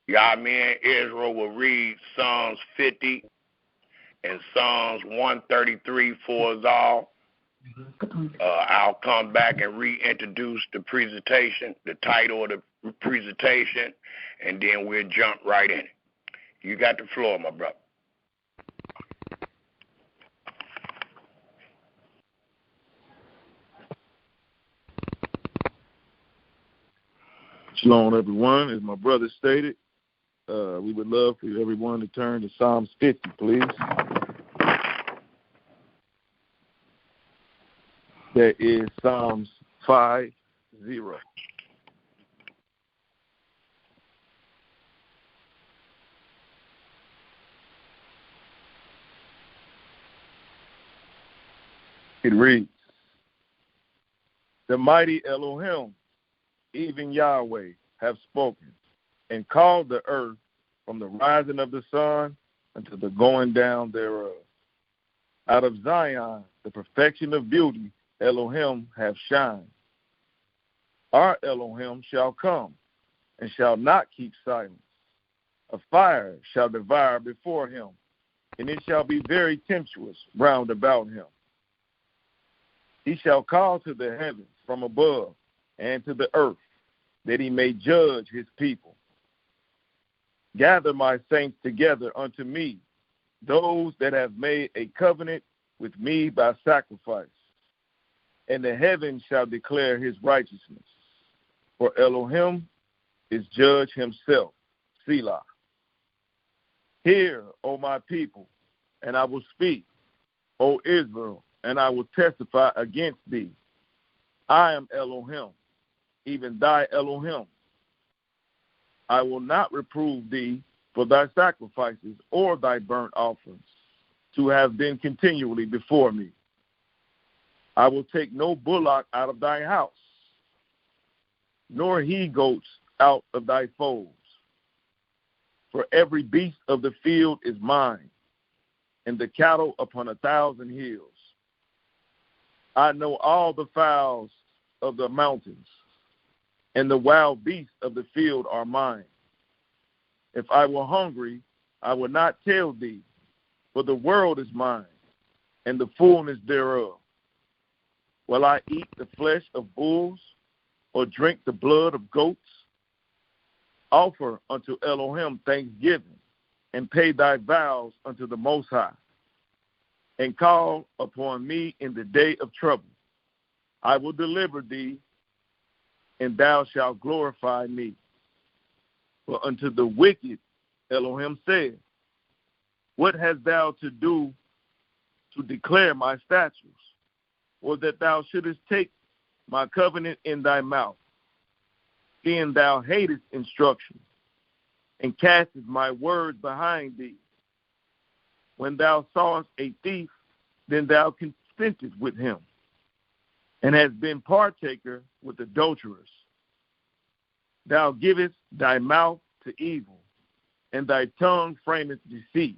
Y'all, me and Israel will read Psalms 50 and Psalms 133 for us all. I'll come back and reintroduce the presentation, the title of the presentation, and then we'll jump right in it. You got the floor, my brother. Shalom, everyone. As my brother stated, we would love for everyone to turn to Psalms 50, please. That is Psalms 50. It reads, "The mighty Elohim, even Yahweh, have spoken, and called the earth from the rising of the sun unto the going down thereof. Out of Zion, the perfection of beauty, Elohim have shined. Our Elohim shall come, and shall not keep silence. A fire shall devour before him, and it shall be very tempestuous round about him. He shall call to the heavens from above, and to the earth, that he may judge his people. Gather my saints together unto me, those that have made a covenant with me by sacrifice. And the heavens shall declare his righteousness. For Elohim is judge himself. Selah. Hear, O my people, and I will speak, O Israel, and I will testify against thee. I am Elohim, even thy Elohim. I will not reprove thee for thy sacrifices or thy burnt offerings, to have been continually before me. I will take no bullock out of thy house, nor he-goats out of thy folds. For every beast of the field is mine, and the cattle upon 1,000 hills. I know all the fowls of the mountains, and the wild beasts of the field are mine. If I were hungry, I would not tell thee, for the world is mine, and the fullness thereof. Will I eat the flesh of bulls, or drink the blood of goats? Offer unto Elohim thanksgiving, and pay thy vows unto the Most High, and call upon me in the day of trouble. I will deliver thee, and thou shalt glorify me. For unto the wicked Elohim said, What hast thou to do to declare my statutes, or that thou shouldest take my covenant in thy mouth, seeing thou hatest instruction, and castest my words behind thee? When thou sawest a thief, then thou consentest with him, and hast been partaker with adulterers. Thou givest thy mouth to evil, and thy tongue frameth deceit.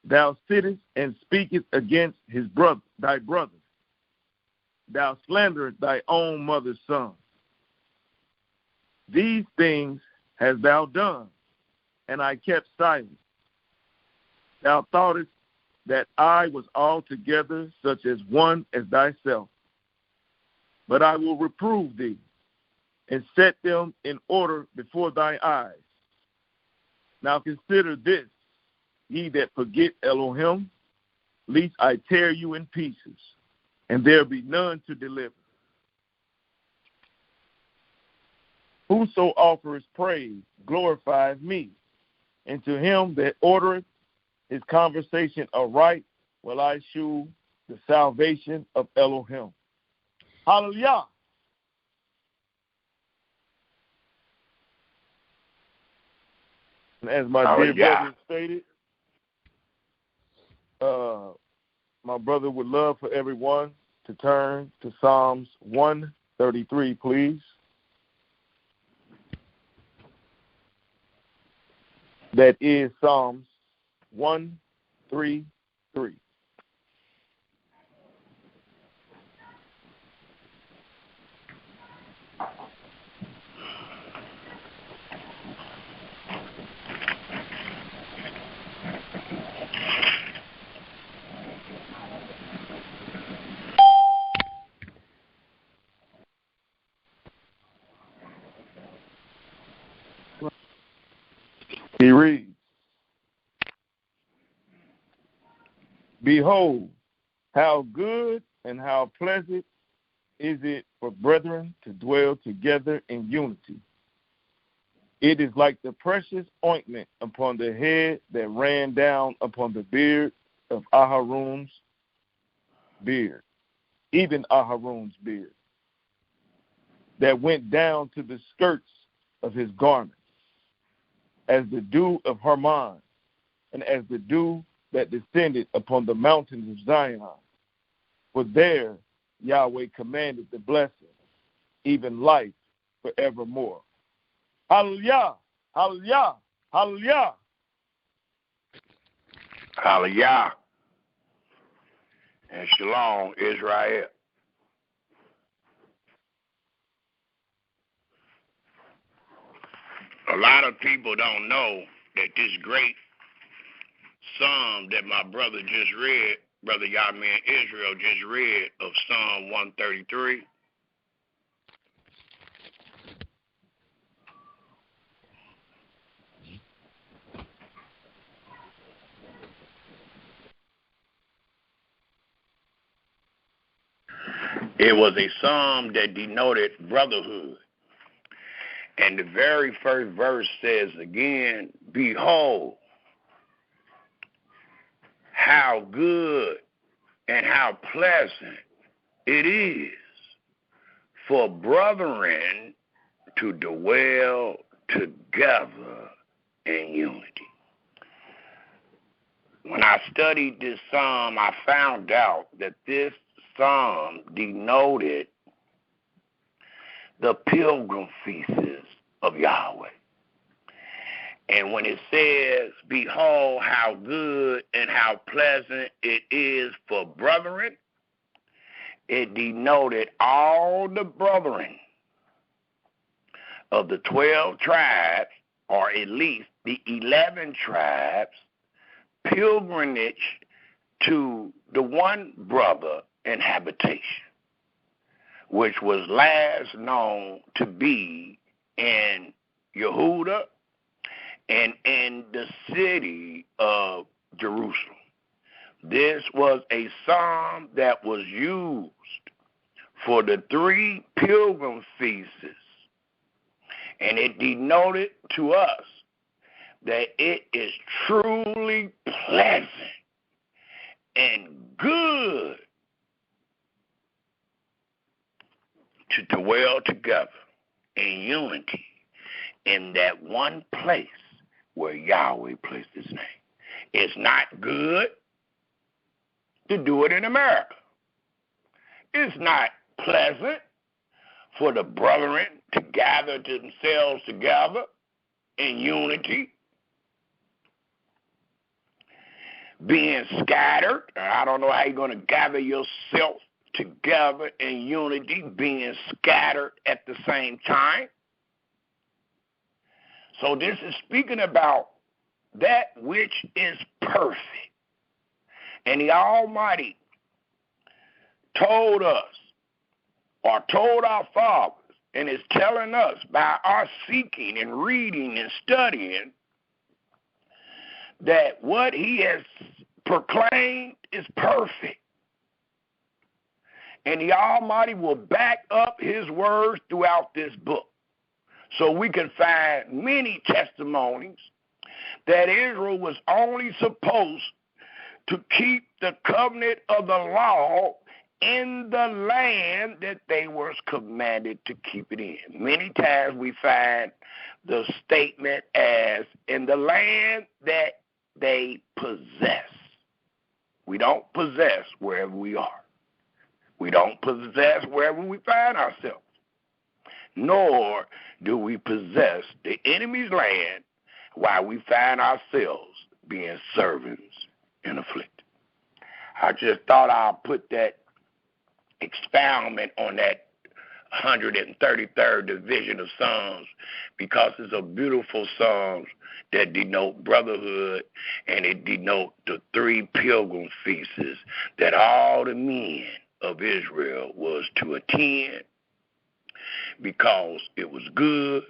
Thou sittest and speakest against thy brother. Thou slanderest thy own mother's son. These things hast thou done, and I kept silent. Thou thoughtest that I was altogether such as one as thyself. But I will reprove thee, and set them in order before thy eyes. Now consider this, ye that forget Elohim, lest I tear you in pieces, and there be none to deliver. Whoso offers praise glorifies me, and to him that ordereth his conversation aright will I shew the salvation of Elohim. Hallelujah. And as my dear brother stated, my brother would love for everyone to turn to Psalms 133, please. That is Psalms 133. He reads, Behold, how good and how pleasant is it for brethren to dwell together in unity. It is like the precious ointment upon the head that ran down upon the beard of Aharon's beard, even Aharon's beard, that went down to the skirts of his garments, as the dew of Hermon, and as the dew that descended upon the mountains of Zion. For there Yahweh commanded the blessing, even life forevermore. Hallelujah, hallelujah, hallelujah. Hallelujah. And shalom, Israel. A lot of people don't know that this great psalm that my brother just read, Brother Yamin Israel just read of Psalm 133, it was a psalm that denoted brotherhood. And the very first verse says again, Behold, how good and how pleasant it is for brethren to dwell together in unity. When I studied this psalm, I found out that this psalm denoted the pilgrim feasts of Yahweh. And when it says, Behold, how good and how pleasant it is for brethren, it denoted all the brethren of the 12 tribes, or at least the 11 tribes, pilgrimage to the one brother in habitation, which was last known to be in Yehuda and in the city of Jerusalem. This was a psalm that was used for the 3 pilgrim feasts, and it denoted to us that it is truly pleasant and good to dwell together in unity in that one place where Yahweh placed his name. It's not good to do it in America. It's not pleasant for the brethren to gather themselves together in unity, being scattered. I don't know how you're going to gather yourself together in unity, being scattered at the same time. So this is speaking about that which is perfect. And the Almighty told us, or told our fathers, and is telling us by our seeking and reading and studying, that what he has proclaimed is perfect. And the Almighty will back up his words throughout this book. So we can find many testimonies that Israel was only supposed to keep the covenant of the law in the land that they were commanded to keep it in. Many times we find the statement as in the land that they possess. We don't possess wherever we are. We don't possess wherever we find ourselves. Nor do we possess the enemy's land while we find ourselves being servants and afflicted. I just thought I'll put that expoundment on that 133rd division of Psalms, because it's a beautiful Psalms that denote brotherhood, and it denote the 3 pilgrim feasts that all the men of Israel was to attend, because it was good,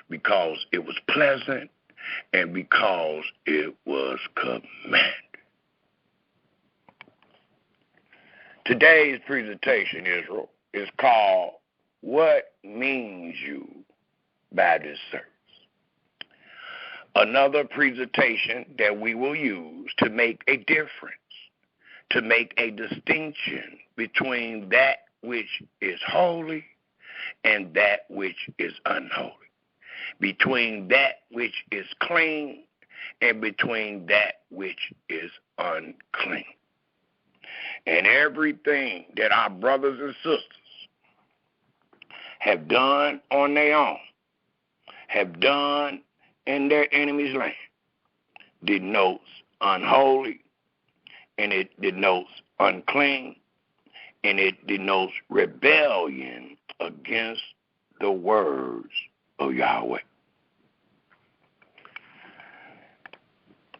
because it was pleasant, and because it was commanded. Today's presentation, Israel, is called What Means You by This Service? Another presentation that we will use to make a difference, to make a distinction between that which is holy and that which is unholy, between that which is clean and between that which is unclean. And everything that our brothers and sisters have done on their own, have done in their enemy's land, denotes unholy, and it denotes unclean, and it denotes rebellion against the words of Yahweh.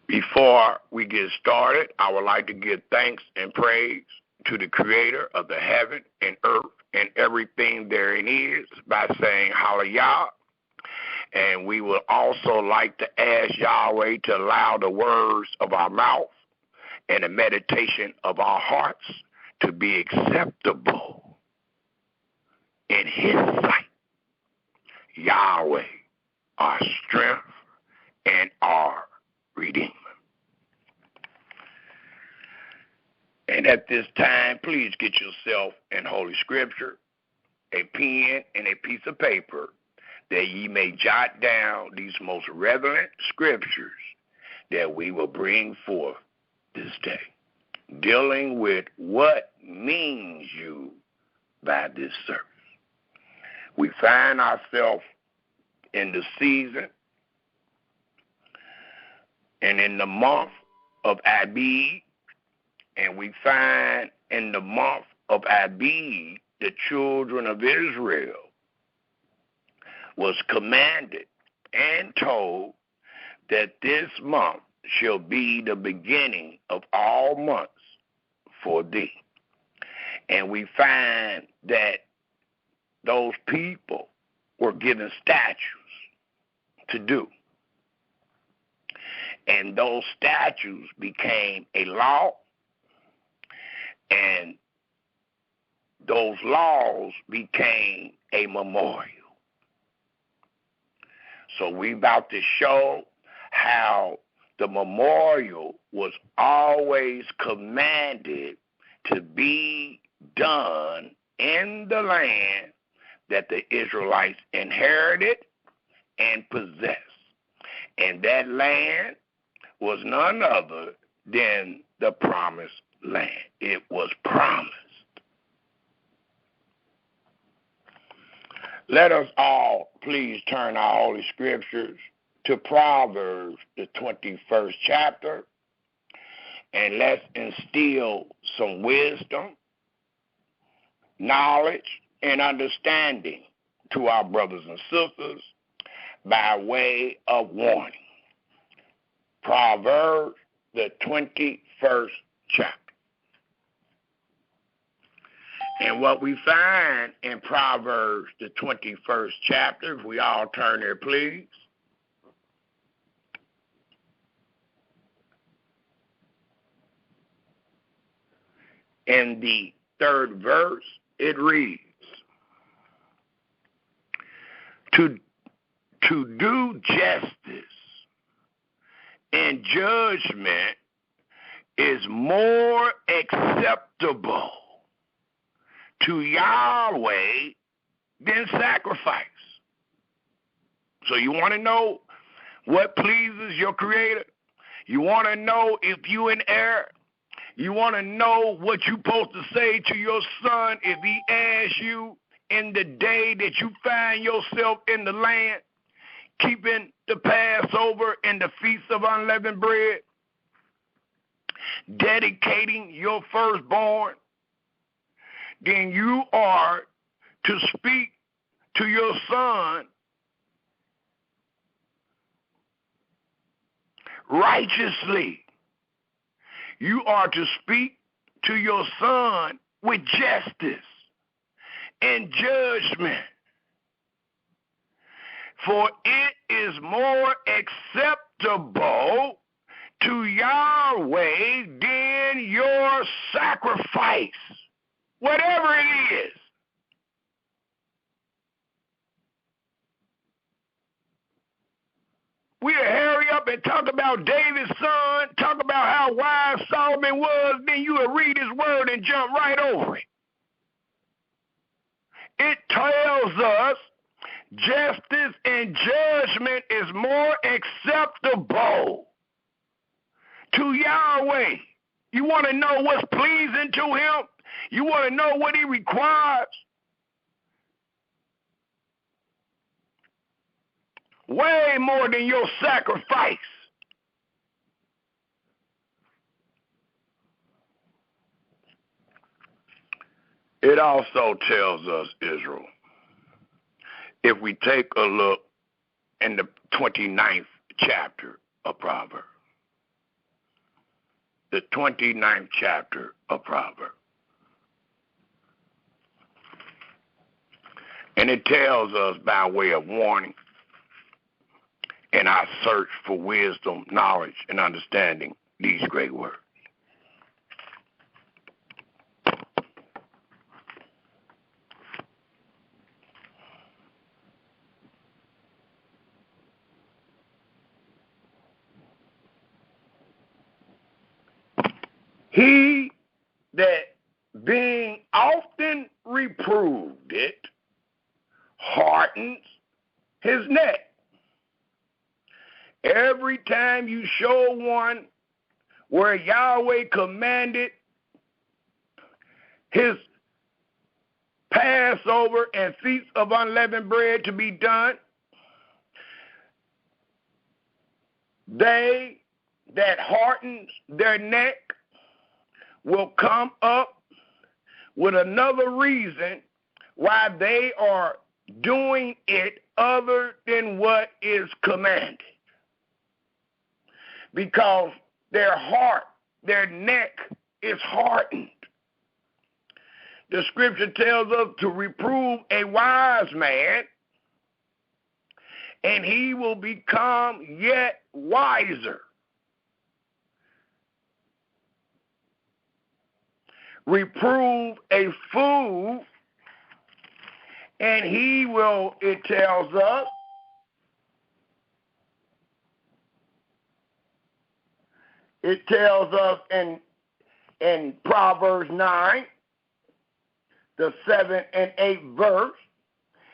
Before we get started, I would like to give thanks and praise to the Creator of the heaven and earth and everything therein is by saying hallelujah. And we would also like to ask Yahweh to allow the words of our mouth and the meditation of our hearts to be acceptable in His sight. Yahweh, our strength and our Redeemer. And at this time, please get yourself in Holy Scripture, a pen and a piece of paper, that ye may jot down these most relevant scriptures that we will bring forth this day, dealing with what means you by this service. We find ourselves in the season and in the month of Abib, and we find in the month of Abib the children of Israel was commanded and told that this month shall be the beginning of all months for thee. And we find that those people were given statutes to do. And those statutes became a law, and those laws became a memorial. So we about to show how the memorial was always commanded to be done in the land that the Israelites inherited and possessed. And that land was none other than the promised land. It was promised. Let us all please turn our Holy Scriptures to Proverbs, the 21st chapter, and let's instill some wisdom, knowledge, and understanding to our brothers and sisters by way of warning. Proverbs, the 21st chapter. And what we find in Proverbs, the 21st chapter, if we all turn there, please. In the 3rd verse, it reads, To do justice and judgment is more acceptable to Yahweh than sacrifice. So you want to know what pleases your Creator? You want to know if you in error? You want to know what you're supposed to say to your son if he asks you in the day that you find yourself in the land, keeping the Passover and the Feast of Unleavened Bread, dedicating your firstborn? Then you are to speak to your son righteously. You are to speak to your son with justice and judgment. For it is more acceptable to Yahweh than your sacrifice, whatever it is. We'll hurry up and talk about David's son, talk about how wise Solomon was, then you'll read his word and jump right over it. It tells us justice and judgment is more acceptable to Yahweh. You want to know what's pleasing to him? You want to know what he requires? Way more than your sacrifice. It also tells us, Israel, if we take a look in the 29th chapter of Proverbs, the 29th chapter of Proverbs, and it tells us by way of warning, in our search for wisdom, knowledge, and understanding, these great words. He that being often reproved it hardens his neck. Every time you show one where Yahweh commanded his Passover and Feast of Unleavened Bread to be done, they that hardens their neck will come up with another reason why they are doing it other than what is commanded. Because their heart, their neck is hardened. The scripture tells us to reprove a wise man, and he will become yet wiser. Reprove a fool, and he will, it tells us, in Proverbs 9, the 7th and 8th verse,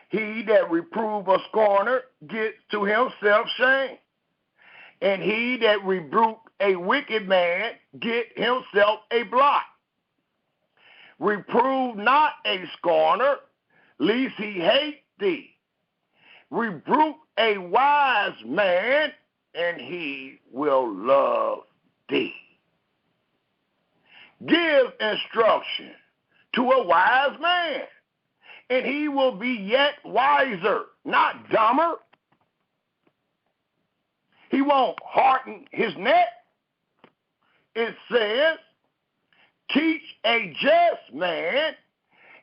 he that reprove a scorner gets to himself shame, and he that rebuke a wicked man get himself a blot. Reprove not a scorner, lest he hate thee. Rebuke a wise man, and he will love thee. Give instruction to a wise man, and he will be yet wiser, not dumber. He won't harden his neck. It says, teach a just man,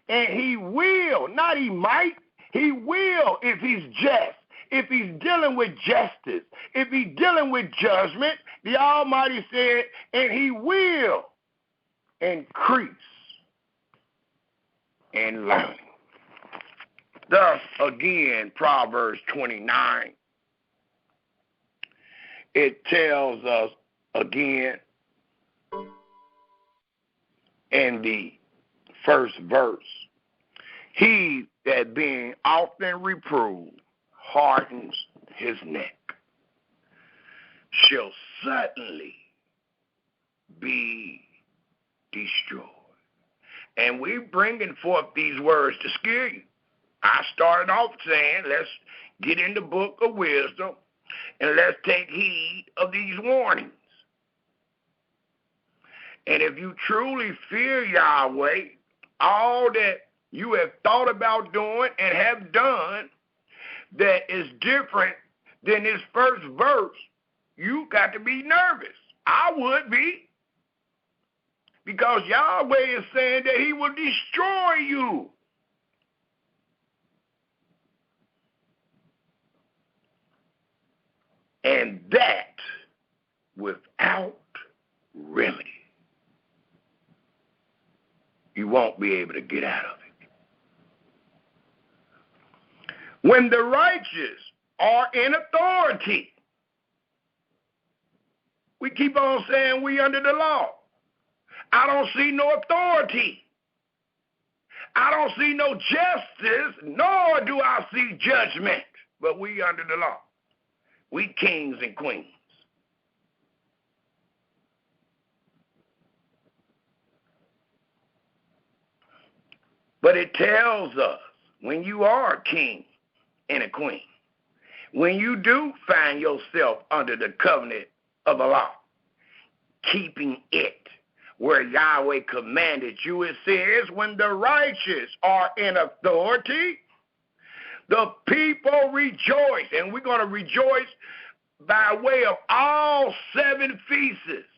and he will, not he might, he will if he's just. If he's dealing with justice, if he's dealing with judgment, the Almighty said, and he will increase in learning. Thus, again, Proverbs 29, it tells us again in the first verse, he that being often reproved hardens his neck shall certainly be destroyed. And we're bringing forth these words to scare you. I started off saying, let's get in the book of wisdom and let's take heed of these warnings. And if you truly fear Yahweh, all that you have thought about doing and have done that is different than this first verse, you got to be nervous. I would be. Because Yahweh is saying that he will destroy you. and that without remedy. You won't be able to get out of it. When the righteous are in authority, we keep on saying we under the law. I don't see no authority. I don't see no justice, nor do I see judgment. But we under the law. We kings and queens. But it tells us, when you are a king and a queen, when you do find yourself under the covenant of the law, keeping it where Yahweh commanded you, it says, when the righteous are in authority, the people rejoice. And we're going to rejoice by way of all 7 feasts.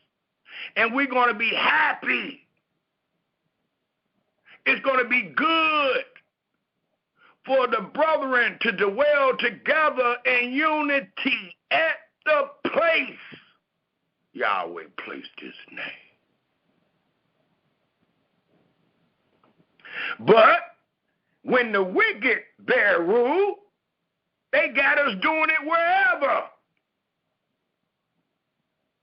And we're going to be happy. It's going to be good for the brethren to dwell together in unity at the place Yahweh placed his name. But when the wicked bear rule, they got us doing it wherever.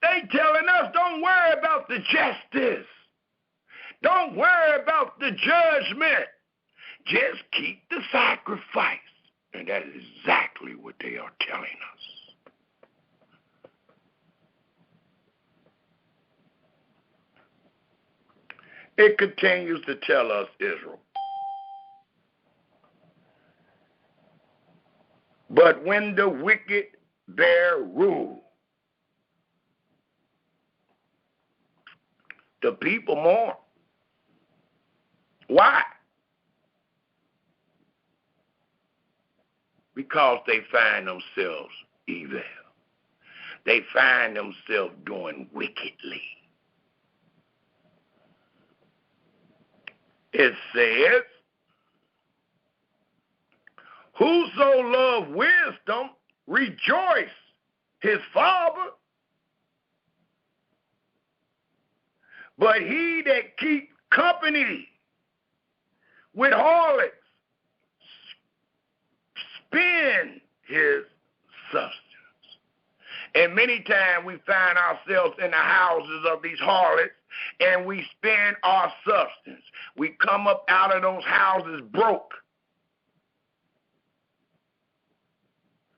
They telling us, don't worry about the justice. Don't worry about the judgment. Just keep the sacrifice. And that is exactly what they are telling us. It continues to tell us, Israel. But when the wicked bear rule, the people mourn. Why? Because they find themselves evil. They find themselves doing wickedly. It says, whoso love wisdom, rejoice his father. But he that keep company with harlots spend his substance. And many times we find ourselves in the houses of these harlots and we spend our substance. We come up out of those houses broke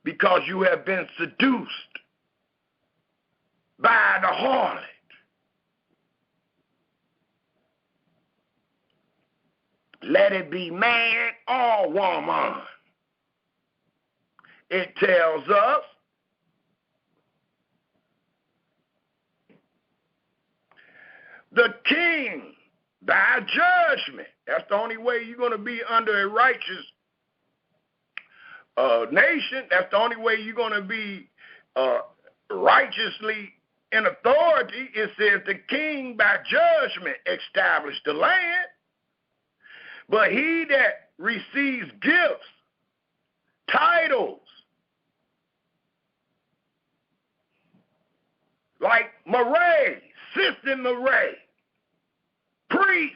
because you have been seduced by the harlot. Let it be man or woman. It tells us the king by judgment. That's the only way you're going to be under a righteous nation. That's the only way you're going to be righteously in authority. It says the king by judgment established the land. But he that receives gifts, titles, like Murray, Sister Murray, priest,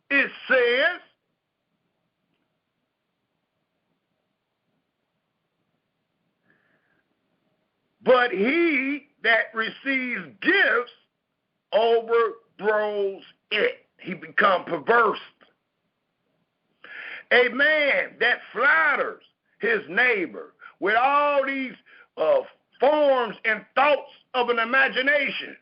it says, but he that receives gifts overthrows it. He become perverse. A man that flatters his neighbor with all these forms and thoughts of an imagination.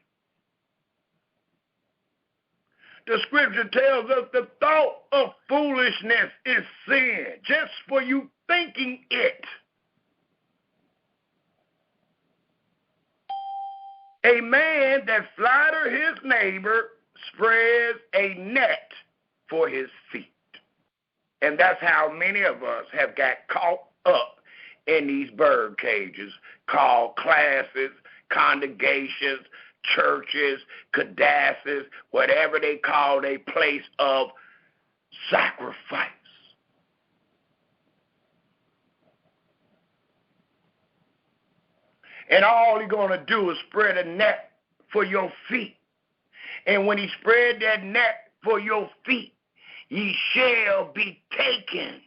The scripture tells us the thought of foolishness is sin, just for you thinking it. A man that flatters his neighbor spreads a net for his feet. And that's how many of us have got caught up in these bird cages called classes, congregations, churches, cadasses, whatever they call a place of sacrifice. And all he's going to do is spread a net for your feet. And when he spread that net for your feet, ye shall be taken.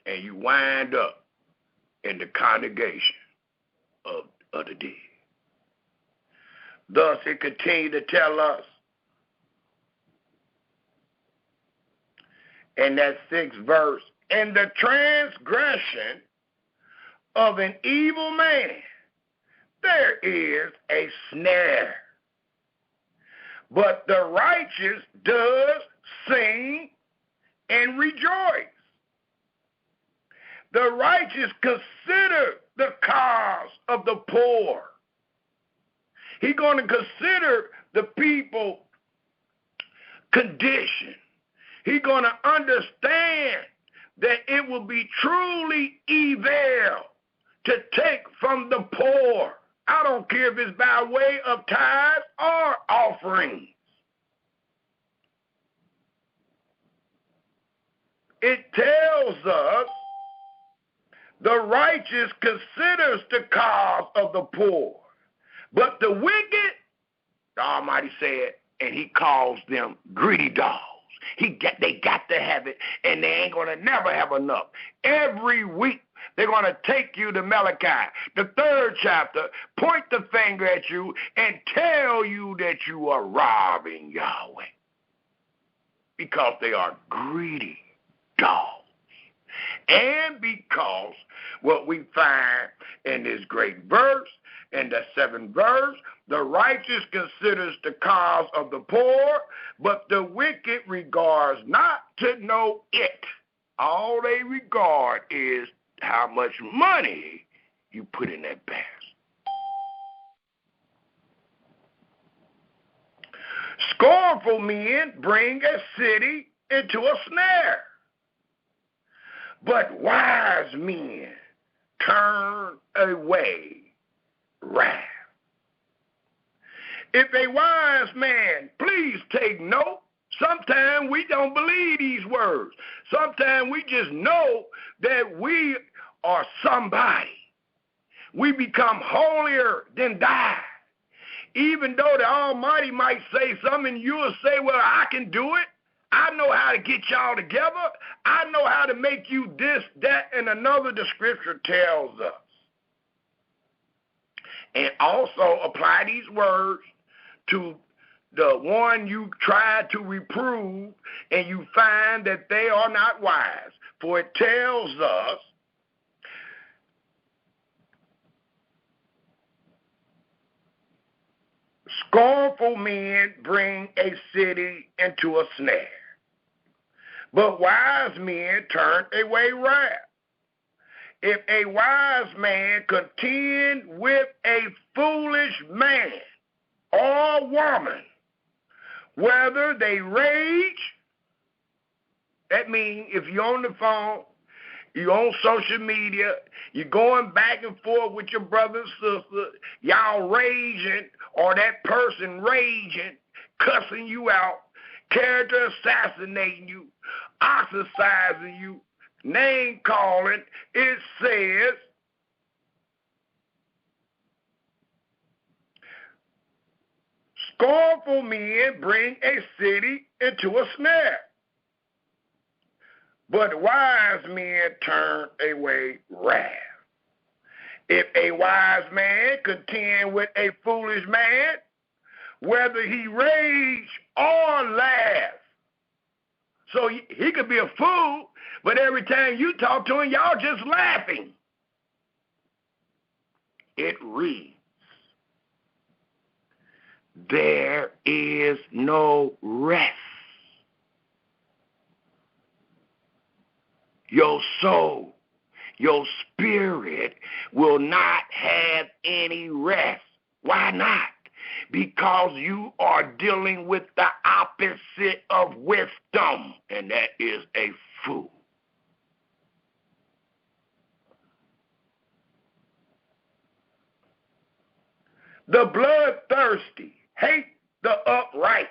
And you wind up in the congregation of the dead. Thus it continued to tell us in that 6th verse, in the transgression of an evil man, there is a snare. But the righteous does sing and rejoice. The righteous consider the cause of the poor. He's going to consider the people's condition. He's going to understand that it will be truly evil to take from the poor. I don't care if it's by way of tithes or offerings. It tells us the righteous considers the cause of the poor, but the wicked, the Almighty said, and he calls them greedy dogs. They got to have it, and they ain't going to never have enough. Every week, they're going to take you to Malachi, the 3rd chapter, point the finger at you, and tell you that you are robbing Yahweh. Because they are greedy dogs. And because what we find in this great verse, in the 7th verse, the righteous considers the cause of the poor, but the wicked regards not to know it. All they regard is how much money you put in that basket. Scornful men bring a city into a snare, but wise men turn away wrath. If a wise man, please take note, sometimes we don't believe these words. Sometimes we just know that we are somebody. We become holier than thou. Even though the Almighty might say something, you'll say, well, I can do it. I know how to get y'all together. I know how to make you this, that, and another, the scripture tells us. And also apply these words to the one you try to reprove, and you find that they are not wise. For it tells us, scornful men bring a city into a snare, but wise men turn away wrath. If a wise man contend with a foolish man or woman, whether they rage, that means if you're on the phone, you're on social media, you're going back and forth with your brother and sister, y'all raging, or that person raging, cussing you out, character assassinating you, ostracizing you, name calling, it says, scornful men bring a city into a snare, but wise men turn away wrath. If a wise man contend with a foolish man, whether he rage or laugh. So he could be a fool, but every time you talk to him, y'all just laughing. It reads, there is no rest. Your soul, your spirit will not have any rest. Why not? Because you are dealing with the opposite of wisdom, and that is a fool. The bloodthirsty hate the upright,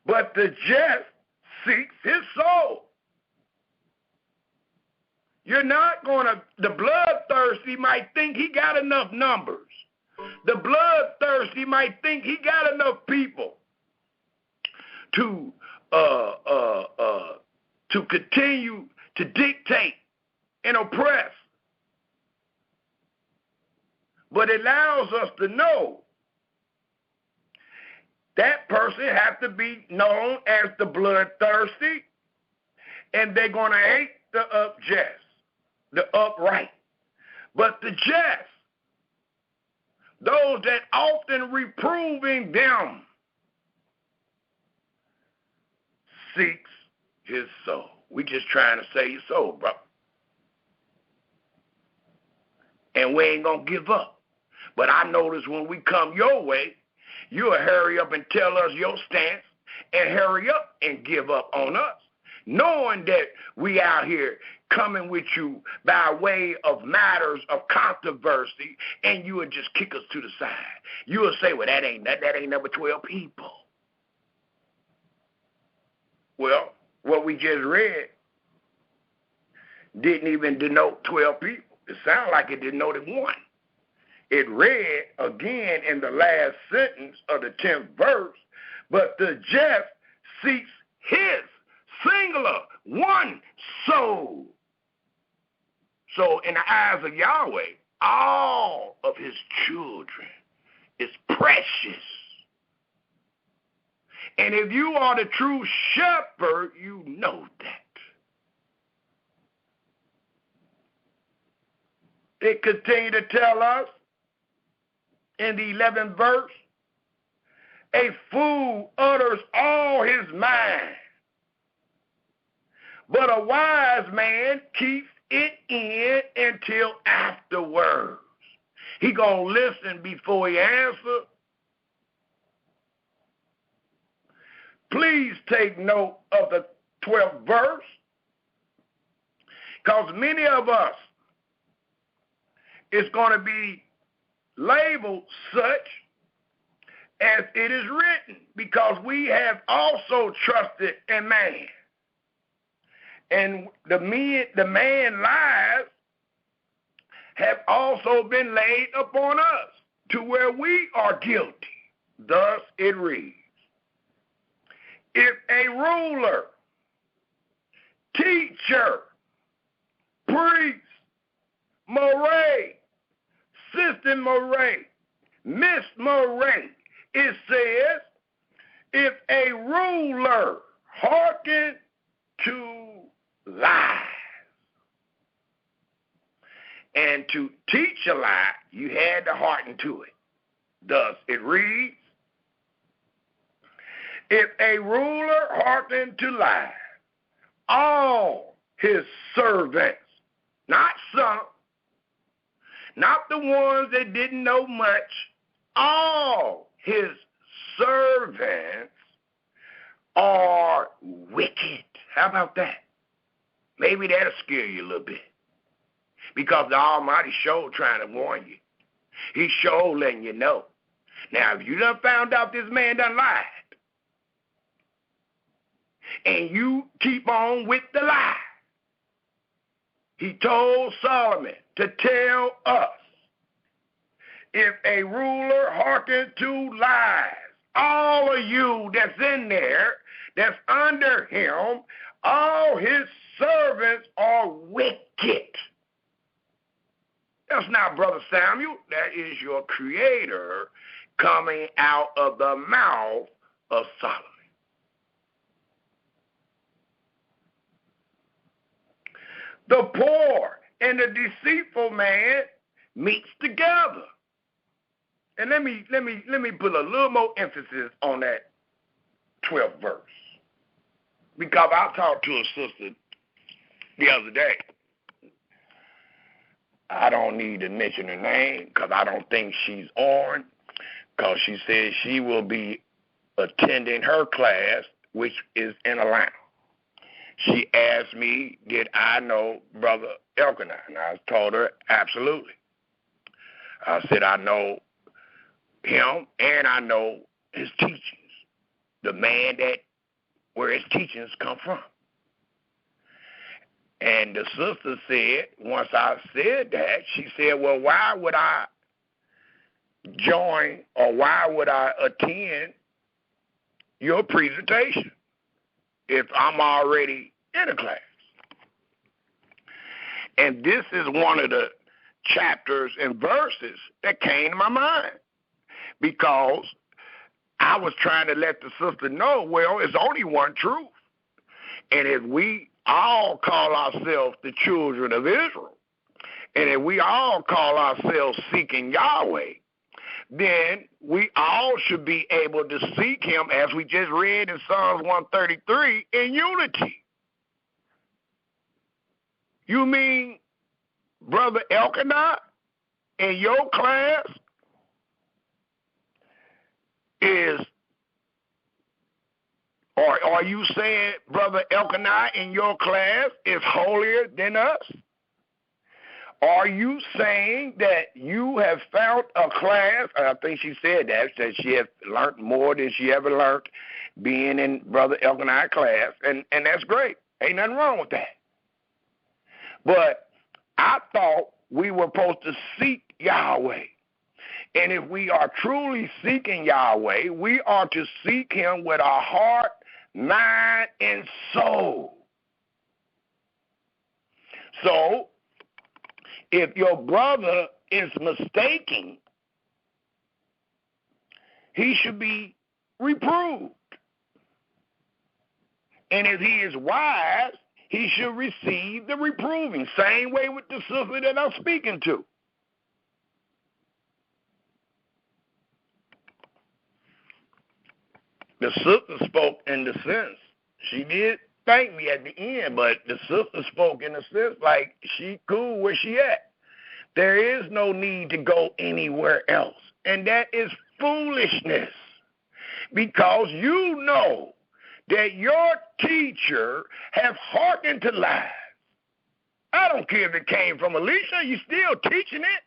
but the just seeks his soul. You're not going to, the bloodthirsty might think he got enough numbers. The bloodthirsty might think he got enough people to continue to dictate and oppress. But it allows us to know that person has to be known as the bloodthirsty, and they're going to hate the unjust, the upright. But the just, those that often reproving them, seeks his soul. We just trying to save your soul, bro. And we ain't going to give up. But I notice when we come your way, you'll hurry up and tell us your stance and hurry up and give up on us, knowing that we out here coming with you by way of matters of controversy, and you would just kick us to the side. You will say, well, that ain't number 12 people. Well, what we just read didn't even denote 12 people. It sounded like it denoted one. It read again in the last sentence of the 10th verse, but the just seeks his singular one soul. So in the eyes of Yahweh, all of his children is precious. And if you are the true shepherd, you know that. It continued to tell us in the 11th verse, a fool utters all his mind, but a wise man keeps it in until afterwards. He gonna listen before he answers. Please take note of the 12th verse, because many of us is going to be labeled such as it is written, because we have also trusted in man. And the man lies have also been laid upon us to where we are guilty. Thus it reads, if a ruler, teacher, priest, moray, Sister Moray, Miss Moray, it says, if a ruler hearken to lies, and to teach a lie, you had to hearken to it. Thus it reads, if a ruler hearken to lies, all his servants, not some, not the ones that didn't know much, all his servants are wicked. How about that? Maybe that'll scare you a little bit. Because the Almighty sure trying to warn you. He sure letting you know. Now, if you done found out this man done lied, and you keep on with the lie, he told Solomon to tell us, if a ruler hearken to lies, all of you that's in there, that's under him, all his servants are wicked. That's not Brother Samuel. That is your creator coming out of the mouth of Solomon. The poor and the deceitful man meets together. And let me put a little more emphasis on that 12th verse. Because I talked to a sister the other day. I don't need to mention her name because I don't think she's on, because she says she will be attending her class, which is in Atlanta. She asked me, did I know Brother Elkanah? And I told her, absolutely. I said, I know him and I know his teachings. The man that where his teachings come from. And the sister said, once I said that, she said, well, why would I join or why would I attend your presentation if I'm already in a class? And this is one of the chapters and verses that came to my mind, because I was trying to let the sister know, well, it's only one truth. And if we all call ourselves the children of Israel, and if we all call ourselves seeking Yahweh, then we all should be able to seek him, as we just read in Psalms 133, in unity. You mean, Brother Elkanah, in your class is, or are you saying Brother Elkanah in your class is holier than us? Are you saying that you have found a class, I think she said that she has learned more than she ever learned being in Brother Elkanah's class, and that's great. Ain't nothing wrong with that. But I thought we were supposed to seek Yahweh. And if we are truly seeking Yahweh, we are to seek him with our heart, mind, and soul. So, if your brother is mistaken, he should be reproved. And if he is wise, he should receive the reproving. Same way with the sister that I'm speaking to. The sister spoke in the sense, she did thank me at the end, but the sister spoke in the sense like she cool where she at. There is no need to go anywhere else. And that is foolishness, because you know that your teacher have hearkened to lies. I don't care if it came from Alicia, you still teaching it.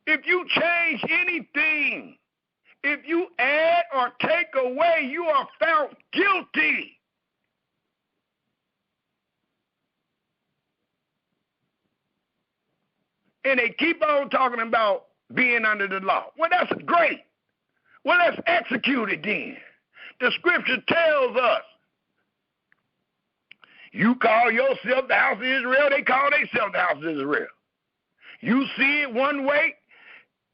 If you change anything, if you add or take away, you are found guilty. And they keep on talking about being under the law. Well, that's great. Well, let's execute it then. The scripture tells us, you call yourself the house of Israel, they call themselves the house of Israel. You see it one way,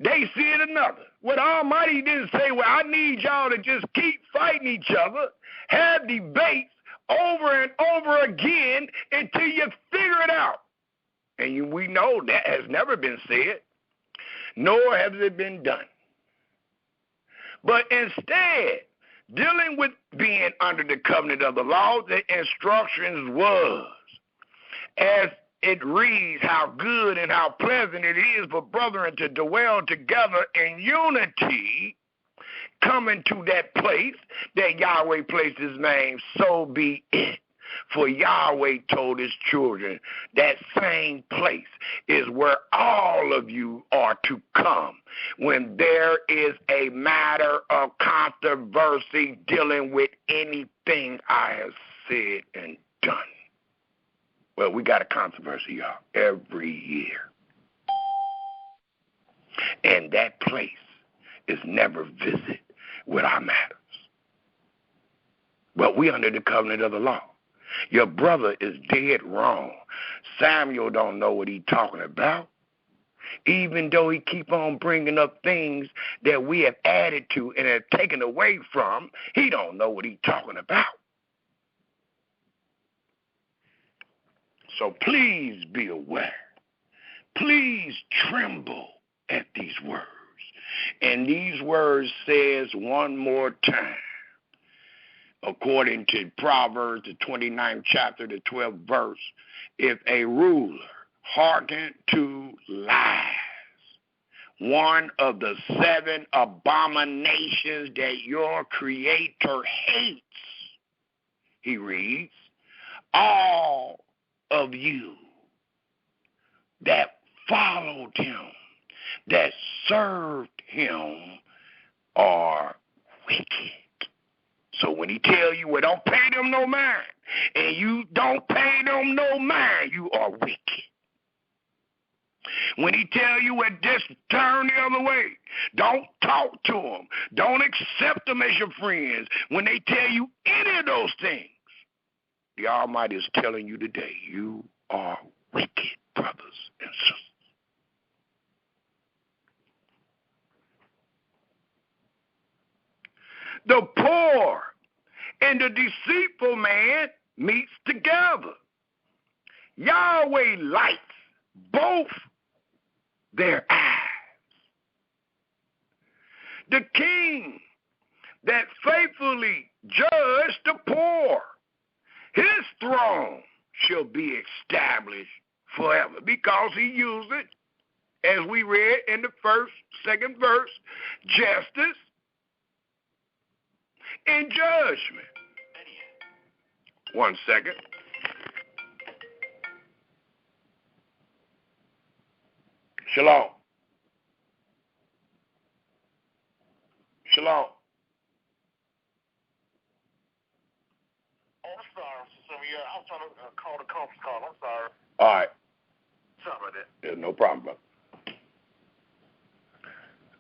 they see it another. Well, the Almighty didn't say, well, I need y'all to just keep fighting each other, have debates over and over again until you figure it out. And we know that has never been said, nor has it been done. But instead, dealing with being under the covenant of the law, the instructions was, as it reads, how good and how pleasant it is for brethren to dwell together in unity, coming to that place that Yahweh placed his name, so be it. For Yahweh told his children that same place is where all of you are to come when there is a matter of controversy dealing with anything I have said and done. Well, we got a controversy, y'all, every year. And that place is never visited with our matters. But we under the covenant of the law. Your brother is dead wrong. Samuel don't know what he's talking about. Even though he keep on bringing up things that we have added to and have taken away from, he don't know what he's talking about. So please be aware. Please tremble at these words. And these words says one more time, according to Proverbs, the 29th chapter, the 12th verse, if a ruler hearken to lies, one of the 7 abominations that your Creator hates, he reads, all of you that followed him, that served him, are wicked. So when he tell you, well, don't pay them no mind, and you don't pay them no mind, you are wicked. When he tell you, well, just turn the other way, don't talk to them, don't accept them as your friends, when they tell you any of those things, the Almighty is telling you today, you are wicked, brothers and sisters. The poor and the deceitful man meets together. Yahweh lights both their eyes. The king that faithfully judged the poor, his throne shall be established forever, because he used it, as we read in the second verse, justice and judgment. 1 second. Shalom. Shalom. Oh, I'm sorry, Samir. I was trying to call the conference call. I'm sorry. All right. Sorry about that. There's no problem,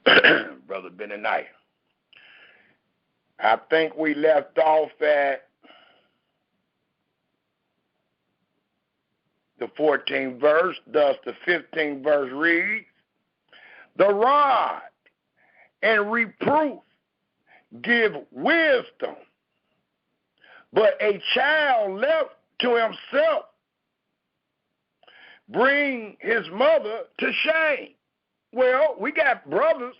brother. Brother Benaniah. I think we left off at the 14th verse. Thus the 15th verse reads, the rod and reproof give wisdom, but a child left to himself bring his mother to shame. Well, we got brothers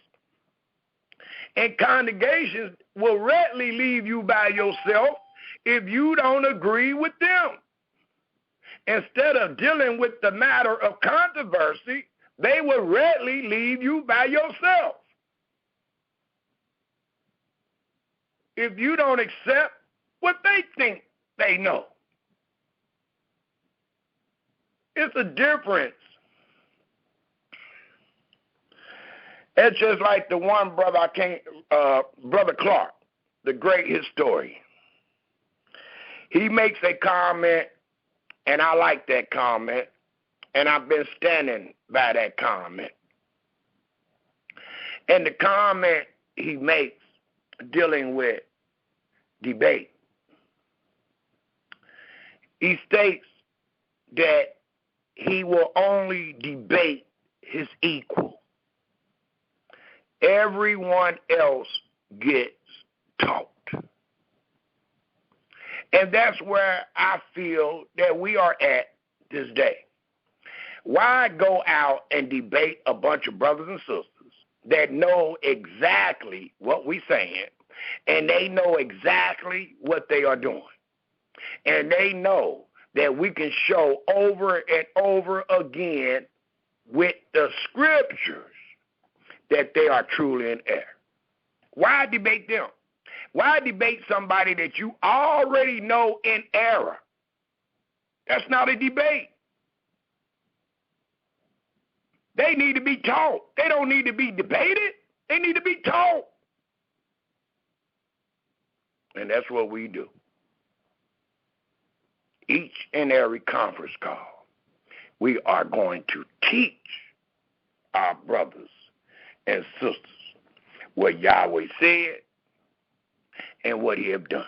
and congregations will readily leave you by yourself if you don't agree with them. Instead of dealing with the matter of controversy, they will readily leave you by yourself. If you don't accept what they think they know. It's a difference. It's just like the one brother Brother Clark, the great historian. He makes a comment, and I like that comment, and I've been standing by that comment. And the comment he makes dealing with debate, he states that he will only debate his equal. Everyone else gets taught. And that's where I feel that we are at this day. Why go out and debate a bunch of brothers and sisters that know exactly what we're saying, and they know exactly what they are doing? And they know that we can show over and over again with the scriptures that they are truly in error. Why debate them? Why debate somebody that you already know in error? That's not a debate. They need to be taught. They don't need to be debated. They need to be taught. And that's what we do. Each and every conference call, we are going to teach our brothers and sisters what Yahweh said and what he have done.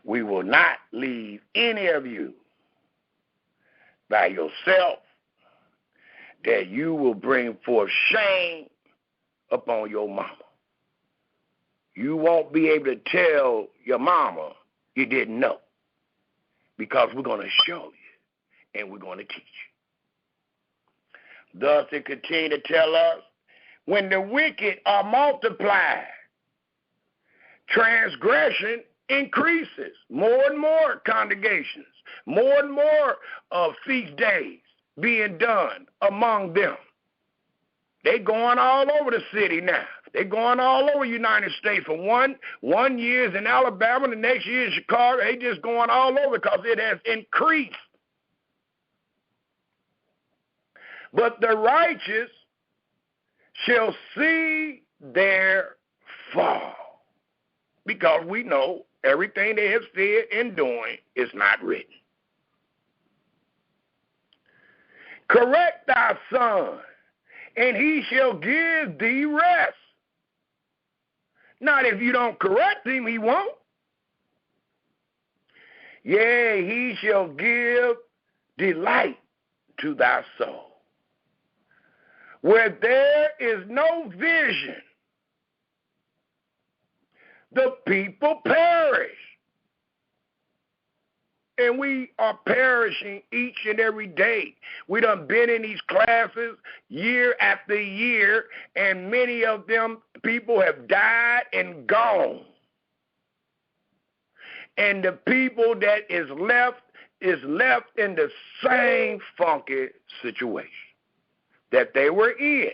We will not leave any of you by yourself, that you will bring forth shame upon your mama. You won't be able to tell your mama you didn't know, because we're going to show you and we're going to teach you. Thus it continues to tell us, when the wicked are multiplied, transgression increases. More and more congregations, more and more feast days being done among them. They going all over the city now. They going all over the United States. For one year is in Alabama, the next year in Chicago. They just going all over because it has increased. But the righteous shall see their fall. Because we know everything they have said and doing is not written. Correct thy son, and he shall give thee rest. Not if you don't correct him, he won't. Yea, he shall give delight to thy soul. Where there is no vision, the people perish. And we are perishing each and every day. We done been in these classes year after year, and many of them people have died and gone. And the people that is left in the same funky situation that they were in.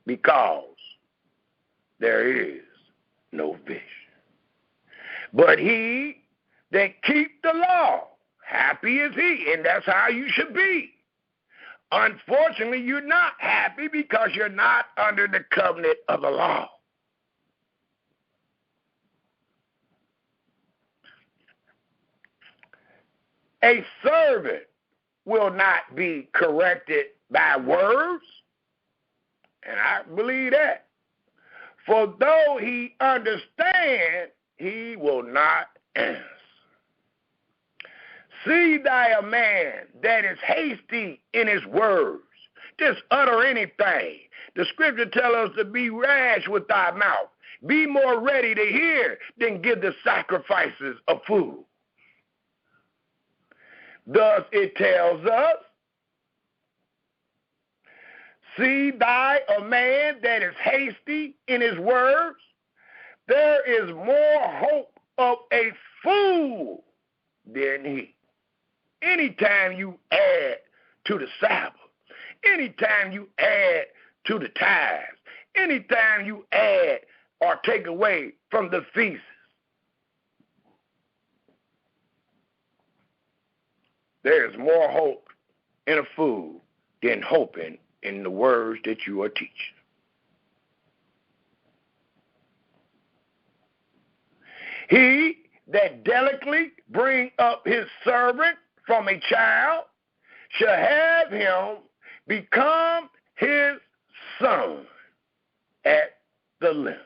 Because there is no vision. But he that keep the law, happy is he, and that's how you should be. Unfortunately, you're not happy because you're not under the covenant of the law. A servant will not be corrected by words, and I believe that. For though he understand, he will not answer. See thou a man that is hasty in his words. Just utter anything. The scripture tells us to be rash with thy mouth. Be more ready to hear than give the sacrifices of food. Thus it tells us, see thou a man that is hasty in his words. There is more hope of a fool than he. Anytime you add to the Sabbath, anytime you add to the tithes, anytime you add or take away from the feasts, there is more hope in a fool than hoping in the words that you are teaching. He that delicately bring up his servant from a child shall have him become his son at the length.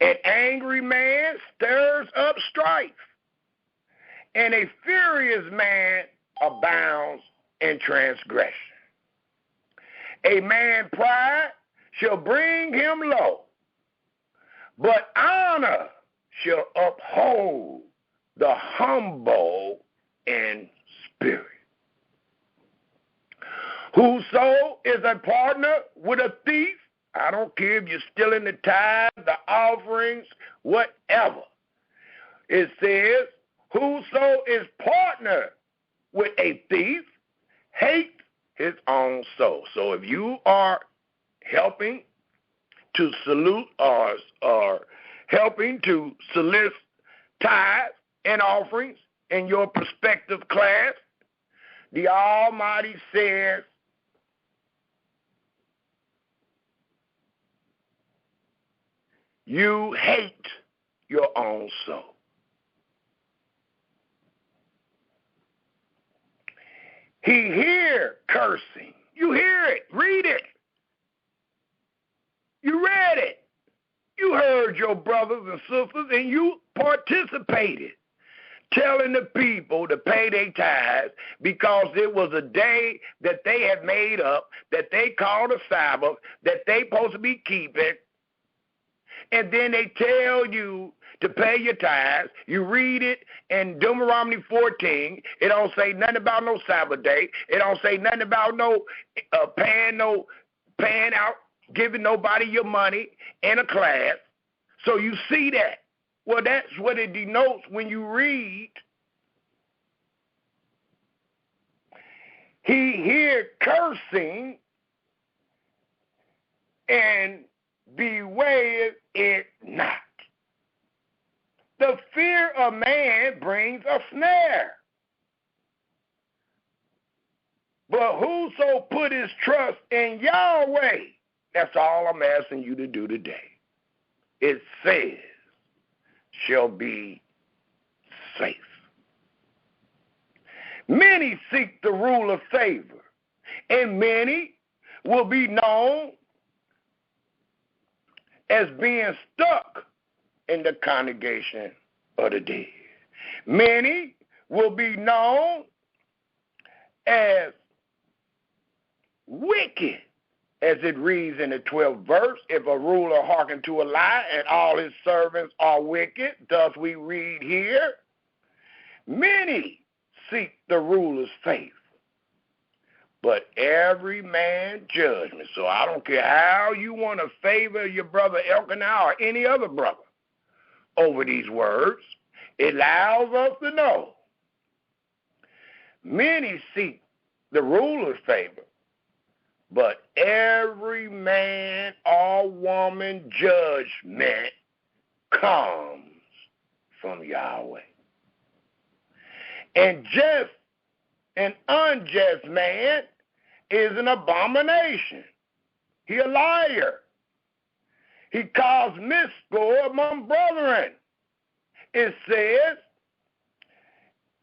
An angry man stirs up strife, and a furious man abounds in transgression. A man pride shall bring him low, but honor shall uphold the humble in spirit. Whoso is a partner with a thief, I don't care if you're stealing the tithe, the offerings, whatever. It says, whoso is partner with a thief hates his own soul. So if you are helping to salute or helping to solicit tithes and offerings in your prospective class, the Almighty says, you hate your own soul. He hear cursing. You hear it. Read it. You read it. You heard your brothers and sisters, and you participated, telling the people to pay their tithes because it was a day that they had made up, that they called a Sabbath, that they supposed to be keeping, and then they tell you to pay your tithes. You read it in Deuteronomy 14. It don't say nothing about no Sabbath day. It don't say nothing about no paying out, giving nobody your money in a class. So you see that. Well, that's what it denotes when you read. He hear cursing and beware it not. The fear of man brings a snare, But whoso put his trust in Yahweh, that's all I'm asking you to do today. It says, shall be safe. Many seek the rule of favor, and many will be known as being stuck in the congregation of the dead. Many will be known as wicked, as it reads in the 12th verse. If a ruler hearken to a lie and all his servants are wicked, thus we read here, many seek the ruler's favor, but every man judgment. So I don't care how you want to favor your brother Elkanah or any other brother over these words. It allows us to know many seek the ruler's favor, but every man or woman judgment comes from Yahweh. And just an unjust man is an abomination. He a liar. He caused discord among brethren. It says,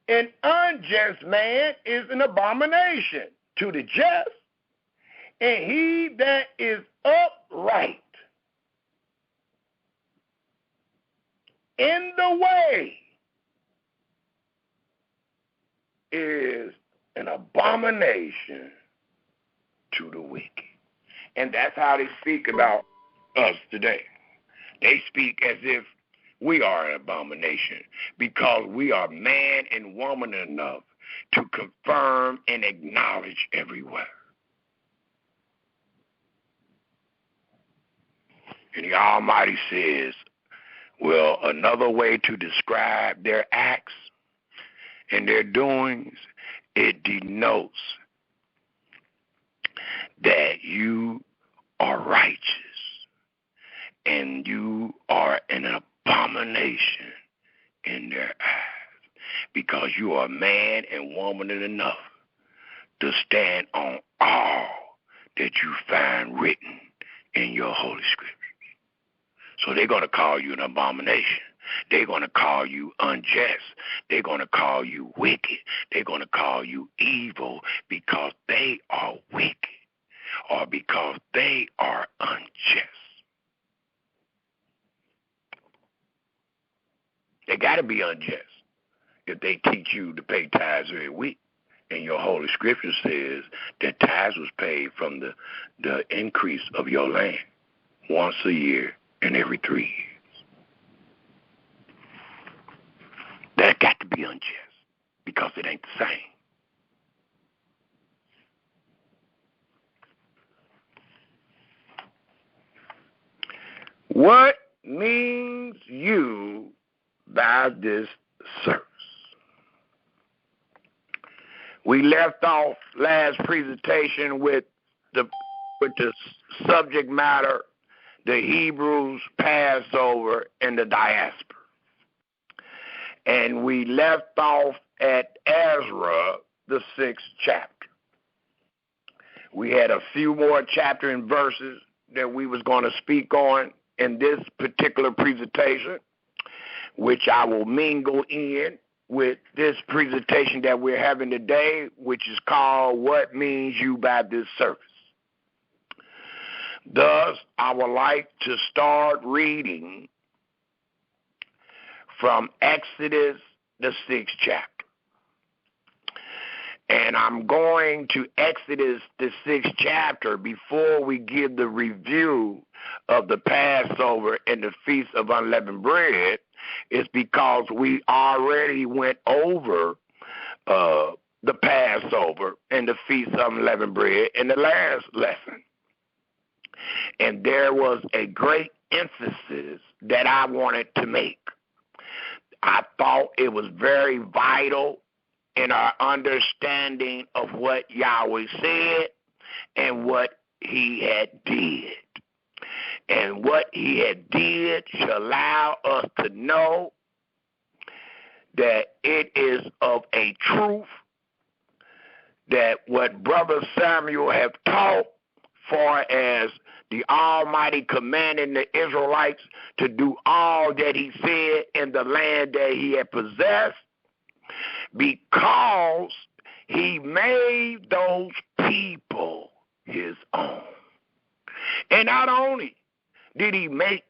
an unjust man is an abomination to the just, and he that is upright in the way is an abomination to the wicked. And that's how they speak about us today. They speak as if we are an abomination because we are man and woman enough to confirm and acknowledge every word. And the Almighty says, well, another way to describe their acts and their doings, it denotes that you are righteous and you are an abomination in their eyes because you are man and woman enough to stand on all that you find written in your Holy Scriptures. So they're going to call you an abomination. They're going to call you unjust. They're going to call you wicked. They're going to call you evil because they are wicked or because they are unjust. They got to be unjust if they teach you to pay tithes every week. And your Holy Scripture says that tithes was paid from the increase of your land once a year and every 3 years. That got to be unjust because it ain't the same. What means you by this service? We left off last presentation with the subject matter, the Hebrews, Passover, and the diaspora. And we left off at Ezra, the 6th chapter. We had a few more chapter and verses that we was going to speak on in this particular presentation, which I will mingle in with this presentation that we're having today, which is called What Means You by This Service. Thus, I would like to start reading from Exodus, the 6th chapter. And I'm going to Exodus, the 6th chapter, before we give the review of the Passover and the Feast of Unleavened Bread, is because we already went over the Passover and the Feast of Unleavened Bread in the last lesson. And there was a great emphasis that I wanted to make. I thought it was very vital in our understanding of what Yahweh said and what he had did. And what he had did should allow us to know that it is of a truth that what Brother Samuel have taught, far as the Almighty commanding the Israelites to do all that he said in the land that he had possessed, because he made those people his own. And not only did he make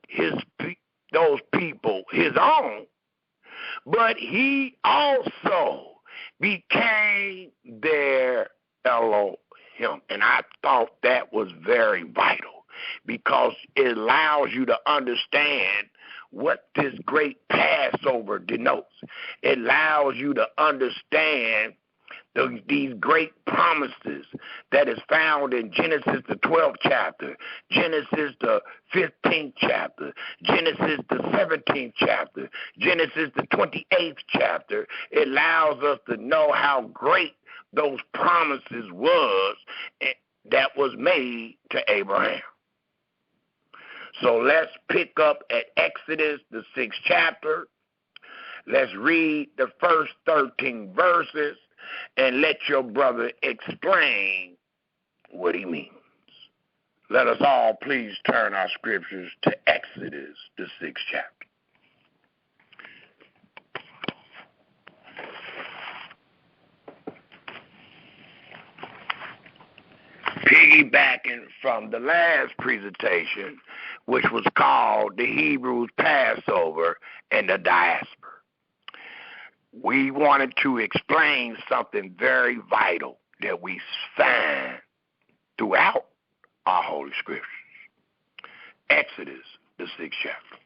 those people his own, but he also became their Elohim. And I thought that was very vital, because it allows you to understand what this great Passover denotes. It allows you to understand these great promises that is found in Genesis the 12th chapter, Genesis the 15th chapter, Genesis the 17th chapter, Genesis the 28th chapter. It allows us to know how great those promises was that was made to Abraham. So let's pick up at Exodus, the 6th chapter. Let's read the first 13 verses and let your brother explain what he means. Let us all please turn our scriptures to Exodus, the 6th chapter. Piggybacking from the last presentation, which was called the Hebrews Passover and the Diaspora, we wanted to explain something very vital that we find throughout our Holy Scriptures. Exodus, the 6th chapter.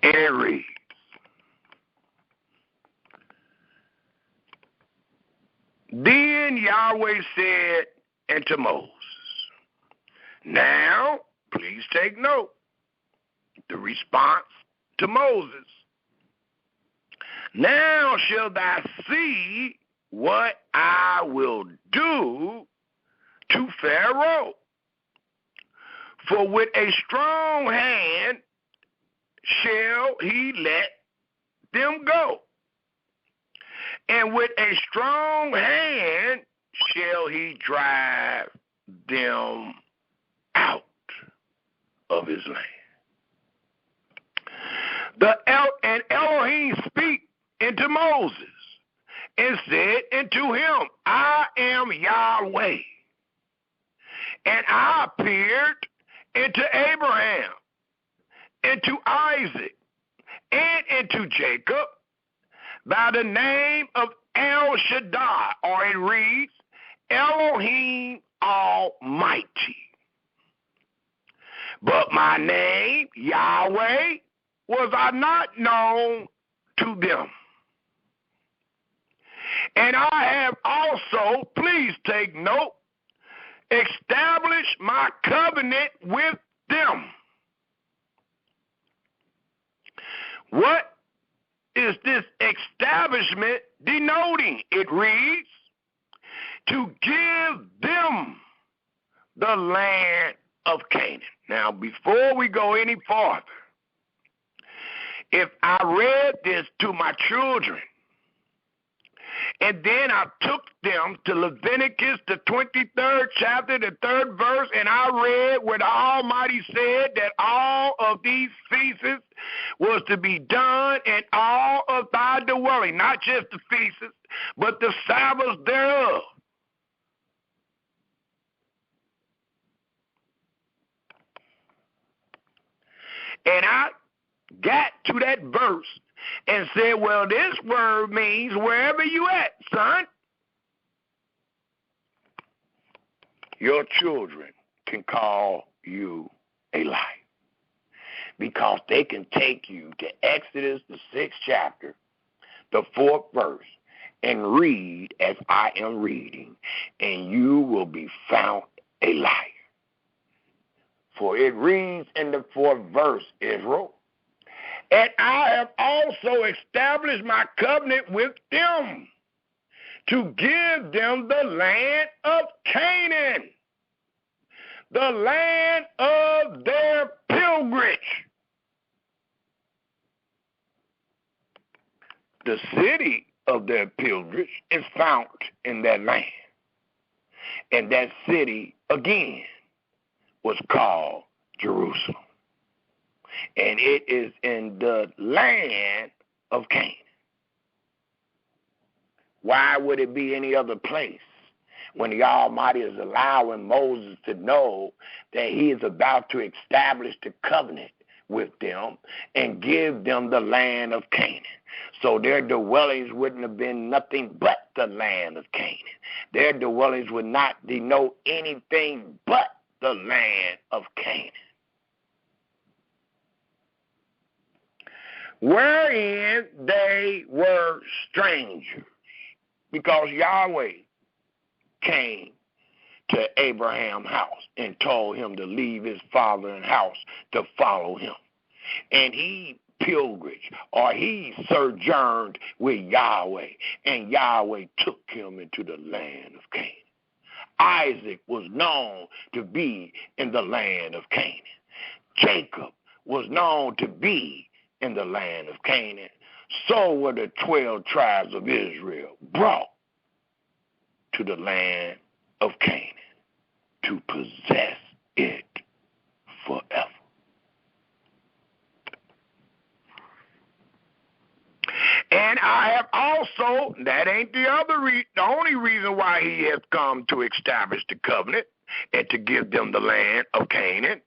And it reads, Then Yahweh said unto Moses, now, please take note, the response to Moses. Now shall thou see what I will do to Pharaoh. For with a strong hand shall he let them go, and with a strong hand shall he drive them out of his land. And Elohim speak unto Moses, and said unto him, I am Yahweh. And I appeared unto Abraham, and to Isaac, and unto Jacob, by the name of El Shaddai, or it reads, Elohim Almighty. But my name, Yahweh, was I not known to them. And I have also, please take note, established my covenant with them. What is this establishment denoting? It reads, to give them the land of Canaan. Now, before we go any farther, if I read this to my children, and then I took them to Leviticus, the 23rd chapter, the 3rd verse, and I read where the Almighty said that all of these feasts was to be done in all of thy dwelling, not just the feasts, but the Sabbaths thereof. And I got to that verse and said, well, this word means wherever you at, son. Your children can call you a liar, because they can take you to Exodus, the 6th chapter, the 4th verse, and read as I am reading, and you will be found a liar. For it reads in the 4th verse, Israel, and I have also established my covenant with them to give them the land of Canaan, the land of their pilgrimage. The city of their pilgrimage is found in that land. And that city, again, was called Jerusalem. And it is in the land of Canaan. Why would it be any other place when the Almighty is allowing Moses to know that he is about to establish the covenant with them and give them the land of Canaan? So their dwellings wouldn't have been nothing but the land of Canaan. Their dwellings would not denote anything but the land of Canaan, wherein they were strangers, because Yahweh came to Abraham's house and told him to leave his father and house to follow him. And he pilgrimage, or he sojourned with Yahweh, and Yahweh took him into the land of Canaan. Isaac was known to be in the land of Canaan. Jacob was known to be in the land of Canaan. So were the 12 tribes of Israel brought to the land of Canaan to possess it forever. And I have also, that ain't the only reason why he has come to establish the covenant and to give them the land of Canaan.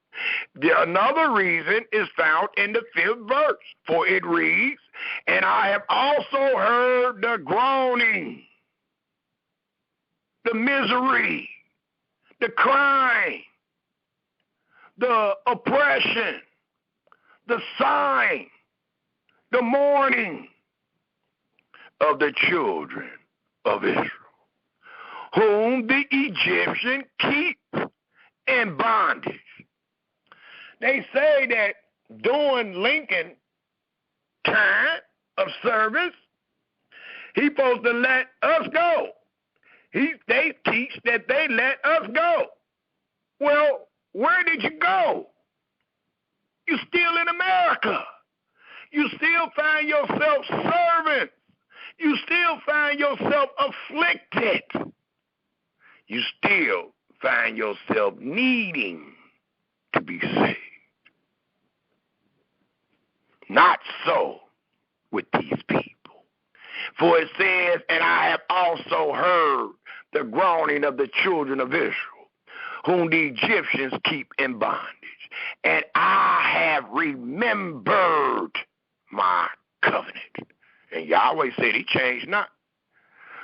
Another reason is found in the 5th verse, for it reads, and I have also heard the groaning, the misery, the crying, the oppression, the sighing, the mourning of the children of Israel, whom the Egyptians keep in bondage. They say that during Lincoln time of service, he's supposed to let us go. They teach that they let us go. Well, where did you go? You're still in America. You still find yourself serving. You still find yourself afflicted. You still find yourself needing to be saved. Not so with these people. For it says, and I have also heard the groaning of the children of Israel, whom the Egyptians keep in bondage. And I have remembered my covenant. And Yahweh said he changed not.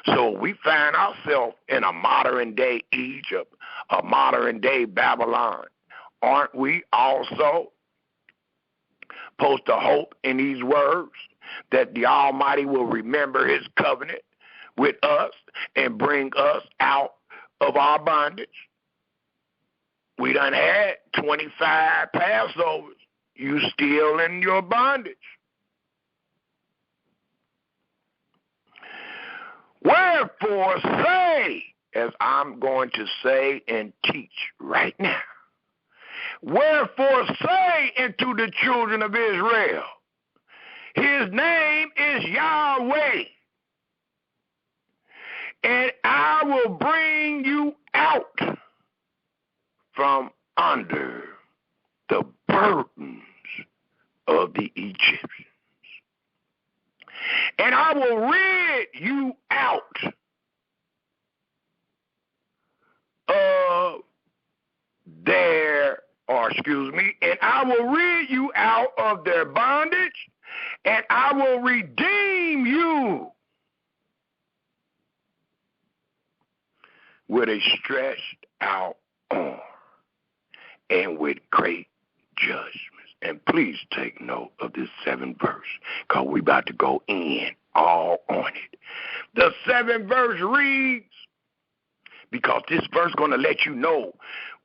So we find ourselves in a modern day Egypt, a modern day Babylon. Aren't we also supposed to hope in these words that the Almighty will remember his covenant with us and bring us out of our bondage? We done had 25 Passovers. You still in your bondage. Wherefore say, as I'm going to say and teach right now, wherefore say unto the children of Israel, his name is Yahweh, and I will bring you out from under the burdens of the Egyptians. And I will rid you out of and I will rid you out of their bondage, and I will redeem you with a stretched out arm and with great judgments. And please take note of this 7th verse, because we're about to go in all on it. The 7th verse reads, because this verse is going to let you know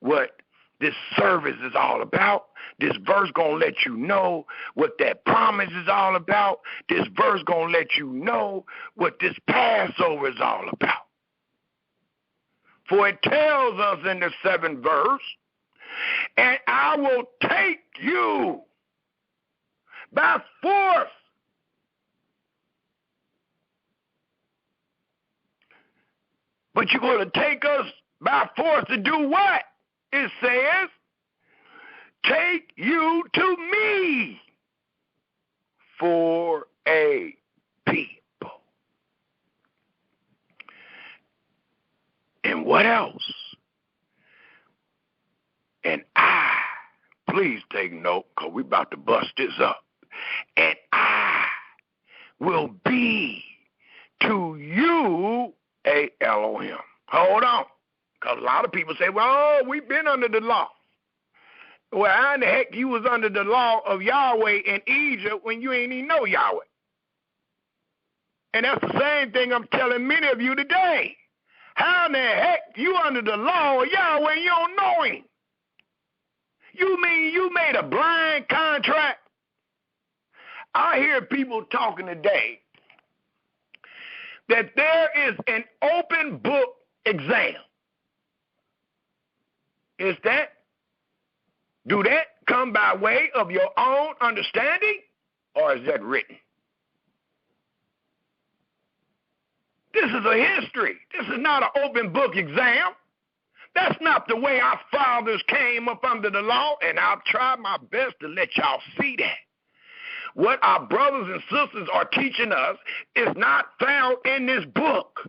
what this service is all about. This verse going to let you know what that promise is all about. This verse going to let you know what this Passover is all about. For it tells us in the 7th verse, and I will take you by force. But you're going to take us by force to do what? It says, take you to me for a people. And what else? And I, please take note, because we're about to bust this up. And I will be to you a Elohim. Hold on. Because a lot of people say, well, we've been under the law. Well, how in the heck you was under the law of Yahweh in Egypt when you ain't even know Yahweh? And that's the same thing I'm telling many of you today. How in the heck you under the law of Yahweh and you don't know him? You mean you made a blind contract? I hear people talking today that there is an open book exam. Is that? Do that come by way of your own understanding, or is that written? This is a history. This is not an open book exam. That's not the way our fathers came up under the law, and I'll try my best to let y'all see that. What our brothers and sisters are teaching us is not found in this book.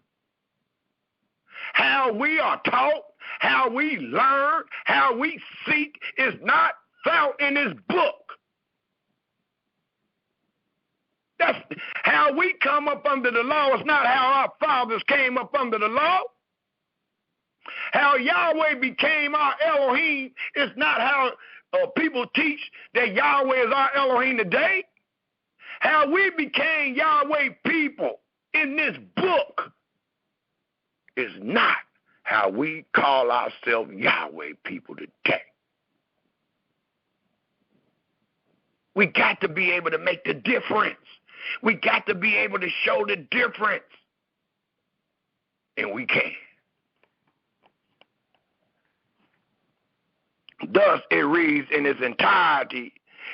How we are taught, how we learn, how we seek is not found in this book. That's how we come up under the law. It's not how our fathers came up under the law. How Yahweh became our Elohim is not how people teach that Yahweh is our Elohim today. How we became Yahweh people in this book is not how we call ourselves Yahweh people today. We got to be able to make the difference. We got to be able to show the difference. And we can. Thus it reads in its entirety,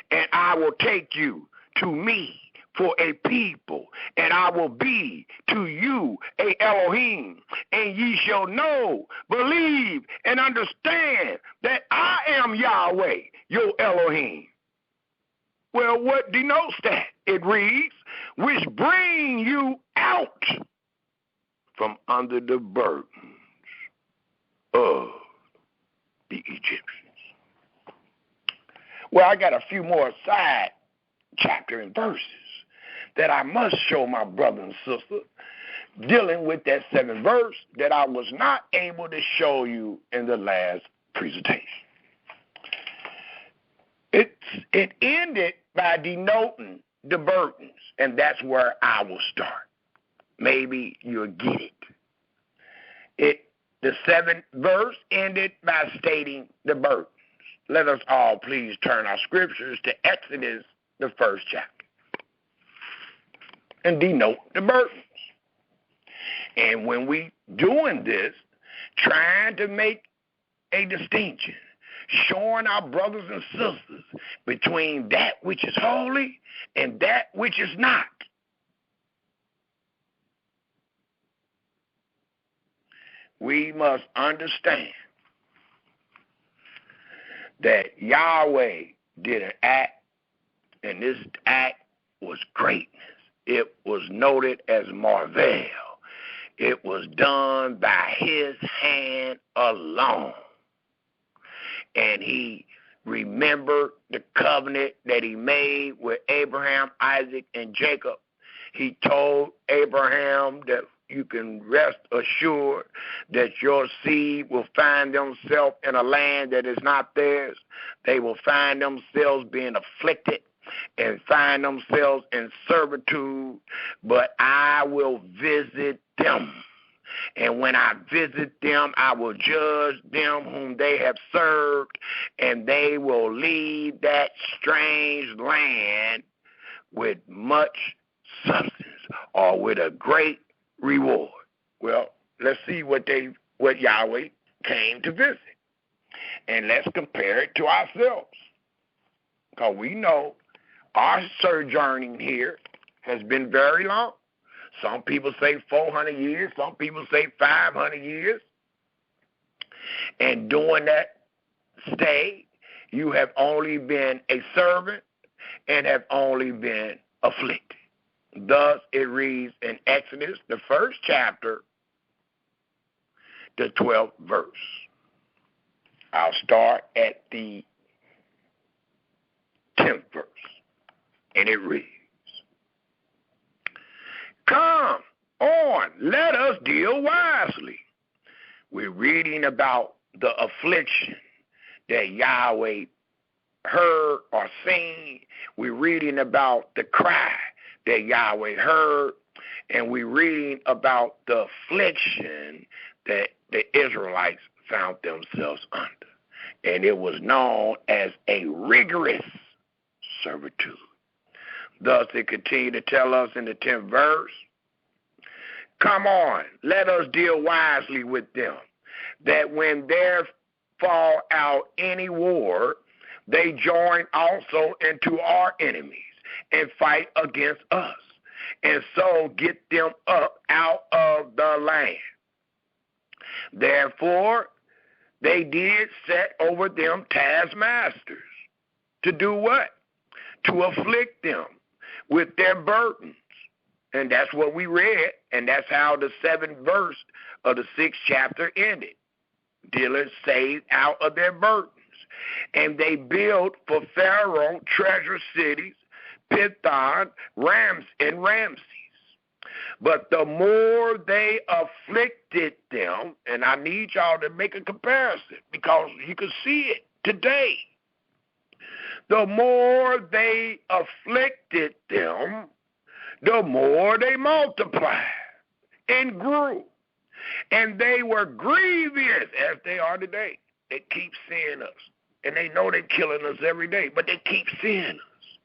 and I will take you to me for a people, and I will be to you a Elohim, and ye shall know, believe, and understand that I am Yahweh, your Elohim. Well, what denotes that? It reads, which bring you out from under the burdens of the Egyptians. Well, I got a few more side chapter and verses that I must show my brother and sister dealing with that 7th verse that I was not able to show you in the last presentation. It ended by denoting the burdens, and that's where I will start. Maybe you'll get it. The 7th verse ended by stating the burdens. Let us all please turn our scriptures to Exodus, the 1st chapter, and denote the burdens. And when we doing this, trying to make a distinction, showing our brothers and sisters between that which is holy and that which is not. We must understand that Yahweh did an act, and this act was greatness. It was noted as marvel. It was done by his hand alone. And he remembered the covenant that he made with Abraham, Isaac, and Jacob. He told Abraham that you can rest assured that your seed will find themselves in a land that is not theirs. They will find themselves being afflicted and find themselves in servitude, but I will visit them. And when I visit them, I will judge them whom they have served, and they will leave that strange land with much substance, or with a great reward. Well, let's see what Yahweh came to visit. And let's compare it to ourselves. Because we know our sojourning here has been very long. Some people say 400 years. Some people say 500 years. And during that stay, you have only been a servant and have only been afflicted. Thus, it reads in Exodus, the 1st chapter, the 12th verse. I'll start at the 10th verse. And it reads, "Come on, let us deal wisely." We're reading about the affliction that Yahweh heard or seen. We're reading about the cry that Yahweh heard. And we're reading about the affliction that the Israelites found themselves under. And it was known as a rigorous servitude. Thus, it continued to tell us in the 10th verse, "Come on, let us deal wisely with them, that when there fall out any war, they join also into our enemies and fight against us, and so get them up out of the land. Therefore, they did set over them taskmasters to do what? To afflict them with their burdens." And that's what we read, and that's how the 7th verse of the 6th chapter ended. Dealers saved out of their burdens. And they built for Pharaoh treasure cities, Pithon, and Ramses. But the more they afflicted them, and I need y'all to make a comparison because you can see it today. The more they afflicted them, the more they multiplied and grew. And they were grievous, as they are today. They keep seeing us. And they know they're killing us every day, but they keep seeing us.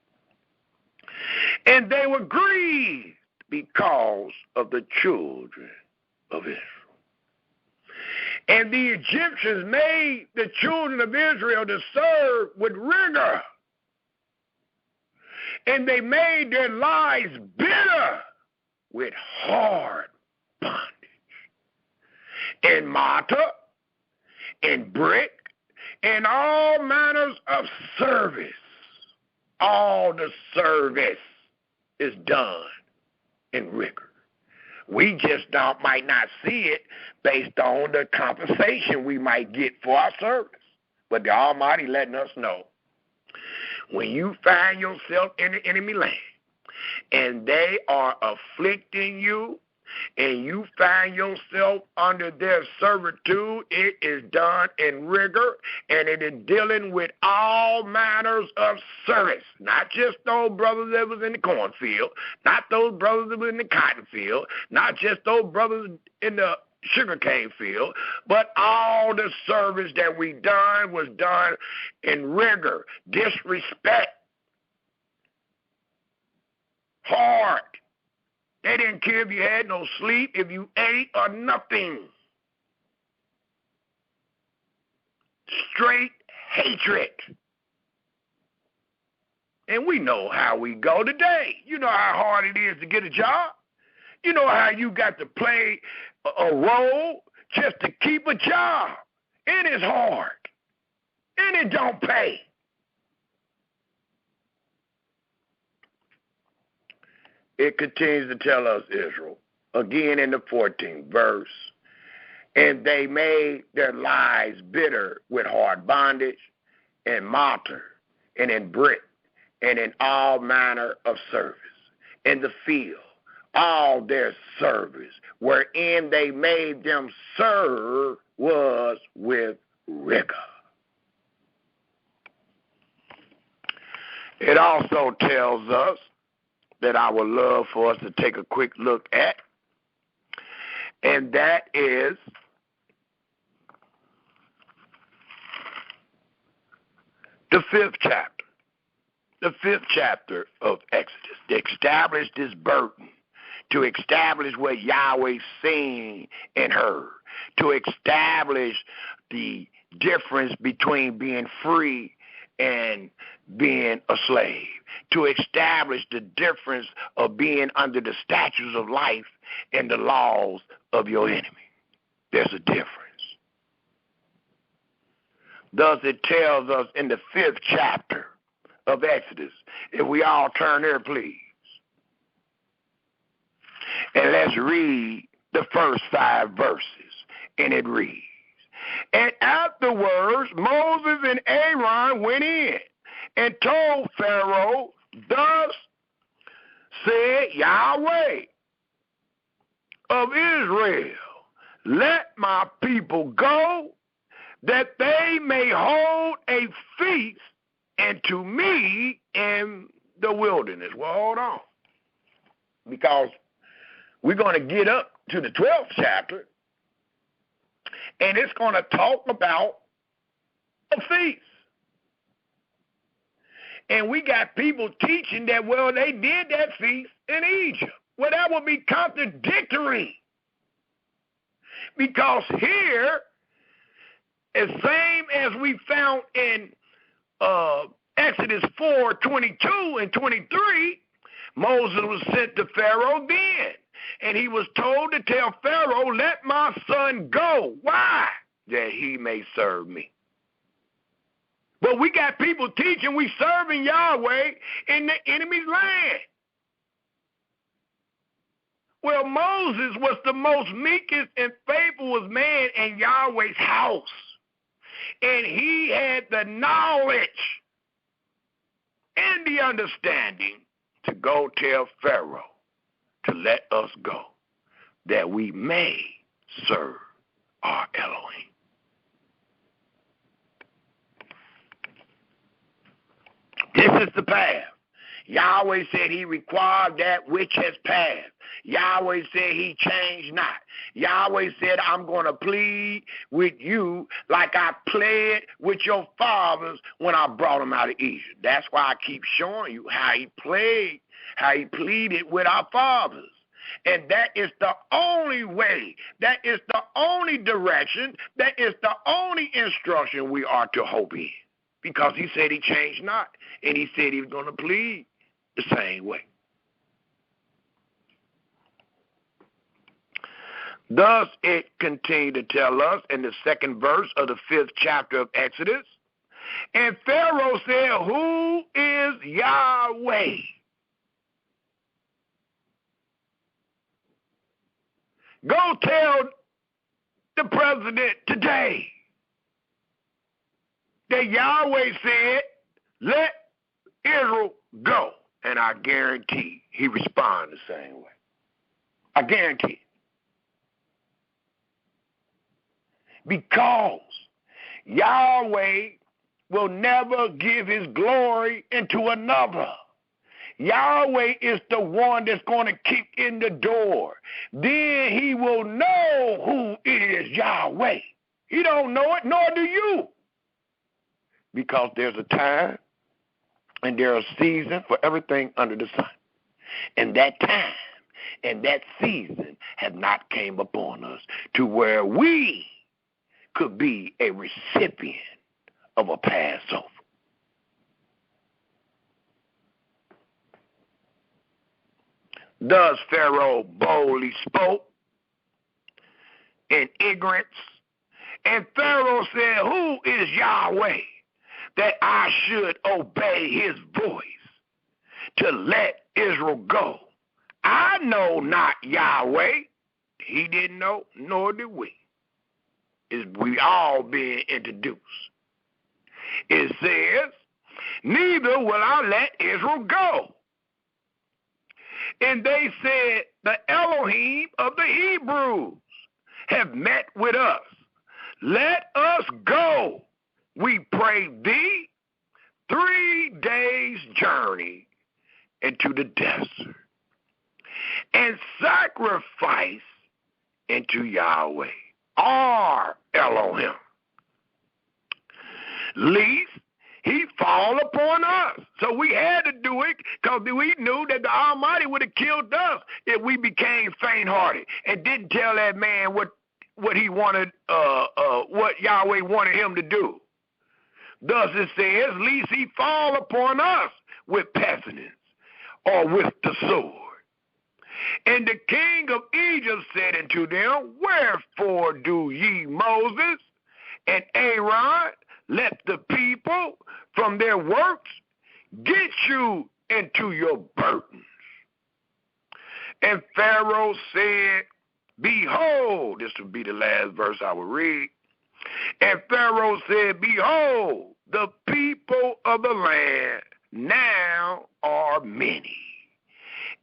And they were grieved because of the children of Israel. And the Egyptians made the children of Israel to serve with rigor. And they made their lives bitter with hard bondage. And mortar, and brick, and all manners of service. All the service is done in rigor. We just might not see it based on the compensation we might get for our service. But the Almighty letting us know, when you find yourself in the enemy land and they are afflicting you and you find yourself under their servitude, it is done in rigor, and it is dealing with all manners of service. Not just those brothers that was in the cornfield, not those brothers that was in the cotton field, not just those brothers in the sugarcane field, but all the service that we done was done in rigor, disrespect, hard. They didn't care if you had no sleep, if you ate or nothing. Straight hatred. And we know how we go today. You know how hard it is to get a job. You know how you got to play a role just to keep a job. It is hard. And it don't pay. It continues to tell us, Israel, again in the 14th verse, and they made their lives bitter with hard bondage and mortar and in brick and in all manner of service. In the field, all their service, wherein they made them serve, was with rigor. It also tells us that I would love for us to take a quick look at, and that is the 5th chapter. The 5th chapter of Exodus, to establish this burden, to establish what Yahweh seen and heard, to establish the difference between being free and being a slave, to establish the difference of being under the statutes of life and the laws of your enemy. There's a difference. Thus it tells us in the 5th chapter of Exodus, if we all turn there, please. And let's read the first 5 verses. And it reads, and afterwards Moses and Aaron went in and told Pharaoh, thus said Yahweh of Israel, let my people go, that they may hold a feast unto me in the wilderness. Well, hold on. Because we're going to get up to the 12th chapter, and it's going to talk about a feast. And we got people teaching that, well, they did that feast in Egypt. Well, that would be contradictory. Because here, as same as we found in Exodus 4:22 and 23, Moses was sent to Pharaoh then. And he was told to tell Pharaoh, let my son go. Why? That he may serve me. But we got people teaching we serving Yahweh in the enemy's land. Well, Moses was the most meekest and faithfulest man in Yahweh's house. And he had the knowledge and the understanding to go tell Pharaoh to let us go, that we may serve our Elohim. This is the path. Yahweh said he required that which has passed. Yahweh said he changed not. Yahweh said, I'm going to plead with you like I pled with your fathers when I brought them out of Egypt. That's why I keep showing you how he played, how he pleaded with our fathers. And that is the only way, that is the only direction, that is the only instruction we are to hope in. Because he said he changed not, and he said he was going to plead the same way. Thus it continued to tell us in the 2nd verse of the 5th chapter of Exodus, and Pharaoh said, who is Yahweh? Go tell the president today that Yahweh said, let Israel go. And I guarantee he responded the same way. I guarantee it. Because Yahweh will never give his glory into another. Yahweh is the one that's going to kick in the door. Then he will know who is Yahweh. He don't know it, nor do you. Because there's a time and there's a season for everything under the sun. And that time and that season have not came upon us to where we could be a recipient of a Passover. Thus Pharaoh boldly spoke in ignorance, and Pharaoh said, who is Yahweh that I should obey his voice to let Israel go? I know not Yahweh. He didn't know, nor did we. We all being introduced. It says, neither will I let Israel go. And they said, the Elohim of the Hebrews have met with us. Let us go, we pray thee, 3 days' journey into the desert, and sacrifice into Yahweh, our Elohim, lest he fall upon us. So we had to do it because we knew that the Almighty would have killed us if we became faint-hearted and didn't tell that man what what he wanted, what Yahweh wanted him to do. Thus it says, lest he fall upon us with pestilence or with the sword. And the king of Egypt said unto them, wherefore do ye, Moses and Aaron, let the people from their works get you into your burdens? And Pharaoh said, behold, this will be the last verse I will read. And Pharaoh said, behold, the people of the land now are many,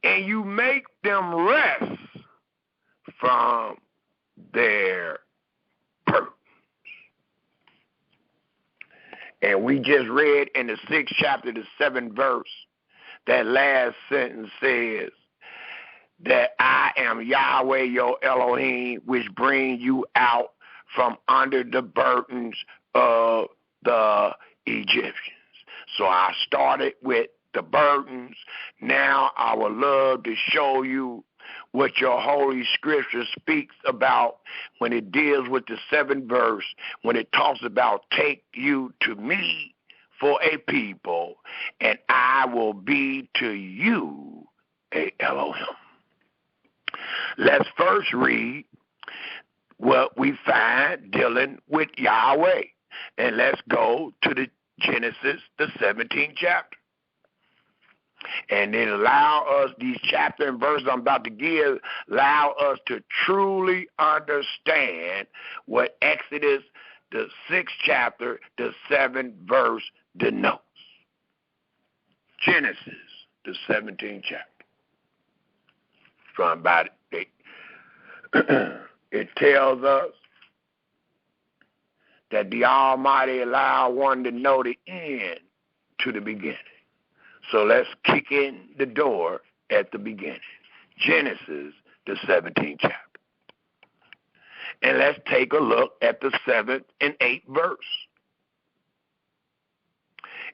and you make them rest from their burdens. And we just read in the 6th chapter, the 7th verse, that last sentence says that I am Yahweh your Elohim, which bring you out from under the burdens of the Egyptians. So I started with the burdens. Now I would love to show you what your Holy Scripture speaks about when it deals with the 7th verse, when it talks about take you to me for a people, and I will be to you a Elohim. Let's first read what we find dealing with Yahweh. And let's go to the Genesis, the 17th chapter. And then allow us, these chapter and verses I'm about to give, allow us to truly understand what Exodus, the 6th chapter, the 7th verse denotes. Genesis, the 17th chapter. From about it. It tells us that the Almighty allowed one to know the end to the beginning. So let's kick in the door at the beginning. Genesis, the 17th chapter. And let's take a look at the 7th and 8th verse.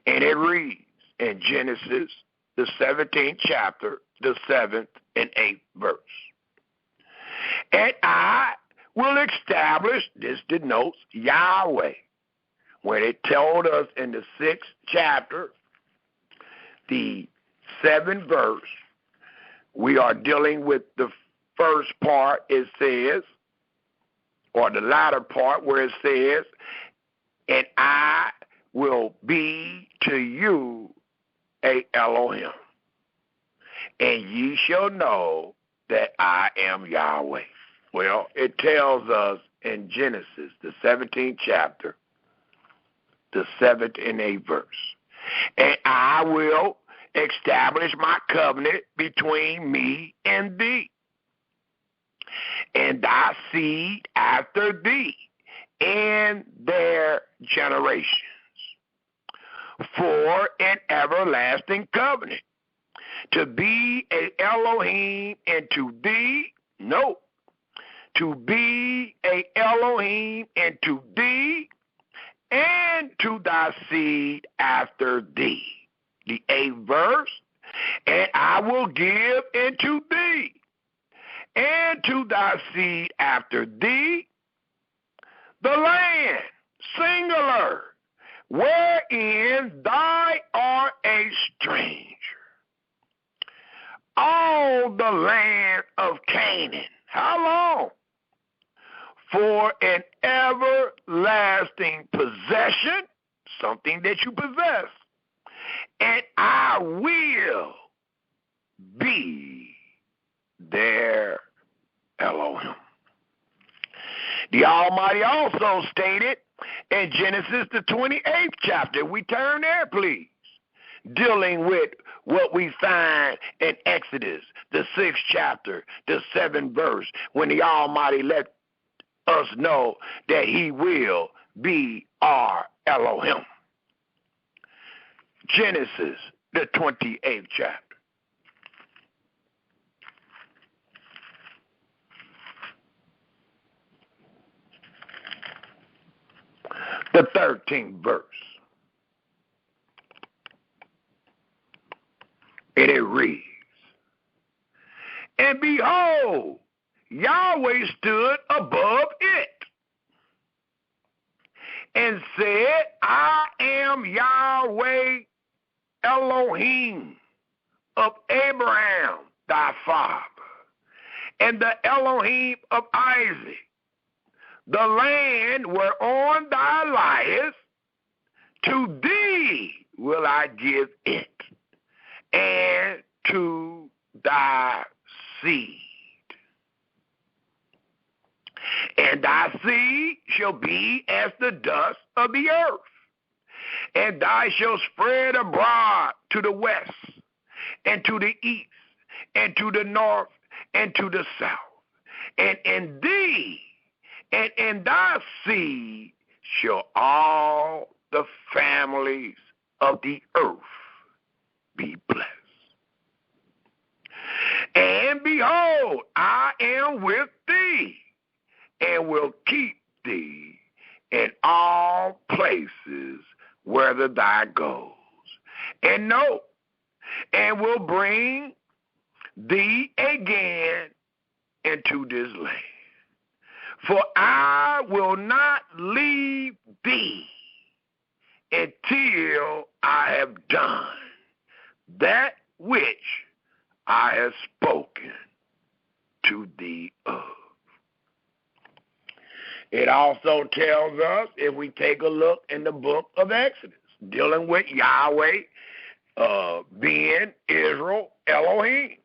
And it reads in Genesis, the 17th chapter, the 7th and 8th verse. And I will establish, this denotes Yahweh. When it told us in the 6th chapter, the 7th verse, we are dealing with the first part, it says, or the latter part where it says, and I will be to you a Elohim, and ye shall know that I am Yahweh. Well, it tells us in Genesis, the 17th chapter, the 7th and 8th verse, and I will establish my covenant between me and thee, and thy seed after thee, and their generations, for an everlasting covenant, to be a Elohim unto thee, no, to be a Elohim unto thee, and to thy seed after thee. The 8th verse, and I will give unto thee, and to thy seed after thee, the land, singular, wherein thou art a stranger, all the land of Canaan. How long? For an everlasting possession, something that you possess, and I will be their Elohim. The Almighty also stated in Genesis, the 28th chapter, we turn there, please, dealing with what we find in Exodus, the 6th chapter, the 7th verse, when the Almighty let us know that he will be our Elohim. Genesis, the 28th chapter. The 13th verse. And it reads, and behold, Yahweh stood above it and said, I am Yahweh Elohim of Abraham, thy father, and the Elohim of Isaac. The land whereon thou liest, to thee will I give it, and to thy seed. And thy seed shall be as the dust of the earth, and thou shalt spread abroad to the west, and to the east, and to the north, and to the south. And in thee and in thy seed shall all the families of the earth be blessed. And behold, I am with thee, and will keep thee in all places whither thou goes. And know, and will bring thee again into this land. For I will not leave thee until I have done that which I have spoken to thee of. It also tells us, if we take a look in the book of Exodus, dealing with Yahweh being Israel Elohim.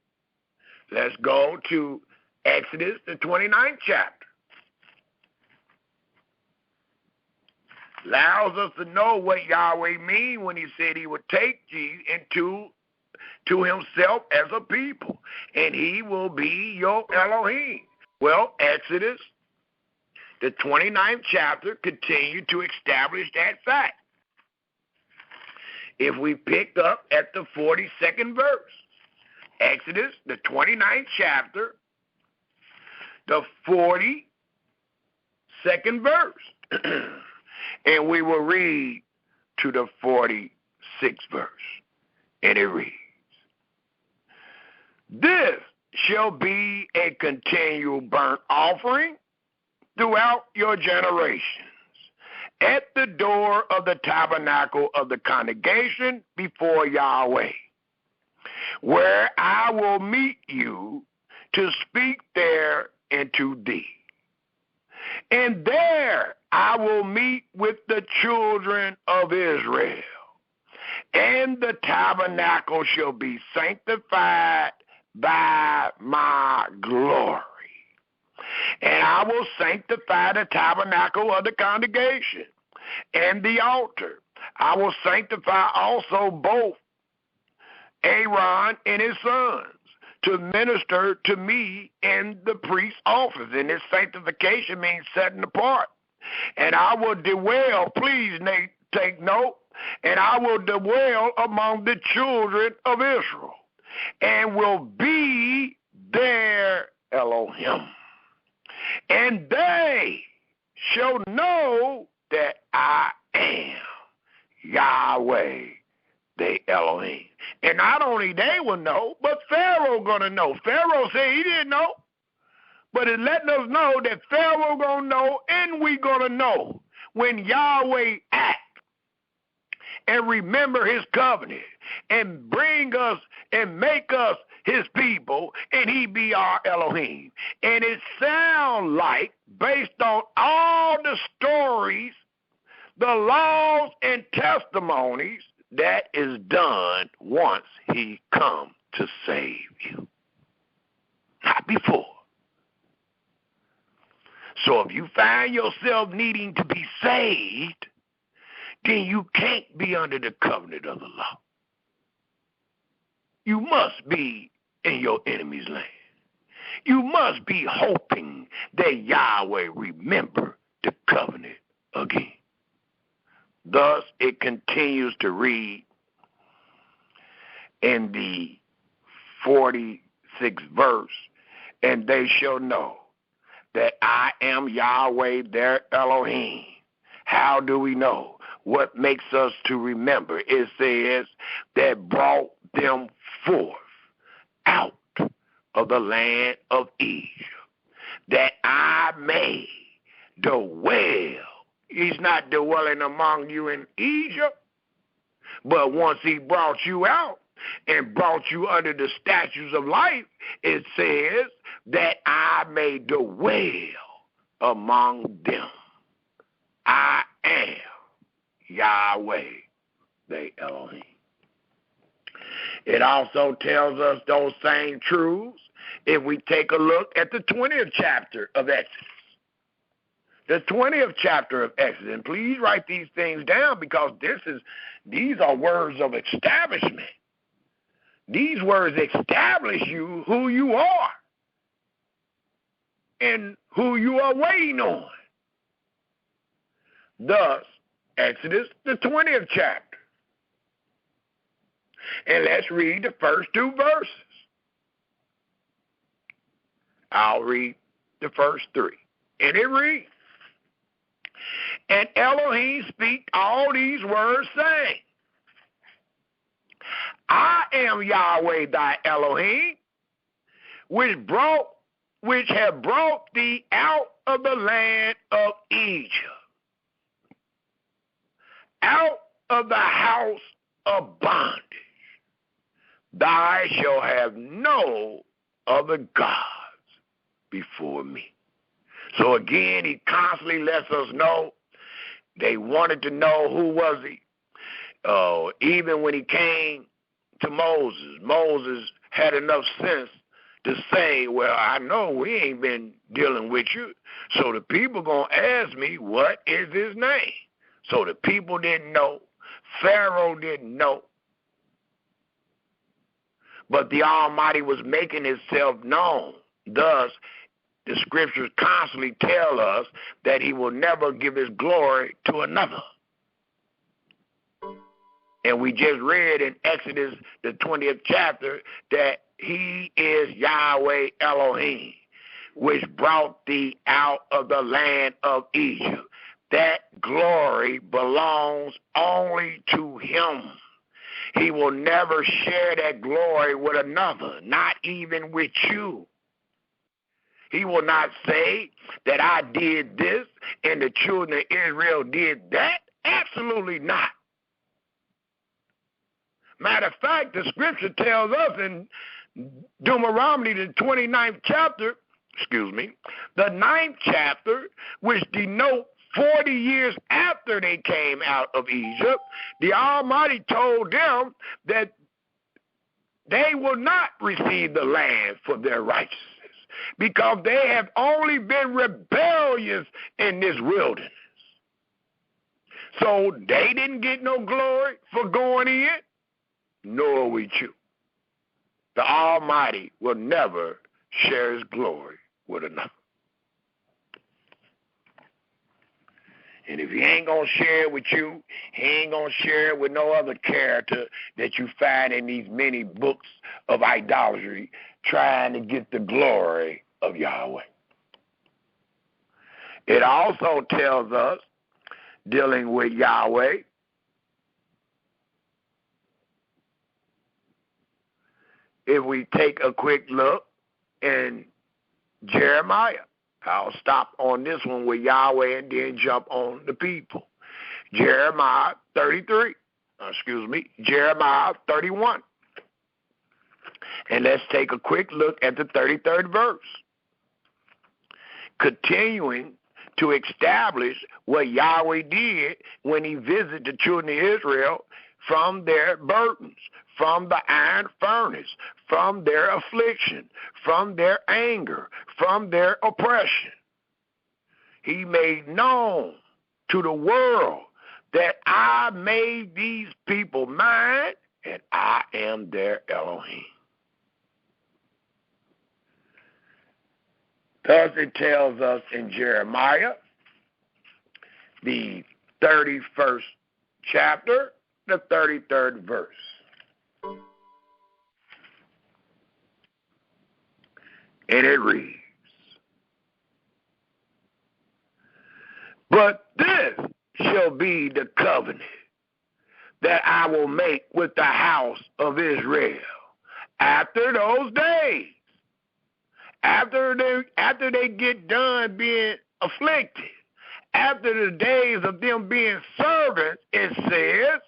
Let's go to Exodus, the 29th chapter. Allows us to know what Yahweh means when he said he would take you into to himself as a people, and he will be your Elohim. Well, Exodus, the 29th chapter, continued to establish that fact. If we pick up at the 42nd verse, Exodus, the 29th chapter, the 42nd verse, and we will read to the 46th verse, and it reads, this shall be a continual burnt offering throughout your generations, at the door of the tabernacle of the congregation before Yahweh, where I will meet you to speak there unto thee. And there I will meet with the children of Israel, and the tabernacle shall be sanctified by my glory. And I will sanctify the tabernacle of the congregation and the altar. I will sanctify also both Aaron and his sons to minister to me in the priest's office. And this sanctification means setting apart. And I will dwell, please take note, and I will dwell among the children of Israel, and will be their Elohim. And they shall know that I am Yahweh, the Elohim. And not only they will know, but Pharaoh going to know. Pharaoh said he didn't know, but it's letting us know that Pharaoh going to know, and we going to know when Yahweh acts and remember his covenant and bring us and make us his people, and he be our Elohim. And it sounds like, based on all the stories, the laws and testimonies, that is done once he come to save you, not before. So if you find yourself needing to be saved, then you can't be under the covenant of the law. You must be in your enemy's land. You must be hoping that Yahweh remember the covenant again. Thus, it continues to read in the 46th verse, and they shall know that I am Yahweh, their Elohim. How do we know? What makes us to remember? It says that brought them forth out of the land of Egypt. that I may dwell. He's not dwelling among you in Egypt, but once he brought you out and brought you under the statutes of life, it says that I may dwell among them. I am Yahweh, the Elohim. It also tells us those same truths if we take a look at the 20th chapter of Exodus. The 20th chapter of Exodus. And please write these things down, because these are words of establishment. These words establish you who you are and who you are waiting on. Thus, Exodus, the 20th chapter. And let's read the first two verses. I'll read the first three. And it reads, and Elohim spake all these words, saying, I am Yahweh thy Elohim, which have brought thee out of the land of Egypt, out of the house of bondage. Thou shalt have no other gods before me. So again, he constantly lets us know they wanted to know who was he. Even when he came to Moses, Moses had enough sense to say, well, I know we ain't been dealing with you, so the people going to ask me, what is his name? So the people didn't know. Pharaoh didn't know. But the Almighty was making himself known. Thus, the scriptures constantly tell us that he will never give his glory to another. And we just read in Exodus, the 20th chapter, that he is Yahweh Elohim, which brought thee out of the land of Egypt. That glory belongs only to him. He will never share that glory with another, not even with you. He will not say that I did this and the children of Israel did that. Absolutely not. Matter of fact, the scripture tells us in Deuteronomy, the 29th chapter, the 9th chapter, which denotes 40 years after they came out of Egypt, the Almighty told them that they will not receive the land for their righteousness, because they have only been rebellious in this wilderness. So they didn't get no glory for going in, nor we you. The Almighty will never share his glory with another. And if he ain't going to share it with you, he ain't going to share it with no other character that you find in these many books of idolatry trying to get the glory of Yahweh. It also tells us, dealing with Yahweh, if we take a quick look in Jeremiah, I'll stop on this one with Yahweh and then jump on the people. Jeremiah 31. And let's take a quick look at the 33rd verse. Continuing to establish what Yahweh did when he visited the children of Israel from their burdens, from the iron furnace, from their affliction, from their anger, from their oppression. He made known to the world that I made these people mine, and I am their Elohim. Thus it tells us in Jeremiah, the 31st chapter, the 33rd verse. And it reads, but this shall be the covenant that I will make with the house of Israel after those days, after they get done being afflicted, after the days of them being servants, it says,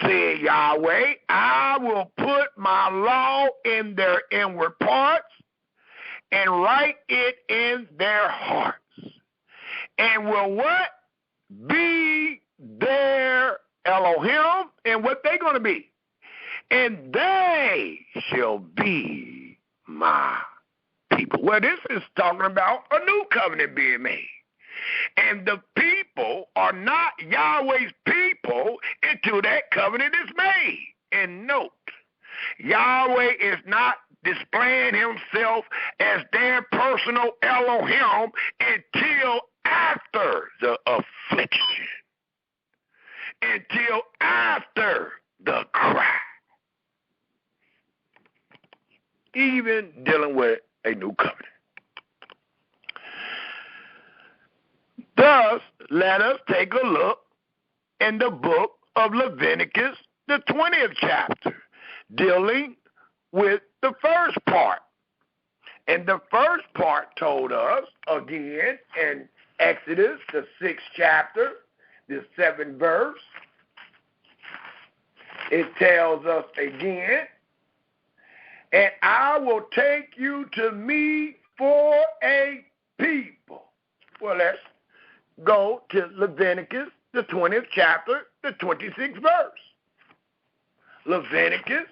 said Yahweh, I will put my law in their inward parts and write it in their hearts, and will what? Be their Elohim, and what they going to be? And they shall be my people. Well, this is talking about a new covenant being made. And the people are not Yahweh's people until that covenant is made. And note, Yahweh is not displaying himself as their personal Elohim until after the affliction, until after the cry. Even dealing with a new covenant. Thus, let us take a look in the book of Leviticus, the 20th chapter, dealing with the first part. And the first part told us, again, in Exodus, the 6th chapter, the 7th verse, it tells us again, and I will take you to me for a people. Well, let's go to Leviticus, the 20th chapter, the 26th verse. Leviticus,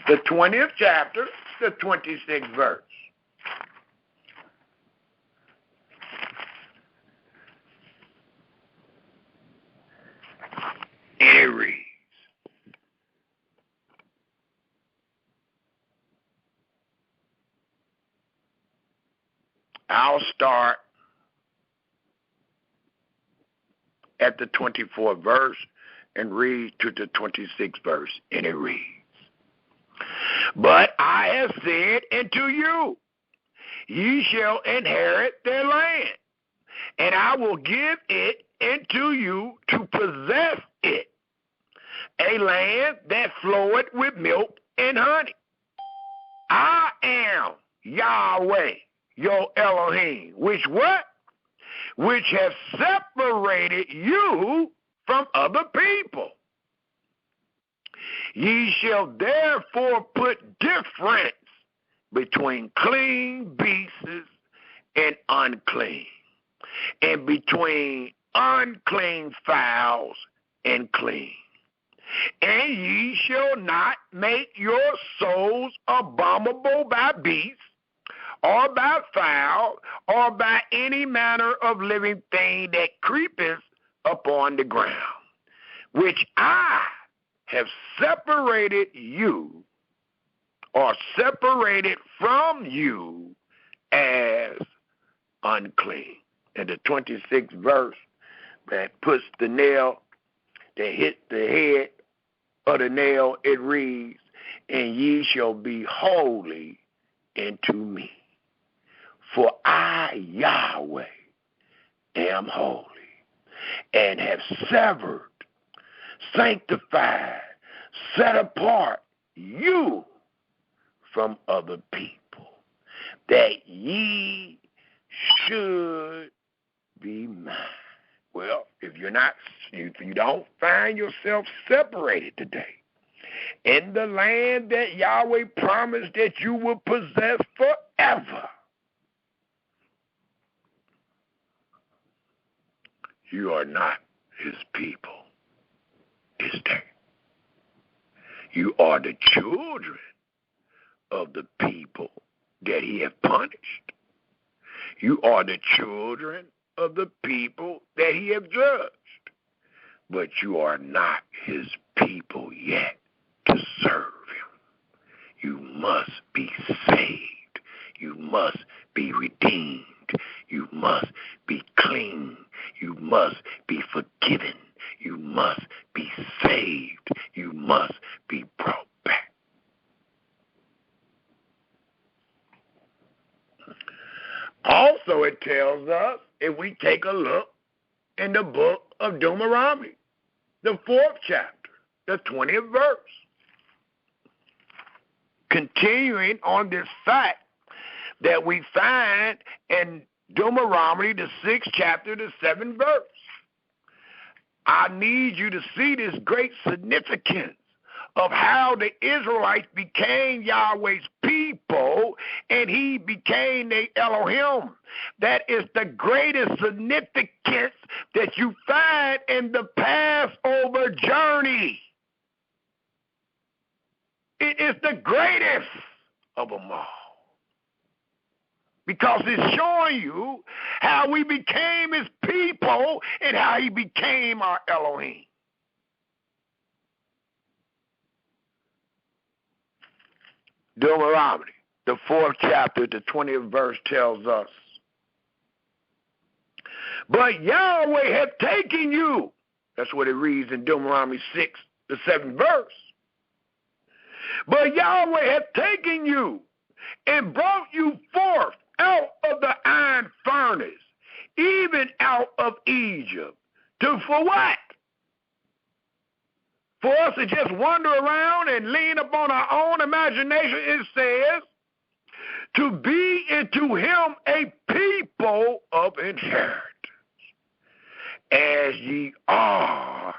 the 20th chapter, the 26th verse. It reads, I'll start at the 24th verse and read to the 26th verse, and it reads, but I have said unto you, ye shall inherit their land, and I will give it unto you to possess it, a land that floweth with milk and honey. I am Yahweh, your Elohim, which what? Which have separated you from other people. Ye shall therefore put difference between clean beasts and unclean, and between unclean fowls and clean. And ye shall not make your souls abominable by beasts, or by fowl, or by any manner of living thing that creepeth upon the ground, which I have separated you, or separated from you as unclean. And the 26th verse that puts the nail, that hit the head of the nail, it reads, and ye shall be holy unto me. For I, Yahweh, am holy, and have severed, sanctified, set apart you from other people, that ye should be mine. Well, if you don't find yourself separated today in the land that Yahweh promised that you will possess forever, you are not his people. Is there? You are the children of the people that he hath punished. You are the children of the people that he hath judged. But you are not his people yet to serve him. You must be saved. You must be redeemed. You must be clean. You must be forgiven. You must be saved. You must be brought back. Also, it tells us, if we take a look in the book of Deuteronomy, the 4th chapter, the 20th verse. Continuing on this fact that we find in Deuteronomy, the 6th chapter, the 7th verse. I need you to see this great significance of how the Israelites became Yahweh's people and he became their Elohim. That is the greatest significance that you find in the Passover journey. It is the greatest of them all. Because it's showing you how we became his people and how he became our Elohim. Deuteronomy, the 4th chapter, the 20th verse tells us, but Yahweh hath taken you. That's what it reads in Deuteronomy 6, the 7th verse. But Yahweh hath taken you and brought you forth out of the iron furnace, even out of Egypt. For what? For us to just wander around and lean upon our own imagination, it says, to be into him a people of inheritance, as ye are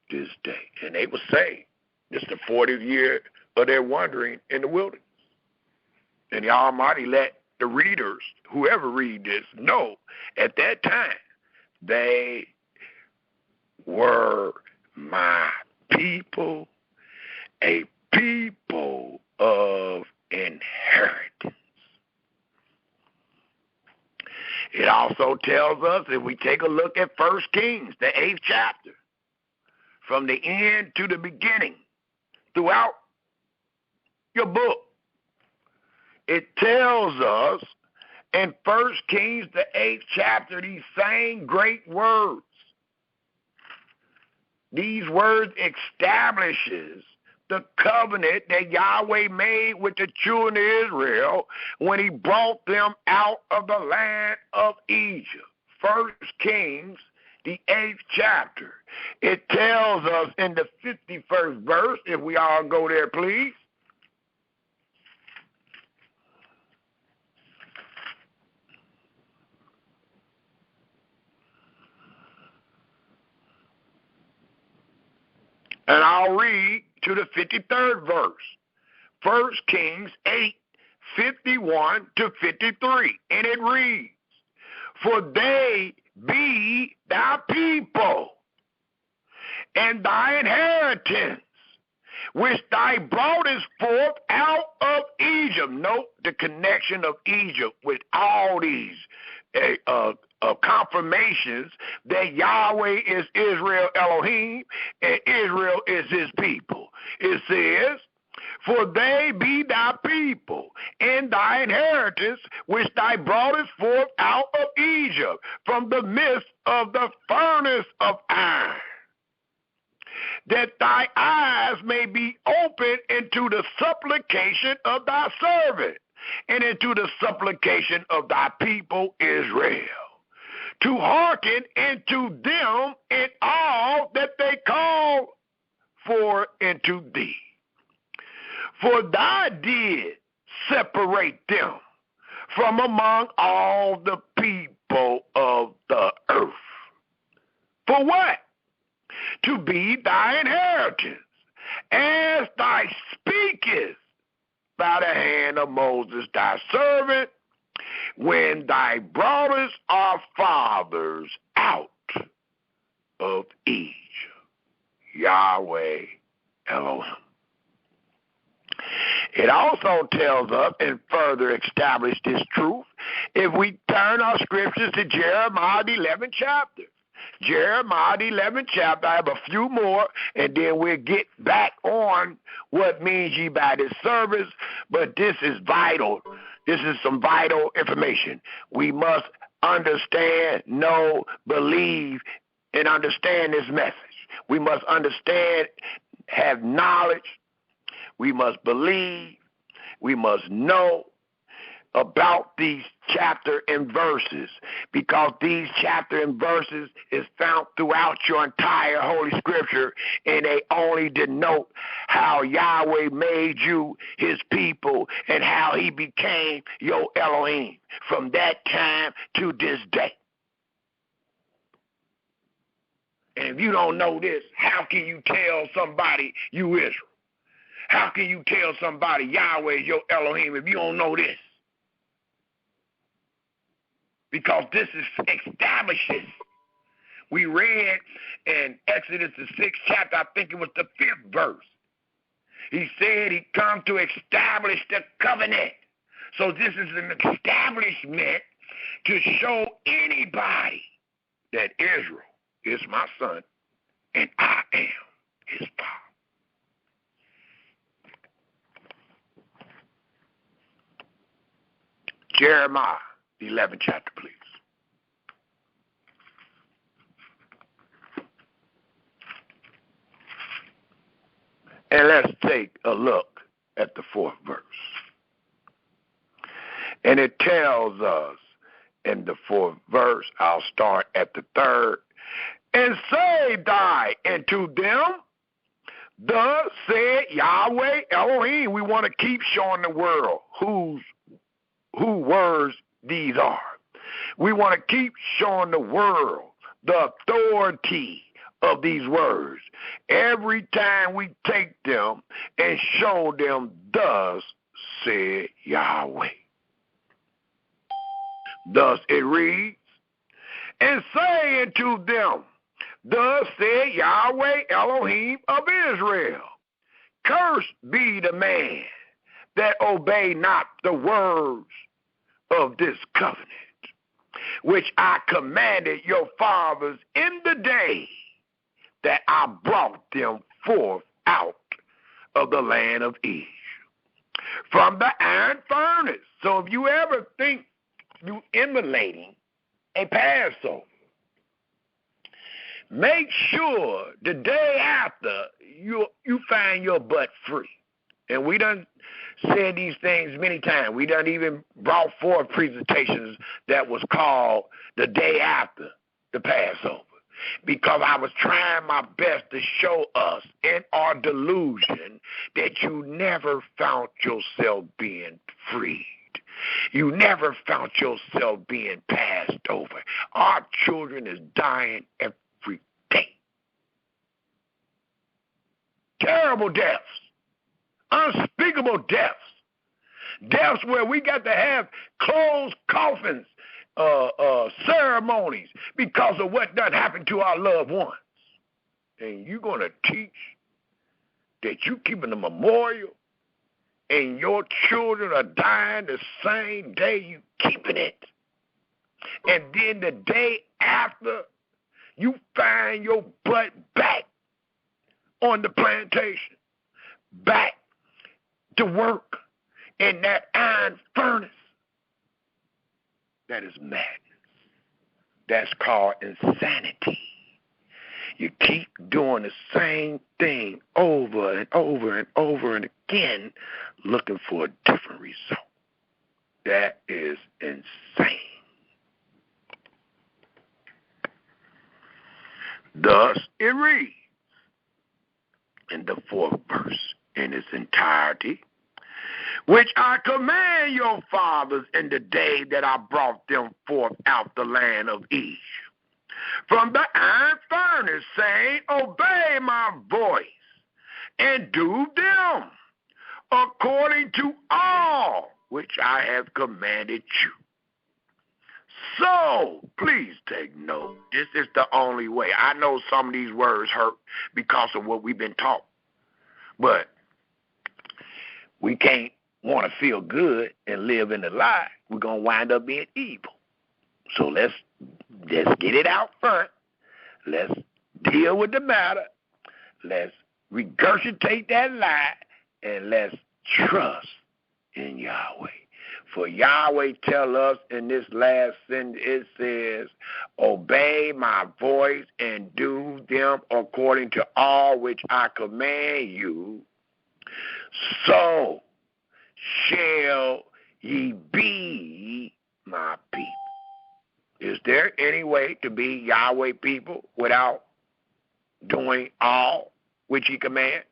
this day. And they will say, this is the 40th year of their wandering in the wilderness. And the Almighty let the readers, whoever read this, know at that time they were my people, a people of inheritance. It also tells us, if we take a look at 1 Kings, the 8th chapter, from the end to the beginning, throughout your book, it tells us in 1 Kings, the 8th chapter, these same great words. These words establishes the covenant that Yahweh made with the children of Israel when he brought them out of the land of Egypt. 1 Kings, the 8th chapter. It tells us in the 51st verse, if we all go there, please. And I'll read to the 53rd verse. 1 Kings 8, 51 to 53. And it reads, for they be thy people, and thy inheritance, which thou broughtest forth out of Egypt. Note the connection of Egypt with all these confirmations that Yahweh is Israel Elohim and Israel is his people. It says, for they be thy people and thy inheritance, which thou broughtest forth out of Egypt from the midst of the furnace of iron, that thy eyes may be opened into the supplication of thy servant and into the supplication of thy people Israel, to hearken unto them in all that they call for unto thee. For thou did separate them from among all the people of the earth. For what? To be thy inheritance, as thou speakest by the hand of Moses thy servant, when thou broughtest our fathers out of Egypt. Yahweh Elohim. It also tells us and further establishes this truth if we turn our scriptures to Jeremiah the 11th chapter. Jeremiah the 11th chapter. I have a few more, and then we'll get back on what means ye by this service. But this is vital. This is some vital information. We must understand, know, believe, and understand this message. We must understand, have knowledge. We must believe. We must know about these chapter and verses, because these chapter and verses is found throughout your entire Holy Scripture, and they only denote how Yahweh made you his people and how he became your Elohim from that time to this day. And if you don't know this, how can you tell somebody you Israel? How can you tell somebody Yahweh is your Elohim if you don't know this? Because this is establishes. We read in Exodus the 6th chapter, I think it was the 5th verse. He said he come to establish the covenant. So this is an establishment to show anybody that Israel is my son and I am his father. Jeremiah, the 11th chapter, please. And let's take a look at the 4th verse. And it tells us in the 4th verse, I'll start at the 3rd, and say thy unto them, thus said Yahweh Elohim. We want to keep showing the world who words these are. We want to keep showing the world the authority of these words. Every time we take them and show them, thus said Yahweh. Thus it reads, and say unto them, thus said Yahweh Elohim of Israel, cursed be the man that obey not the words of this covenant, which I commanded your fathers in the day that I brought them forth out of the land of Egypt, from the iron furnace. So if you ever think you emulating a Passover, make sure the day after you find your butt free. And we done said these things many times. We done even brought forth presentations that was called the day after the Passover, because I was trying my best to show us in our delusion that you never found yourself being freed. You never found yourself being passed over. Our children is dying every day. Terrible deaths. Unspeakable deaths. Deaths where we got to have closed coffins, ceremonies because of what done happened to our loved ones. And you're going to teach that you keeping a memorial and your children are dying the same day you keeping it. And then the day after, you find your butt back on the plantation, back to work in that iron furnace. That is madness. That's called insanity. You keep doing the same thing over and over and over and again, looking for a different result. That is insane. Thus it reads in the 4th verse in its entirety, which I command your fathers in the day that I brought them forth out the land of Egypt, from the iron furnace, saying, obey my voice, and do them according to all which I have commanded you. So, please take note. This is the only way. I know some of these words hurt because of what we've been taught, but we can't want to feel good and live in the lie. We're going to wind up being evil. So let's get it out front. Let's deal with the matter. Let's regurgitate that lie, and let's trust in Yahweh. For Yahweh tell us in this last sentence, it says, obey my voice and do them according to all which I command you, so shall ye be my people. Is there any way to be Yahweh people without doing all which he commands?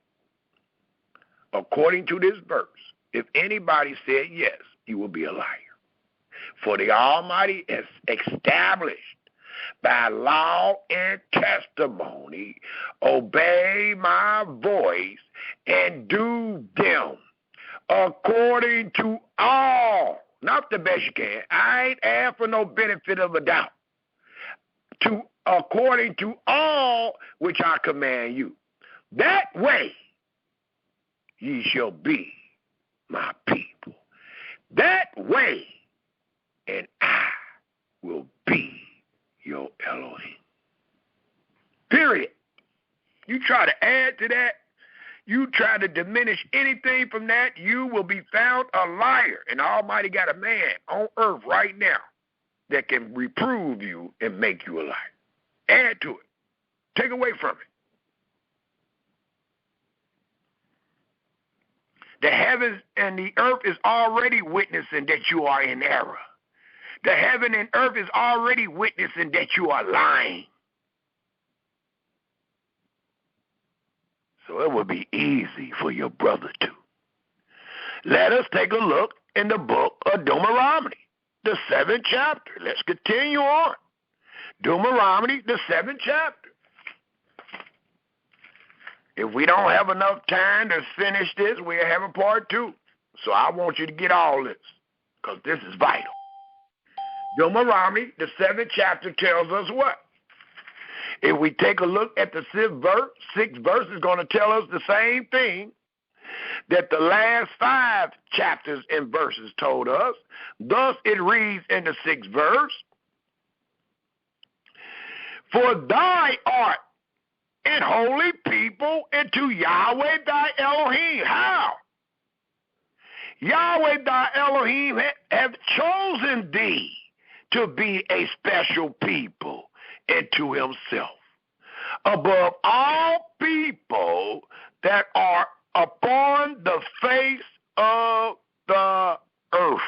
According to this verse, if anybody said yes, you will be a liar. For the Almighty is established by law and testimony, obey my voice and do them according to all, not the best you can. I ain't asked for no benefit of a doubt. According to all which I command you. That way ye shall be my people. That way, and I will be your Elohim. Period. You try to add to that, you try to diminish anything from that, you will be found a liar. And the Almighty got a man on earth right now that can reprove you and make you a liar. Add to it. Take away from it. The heavens and the earth is already witnessing that you are in error. The heaven and earth is already witnessing that you are lying. So it would be easy for your brother to. Let us take a look in the book of Deuteronomy, the 7th chapter. Let's continue on. Deuteronomy, the 7th chapter. If we don't have enough time to finish this, we'll have a part 2. So I want you to get all this, because this is vital. Deuteronomy, the 7th chapter, tells us what? If we take a look at the 6th verse is going to tell us the same thing that the last 5 chapters and verses told us. Thus it reads in the 6th verse, for thy art an holy people unto Yahweh thy Elohim. How? Yahweh thy Elohim have chosen thee to be a special people unto himself, above all people that are upon the face of the earth.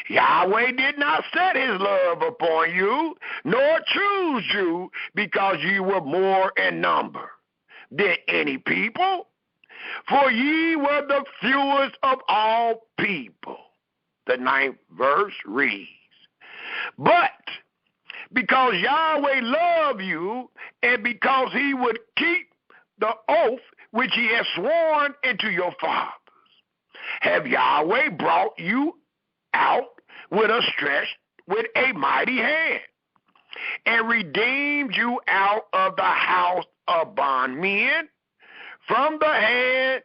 Yahweh did not set his love upon you, nor choose you, because ye were more in number than any people, for ye were the fewest of all people. The 9th verse reads, but because Yahweh loved you, and because he would keep the oath which he has sworn unto your fathers, have Yahweh brought you out with a mighty hand, and redeemed you out of the house of bondmen, from the hand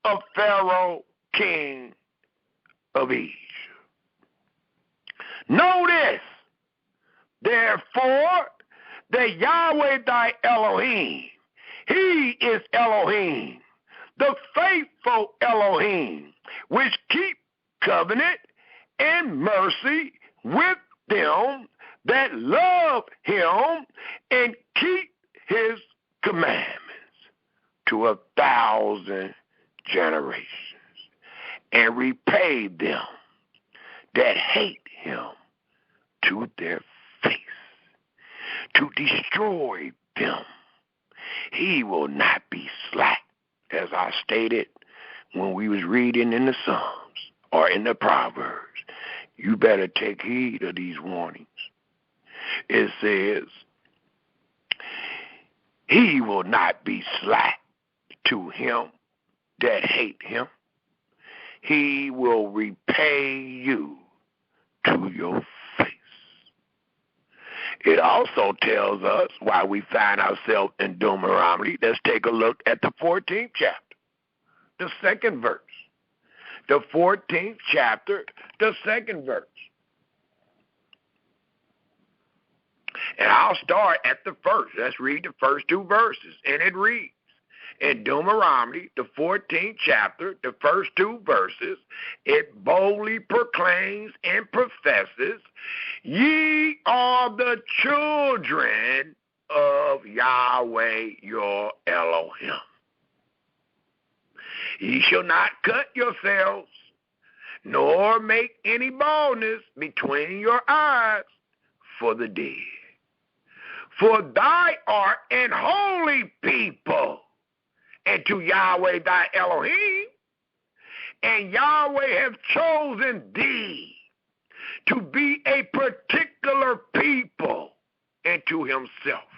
of Pharaoh, king of Egypt. Know this, therefore, that Yahweh thy Elohim, he is Elohim, the faithful Elohim, which keep covenant and mercy with them that love him and keep his commandments to 1,000 generations, and repay them that hate him to their face, to destroy them. He will not be slack, as I stated when we was reading in the Psalms or in the Proverbs. You better take heed of these warnings. It says, he will not be slack to him that hate him. He will repay you to your face. It also tells us why we find ourselves in Deuteronomy. Let's take a look at the 14th chapter, the 2nd verse. The 14th chapter, the 2nd verse. And I'll start at the first. Let's read the first 2 verses. And it reads, in Deuteronomy, the 14th chapter, the first 2 verses, it boldly proclaims and professes, ye are the children of Yahweh your Elohim. Ye shall not cut yourselves, nor make any baldness between your eyes for the dead. For thy art an holy people, and to Yahweh thy Elohim, and Yahweh have chosen thee to be a particular people unto himself,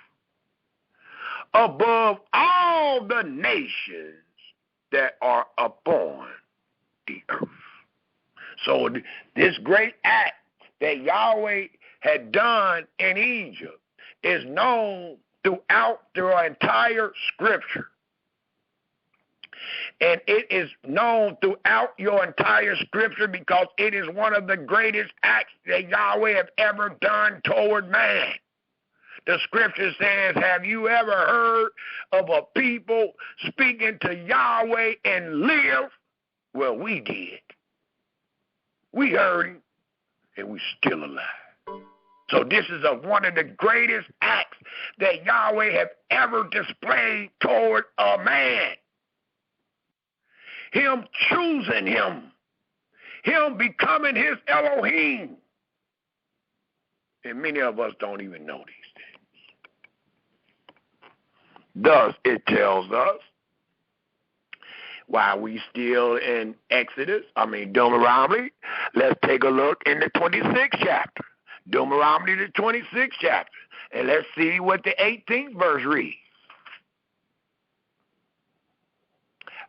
above all the nations that are upon the earth. So this great act that Yahweh had done in Egypt is known throughout the entire scripture. And it is known throughout your entire scripture because it is one of the greatest acts that Yahweh have ever done toward man. The scripture says, have you ever heard of a people speaking to Yahweh and live? Well, we did. We heard him, and we're still alive. So this is one of the greatest acts that Yahweh have ever displayed toward a man. Him choosing him. Him becoming his Elohim. And many of us don't even know these things. Thus, it tells us, while we still in Deuteronomy, let's take a look in the 26th chapter. Deuteronomy, the 26th chapter. And let's see what the 18th verse reads.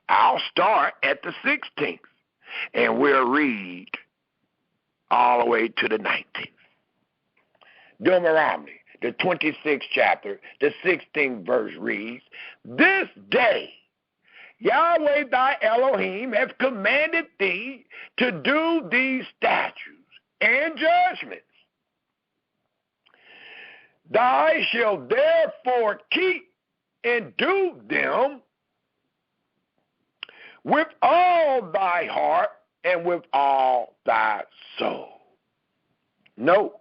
I'll start at the 16th, and we'll read all the way to the 19th. Deuteronomy, the 26th chapter, the 16th verse reads, this day Yahweh thy Elohim hath commanded thee to do these statutes and judgments. Thou shalt therefore keep and do them with all thy heart and with all thy soul. Note,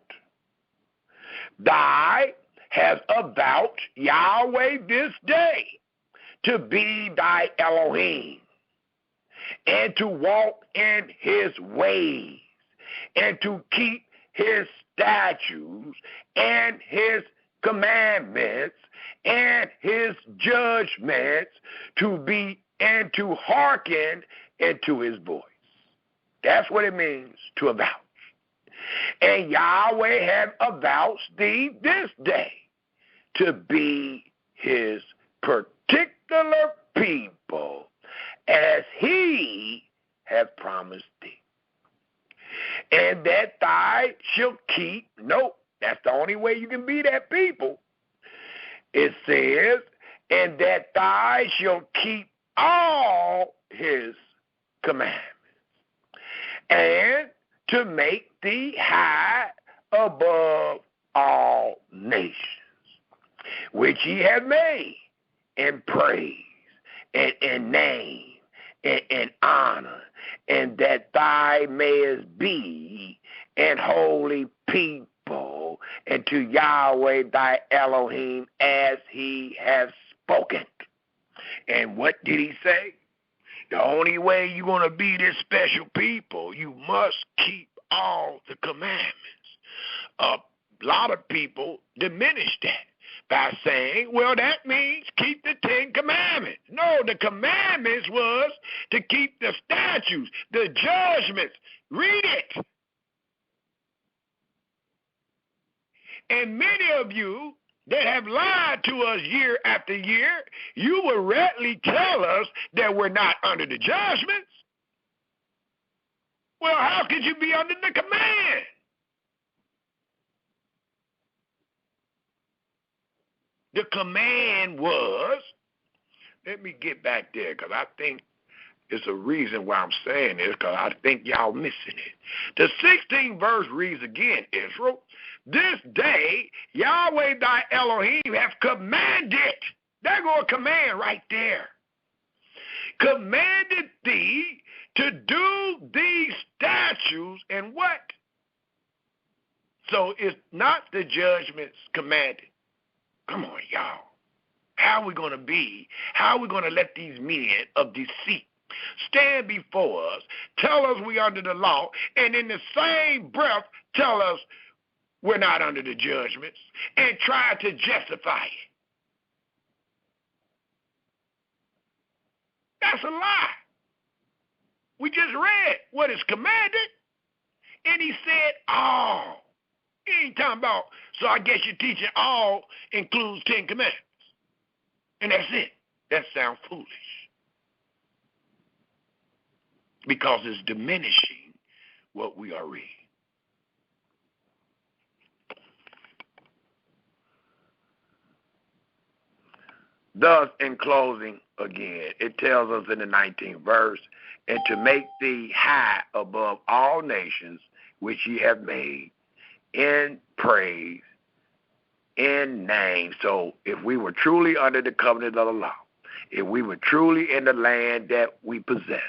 thou hast avouched Yahweh this day to be thy Elohim, and to walk in his ways, and to keep his statutes and his commandments and his judgments, to be and to hearken into his voice. That's what it means to avouch. And Yahweh hath avouched thee this day to be his particular people, as he hath promised thee. And that thou shalt keep, nope, that's the only way you can be that people. It says, and that thou shalt keep all his commandments, and to make thee high above all nations, which he hath made in praise and in name and in honor, and that thou mayest be an holy people, and to Yahweh thy Elohim, as he has spoken. And what did he say? The only way you're going to be this special people, you must keep all the commandments. A lot of people diminish that by saying, well, that means keep the 10 Commandments. No, the commandments was to keep the statutes, the judgments. Read it. And many of you that have lied to us year after year, you will readily tell us that we're not under the judgments. Well, how could you be under the command? The command was, let me get back there, because I think it's a reason why I'm saying this, because I think y'all missing it. The 16th verse reads again, Israel, this day Yahweh thy Elohim hath commanded. There go a command right there. Commanded thee to do these statutes and what? So it's not the judgments commanded. Come on, y'all. How are we going to be? How are we going to let these men of deceit stand before us, tell us we under the law, and in the same breath tell us we're not under the judgments, and try to justify it. That's a lie. We just read what is commanded, and he said all. He ain't talking about, so I guess you're teaching all includes 10 commandments. And that's it. That sounds foolish. Because it's diminishing what we are reading. Thus, in closing, again, it tells us in the 19th verse, and to make thee high above all nations which ye have made, in praise, in name. So if we were truly under the covenant of the law, if we were truly in the land that we possess,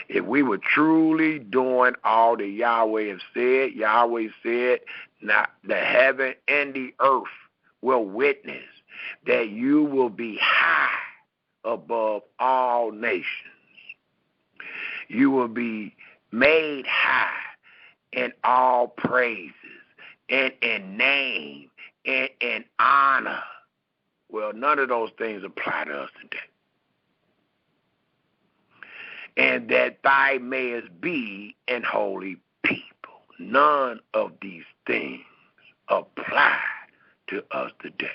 if we were truly doing all that Yahweh said, not the heaven and the earth will witness that you will be high above all nations. You will be made high in all praises, and in name, and in honor. Well, none of those things apply to us today. And that thou mayest be an holy people. None of these things apply to us today.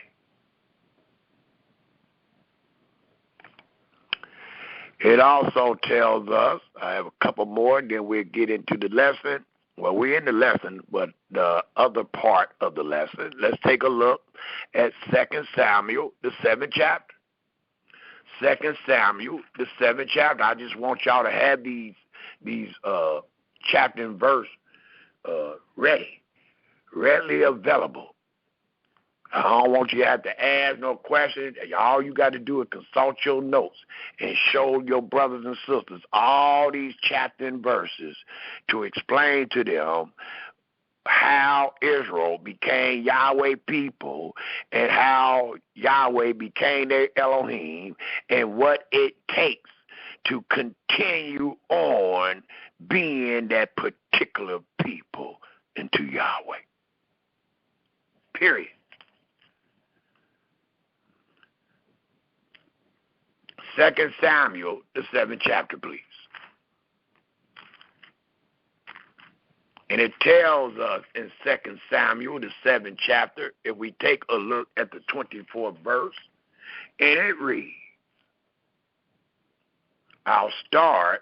It also tells us, I have a couple more, and then we'll get into the lesson. Well, we're in the lesson, but the other part of the lesson, let's take a look at 2 Samuel, the 7th chapter. 2 Samuel, the 7th chapter. I just want y'all to have these chapter and verse readily available. I don't want you to have to ask no questions. All you got to do is consult your notes and show your brothers and sisters all these chapter and verses to explain to them how Israel became Yahweh people and how Yahweh became their Elohim and what it takes to continue on being that particular people into Yahweh. Period. 2 Samuel, the 7th chapter, please. And it tells us in 2 Samuel, the 7th chapter, if we take a look at the 24th verse, and it reads, I'll start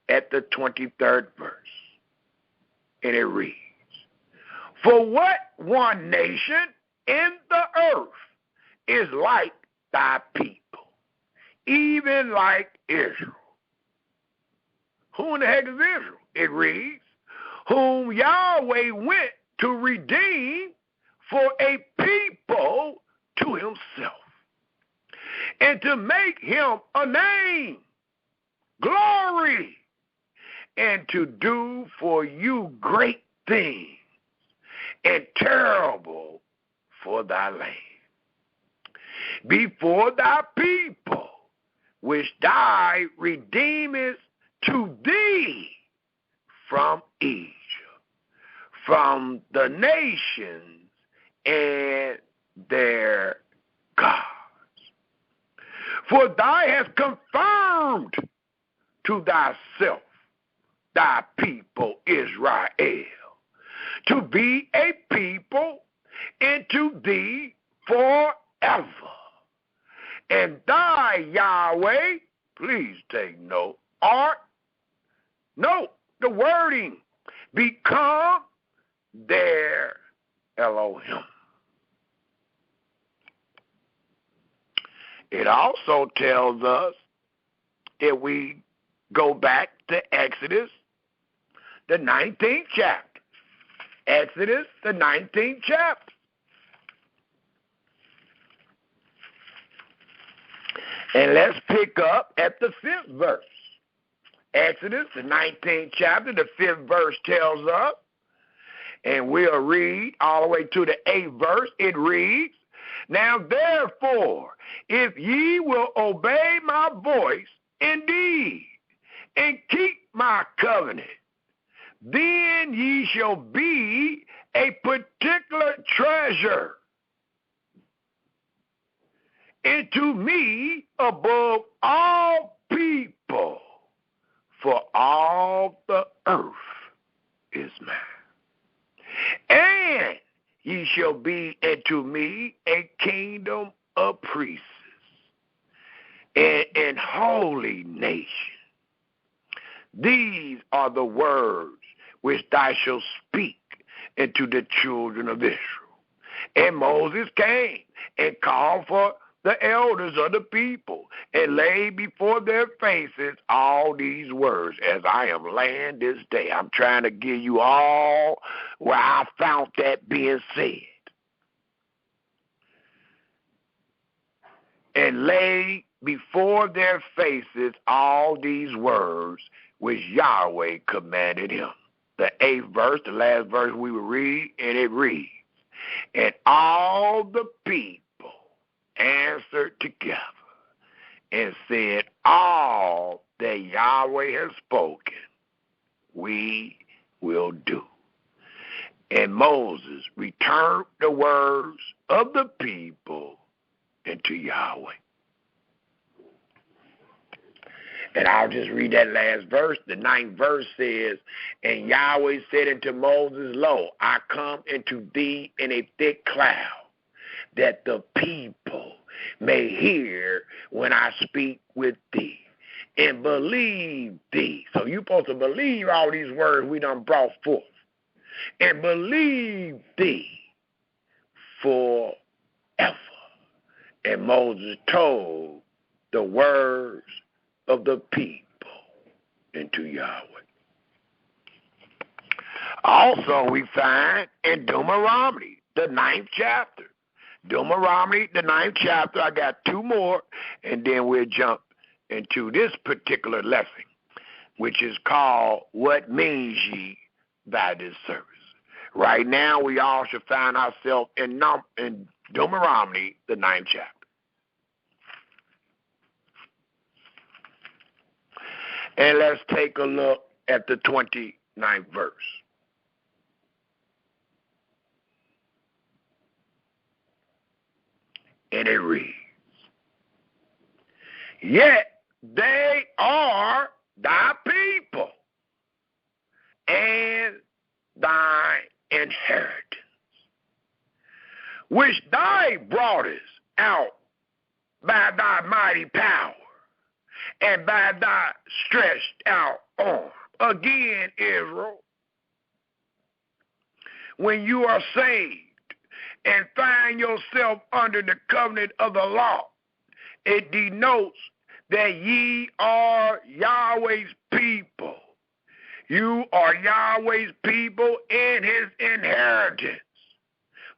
at the 23rd verse, and it reads, for what one nation in the earth is like thy people, even like Israel. Who in the heck is Israel? It reads, whom Yahweh went to redeem for a people to himself, and to make him a name, glory, and to do for you great things, and terrible for thy land, before thy people, which thou redeemest to thee from Egypt, from the nations and their gods. For thou hast confirmed to thyself thy people Israel, to be a people unto thee forever. And thy Yahweh, please take note, note the wording, become their Elohim. It also tells us, if we go back to Exodus, the 19th chapter. Exodus, the 19th chapter. And let's pick up at the 5th verse. Exodus, the 19th chapter, the 5th verse tells us, and we'll read all the way to the 8th verse. It reads, now therefore, if ye will obey my voice indeed, and keep my covenant, then ye shall be a particular treasure into me above all people, for all the earth is mine. And ye shall be unto me a kingdom of priests and holy nation. These are the words which thou shalt speak unto the children of Israel. And Moses came and called for the elders of the people and laid before their faces all these words, as I am laying this day. I'm trying to give you all where I found that being said. And laid before their faces all these words which Yahweh commanded him. The 8th verse, the last verse we will read, and it reads, and all the people answered together and said, all that Yahweh has spoken, we will do. And Moses returned the words of the people into Yahweh. And I'll just read that last verse. The 9th verse says, and Yahweh said unto Moses, lo, I come into thee in a thick cloud, that the people may hear when I speak with thee, and believe thee. So you're supposed to believe all these words we done brought forth, and believe thee forever. And Moses told the words of the people into Yahweh. Also we find in Deuteronomy, the 9th chapter. Deuteronomy, the 9th chapter. I got 2 more, and then we'll jump into this particular lesson, which is called, What Means Ye by This Service? Right now, we all should find ourselves in Deuteronomy, the 9th chapter. And let's take a look at the 29th verse. And it reads, yet they are thy people and thy inheritance, which thou broughtest out by thy mighty power and by thy stretched out arm. Again, Israel, when you are saved and find yourself under the covenant of the law, it denotes that ye are Yahweh's people. You are Yahweh's people in his inheritance.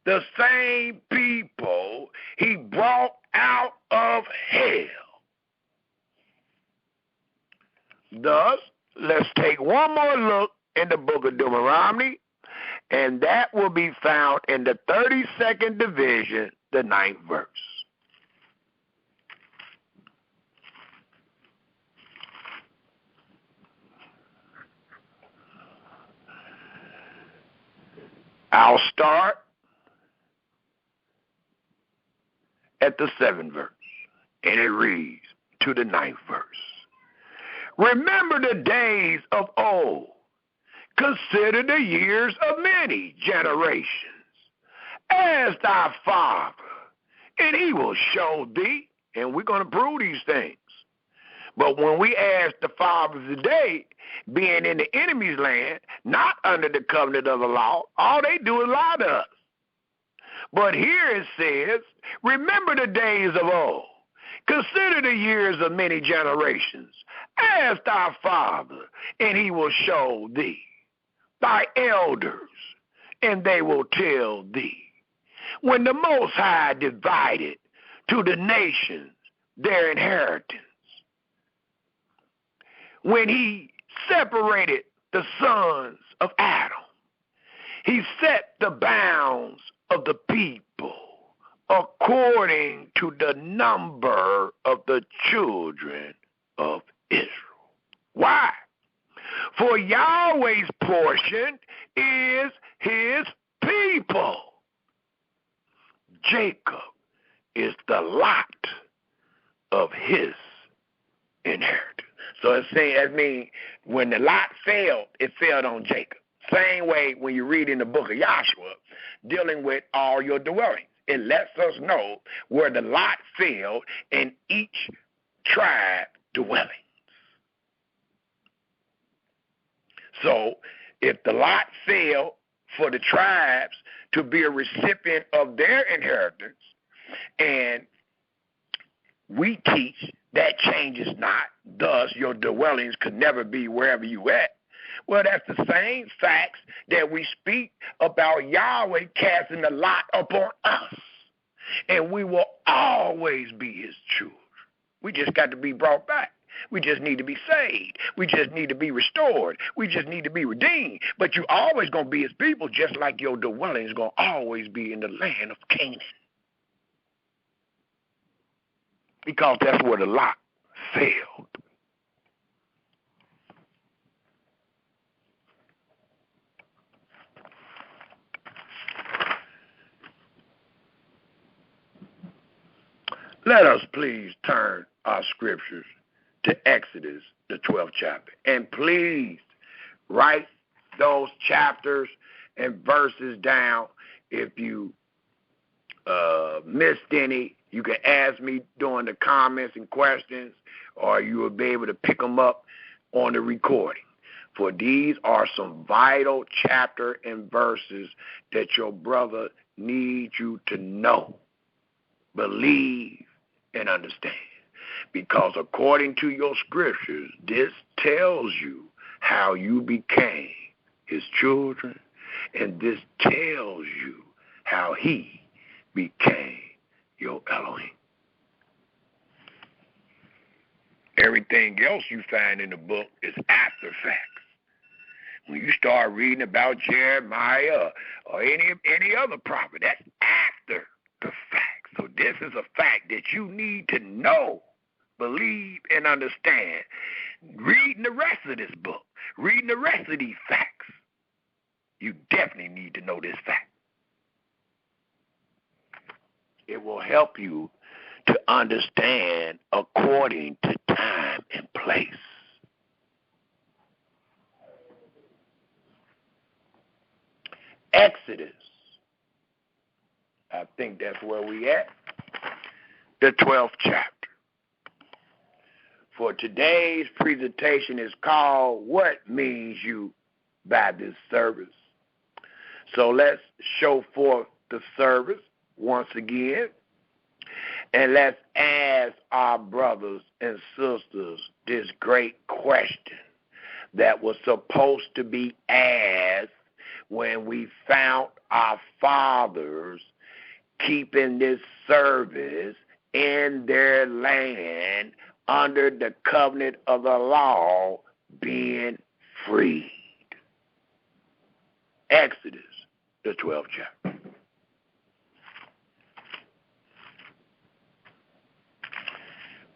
The same people he brought out of hell. Thus, let's take one more look in the book of Deuteronomy, and that will be found in the 32nd division, the 9th verse. I'll start at the 7th verse, and it reads to the 9th verse. Remember the days of old. Consider the years of many generations. Ask thy father, and he will show thee. And we're going to prove these things. But when we ask the fathers today, being in the enemy's land, not under the covenant of the law, all they do is lie to us. But here it says, remember the days of old. Consider the years of many generations. Ask thy father, and he will show thee. Thy elders, and they will tell thee. When the Most High divided to the nations their inheritance, when he separated the sons of Adam, he set the bounds of the people according to the number of the children of Israel. Why? For Yahweh's portion is his people. Jacob is the lot of his inheritance. So it's saying, that means when the lot failed, it failed on Jacob. Same way when you read in the book of Joshua, dealing with all your dwellings. It lets us know where the lot failed in each tribe dwelling. So if the lot failed for the tribes to be a recipient of their inheritance, and we teach that changes not, thus your dwellings could never be wherever you at. Well, that's the same facts that we speak about Yahweh casting the lot upon us. And we will always be his children. We just got to be brought back. We just need to be saved. We just need to be restored. We just need to be redeemed. But you're always going to be his people, just like your dwelling is going to always be in the land of Canaan. Because that's where the lot failed. Let us please turn our scriptures to Exodus, the 12th chapter. And please write those chapters and verses down. If you missed any, you can ask me during the comments and questions, or you will be able to pick them up on the recording. For these are some vital chapter and verses that your brother needs you to know, believe, and understand. Because according to your scriptures, this tells you how you became his children, and this tells you how he became your Elohim. Everything else you find in the book is after facts. When you start reading about Jeremiah or any other prophet, that's after the fact. So this is a fact that you need to know, believe, and understand. Reading the rest of this book, reading the rest of these facts, you definitely need to know this fact. It will help you to understand according to time and place. Exodus, I think that's where we at, the 12th chapter. For today's presentation is called, What Means You by This Service? So let's show forth the service once again, and let's ask our brothers and sisters this great question that was supposed to be asked when we found our fathers keeping this service in their land under the covenant of the law, being freed. Exodus, the 12th chapter.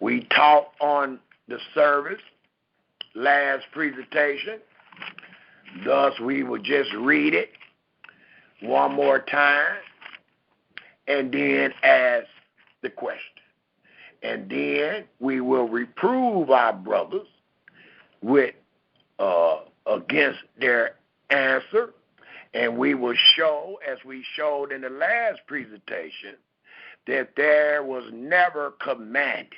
We taught on the service last presentation. Thus, we will just read it one more time and then ask the question. And then we will reprove our brothers with against their answer. And we will show, as we showed in the last presentation, that there was never commanded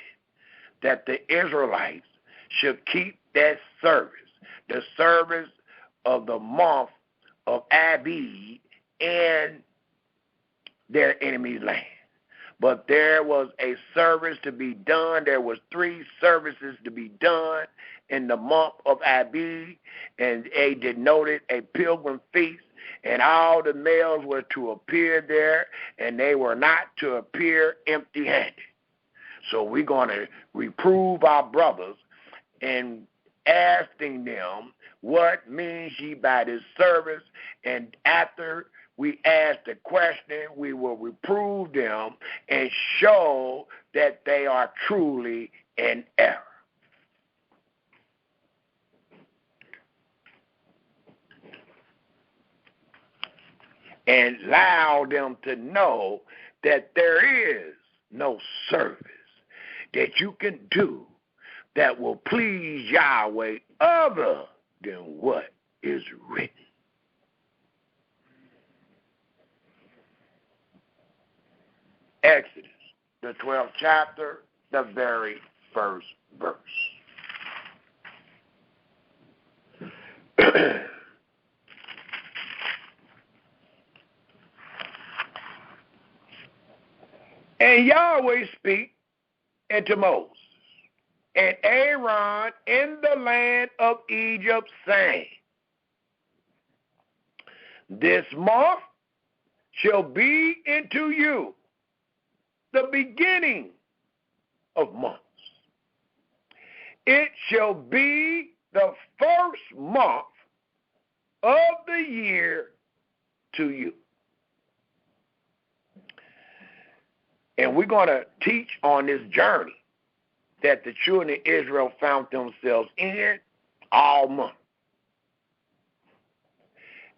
that the Israelites should keep that service, the service of the month of Abib in their enemy's land. But there was a service to be done. There was 3 services to be done in the month of Abib, and they denoted a pilgrim feast, and all the males were to appear there, and they were not to appear empty-handed. So we're going to reprove our brothers and asking them, what means ye by this service? And after we ask the question, we will reprove them and show that they are truly in error. and allow them to know that there is no service that you can do that will please Yahweh other than what is written. Exodus, the 12th chapter, the very first verse. And Yahweh spake unto Moses and Aaron in the land of Egypt, saying, This month shall be unto you the beginning of months. It shall be the first month of the year to you. And we're going to teach on this journey that the children of Israel found themselves in all month.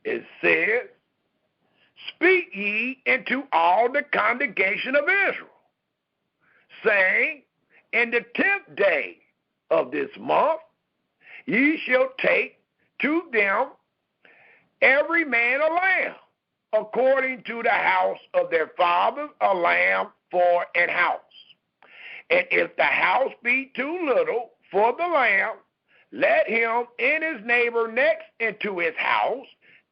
It says, Speak ye into all the congregation of Israel, saying, In the 10th day of this month ye shall take to them every man a lamb, according to the house of their fathers, a lamb for an house. And if the house be too little for the lamb, let him and his neighbor next into his house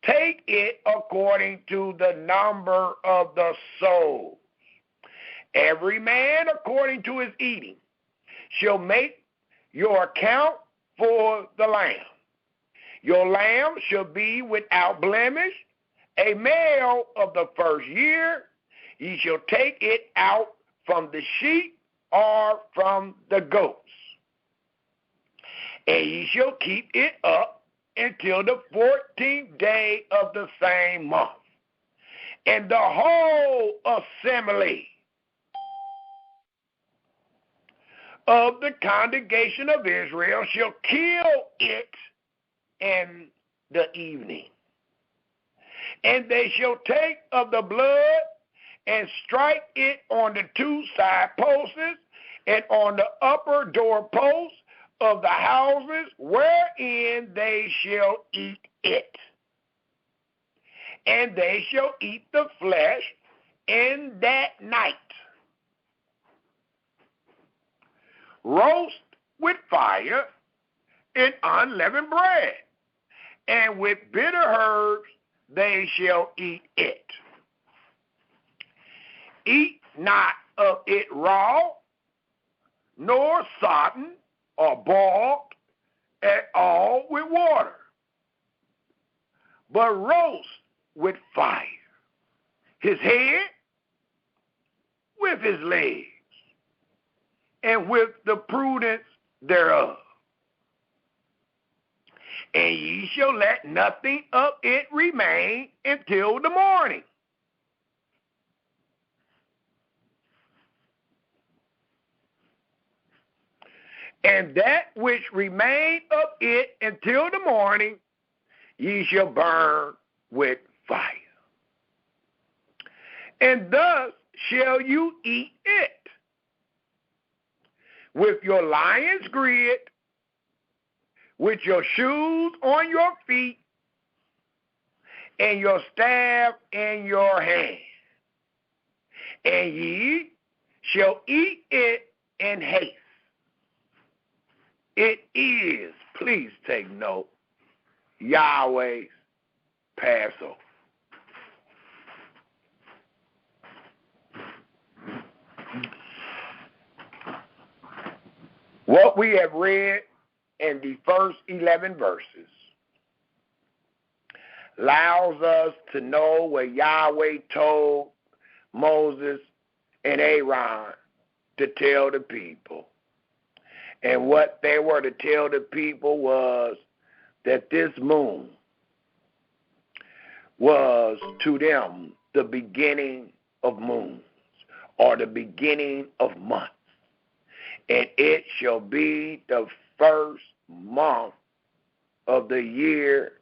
take it according to the number of the souls. Every man according to his eating shall make your account for the lamb. Your lamb shall be without blemish, a male of the first year. Ye shall take it out from the sheep or from the goats. And ye shall keep it up until the 14th day of the same month. And the whole assembly of the congregation of Israel shall kill it in the evening. And they shall take of the blood and strike it on the two side posts and on the upper door posts of the houses wherein they shall eat it. And they shall eat the flesh in that night. Roast with fire and unleavened bread, and with bitter herbs they shall eat it. Eat not of it raw, nor sodden or boiled at all with water, but roast with fire, his head with his legs, and with the prudence thereof. And ye shall let nothing of it remain until the morning. And that which remain of it until the morning, ye shall burn with fire. And thus shall you eat it, with your lion's grid, with your shoes on your feet, and your staff in your hand. And ye shall eat it in haste. It is, please take note, Yahweh's Passover. What we have read in the first 11 verses allows us to know what Yahweh told Moses and Aaron to tell the people. And what they were to tell the people was that this moon was to them the beginning of moons, or the beginning of months. And it shall be the first month of the year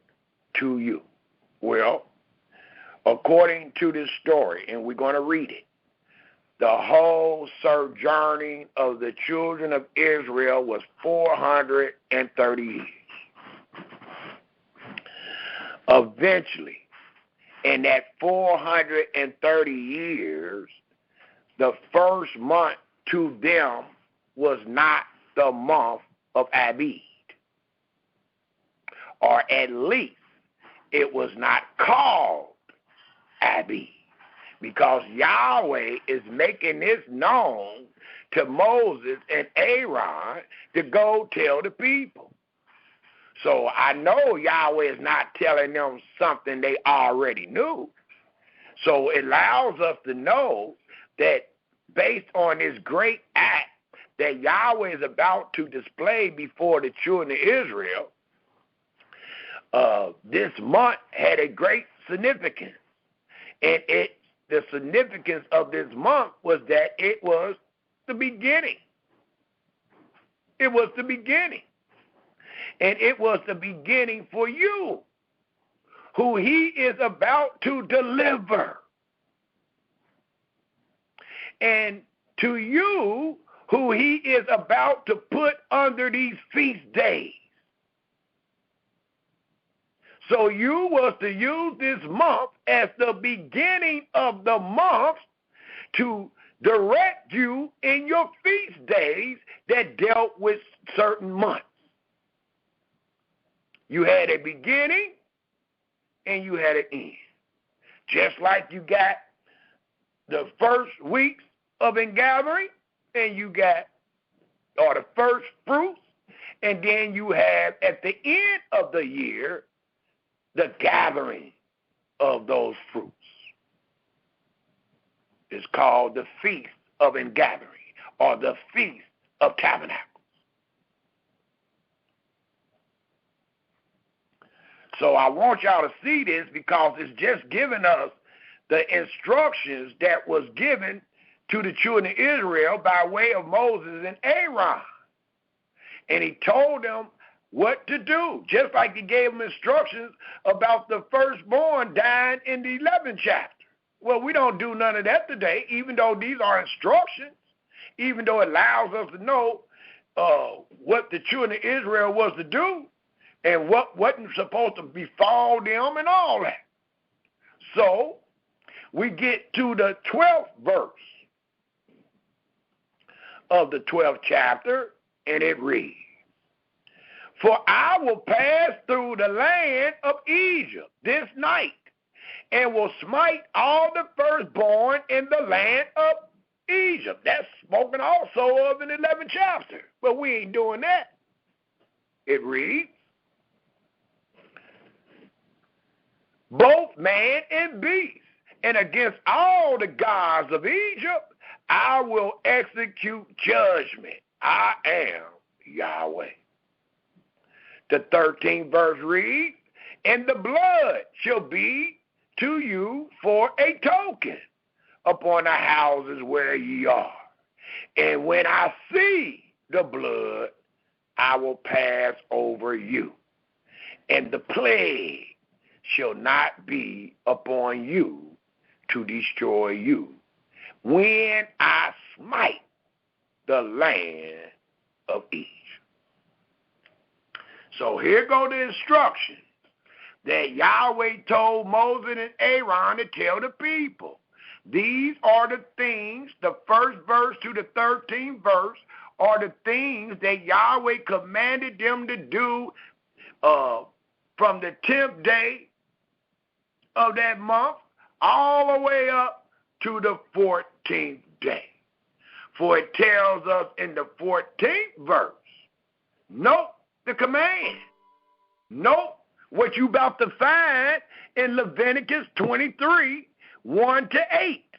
to you. Well, According to this story, and we're going to read it, the whole sojourning of the children of Israel was 430 years. Eventually, in that 430 years, the first month to them was not the month of Abib, or at least it was not called Abib, because Yahweh is making this known to Moses and Aaron to go tell the people. So I know Yahweh is not telling them something they already knew. So it allows us to know that based on this great act that Yahweh is about to display before the children of Israel, this month had a great significance. And the significance of this month was that it was the beginning. It was the beginning. And it was the beginning for you, who he is about to deliver. And to you, who he is about to put under these feast days. So you was to use this month as the beginning of the month to direct you in your feast days that dealt with certain months. You had a beginning and you had an end. Just like you got the first weeks of ingathering and you got, or the first fruits, and then you have at the end of the year the gathering of those fruits. It's called the Feast of Ingathering, or the Feast of Tabernacles. So I want y'all to see this because it's just giving us the instructions that was given to the children of Israel by way of Moses and Aaron. And he told them what to do, just like he gave them instructions about the firstborn dying in the 11th chapter. Well, we don't do none of that today, even though these are instructions, even though it allows us to know what the children of Israel was to do and what wasn't supposed to befall them and all that. So we get to the 12th verse of the 12th chapter, and it reads, "For I will pass through the land of Egypt this night, and will smite all the firstborn in the land of Egypt." That's spoken also of in the 11th chapter, but we ain't doing that. It reads, "Both man and beast, and against all the gods of Egypt, I will execute judgment. I am Yahweh." The 13th verse reads, "And the blood shall be to you for a token upon the houses where ye are. And when I see the blood, I will pass over you. And the plague shall not be upon you to destroy you, when I smite the land of Egypt." So here go the instructions that Yahweh told Moses and Aaron to tell the people. These are the things, the first verse to the 13th verse, are the things that Yahweh commanded them to do from the 10th day of that month all the way up to the 14th day. For it tells us in the 14th verse, note the command. Note what you about to find in Leviticus 23, 1-8.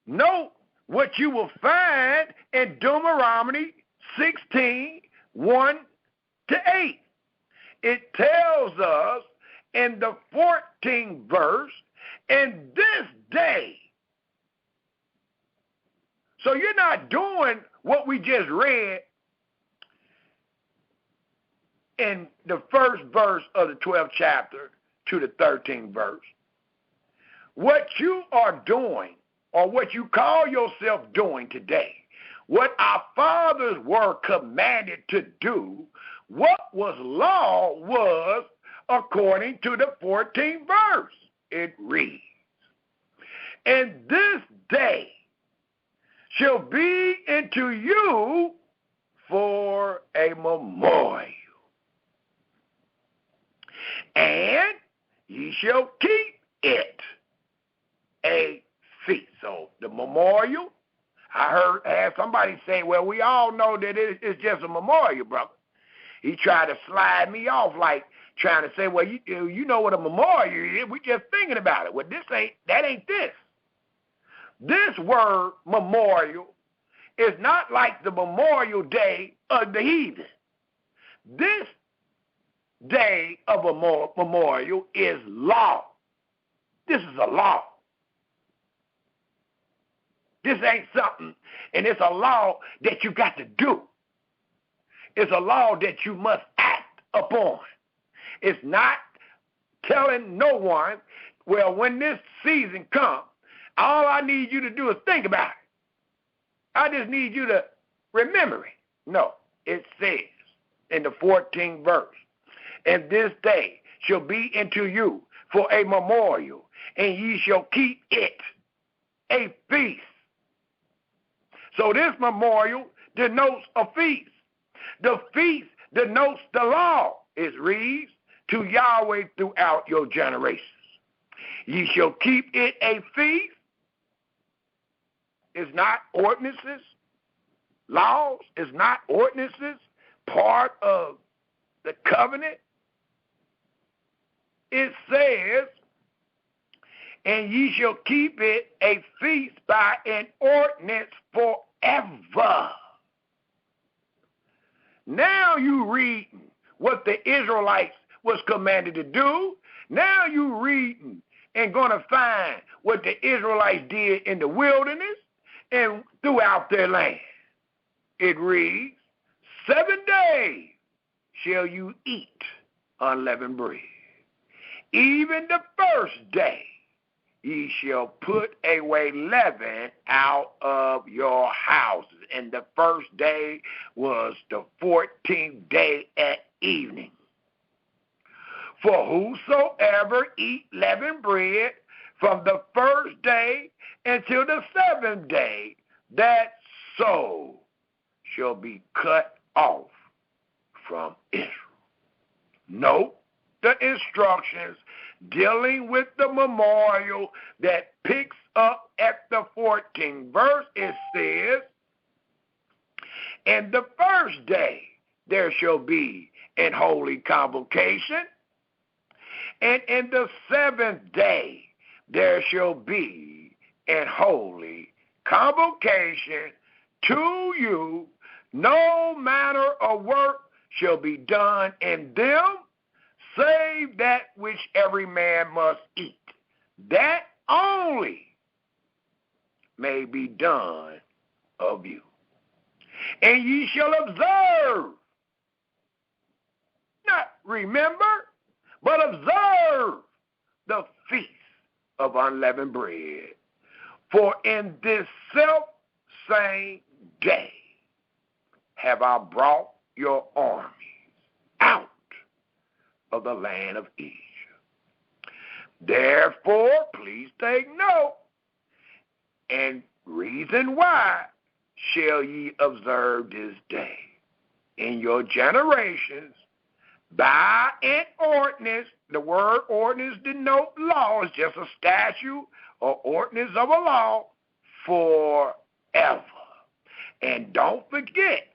Note what you will find in Deuteronomy 16, 1-8. It tells us in the 14th verse, "And this day." So you're not doing what we just read in the first verse of the 12th chapter to the 13th verse. what you are doing, or what you call yourself doing today, what our fathers were commanded to do, what was law was according to the 14th verse. It reads, and this day shall be unto you for a memorial, and ye shall keep it a feast. So the memorial, I had somebody say, well, we all know that it's just a memorial, brother. He tried to slide me off like trying to say, well, you know what a memorial is. We just thinking about it. Well, that ain't this. This word memorial is not like the Memorial Day of the heathen. This day of a memorial is law. This is a law. This ain't something, and it's a law that you got to do. It's a law that you must act upon. It's not telling no one, well, when this season comes, all I need you to do is think about it. I just need you to remember it. No, it says in the 14th verse, and this day shall be unto you for a memorial, and ye shall keep it a feast. So this memorial denotes a feast. The feast denotes the law. It reads, to Yahweh throughout your generations. Ye shall keep it a feast. It's not ordinances, laws. It's not ordinances, part of the covenant. It says, and ye shall keep it a feast by an ordinance forever. Now you reading what the Israelites was commanded to do. Now you reading and going to find what the Israelites did in the wilderness and throughout their land. It reads, 7 days shall you eat unleavened bread. Even the first day ye shall put away leaven out of your houses. And the first day was the 14th day at evening. For whosoever eat leavened bread from the first day until the 7th day, that soul shall be cut off from Israel. Note the instructions dealing with the memorial that picks up at the 14th verse. It says, and the first day there shall be an holy convocation, and in the 7th day there shall be an holy convocation to you. No manner of work shall be done in them, save that which every man must eat. That only may be done of you. And ye shall observe, not remember, but observe the feast of unleavened bread. For in this self-same day have I brought your armies out of the land of Egypt. Therefore, please take note, and reason why shall ye observe this day in your generations by an ordinance. The word ordinance denotes law. It's just a statute or ordinance of a law forever. And don't forget,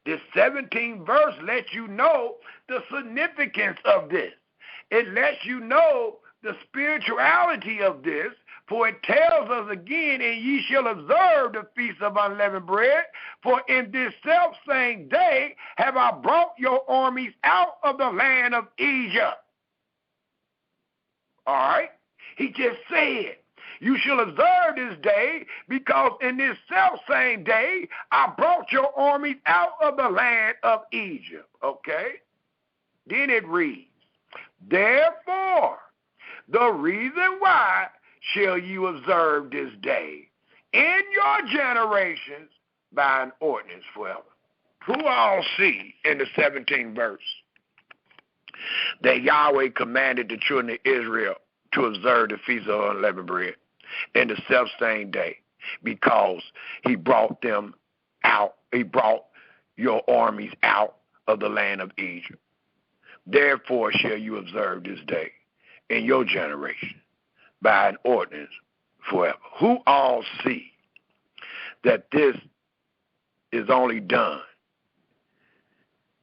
this 17th verse lets you know the significance of this. It lets you know the spirituality of this, for it tells us again, and ye shall observe the feast of unleavened bread, for in this selfsame day have I brought your armies out of the land of Egypt. All right? He just said, you shall observe this day, because in this selfsame day I brought your armies out of the land of Egypt. Okay? Then it reads, therefore, the reason why shall you observe this day in your generations by an ordinance forever. Who all see in the 17th verse that Yahweh commanded the children of Israel to observe the feast of unleavened bread in the self-same day, because he brought them out, he brought your armies out of the land of Egypt. Therefore shall you observe this day in your generation by an ordinance forever. Who all see that this is only done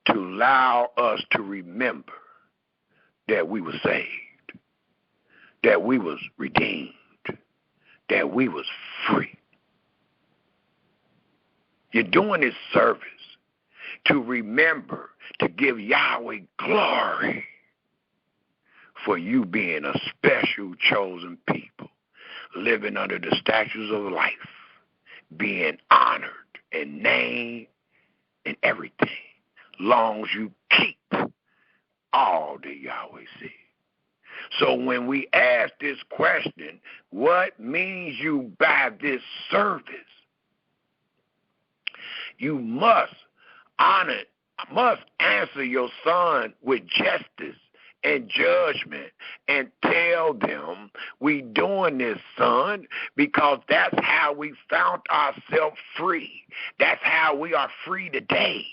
to allow us to remember that we were saved, that we was redeemed, that we was free? You're doing this service to remember to give Yahweh glory for you being a special chosen people, living under the statutes of life, being honored and named and everything, long as you keep all that Yahweh said. So when we ask this question, what means you by this service? You must answer your son with justice and judgment and tell them we doing this, son, because that's how we found ourselves free. That's how we are free today.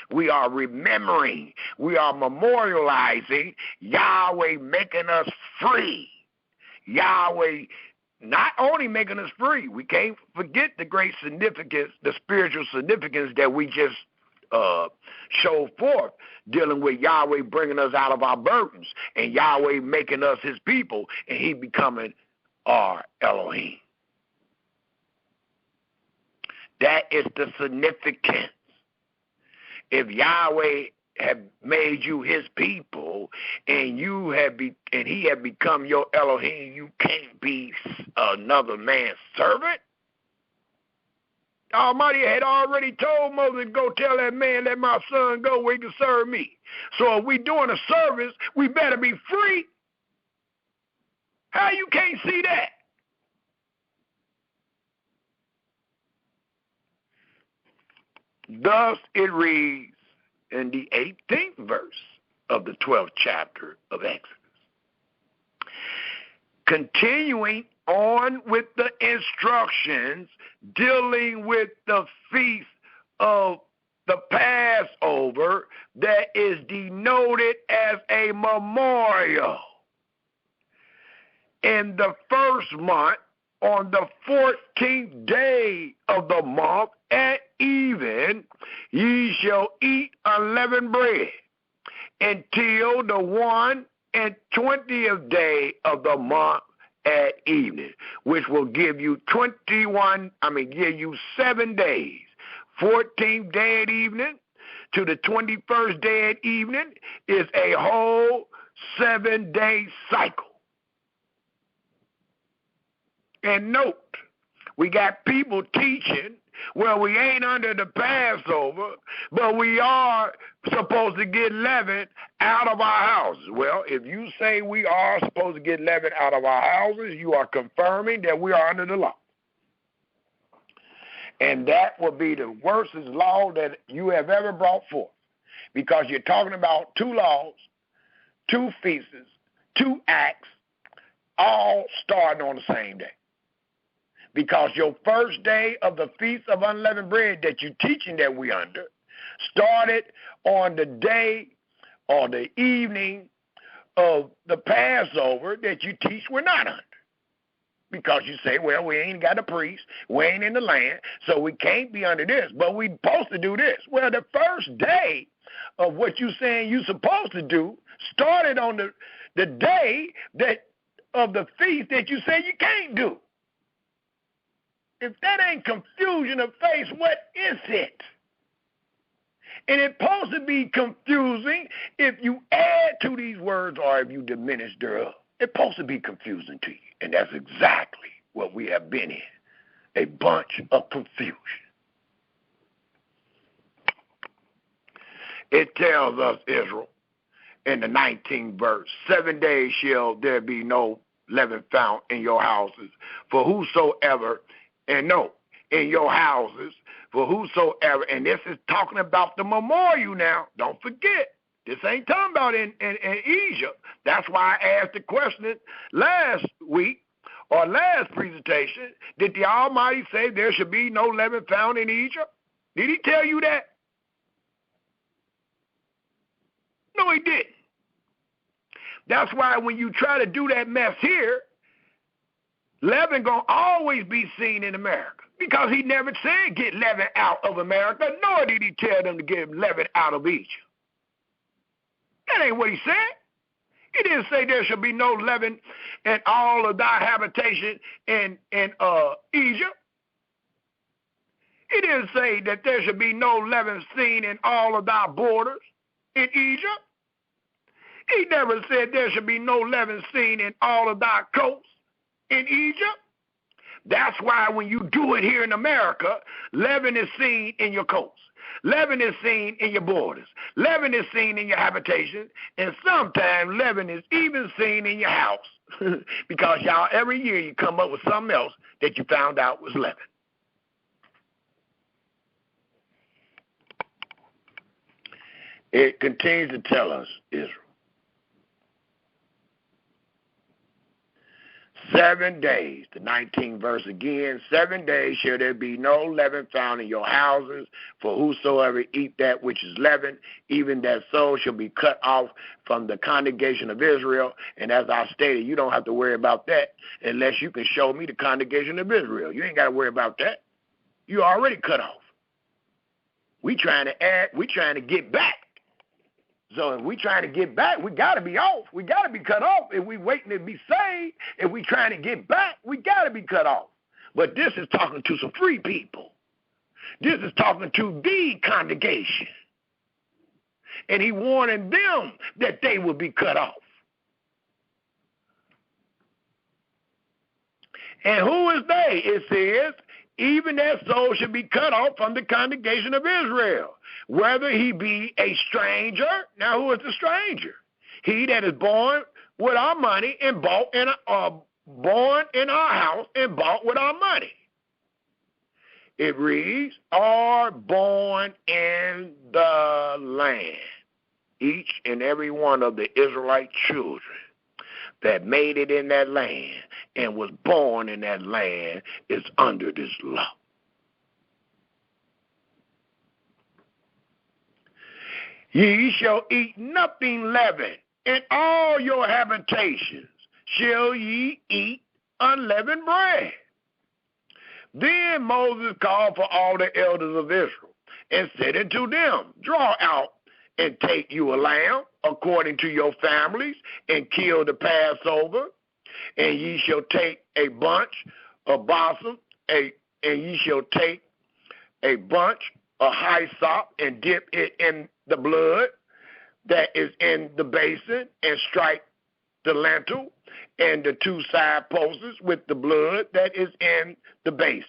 We are remembering, we are memorializing Yahweh making us free. Yahweh not only making us free, we can't forget the great significance, the spiritual significance that we just showed forth, dealing with Yahweh bringing us out of our burdens and Yahweh making us his people and he becoming our Elohim. That is the significance. If Yahweh had made you his people and he had become your Elohim, you can't be another man's servant. Almighty had already told Moses, go tell that man, let my son go where he can serve me. So if we doing a service, we better be free. How you can't see that? Thus it reads in the 18th verse of the 12th chapter of Exodus. Continuing on with the instructions dealing with the feast of the Passover that is denoted as a memorial. In the first month, on the 14th day of the month at even, ye shall eat unleavened bread until the 21st day of the month at evening, which will give you 7 days. 14th day at evening to the 21st day at evening is a whole 7-day cycle. And note, we got people teaching, well, we ain't under the Passover, but we are supposed to get leaven out of our houses. Well, if you say we are supposed to get leaven out of our houses, you are confirming that we are under the law. And that will be the worst law that you have ever brought forth, because you're talking about 2 laws, 2 feasts, 2 acts, all starting on the same day. Because your first day of the Feast of Unleavened Bread that you're teaching that we under started on the day or the evening of the Passover that you teach we're not under. Because you say, well, we ain't got a priest, we ain't in the land, so we can't be under this, but we supposed to do this. Well, the first day of what you saying you supposed to do started on the day that of the feast that you say you can't do. If that ain't confusion of face, what is it? And it's supposed to be confusing if you add to these words or if you diminish thereof. It's supposed to be confusing to you. And that's exactly what we have been in, a bunch of confusion. It tells us, Israel, in the 19th verse, 7 days shall there be no leaven found in your houses. For whosoever, and no, in your houses, for whosoever, and this is talking about the memorial now. Don't forget, this ain't talking about in Egypt. That's why I asked the question last week or last presentation. Did the Almighty say there should be no leaven found in Egypt? Did he tell you that? No, he didn't. That's why when you try to do that mess here, leaven going to always be seen in America, because he never said get leaven out of America, nor did he tell them to get leaven out of Egypt. That ain't what he said. He didn't say there shall be no leaven in all of thy habitation in Egypt. He didn't say that there should be no leaven seen in all of thy borders in Egypt. He never said there should be no leaven seen in all of thy coasts in Egypt. That's why when you do it here in America, leaven is seen in your coasts. Leaven is seen in your borders. Leaven is seen in your habitation. And sometimes leaven is even seen in your house. Because y'all, every year you come up with something else that you found out was leaven. It continues to tell us, Israel, 7 days, the 19th verse again, 7 days shall there be no leaven found in your houses, for whosoever eat that which is leavened, even that soul shall be cut off from the congregation of Israel. And as I stated, you don't have to worry about that unless you can show me the congregation of Israel. You ain't got to worry about that. You already cut off. We trying to get back. So if we trying to get back, we got to be off. We got to be cut off. If we waiting to be saved, if we trying to get back, we got to be cut off. But this is talking to some free people. This is talking to the congregation. And he warning them that they will be cut off. And who is they? It says, even that soul should be cut off from the congregation of Israel, whether he be a stranger. Now, who is the stranger? He that is born with our money and bought born in our house and bought with our money. It reads, are born in the land. Each and every one of the Israelite children that made it in that land and was born in that land is under this law. Ye shall eat nothing leavened. In all your habitations shall ye eat unleavened bread. Then Moses called for all the elders of Israel and said unto them, draw out and take you a lamb according to your families, and kill the Passover. And ye shall take a bunch of balsam, and ye shall take a bunch of hyssop and dip it in the blood that is in the basin, and strike the lintel and the two side posts with the blood that is in the basin.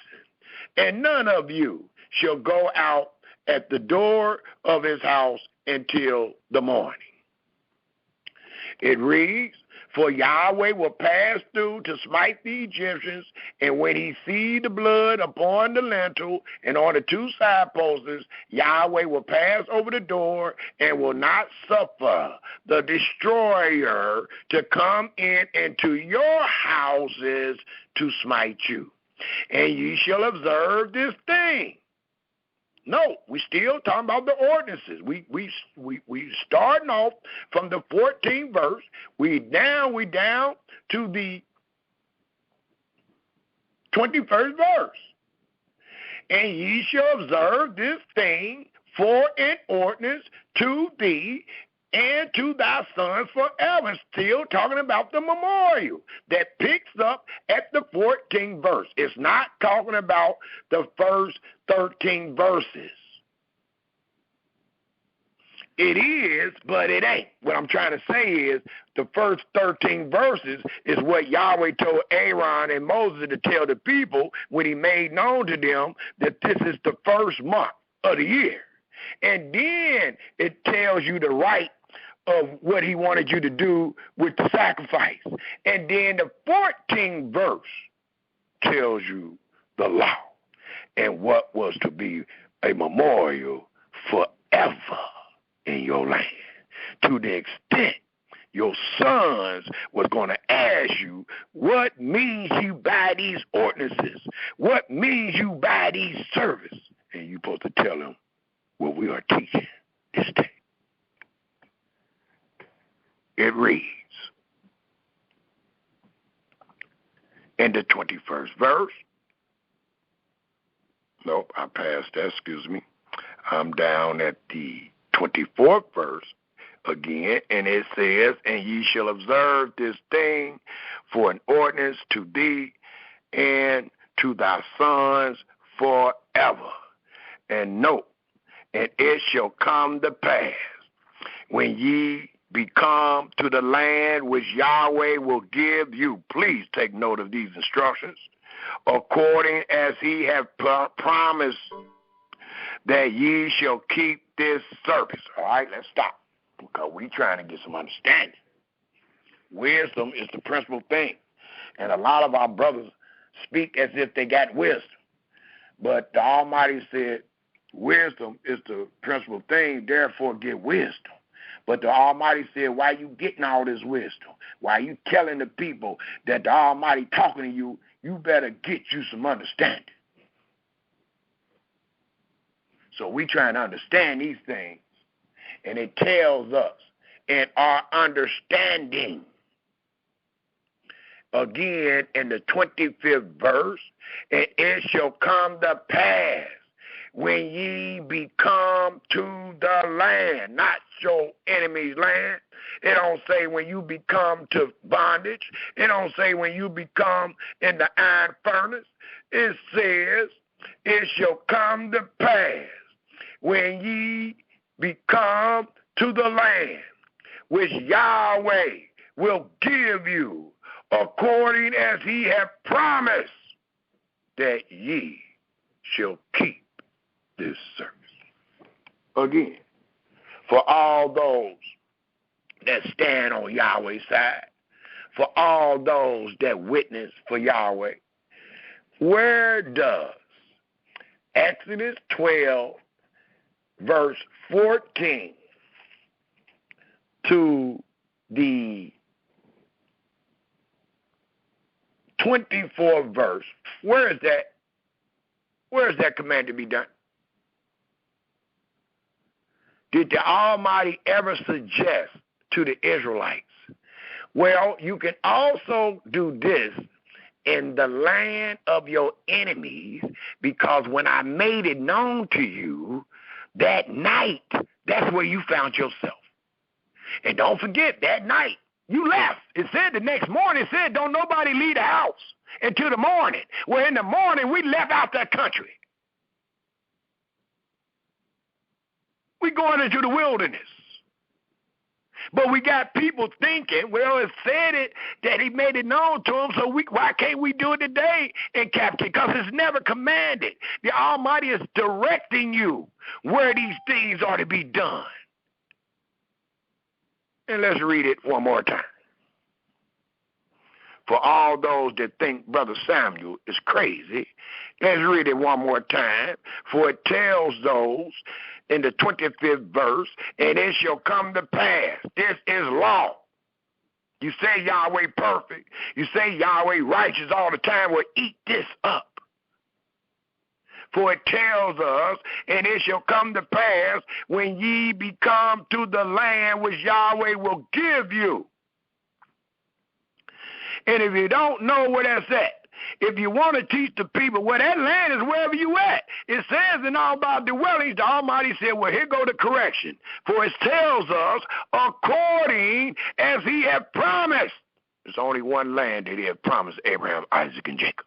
And none of you shall go out at the door of his house until the morning. It reads, for Yahweh will pass through to smite the Egyptians, and when he see the blood upon the lintel and on the two side posts, Yahweh will pass over the door and will not suffer the destroyer to come in into your houses to smite you. And ye shall observe this thing. No, we still talking about the ordinances. We starting off from the 14th verse. We down to the 21st verse. And ye shall observe this thing for an ordinance to thee and to thy sons forever. Still talking about the memorial that picks up at the 14th verse. It's not talking about the first 13 verses. It is, but it ain't. What I'm trying to say is the first 13 verses is what Yahweh told Aaron and Moses to tell the people when he made known to them that this is the first month of the year. And then it tells you to write of what he wanted you to do with the sacrifice. And then the 14th verse tells you the law and what was to be a memorial forever in your land, to the extent your sons was going to ask you, what means you by these ordinances? What means you by these service? And you're supposed to tell them what we are teaching this day. It reads in the 21st verse. Nope, I passed that, excuse me. I'm down at the 24th verse again, and it says, and ye shall observe this thing for an ordinance to thee and to thy sons forever. And note, and it shall come to pass when ye become to the land which Yahweh will give you. Please take note of these instructions. According as he hath promised, that ye shall keep this service. All right, let's stop, because we're trying to get some understanding. Wisdom is the principal thing. And a lot of our brothers speak as if they got wisdom. But the Almighty said, wisdom is the principal thing, therefore get wisdom. But the Almighty said, why you getting all this wisdom? Why you telling the people that the Almighty talking to you, you better get you some understanding. So we trying to understand these things. And it tells us in our understanding, again in the 25th verse, and it shall come to pass when ye become to the land, not your enemy's land. It don't say when you become to bondage. It don't say when you become in the iron furnace. It says, it shall come to pass when ye become to the land which Yahweh will give you, according as he hath promised, that ye shall keep this service. Again, for all those that stand on Yahweh's side, for all those that witness for Yahweh, where does Exodus 12, verse 14 to the 24th verse, where is that command to be done? Did the Almighty ever suggest to the Israelites, well, you can also do this in the land of your enemies, because when I made it known to you, that night, that's where you found yourself. And don't forget, that night, you left. It said the next morning, it said, don't nobody leave the house until the morning. Well, in the morning, we left out that country. We going into the wilderness. But we got people thinking, well, it said it, that he made it known to them, so why can't we do it today in captivity? Because it's never commanded. The Almighty is directing you where these things are to be done. And let's read it one more time. For all those that think Brother Samuel is crazy, let's read it one more time. For it tells those in the 25th verse, and it shall come to pass. This is law. You say Yahweh perfect. You say Yahweh righteous all the time. Well, eat this up. For it tells us, and it shall come to pass when ye become to the land which Yahweh will give you. And if you don't know where that's at, if you want to teach the people, well, that land is wherever you at. It says in all about dwellings, the Almighty said, well, here go the correction. For it tells us, according as he hath promised. There's only one land that he hath promised Abraham, Isaac, and Jacob.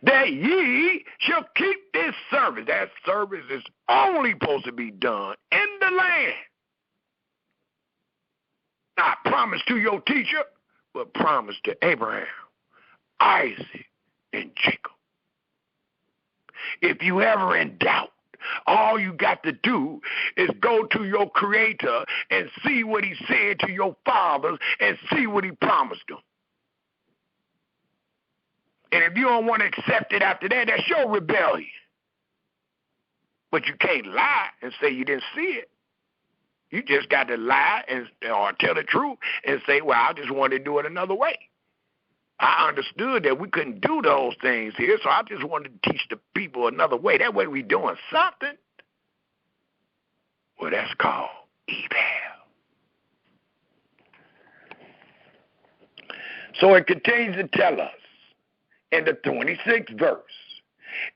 That ye shall keep this service. That service is only supposed to be done in the land. Not promised to your teacher, but promised to Abraham, Isaac, and Jacob. If you ever in doubt All you got to do is go to your Creator and see what he said to your fathers and see what he promised them. And if you don't want to accept it after that, that's your rebellion. But you can't lie and say you didn't see it. You just got to lie or tell the truth and say, well, I just wanted to do it another way. I understood that we couldn't do those things here, so I just wanted to teach the people another way. That way we doing something. Well, that's called evil. So it continues to tell us in the 26th verse,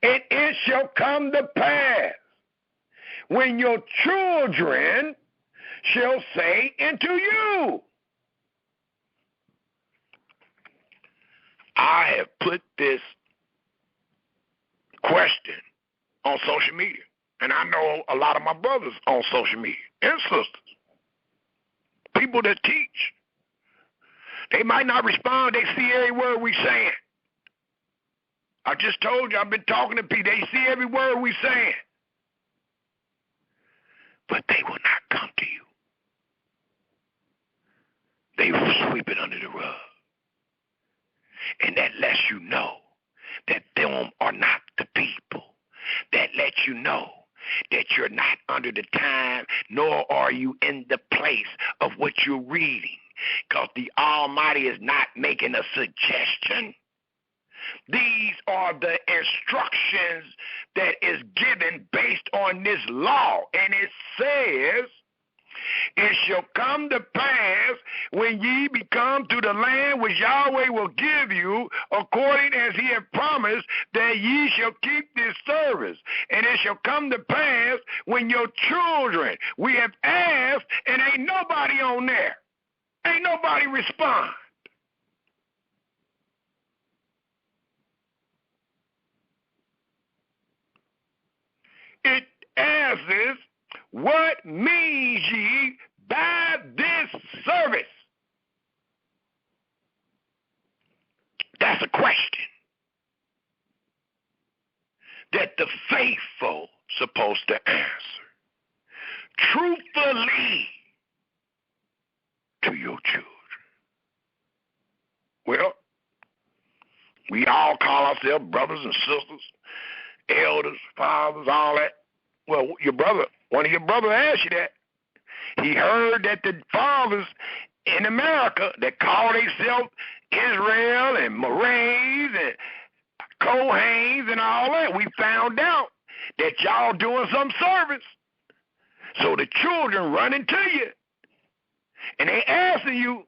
and it shall come to pass when your children shall say unto you, I have put this question on social media, and I know a lot of my brothers on social media and sisters, people that teach. They might not respond. They see every word we saying. I just told you I've been talking to people. They see every word we saying. But they will not come to you. They will sweep it under the rug. And that lets you know that them are not the people. That lets you know that you're not under the time, nor are you in the place of what you're reading. Because the Almighty is not making a suggestion. These are the instructions that is given based on this law. And it says, it shall come to pass when ye be come to the land which Yahweh will give you, according as he hath promised, that ye shall keep this service. And it shall come to pass when your children, we have asked, and ain't nobody on there. Ain't nobody respond. It asks, what means ye by this service? That's a question that the faithful supposed to answer truthfully to your children. Well, we all call ourselves brothers and sisters, elders, fathers, all that. Well, one of your brothers asked you that. He heard that the fathers in America that call themselves Israel and Morays and Kohanes and all that, we found out that y'all doing some service. So the children running to you. And they asking you,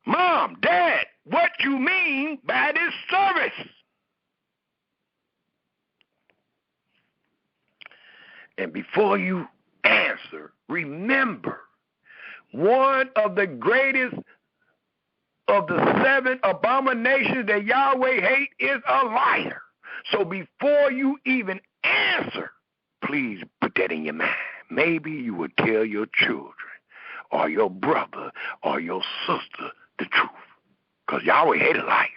Mom, Dad, what you mean by this service? And before you answer, remember, one of the greatest of the 7 abominations that Yahweh hates is a liar. So before you even answer, please put that in your mind. Maybe you would tell your children or your brother or your sister the truth. Because Yahweh hates a liar.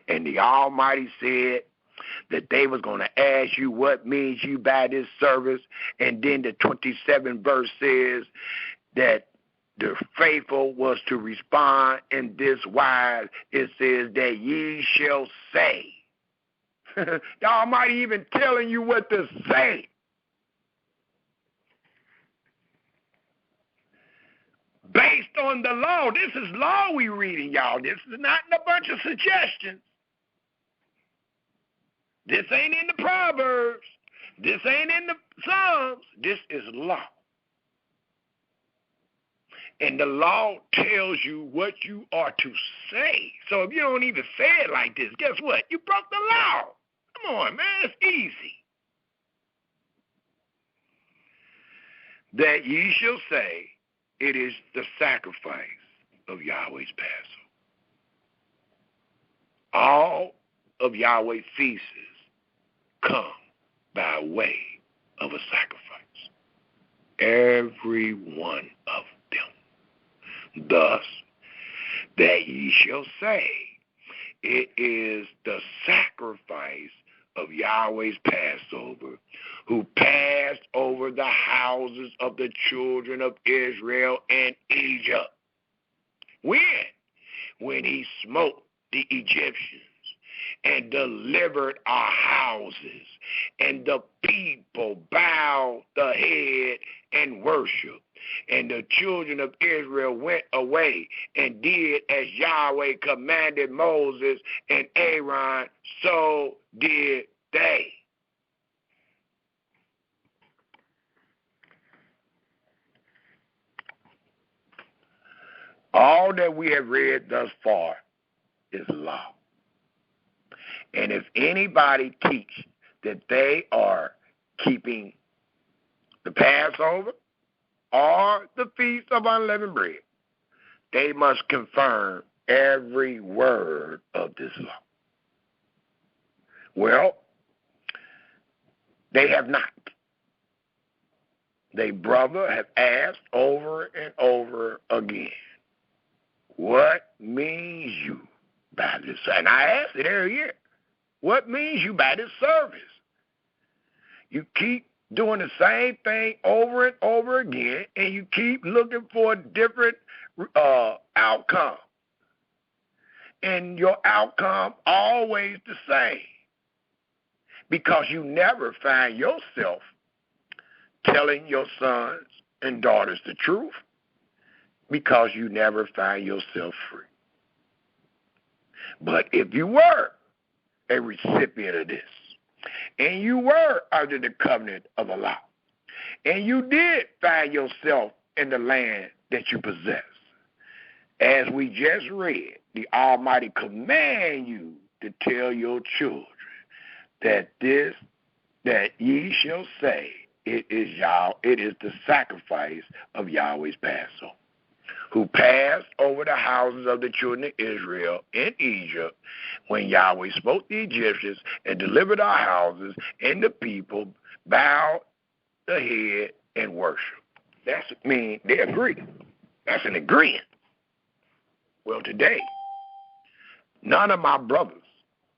And the Almighty said that they was going to ask you what means you by this service. And then the 27th verse says that the faithful was to respond in this wise. It says that ye shall say. The Almighty even telling you what to say. Based on the law. This is law we reading, y'all. This is not a bunch of suggestions. This ain't in the Proverbs. This ain't in the Psalms. This is law. And the law tells you what you are to say. So if you don't even say it like this, guess what? You broke the law. Come on, man. It's easy. That ye shall say, it is the sacrifice of Yahweh's Passover. All of Yahweh's feasts come by way of a sacrifice. Every one of them. Thus, that ye shall say, it is the sacrifice of Yahweh's Passover, who passed over the houses of the children of Israel in Egypt. When? When he smote the Egyptians and delivered our houses, and the people bowed the head and worshiped. And the children of Israel went away and did as Yahweh commanded Moses and Aaron, so did they. All that we have read thus far is law. And if anybody teach that they are keeping the Passover or the Feast of Unleavened Bread, they must confirm every word of this law. Well, they have not. They brother have asked over and over again, what means you by this? And I ask it every year. What means you by this service? You keep doing the same thing over and over again, and you keep looking for a different outcome. And your outcome always the same, because you never find yourself telling your sons and daughters the truth, because you never find yourself free. But if you were a recipient of this, and you were under the covenant of the law, and you did find yourself in the land that you possess, as we just read, the Almighty command you to tell your children that ye shall say, it is the sacrifice of Yahweh's Passover, who passed over the houses of the children of Israel in Egypt, when Yahweh smote the Egyptians and delivered our houses, and the people bowed the head and worshiped. That's mean they agree. That's an agreement. Well, today, none of my brothers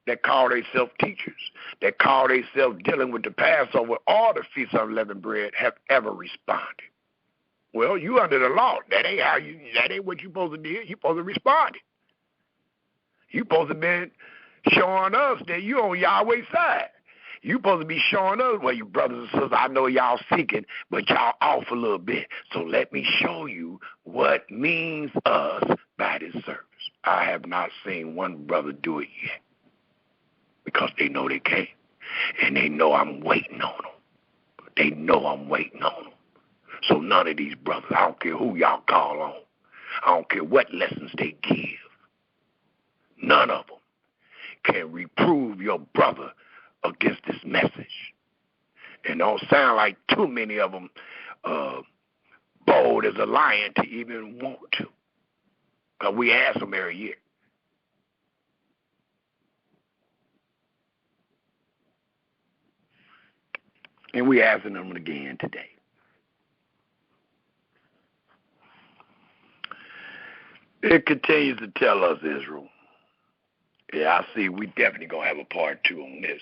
that call themselves teachers, that call themselves dealing with the Passover or the Feast of Unleavened Bread, have ever responded. Well, you under the law. That ain't what you supposed to do. You supposed to respond. You supposed to be showing us that you on Yahweh's side. You supposed to be showing us, well, you brothers and sisters, I know y'all seeking, but y'all off a little bit. So let me show you what means us by this service. I have not seen one brother do it yet, because they know they can't. And they know I'm waiting on them. They know I'm waiting on them. So none of these brothers, I don't care who y'all call on, I don't care what lessons they give, none of them can reprove your brother against this message. And don't sound like too many of them bold as a lion to even want to, because we ask them every year. And we asking them again today. It continues to tell us, Israel. Yeah, I see we definitely going to have a part 2 on this.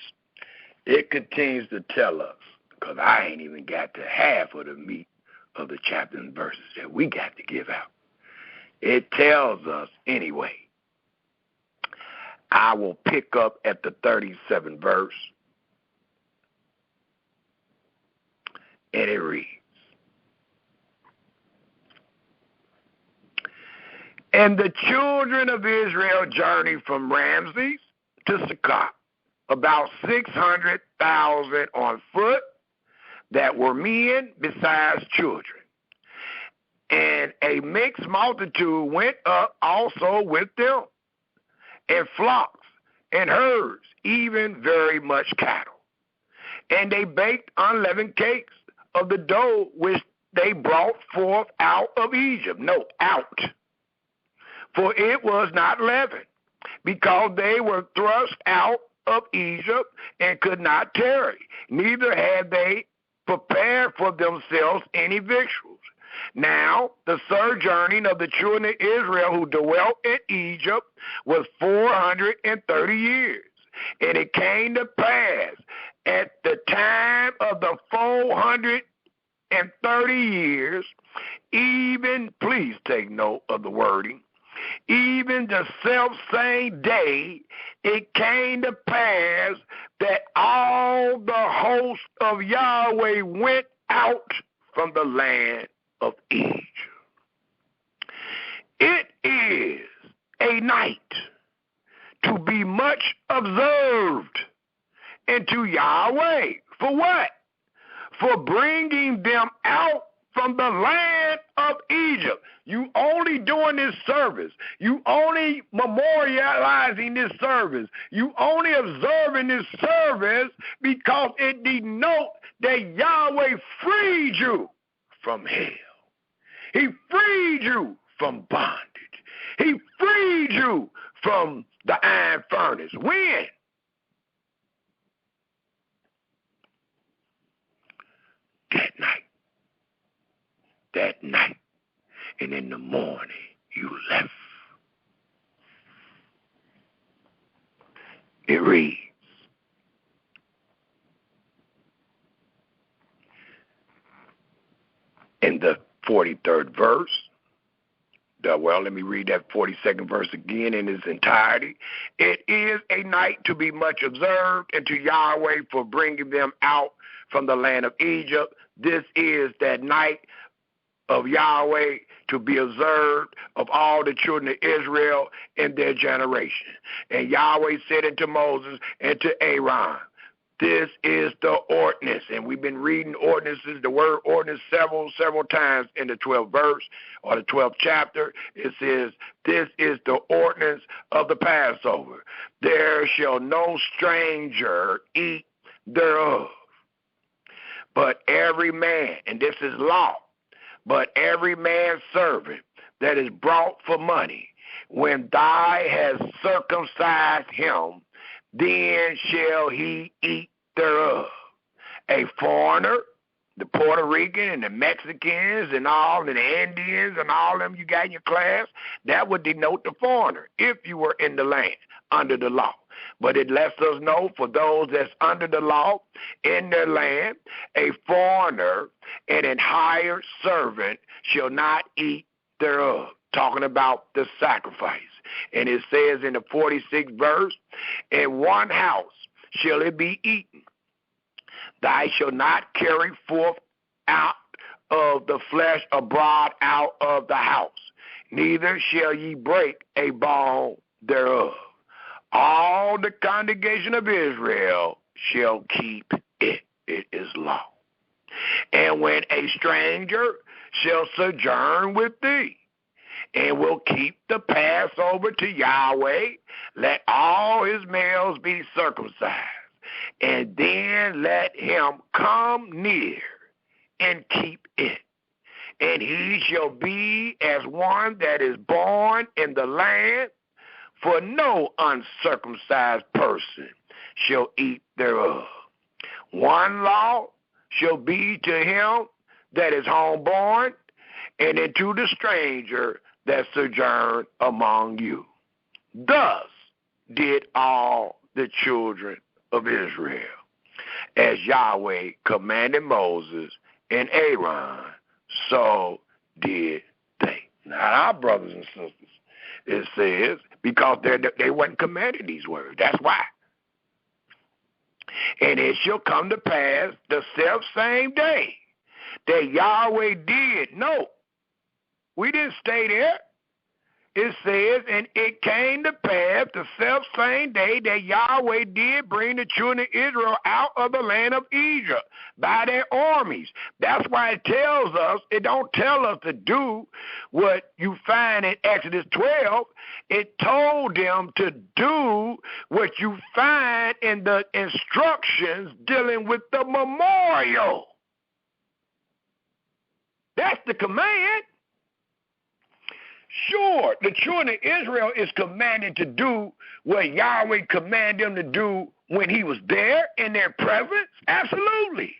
It continues to tell us, because I ain't even got to half of the meat of the chapter and verses that we got to give out. It tells us anyway. I will pick up at the 37th verse, and it reads, and the children of Israel journeyed from Ramses to Succoth, about 600,000 on foot, that were men besides children. And a mixed multitude went up also with them, and flocks and herds, even very much cattle. And they baked unleavened cakes of the dough which they brought forth out of Egypt. No, out. For it was not leavened, because they were thrust out of Egypt and could not tarry, neither had they prepared for themselves any victuals. Now the sojourning of the children of Israel who dwelt in Egypt was 430 years. And it came to pass at the time of the 430 years, even, please take note of the wording, even the self-same day, it came to pass that all the host of Yahweh went out from the land of Egypt. It is a night to be much observed into Yahweh. For what? For bringing them out from the land of Egypt. You only doing this service. You only memorializing this service. You only observing this service because it denotes that Yahweh freed you from hell. He freed you from bondage. He freed you from the iron furnace. When? That night. That night. And in the morning, you left. It reads, in the 43rd verse, let me read that 42nd verse again in its entirety. It is a night to be much observed, and to Yahweh for bringing them out from the land of Egypt. This is that night of Yahweh to be observed of all the children of Israel in their generation. And Yahweh said unto Moses and to Aaron, this is the ordinance. And we've been reading ordinances, the word ordinance several times in the 12th verse or the 12th chapter. It says, this is the ordinance of the Passover. There shall no stranger eat thereof. But every man, and this is law, but every man's servant that is brought for money, when thou hast circumcised him, then shall he eat thereof. A foreigner, the Puerto Rican and the Mexicans and all, and the Indians and all of them you got in your class, that would denote the foreigner if you were in the land under the law. But it lets us know for those that's under the law in their land, a foreigner and an hired servant shall not eat thereof. Talking about the sacrifice. And it says in the 46th verse, in one house shall it be eaten. Thou shalt not carry forth out of the flesh abroad out of the house, neither shall ye break a bone thereof. All the congregation of Israel shall keep it. It is law. And when a stranger shall sojourn with thee, and will keep the Passover to Yahweh, let all his males be circumcised, and then let him come near and keep it. And he shall be as one that is born in the land, for no uncircumcised person shall eat thereof. One law shall be to him that is homeborn, and unto the stranger that sojourn among you. Thus did all the children of Israel, as Yahweh commanded Moses and Aaron, so did they. Now, our brothers and sisters, it says, because they weren't commanded these words. That's why. And it shall come to pass the self same day that Yahweh did. No, we didn't stay there. It says, and it came to pass the self same day that Yahweh did bring the children of Israel out of the land of Egypt by their armies. That's why it tells us, it don't tell us to do what you find in Exodus 12. It told them to do what you find in the instructions dealing with the memorial. That's the command. Sure, the children of Israel is commanded to do what Yahweh commanded them to do when he was there in their presence. Absolutely.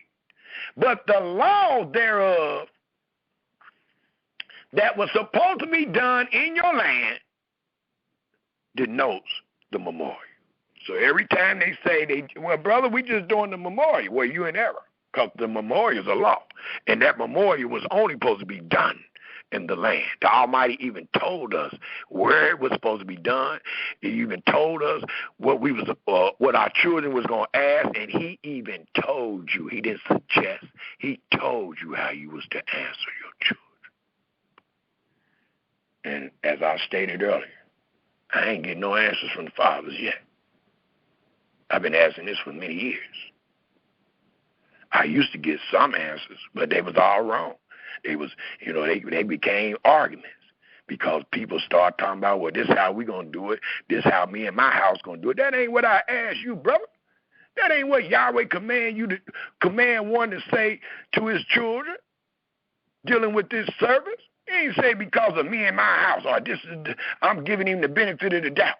But the law thereof that was supposed to be done in your land denotes the memorial. So every time they say, well, brother, we just doing the memorial. Well, you in error, because the memorial is a law. And that memorial was only supposed to be done in the land. The Almighty even told us where it was supposed to be done. He even told us what our children was going to ask, and he even told you. He didn't suggest. He told you how you was to answer your children. And as I stated earlier, I ain't getting no answers from the fathers yet. I've been asking this for many years. I used to get some answers, but they was all wrong. They was, they became arguments because people start talking about, well, this is how we gonna do it. This is how me and my house gonna do it. That ain't what I asked you, brother. That ain't what Yahweh command one to say to his children dealing with this service. He ain't say because of me and my house, or I'm giving him the benefit of the doubt.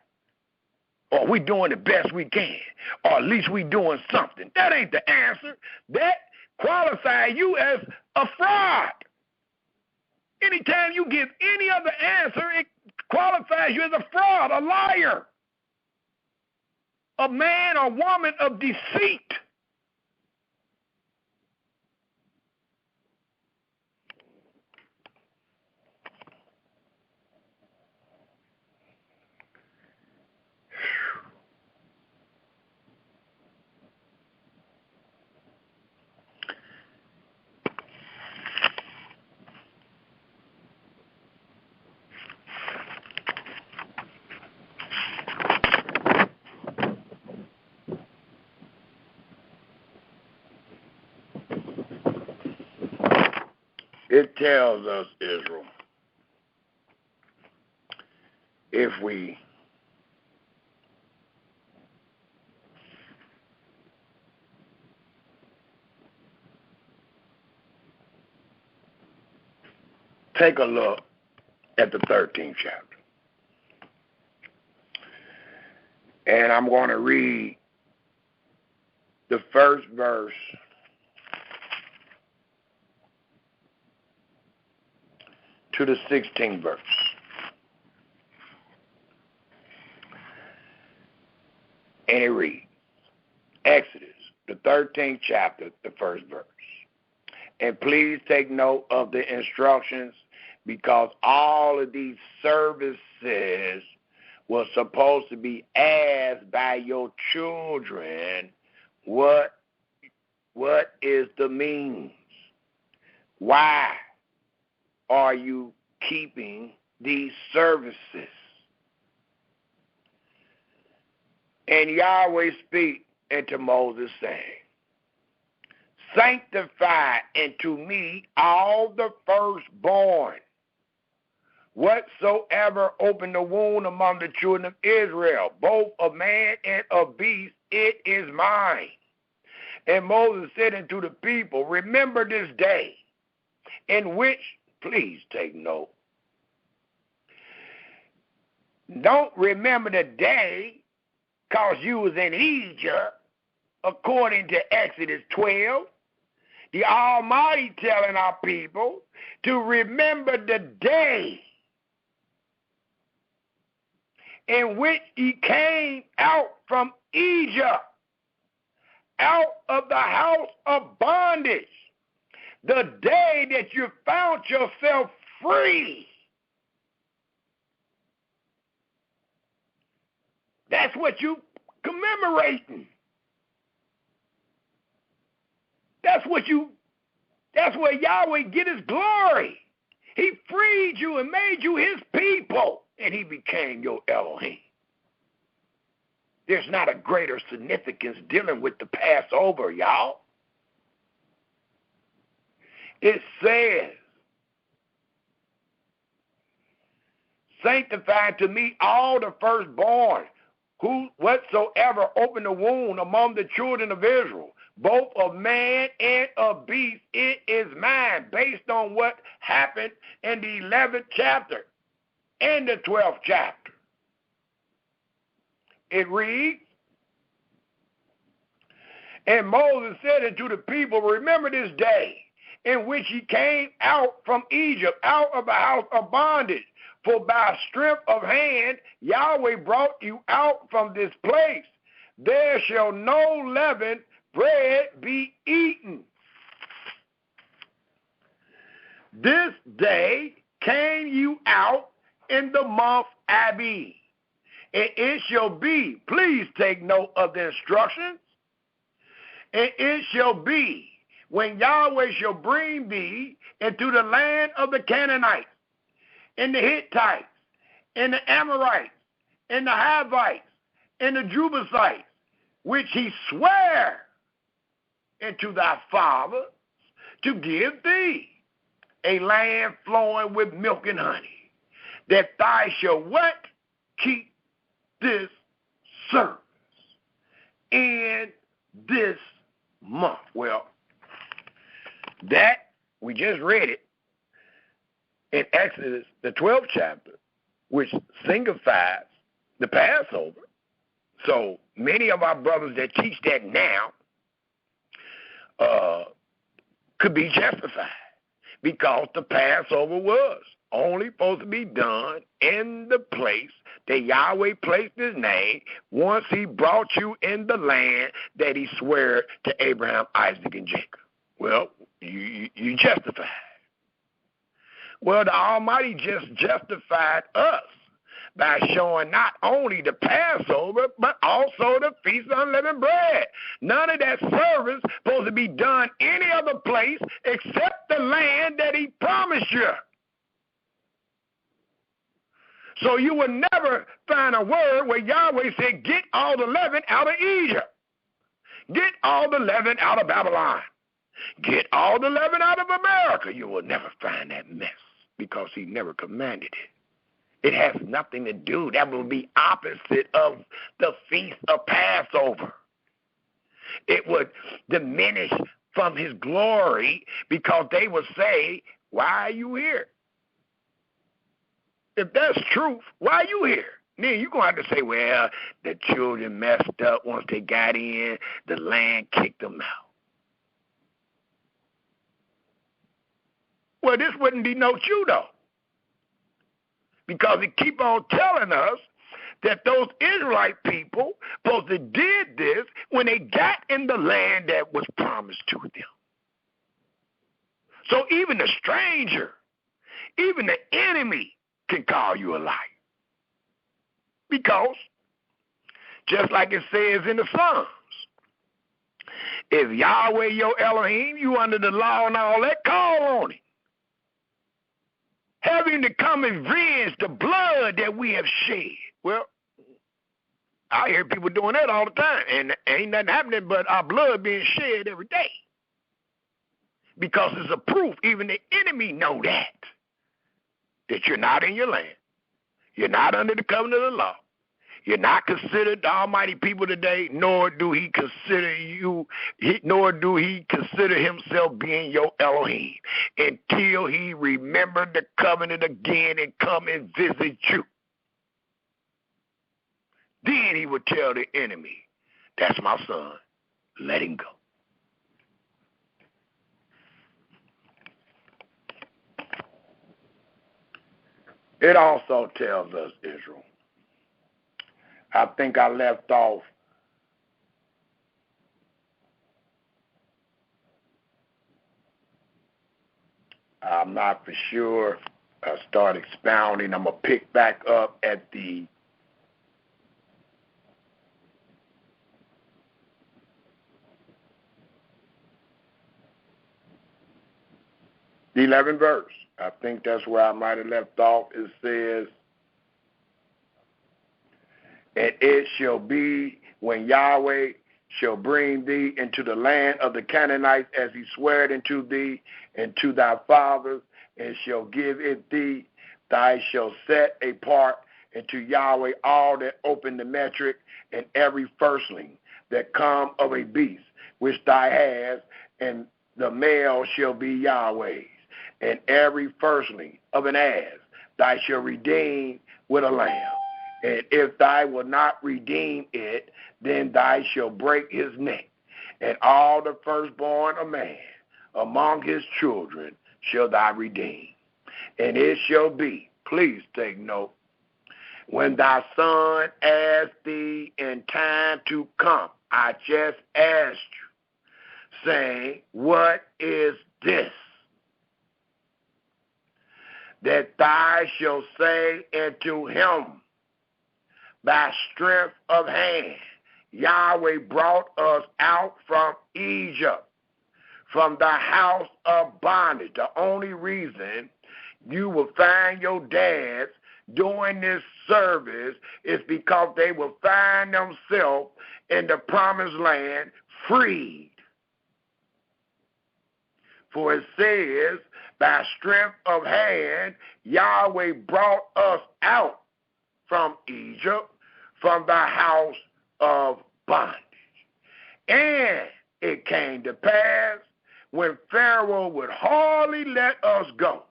Or we doing the best we can, or at least we doing something. That ain't the answer. That qualifies you as a fraud. Anytime you give any other answer, it qualifies you as a fraud, a liar, a man or woman of deceit. It tells us, Israel, if we take a look at the 13th chapter, and I'm going to read the first verse to the 16th verse. And it reads, Exodus, the 13th chapter, the first verse. And please take note of the instructions, because all of these services were supposed to be asked by your children. What is the means? Why are you keeping these services? And Yahweh speak unto Moses, saying, Sanctify unto me all the firstborn, whatsoever open the womb among the children of Israel, both of man and of beast, it is mine. And Moses said unto the people, Remember this day, in which, please take note, don't remember the day because you was in Egypt, according to Exodus 12. The Almighty telling our people to remember the day in which he came out from Egypt, out of the house of bondage, the day that you found yourself free. That's what you commemorating. That's where Yahweh get his glory. He freed you and made you his people, and he became your Elohim. There's not a greater significance dealing with the Passover, y'all. It says, Sanctify to me all the firstborn, whatsoever open the womb among the children of Israel, both of man and of beast, it is mine, based on what happened in the 11th chapter and the 12th chapter. It reads, And Moses said unto the people, Remember this day in which ye came out from Egypt, out of the house of bondage. For by strength of hand Yahweh brought you out from this place. there shall no leavened bread be eaten. This day came you out in the month Abib, and it shall be, please take note of the instructions, and it shall be when Yahweh shall bring thee into the land of the Canaanites, and the Hittites, and the Amorites, and the Hivites, and the Jebusites, which he sware unto thy fathers to give thee, a land flowing with milk and honey, that thou shalt what? Keep this service in this month. Well, that, we just read it in Exodus, the 12th chapter, which signifies the Passover. So many of our brothers that teach that now could be justified, because the Passover was only supposed to be done in the place that Yahweh placed his name once he brought you in the land that he swore to Abraham, Isaac, and Jacob. Well, you justified. Well, the Almighty just justified us by showing not only the Passover, but also the Feast of Unleavened Bread. None of that service supposed to be done any other place except the land that he promised you. So you will never find a word where Yahweh said, get all the leaven out of Egypt. Get all the leaven out of Babylon. Get all the leaven out of America. You will never find that mess, because he never commanded it. It has nothing to do. That will be opposite of the Feast of Passover. It would diminish from his glory, because they would say, why are you here? If that's truth, why are you here? Then you're going to have to say, well, the children messed up once they got in. The land kicked them out. Well, this wouldn't be no judo, because it keep on telling us that those Israelite people supposed to did this when they got in the land that was promised to them. So even the stranger, even the enemy can call you a liar. Because, just like it says in the Psalms, if Yahweh your Elohim, you under the law and all that, call on him. Have him to come and avenge the blood that we have shed. Well, I hear people doing that all the time, and ain't nothing happening but our blood being shed every day. Because it's a proof, even the enemy know that you're not in your land. You're not under the covenant of the law. You're not considered the almighty people today, nor do he consider you, nor do he consider himself being your Elohim, until he remembered the covenant again and come and visit you. Then he would tell the enemy, that's my son, let him go. It also tells us, Israel, I think I left off I'm not for sure. I start expounding. I'm going to pick back up at the 11th verse. I think that's where I might have left off. It says, and it shall be when Yahweh shall bring thee into the land of the Canaanites, as he swore unto thee and to thy fathers, and shall give it thee, thou shalt set apart unto Yahweh all that open the metric, and every firstling that come of a beast which thou hast, and the male shall be Yahweh's. And every firstling of an ass thou shalt redeem with a lamb. And if thou wilt not redeem it, then thou shalt break his neck. And all the firstborn of man among his children shall thou redeem. And it shall be, please take note, when thy son ask thee in time to come. I just asked you, saying, what is this? That thou shalt say unto him, by strength of hand, Yahweh brought us out from Egypt, from the house of bondage. The only reason you will find your dads doing this service is because they will find themselves in the promised land freed. For it says, by strength of hand, Yahweh brought us out from Egypt, from the house of bondage. And it came to pass, when Pharaoh would hardly let us go,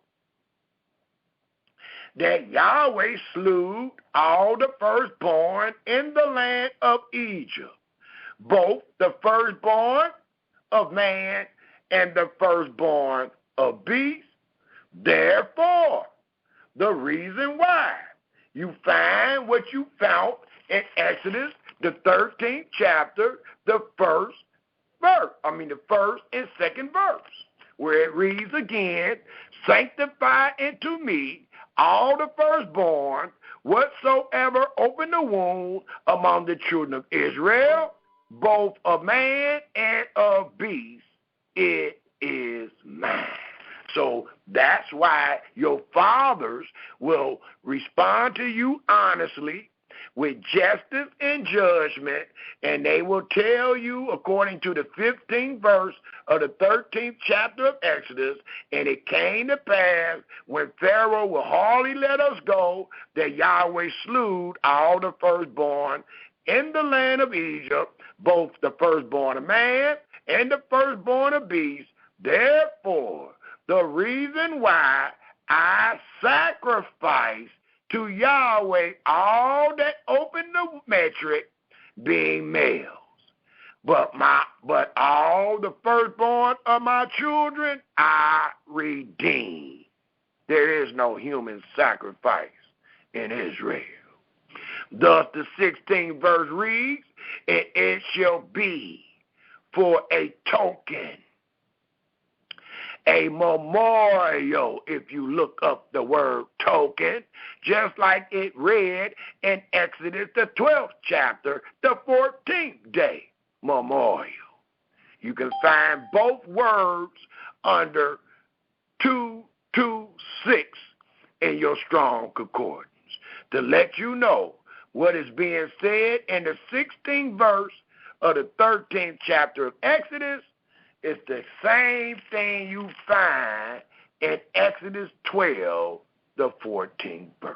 that Yahweh slew all the firstborn in the land of Egypt, both the firstborn of man and the firstborn of beast. Therefore, the reason why you find what you found in Exodus, the 13th chapter, the first and second verse, where it reads again, sanctify unto me all the firstborn, whatsoever open the womb among the children of Israel, both of man and of beast, it is mine. So that's why your fathers will respond to you honestly, with justice and judgment, and they will tell you, according to the 15th verse of the 13th chapter of Exodus, and it came to pass, when Pharaoh will hardly let us go, that Yahweh slew all the firstborn in the land of Egypt, both the firstborn of man and the firstborn of beast. Therefore, the reason why I sacrifice to Yahweh all that open the metric, being males. But all the firstborn of my children I redeem. There is no human sacrifice in Israel. Thus the 16th verse reads, and it shall be for a token, a memorial, if you look up the word token, just like it read in Exodus, the 12th chapter, the 14th day, memorial. You can find both words under 226 in your Strong Concordance to let you know what is being said in the 16th verse of the 13th chapter of Exodus. It's the same thing you find in Exodus 12, the 14th verse,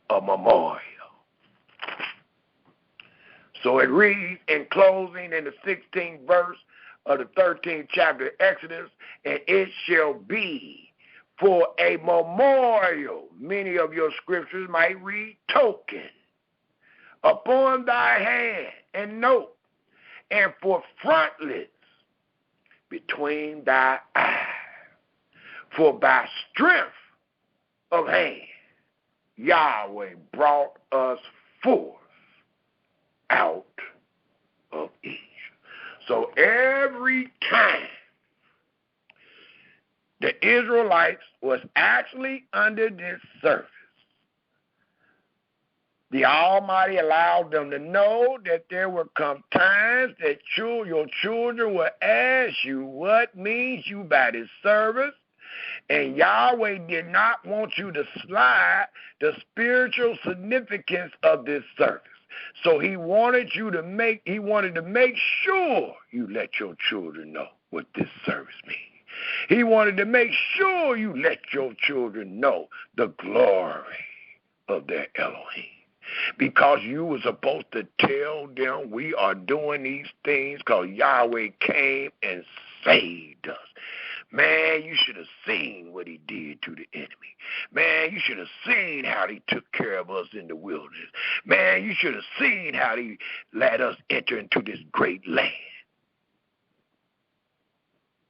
a memorial. So it reads in closing in the 16th verse of the 13th chapter of Exodus, and it shall be for a memorial. Many of your scriptures might read token upon thy hand, and note, and for frontlets between thy eyes. For by strength of hand, Yahweh brought us forth out of Egypt. So every time the Israelites was actually under this service, the Almighty allowed them to know that there will come times that your children will ask you, what means you by this service? And Yahweh did not want you to slide the spiritual significance of this service. So he wanted to make sure you let your children know what this service means. He wanted to make sure you let your children know the glory of their Elohim. Because you were supposed to tell them we are doing these things because Yahweh came and saved us. Man, you should have seen what he did to the enemy. Man, you should have seen how he took care of us in the wilderness. Man, you should have seen how he let us enter into this great land.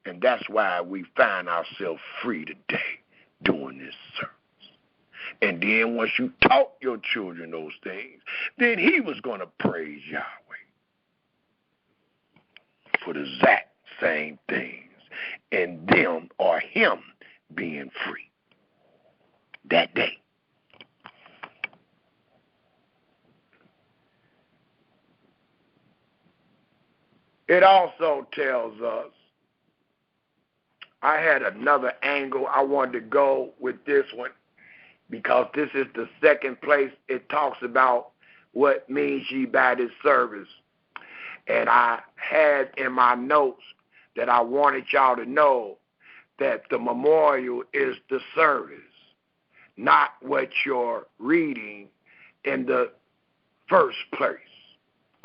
And that's why we find ourselves free today doing this service. And then once you taught your children those things, then he was going to praise Yahweh for the exact same things, and them or him being free that day. It also tells us, I had another angle I wanted to go with this one, because this is the second place it talks about what means ye by this service. And I had in my notes that I wanted y'all to know that the memorial is the service, not what you're reading in the first place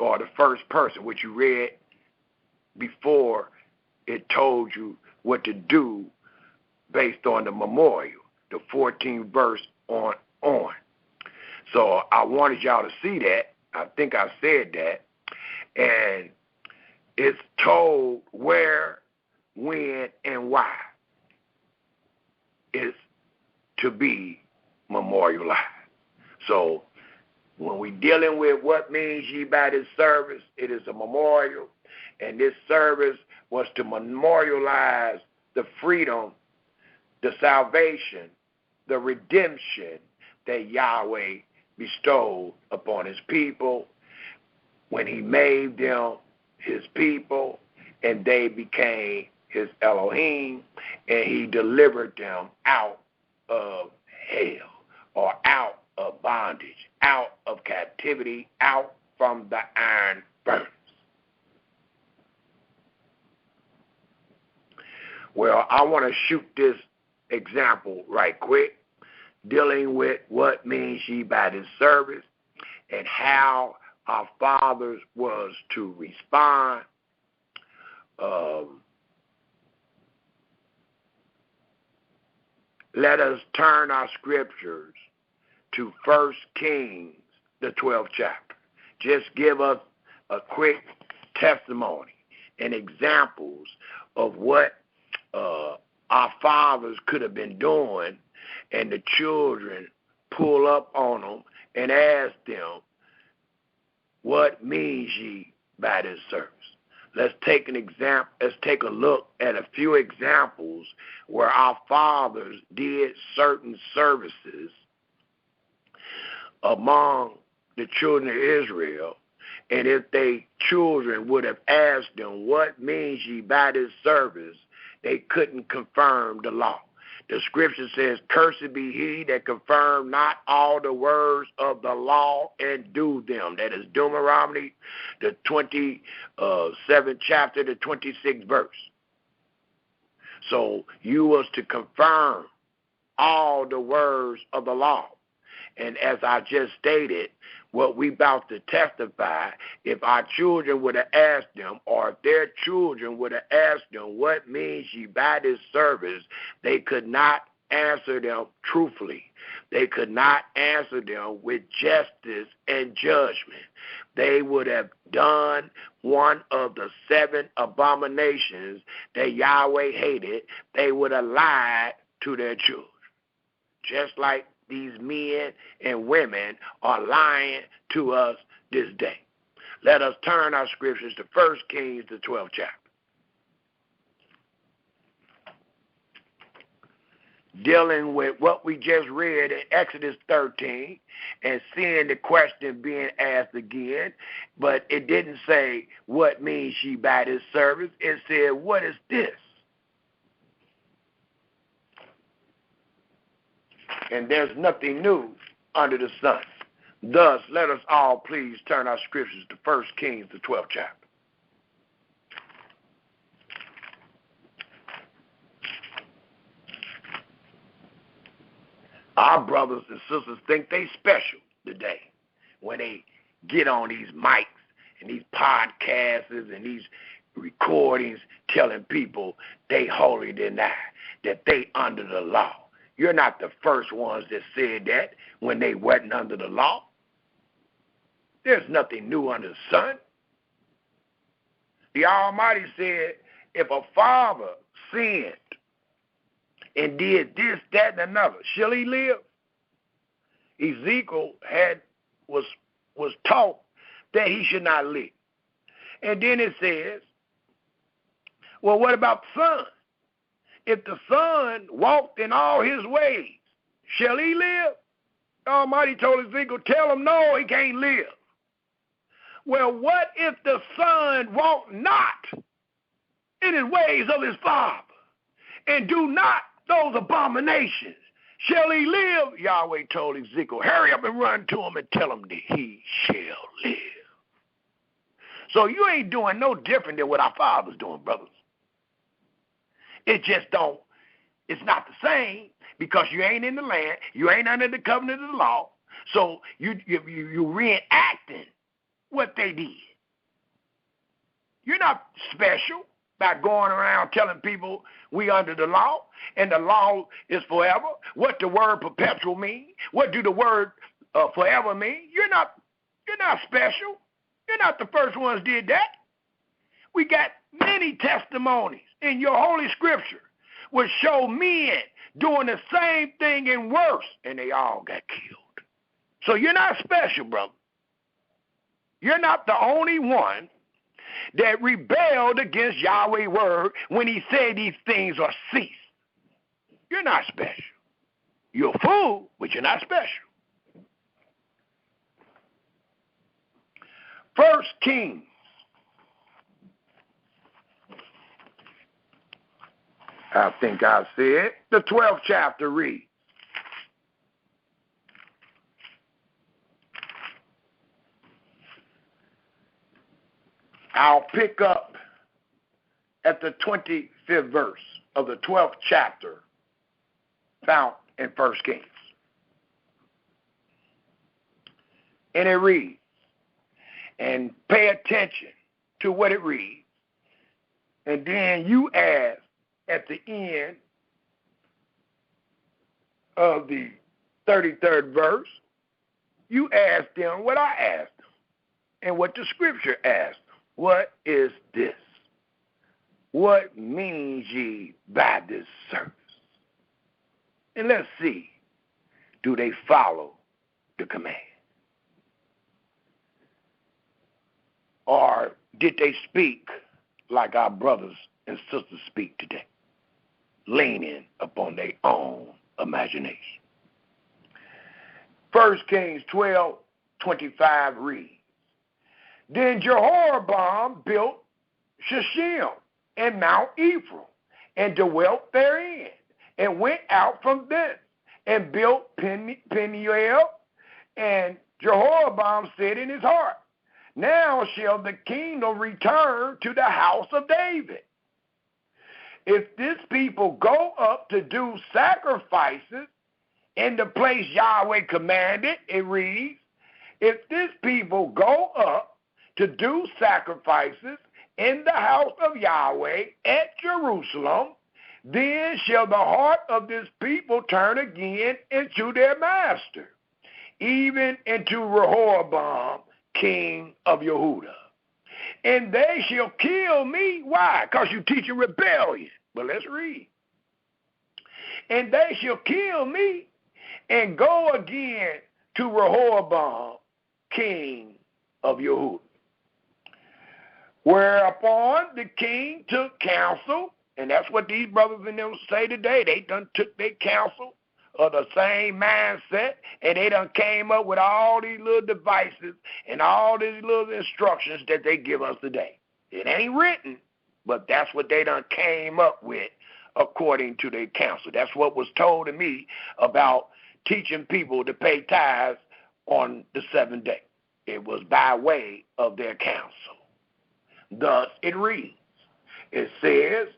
or the first person, which you read before it told you what to do based on the memorial, the 14th verse on. So I wanted y'all to see that. I think I said that. And it's told where, when, and why it's to be memorialized. So when we're dealing with what means ye by this service, it is a memorial. And this service was to memorialize the freedom, the salvation, the redemption that Yahweh bestowed upon his people when he made them his people and they became his Elohim, and he delivered them out of hell or out of bondage, out of captivity, out from the iron furnace. Well, I want to shoot this example right quick, dealing with what means ye by this service and how our fathers was to respond. Let us turn our scriptures to 1 Kings, the 12th chapter. Just give us a quick testimony and examples of what our fathers could have been doing, and the children pull up on them and ask them, what means ye by this service? Let's take an example. Let's take a look at a few examples where our fathers did certain services among the children of Israel, and if they children would have asked them, what means ye by this service, they couldn't confirm the law. The scripture says, cursed be he that confirm not all the words of the law and do them. That is Deuteronomy, the 27th chapter, the 26th verse. So you was to confirm all the words of the law. And as I just stated, what we about to testify, if our children would have asked them, or if their children would have asked them, what means ye by this service, they could not answer them truthfully. They could not answer them with justice and judgment. They would have done one of the 7 abominations that Yahweh hated. They would have lied to their children. Just like these men and women are lying to us this day. Let us turn our scriptures to 1 Kings, the 12th chapter. Dealing with what we just read in Exodus 13 and seeing the question being asked again, but it didn't say, what means ye by this service? It said, what is this? And there's nothing new under the sun. Thus, let us all please turn our scriptures to 1 Kings, the 12th chapter. Our brothers and sisters think they special today when they get on these mics and these podcasts and these recordings telling people they holier than thou, that they under the law. You're not the first ones that said that when they wasn't under the law. There's nothing new under the sun. The Almighty said, if a father sinned and did this, that, and another, shall he live? Ezekiel was taught that he should not live. And then it says, well, what about the Son? If the Son walked in all his ways, shall he live? The Almighty told Ezekiel, tell him no, he can't live. Well, what if the Son walked not in his ways of his Father and do not those abominations? Shall he live? Yahweh told Ezekiel, hurry up and run to him and tell him that he shall live. So you ain't doing no different than what our Father's doing, brothers. It just don't, it's not the same because you ain't in the land, you ain't under the covenant of the law, so you reenacting what they did. You're not special by going around telling people we under the law and the law is forever. What the word perpetual mean? What do the word forever mean? You're not special. You're not the first ones did that. We got many testimonies in your holy scripture which show men doing the same thing and worse, and they all got killed. So you're not special, brother. You're not the only one that rebelled against Yahweh's word when he said these things are ceased. You're not special. You're a fool, but you're not special. 1 Kings. I think I said the 12th chapter read. I'll pick up at the 25th verse of the 12th chapter found in 1 Kings. And it reads, and pay attention to what it reads, and then you ask at the end of the 33rd verse, you ask them what I asked them and what the scripture asked them. What is this? What means ye by this service? And let's see, do they follow the command? Or did they speak like our brothers and sisters speak today, leaning upon their own imagination? 1 Kings 12:25 reads, then Jehoram built Shishim and Mount Ephraim, and dwelt therein, and went out from thence, and built Peniel. And Jehoram said in his heart, now shall the kingdom return to the house of David. If this people go up to do sacrifices in the place Yahweh commanded, it reads, if this people go up to do sacrifices in the house of Yahweh at Jerusalem, then shall the heart of this people turn again into their master, even into Rehoboam, king of Yehudah. And they shall kill me. Why? Because you teaching rebellion. But let's read. And they shall kill me and go again to Rehoboam, king of Yehudah. Whereupon the king took counsel, and that's what these brothers and them say today. They done took their counsel of the same mindset, and they done came up with all these little devices and all these little instructions that they give us today. It ain't written, but that's what they done came up with according to their counsel. That's what was told to me about teaching people to pay tithes on the seventh day. It was by way of their counsel. Thus it reads, it says,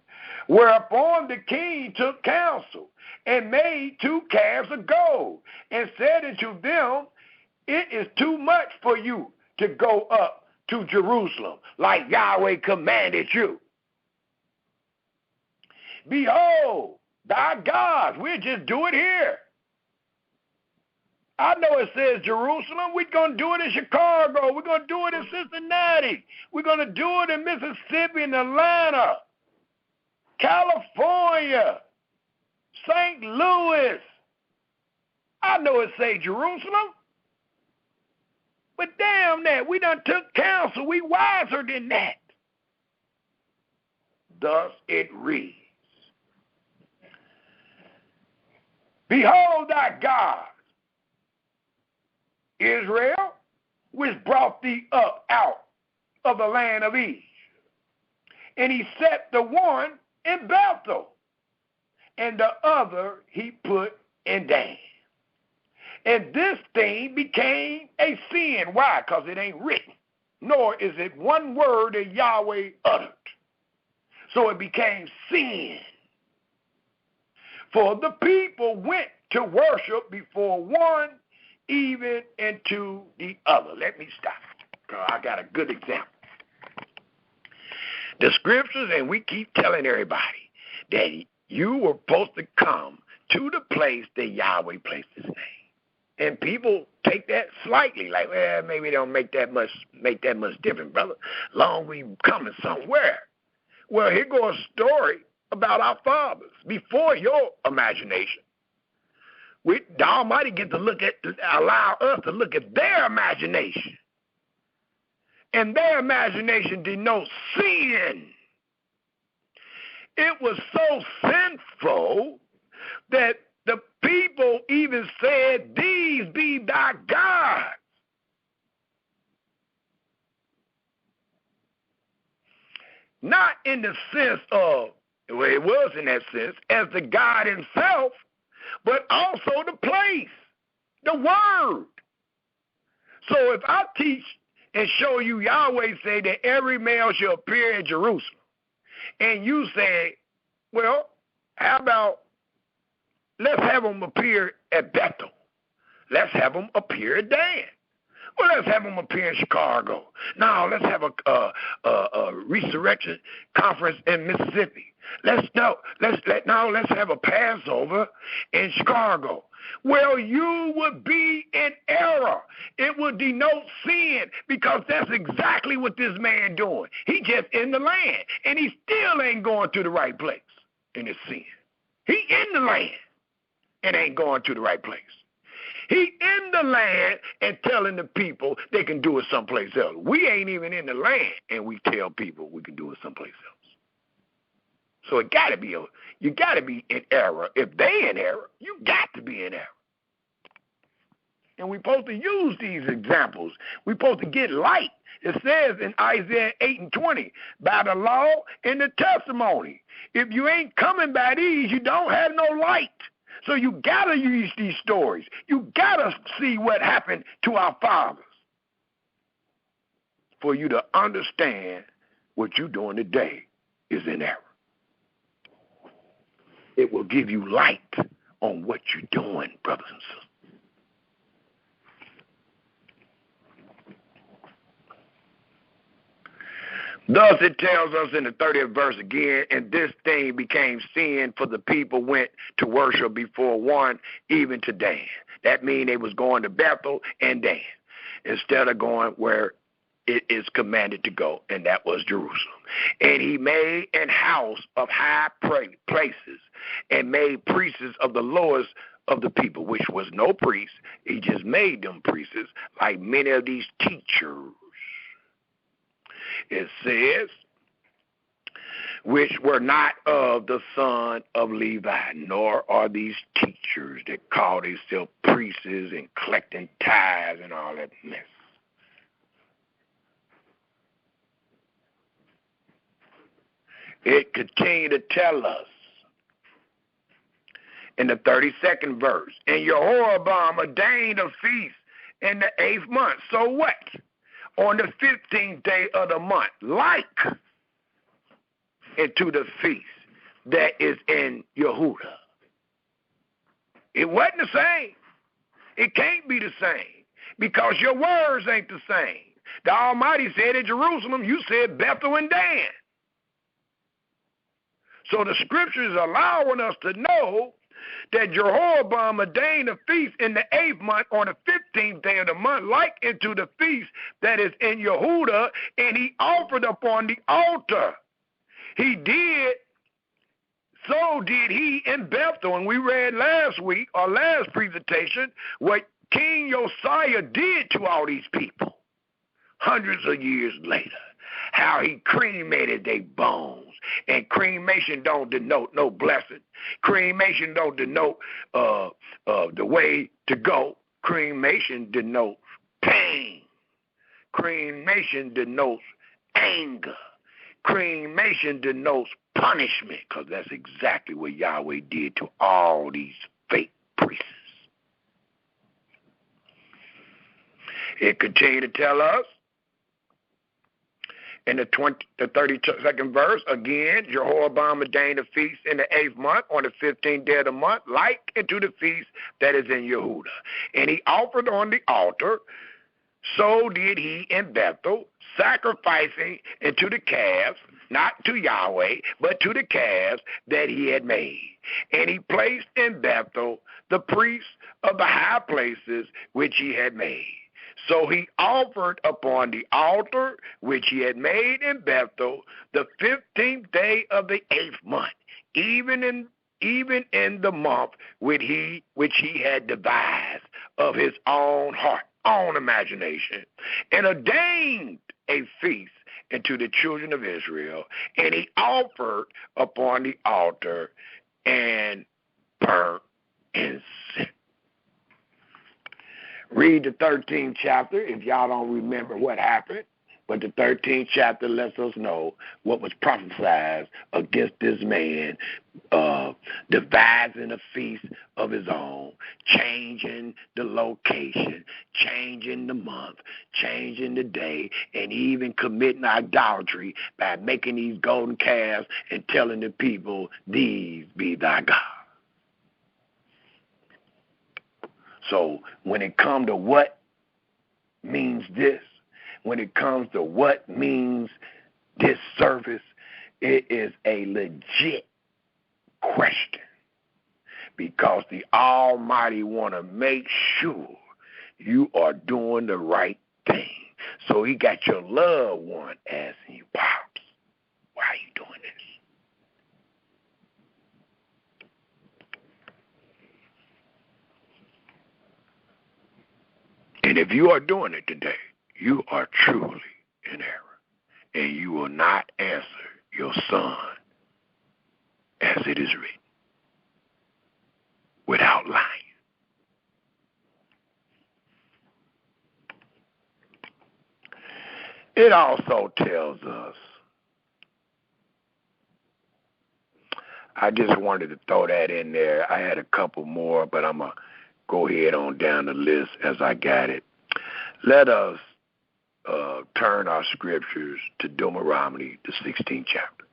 whereupon the king took counsel and made 2 calves of gold and said unto them, it is too much for you to go up to Jerusalem like Yahweh commanded you. Behold, thy gods, we'll just do it here. I know it says Jerusalem. We're going to do it in Chicago. We're going to do it in Cincinnati. We're going to do it in Mississippi and Atlanta, California, St. Louis, I know it say Jerusalem, but damn that, we done took counsel. We wiser than that. Thus it reads, Behold thy God, Israel, which brought thee up out of the land of Egypt. And he set the one in Bethel, and the other he put in Dan. And this thing became a sin. Why? Because it ain't written, nor is it one word that Yahweh uttered. So it became sin. For the people went to worship before one, even into the other. Let me stop. I got a good example. The scriptures, and we keep telling everybody that you were supposed to come to the place that Yahweh placed his name. And people take that slightly, like, well, maybe it don't make that much difference, brother, long we coming somewhere. Well, here goes a story about our fathers before your imagination. The Almighty allow us to look at their imagination. And their imagination denotes sin. It was so sinful that the people even said, these be thy gods. Not in the sense of, well, it was in that sense, as the God himself, but also the place, the word. So if I teach and show you Yahweh say that every male shall appear in Jerusalem, and you say, well, how about let's have them appear at Bethel. Let's have them appear at Dan. Well, let's have them appear in Chicago. Now, let's have a resurrection conference in Mississippi. Let's have a Passover in Chicago. Well, you would be in error. It would denote sin, because that's exactly what this man doing. He just in the land, and he still ain't going to the right place in his sin. He in the land and ain't going to the right place. He in the land and telling the people they can do it someplace else. We ain't even in the land, and we tell people we can do it someplace else. So you got to be in error. If they in error, you got to be in error. And we're supposed to use these examples. We're supposed to get light. It says in Isaiah 8:20, by the law and the testimony. If you ain't coming by these, you don't have no light. So you got to use these stories. You got to see what happened to our fathers for you to understand what you're doing today is in error. It will give you light on what you're doing, brothers and sisters. Thus it tells us in the 30th verse again, and this thing became sin, for the people went to worship before one, even to Dan. That means they was going to Bethel and Dan instead of going where it is commanded to go, and that was Jerusalem. And he made an house of high places and made priests of the lowest of the people, which was no priest. He just made them priests, like many of these teachers. It says, which were not of the son of Levi, nor are these teachers that call themselves priests and collecting tithes and all that mess. It continued to tell us in the 32nd verse, and Jehoram ordained a feast in the 8th month. So what? On the 15th day of the month, like into the feast that is in Yehuda. It wasn't the same. It can't be the same, because your words ain't the same. The Almighty said in Jerusalem, you said Bethel and Dan. So the scripture is allowing us to know that Jehoram ordained a feast in the 8th month on the 15th day of the month, like into the feast that is in Yehuda, and he offered upon the altar. He did so did he in Bethel. And we read last week, or last presentation, what King Josiah did to all these people hundreds of years later. How he cremated their bones. And cremation don't denote no blessing. Cremation don't denote the way to go. Cremation denotes pain. Cremation denotes anger. Cremation denotes punishment, because that's exactly what Yahweh did to all these fake priests. It continued to tell us in the 32nd verse, again, Jehoram ordained a feast in the 8th month on the 15th day of the month, like unto the feast that is in Yehuda. And he offered on the altar, so did he in Bethel, sacrificing unto the calves, not to Yahweh, but to the calves that he had made. And he placed in Bethel the priests of the high places which he had made. So he offered upon the altar which he had made in Bethel the 15th day of the 8th month, even in the month which he had devised of his own heart, own imagination, and ordained a feast unto the children of Israel. And he offered upon the altar and burnt incense. Read the 13th chapter if y'all don't remember what happened. But the 13th chapter lets us know what was prophesied against this man, devising a feast of his own, changing the location, changing the month, changing the day, and even committing idolatry by making these golden calves and telling the people, these be thy God. So when it comes to what means this, when it comes to what means this service, it is a legit question, because the Almighty want to make sure you are doing the right thing. So he got your loved one asking you, Pops, why are you doing this? And if you are doing it today, you are truly in error, and you will not answer your son as it is written, without lying. It also tells us, I just wanted to throw that in there. I had a couple more, but I'm going to go ahead on down the list as I got it. Let us turn our scriptures to Deuteronomy, the 16th chapter.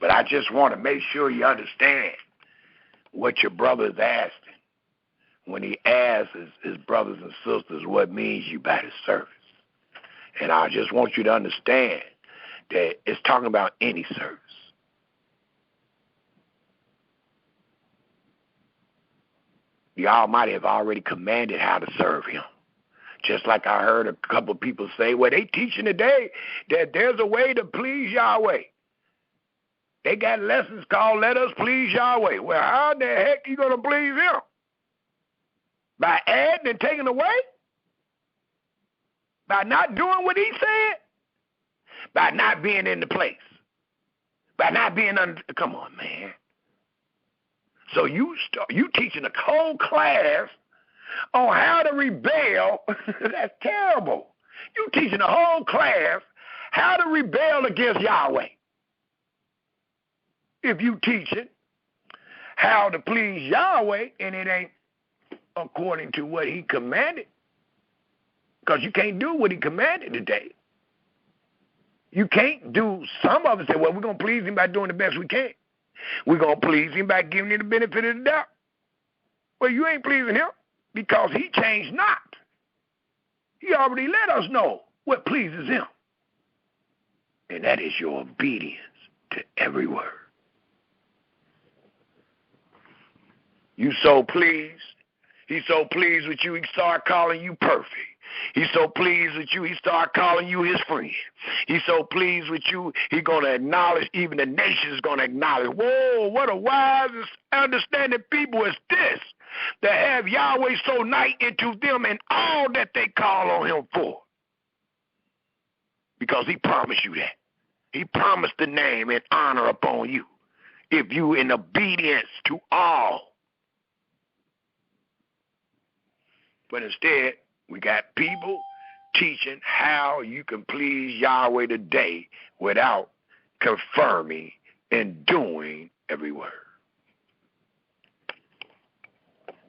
But I just want to make sure you understand what your brother is asking when he asks his brothers and sisters what means you by the service. And I just want you to understand that it's talking about any service. The Almighty have already commanded how to serve him. Just like I heard a couple of people say, well, they teaching today that there's a way to please Yahweh. They got lessons called Let Us Please Yahweh. Well, how the heck are you going to please him? By adding and taking away? By not doing what he said? By not being in the place? By not being under... Come on, man. So you teaching a whole class on how to rebel. That's terrible. You teaching a whole class how to rebel against Yahweh. If you teaching how to please Yahweh and it ain't according to what he commanded, because you can't do what he commanded today. You can't do, some of us say, well, we're going to please him by doing the best we can. We're going to please him by giving him the benefit of the doubt. Well, you ain't pleasing him because he changed not. He already let us know what pleases him. And that is your obedience to every word. You so pleased, He's so pleased with you, he start calling you perfect. He's so pleased with you, he start calling you his friend. He's so pleased with you, he's going to acknowledge, even the nation is going to acknowledge, whoa, what a wise, understanding people is this, to have Yahweh so nigh into them and all that they call on him for. Because he promised you that. He promised the name and honor upon you if you in obedience to all. But instead, we got people teaching how you can please Yahweh today without confirming and doing every word.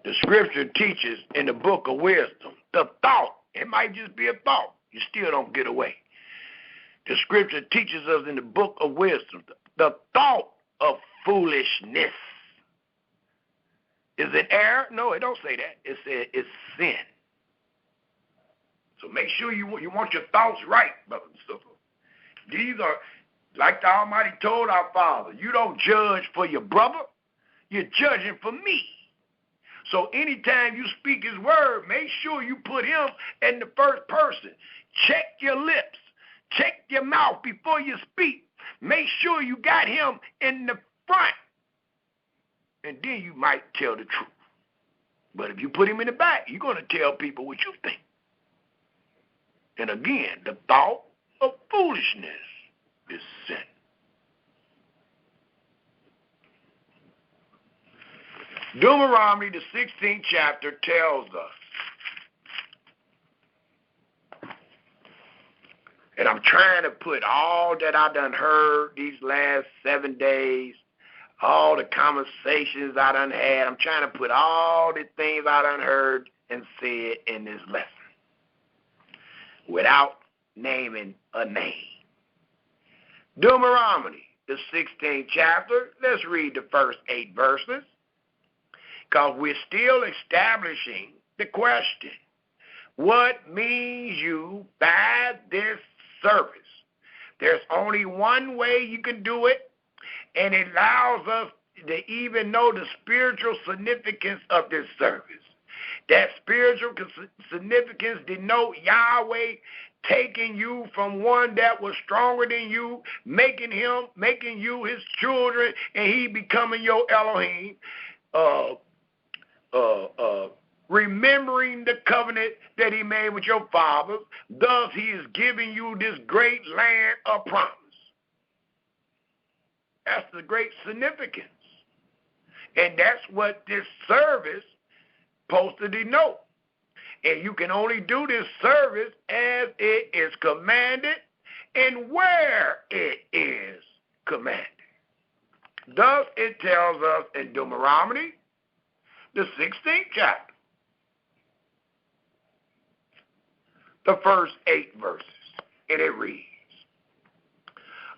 The scripture teaches in the book of wisdom, the thought, it might just be a thought, you still don't get away. The scripture teaches us in the book of wisdom, the thought of foolishness. Is it error? No, it don't say that. It says it's sin. So make sure you want your thoughts right, brothers and sisters. These are, like the Almighty told our Father, you don't judge for your brother, you're judging for me. So anytime you speak his word, make sure you put him in the first person. Check your lips. Check your mouth before you speak. Make sure you got him in the front. And then you might tell the truth. But if you put him in the back, you're going to tell people what you think. And again, the thought of foolishness is sin. Deuteronomy, the 16th chapter, tells us, and I'm trying to put all that I done heard these last 7 days, all the conversations I done had, I'm trying to put all the things I done heard and said in this lesson without naming a name. Deuteronomy, the 16th chapter, let's read the first 8 verses, because we're still establishing the question, what means you by this service? There's only one way you can do it, and it allows us to even know the spiritual significance of this service. That spiritual significance denote Yahweh taking you from one that was stronger than you, making you his children, and he becoming your Elohim. Remembering the covenant that he made with your fathers, thus he is giving you this great land of promise. That's the great significance. And that's what this service supposed to denote. And you can only do this service as it is commanded and where it is commanded. Thus it tells us in Deuteronomy, the 16th chapter, the first 8 verses, and it reads,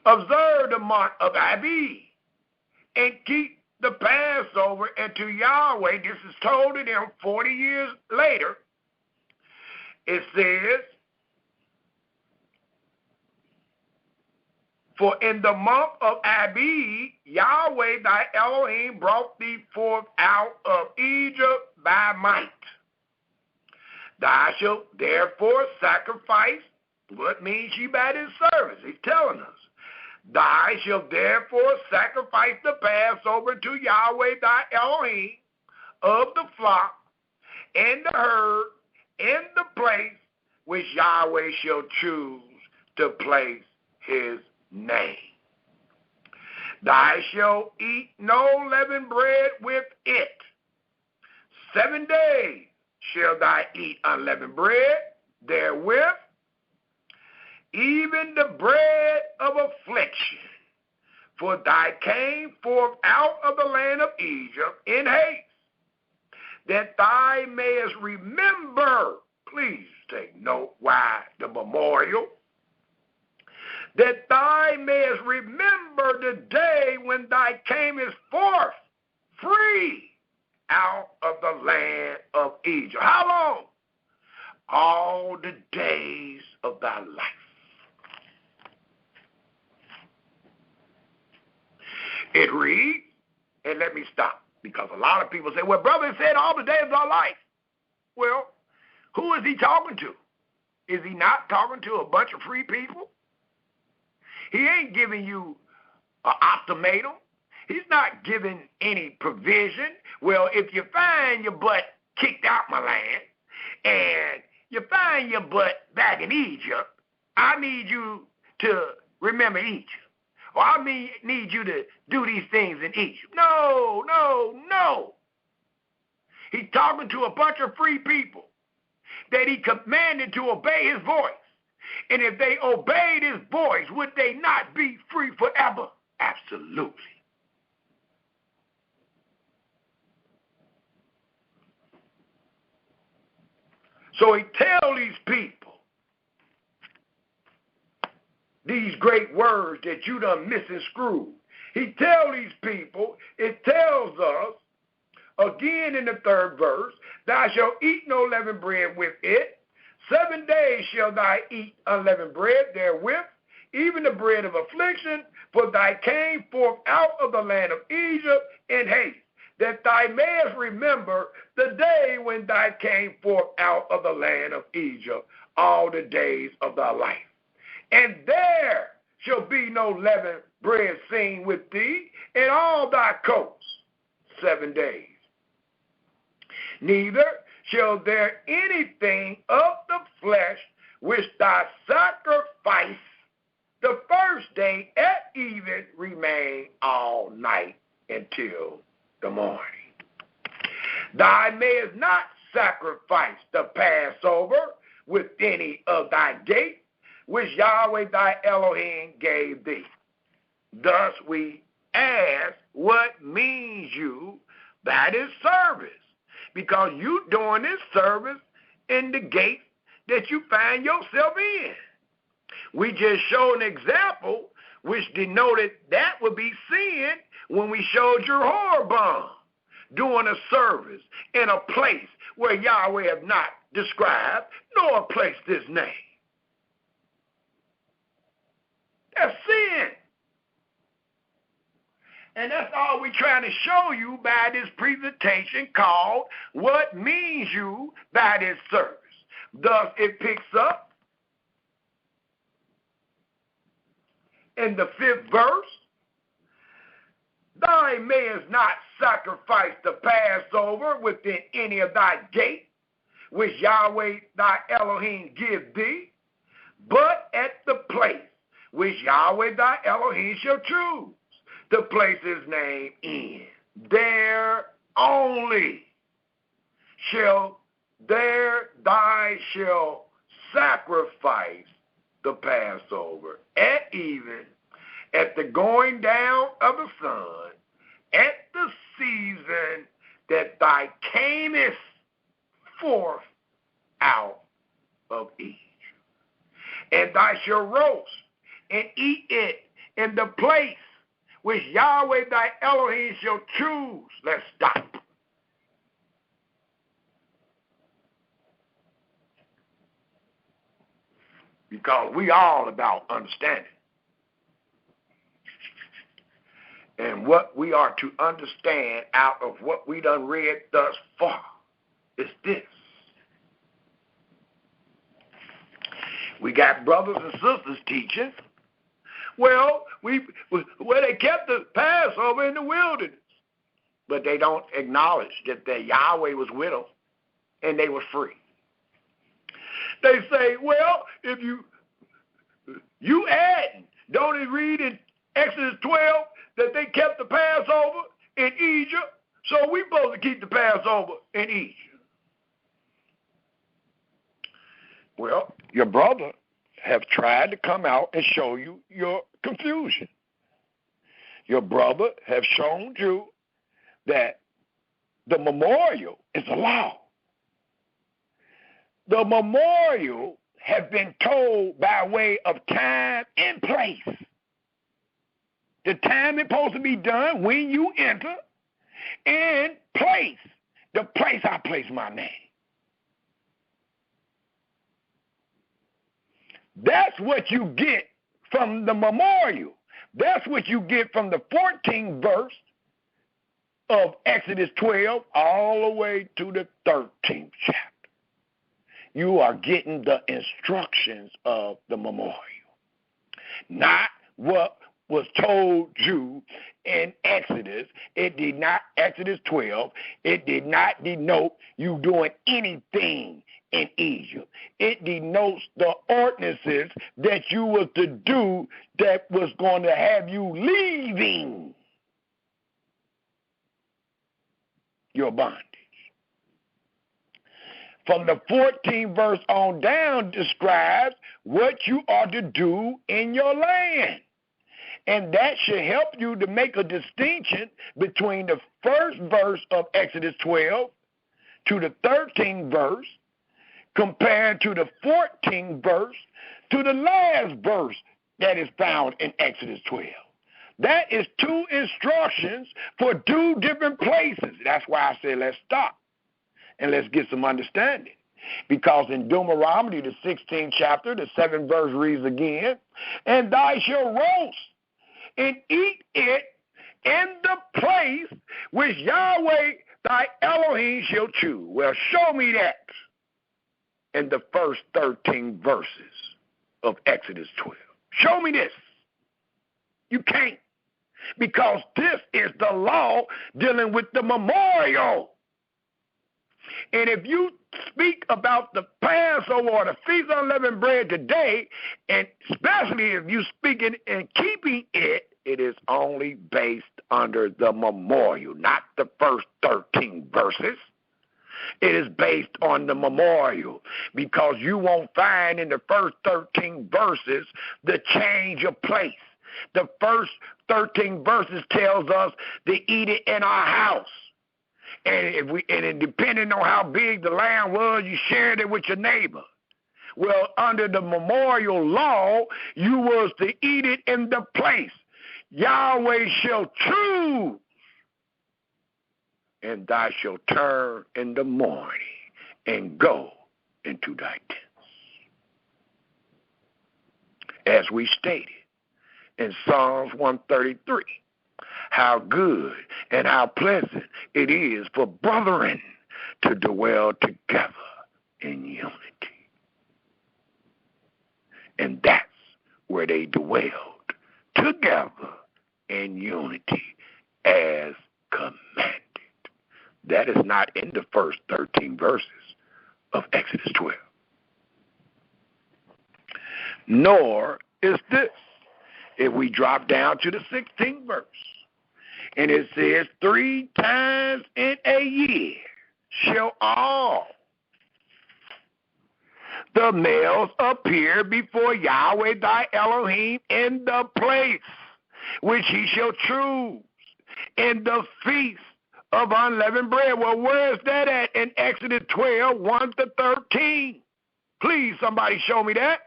observe the month of Abib, and keep the Passover unto Yahweh. This is told to them 40 years later. It says, for in the month of Abib, Yahweh thy Elohim brought thee forth out of Egypt by might. Thou shalt therefore sacrifice. What means ye by this service? He's telling us. Thou shalt therefore sacrifice the Passover to Yahweh thy Elohim of the flock and the herd in the place which Yahweh shall choose to place his name. Thou shalt eat no leavened bread with it. 7 days shall thou eat unleavened bread therewith, even the bread of affliction. For thou came forth out of the land of Egypt in haste, that thou mayest remember, please take note why the memorial, that thou mayest remember the day when thou camest forth free out of the land of Egypt. How long? All the days of thy life. It reads, and let me stop, because a lot of people say, well, brother, it said all the days of our life. Well, who is he talking to? Is he not talking to a bunch of free people? He ain't giving you an ultimatum. He's not giving any provision. Well, if you find your butt kicked out my land and you find your butt back in Egypt, I need you to remember Egypt. Or I need you to do these things in Egypt. No, no, no. He's talking to a bunch of free people that he commanded to obey his voice. And if they obeyed his voice, would they not be free forever? Absolutely. So he tells these people these great words that you done misconstrued. He tells these people, it tells us, again in the 3rd verse, thou shalt eat no leavened bread with it. 7 days shall thou eat unleavened bread therewith, even the bread of affliction, for thou came forth out of the land of Egypt in haste, that thou mayest remember the day when thou came forth out of the land of Egypt, all the days of thy life. And there shall be no leavened bread seen with thee in all thy coasts 7 days. Neither shall there anything of the flesh which thou sacrifice the first day at even remain all night until the morning. Thou mayest not sacrifice the Passover with any of thy gates, which Yahweh thy Elohim gave thee. Thus we ask, what means you by this service? Because you doing this service in the gate that you find yourself in. We just showed an example which denoted that would be sin when we showed Jehoram doing a service in a place where Yahweh have not described nor placed his name. That's sin. And that's all we're trying to show you by this presentation called What Means You by This Service. Thus, it picks up in the 5th verse, thou mayest not sacrifice the Passover within any of thy gates, which Yahweh thy Elohim give thee, but at the place which Yahweh thy Elohim shall choose to place his name in. There only shall thou shall sacrifice the Passover at even, at the going down of the sun, at the season that thou camest forth out of Egypt. And thou shalt roast and eat it in the place which Yahweh thy Elohim shall choose. Let's stop. Because we all about understanding. And what we are to understand out of what we done read thus far is this. We got brothers and sisters teaching. Well, they kept the Passover in the wilderness. But they don't acknowledge that their Yahweh was with them and they were free. They say, well, if you add, don't it read in Exodus 12 that they kept the Passover in Egypt? So we're supposed to keep the Passover in Egypt. Well, your brother have tried to come out and show you your confusion. Your brother have shown you that the memorial is a law. The memorial have been told by way of time and place. The time it's supposed to be done when you enter, and place, the place I place my name. That's what you get from the memorial. That's what you get from the 14th verse of Exodus 12 all the way to the 13th chapter. you are getting the instructions of the memorial, not what was told you in Exodus. It did not, Exodus 12, it did not denote you doing anything in Egypt. It denotes the ordinances that you were to do that was going to have you leaving your bondage. From the 14th verse on down describes what you are to do in your land. And that should help you to make a distinction between the first verse of Exodus 12 to the 13th verse compared to the 14th verse to the last verse that is found in Exodus 12. That is two instructions for two different places. That's why I said let's stop and let's get some understanding. Because in Deuteronomy, the 16th chapter, the 7th verse reads again, and thou shalt roast and eat it in the place which Yahweh thy Elohim shall choose. Well, show me that in the first 13 verses of Exodus 12. Show me this. You can't. Because this is the law dealing with the memorial. And if you speak about the Passover or the Feast of Unleavened Bread today, and especially if you speak it and keeping it, it is only based under the memorial, not the first 13 verses. It is based on the memorial, because you won't find in the first 13 verses the change of place. The first 13 verses tells us to eat it in our house. And depending on how big the land was, you shared it with your neighbor. Well, under the memorial law, you was to eat it in the place Yahweh shall choose, and thou shalt turn in the morning and go into thy tents. As we stated in Psalms 133, how good and how pleasant it is for brethren to dwell together in unity. And that's where they dwelled together in unity as commanded. That is not in the first 13 verses of Exodus 12. Nor is this. If we drop down to the 16th verse, and it says, 3 times in a year shall all the males appear before Yahweh thy Elohim in the place which he shall choose, in the feast of unleavened bread. Well, where is that at in Exodus 12, 1 to 13? Please, somebody show me that.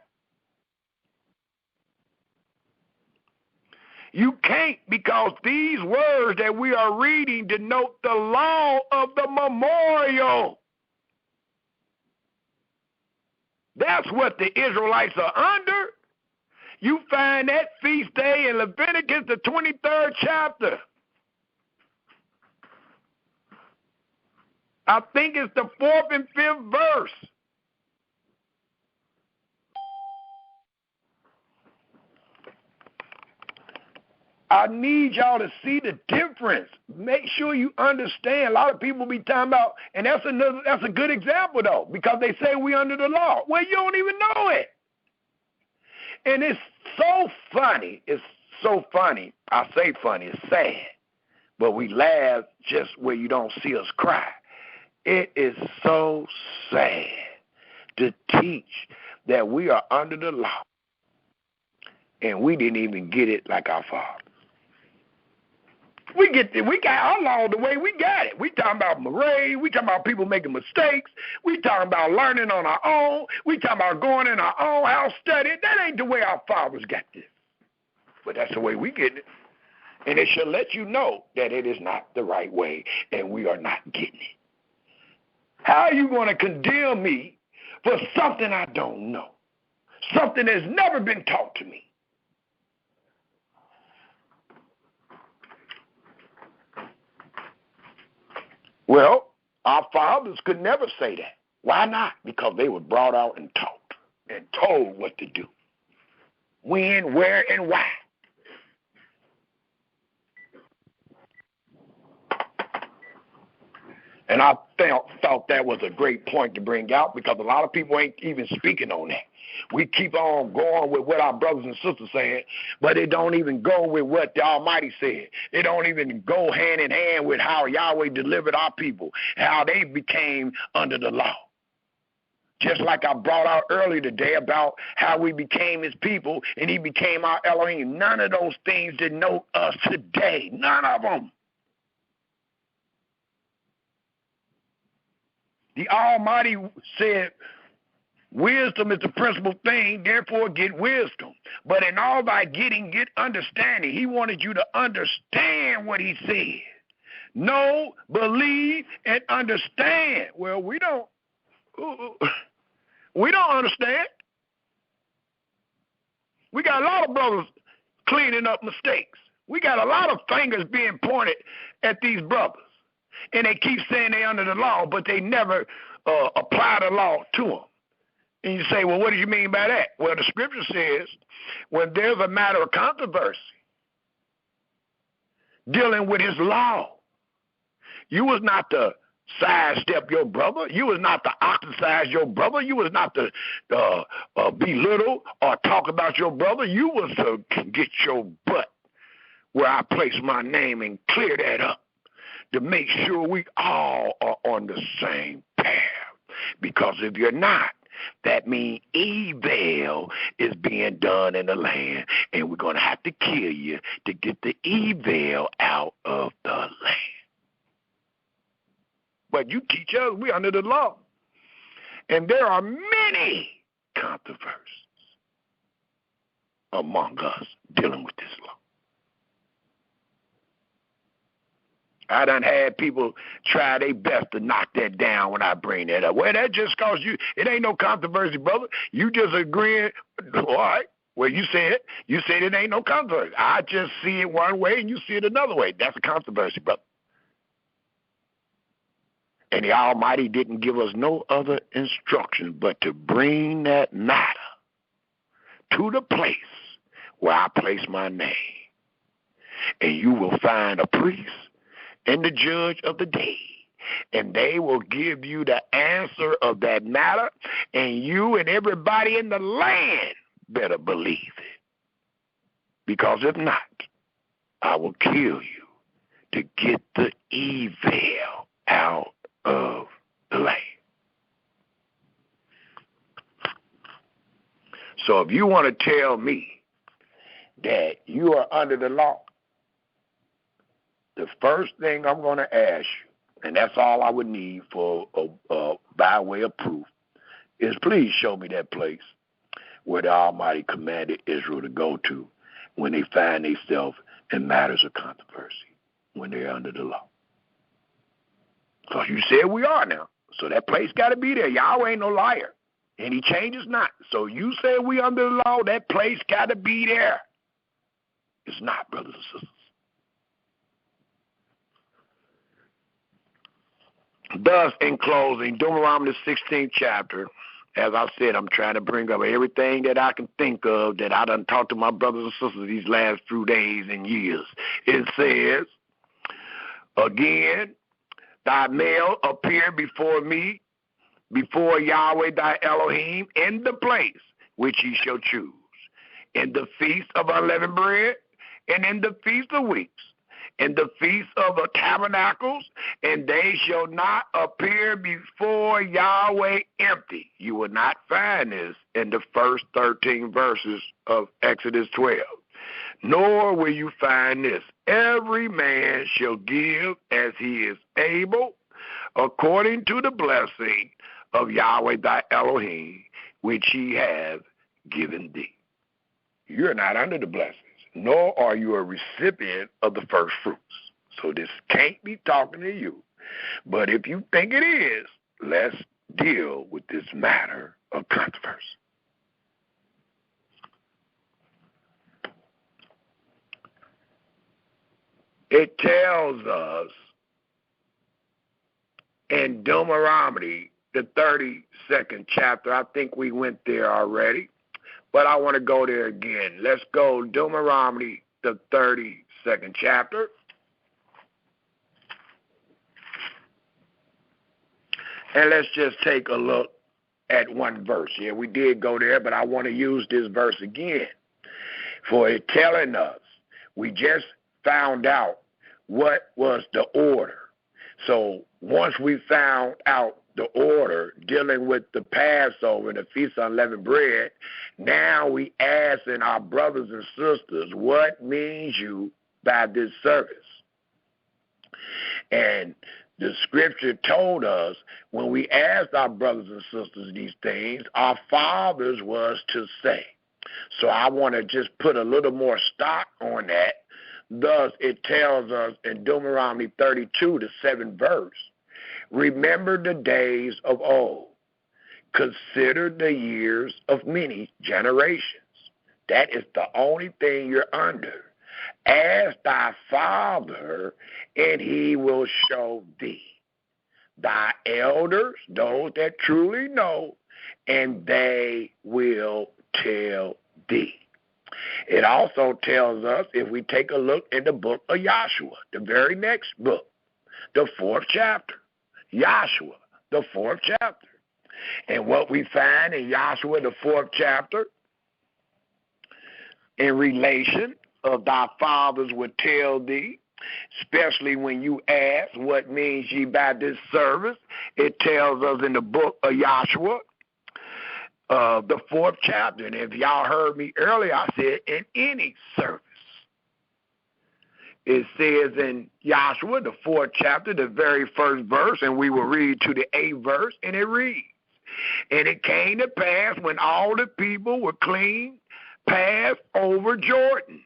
You can't, because these words that we are reading denote the law of the memorial. That's what the Israelites are under. You find that feast day in Leviticus, the 23rd chapter. I think it's the 4th and 5th verse. I need y'all to see the difference. Make sure you understand. A lot of people be talking about, and that's a good example though, because they say we under the law. Well, you don't even know it. And it's so funny. It's so funny. I say funny. It's sad. But we laugh just where you don't see us cry. It is so sad to teach that we are under the law, and we didn't even get it like our Father. We got our law the way we got it. We talking about Murray. We talking about people making mistakes. We talking about learning on our own. We talking about going in our own house studying. That ain't the way our fathers got this. But that's the way we get it. And it should let you know that it is not the right way, and we are not getting it. How are you going to condemn me for something I don't know? Something that's never been taught to me? Well, our fathers could never say that. Why not? Because they were brought out and taught and told what to do. When, where, and why. And I thought that was a great point to bring out because a lot of people ain't even speaking on that. We keep on going with what our brothers and sisters saying, but it don't even go with what the Almighty said. It don't even go hand in hand with how Yahweh delivered our people, how they became under the law. Just like I brought out earlier today about how we became his people and he became our Elohim. None of those things denote us today. None of them. The Almighty said, wisdom is the principal thing, therefore get wisdom. But in all thy getting, get understanding. He wanted you to understand what he said. Know, believe, and understand. Well, we don't understand. We got a lot of brothers cleaning up mistakes. We got a lot of fingers being pointed at these brothers. And they keep saying they're under the law, but they never apply the law to them. And you say, well, what do you mean by that? Well, the scripture says when there's a matter of controversy dealing with his law, you was not to sidestep your brother. You was not to ostracize your brother. You was not to belittle or talk about your brother. You was to get your butt where I place my name and clear that up to make sure we all are on the same path. Because if you're not, that means evil is being done in the land, and we're going to have to kill you to get the evil out of the land. But you teach us we're under the law. And there are many controversies among us dealing with this law. I done had people try their best to knock that down when I bring that up. Well, that just cause you, it ain't no controversy, brother. You just agreeing, all right. Well, you said it ain't no controversy. I just see it one way and you see it another way. That's a controversy, brother. And the Almighty didn't give us no other instruction but to bring that matter to the place where I place my name. And you will find a priest and the judge of the day, and they will give you the answer of that matter, and you and everybody in the land better believe it. Because if not, I will kill you to get the evil out of the land. So if you want to tell me that you are under the law, the first thing I'm going to ask you, and that's all I would need for by way of proof, is please show me that place where the Almighty commanded Israel to go to when they find themselves in matters of controversy, when they're under the law. Because you said we are now, so that place got to be there. Yahweh ain't no liar, and he changes not. So you say we under the law, that place got to be there. It's not, brothers and sisters. Thus, in closing, Deuteronomy the 16th chapter, as I said, I'm trying to bring up everything that I can think of that I done talked to my brothers and sisters these last few days and years. It says, again, thy male appear before me, before Yahweh thy Elohim, in the place which he shall choose, in the feast of unleavened bread, and in the feast of weeks, in the feast of the tabernacles, and they shall not appear before Yahweh empty. You will not find this in the first 13 verses of Exodus 12. Nor will you find this. Every man shall give as he is able, according to the blessing of Yahweh thy Elohim, which he hath given thee. You're not under the blessings, nor are you a recipient of the first fruits. So this can't be talking to you. But if you think it is, let's deal with this matter of controversy. It tells us in Deuteronomy, the 32nd chapter. I think we went there already, but I want to go there again. Let's go Deuteronomy, the 32nd chapter. And let's just take a look at one verse. Yeah, we did go there, but I want to use this verse again. For it telling us, we just found out what was the order. So once we found out the order dealing with the Passover and the Feast of Unleavened Bread, now we asking our brothers and sisters, what means you by this service? And the scripture told us when we asked our brothers and sisters these things, our fathers was to say. So I want to just put a little more stock on that. Thus, it tells us in Deuteronomy 32, the 7th verse, remember the days of old. Consider the years of many generations. That is the only thing you're under. Ask thy father, and he will show thee. Thy elders, those that truly know, and they will tell thee. It also tells us, if we take a look in the book of Joshua, the very next book, the 4th chapter, Joshua, the 4th chapter. And what we find in Joshua, the 4th chapter, in relation of thy fathers would tell thee, especially when you ask what means ye by this service, it tells us in the book of Joshua, the 4th chapter. And if y'all heard me earlier, I said in any service. It says in Joshua, the 4th chapter, the very first verse, and we will read to the 8th verse, and it reads, and it came to pass when all the people were clean, passed over Jordan,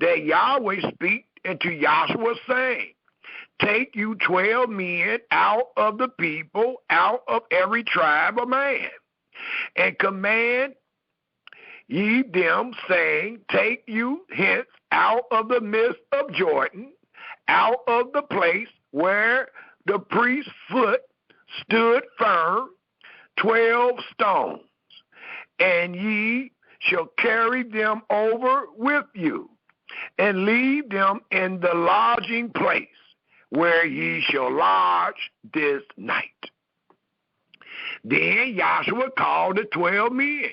that Yahweh speak unto Joshua, saying, take you 12 men out of the people, out of every tribe of man, and command ye them, saying, take you hence out of the midst of Jordan, out of the place where the priest's foot stood firm, 12 stones, and ye shall carry them over with you, and leave them in the lodging place where ye shall lodge this night. Then Joshua called the 12 men,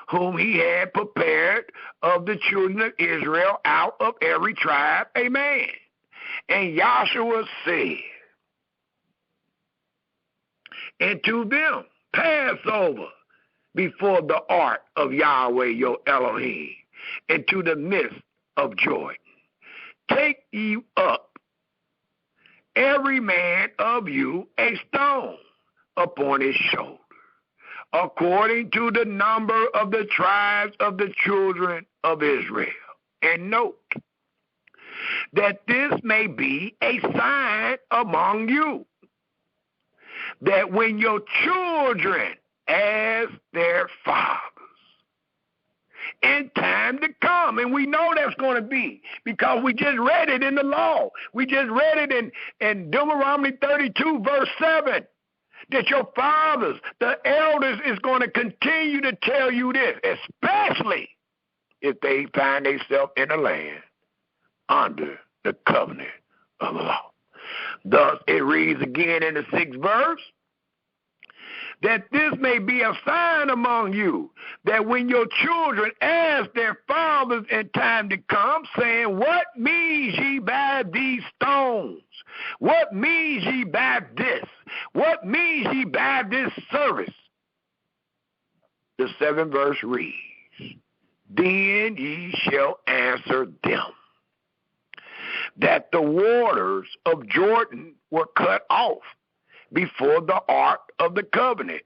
whom he had prepared of the children of Israel out of every tribe, a man. And Joshua said, and to them, pass over before the ark of Yahweh your Elohim, into the midst of Jordan. Take ye up, every man of you, a stone upon his shoulder, according to the number of the tribes of the children of Israel. And note that this may be a sign among you, that when your children ask their fathers in time to come, and we know that's going to be, because we just read it in the law. We just read it in Deuteronomy 32, verse 7, that your fathers, the elders, is going to continue to tell you this, especially if they find themselves in a land under the covenant of the law. Thus, it reads again in the 6th verse, that this may be a sign among you, that when your children ask their fathers in time to come, saying, what means ye by these stones? What means ye by this? What means ye by this service? The 7th verse reads, then ye shall answer them, that the waters of Jordan were cut off before the ark of the covenant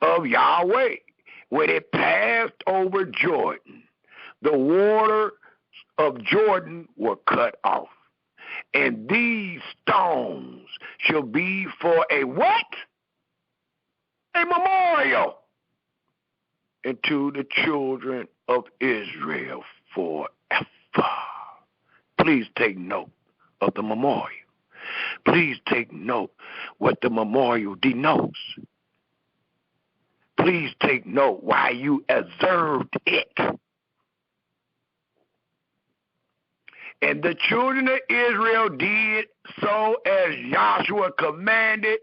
of Yahweh, when it passed over Jordan. The water of Jordan were cut off. And these stones shall be for a what? A memorial unto the children of Israel forever. Please take note of the memorial. Please take note what the memorial denotes. please take note why you observed it. And the children of Israel did so as Joshua commanded,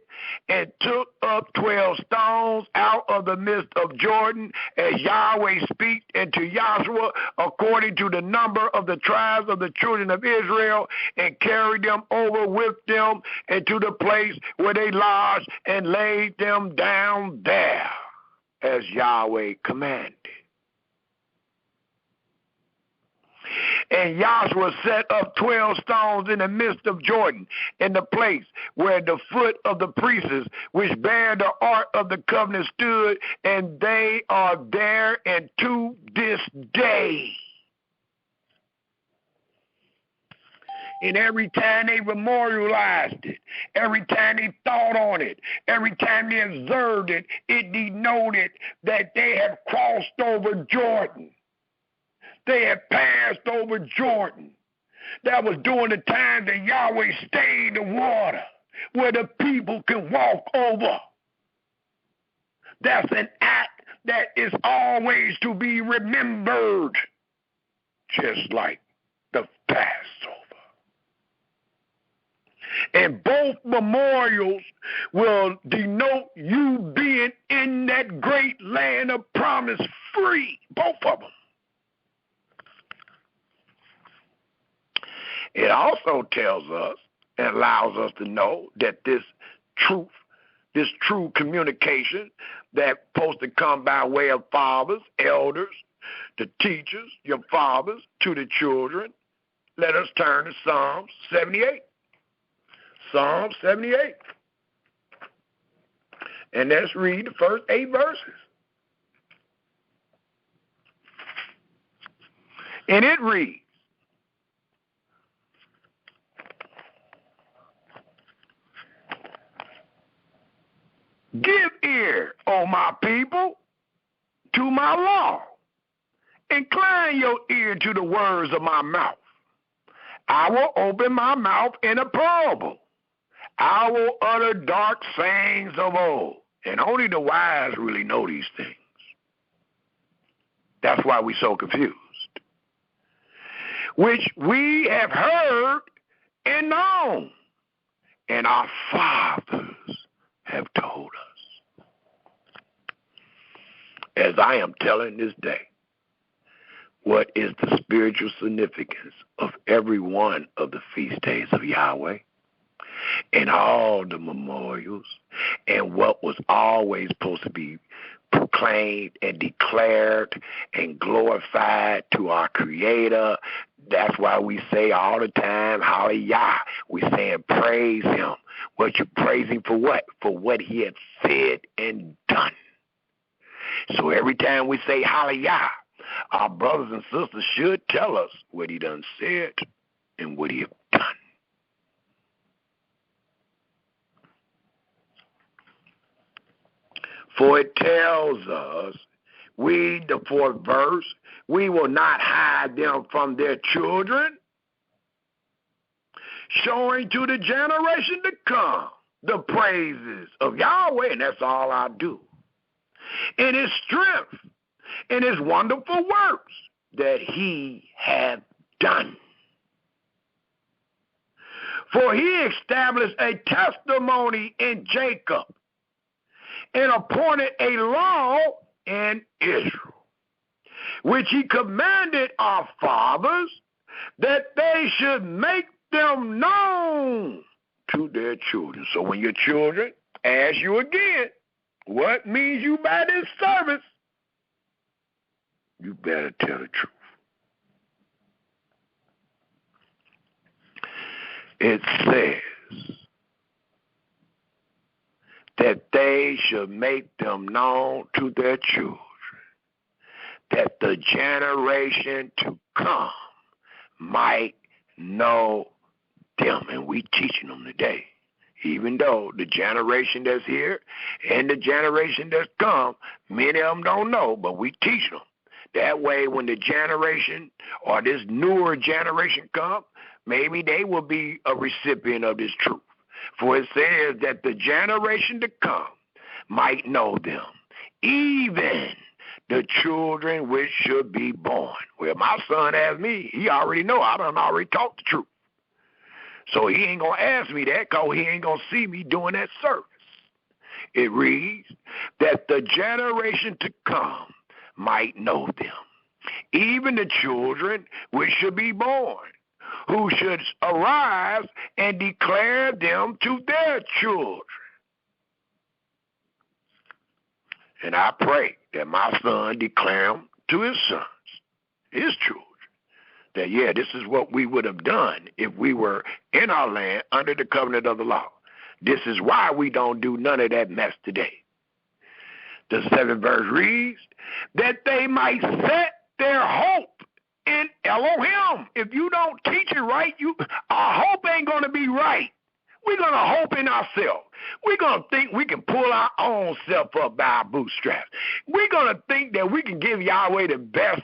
and took up 12 stones out of the midst of Jordan, as Yahweh spake unto Joshua, according to the number of the tribes of the children of Israel, and carried them over with them into the place where they lodged, and laid them down there, as Yahweh commanded. And Joshua set up 12 stones in the midst of Jordan, in the place where the foot of the priests, which bear the ark of the covenant, stood, and they are there and to this day. And every time they memorialized it, every time they thought on it, every time they observed it, it denoted that they have crossed over Jordan. They had passed over Jordan. That was during the time that Yahweh stayed the water, where the people can walk over. That's an act that is always to be remembered, just like the Passover. And both memorials will denote you being in that great land of promise free, both of them. It also tells us and allows us to know that this true communication that's supposed to come by way of fathers, elders, the teachers, your fathers, to the children. Let us turn to Psalms 78. Psalms 78. And let's read the first 8 verses. And it reads, give ear, O my people, to my law. Incline your ear to the words of my mouth. I will open my mouth in a parable. I will utter dark sayings of old. And only the wise really know these things. That's why we're so confused. Which we have heard and known, and our fathers have told us. As I am telling this day, what is the spiritual significance of every one of the feast days of Yahweh and all the memorials, and what was always supposed to be proclaimed and declared and glorified to our Creator. That's why we say all the time, hallelujah. We're saying praise Him. What you praising for what? For what He had said and done. So every time we say hallelujah, our brothers and sisters should tell us what He done said and what He have done. For it tells us, read the 4th verse, we will not hide them from their children, showing to the generation to come the praises of Yahweh, and that's all I do. In His strength, in His wonderful works that He hath done. For He established a testimony in Jacob, and appointed a law in Israel, which He commanded our fathers, that they should make them known to their children. So when your children ask you again, what means you by this service, you better tell the truth. It says that they should make them known to their children, that the generation to come might know them. And we teaching them today. Even though the generation that's here and the generation that's come, many of them don't know, but we teach them. That way when the generation or this newer generation come, maybe they will be a recipient of this truth. For it says that the generation to come might know them, even the children which should be born. Well, my son asked me, he already know I done already taught the truth. So he ain't going to ask me that because he ain't going to see me doing that service. It reads, that the generation to come might know them, even the children which should be born, who should arise and declare them to their children. And I pray that my son declare them to his sons, his children, that, yeah, this is what we would have done if we were in our land under the covenant of the law. This is why we don't do none of that mess today. The 7th verse reads, that they might set their hope in Elohim. If you don't teach it right, our hope ain't going to be right. We're going to hope in ourselves. We're going to think we can pull our own self up by our bootstraps. We're going to think that we can give Yahweh the best,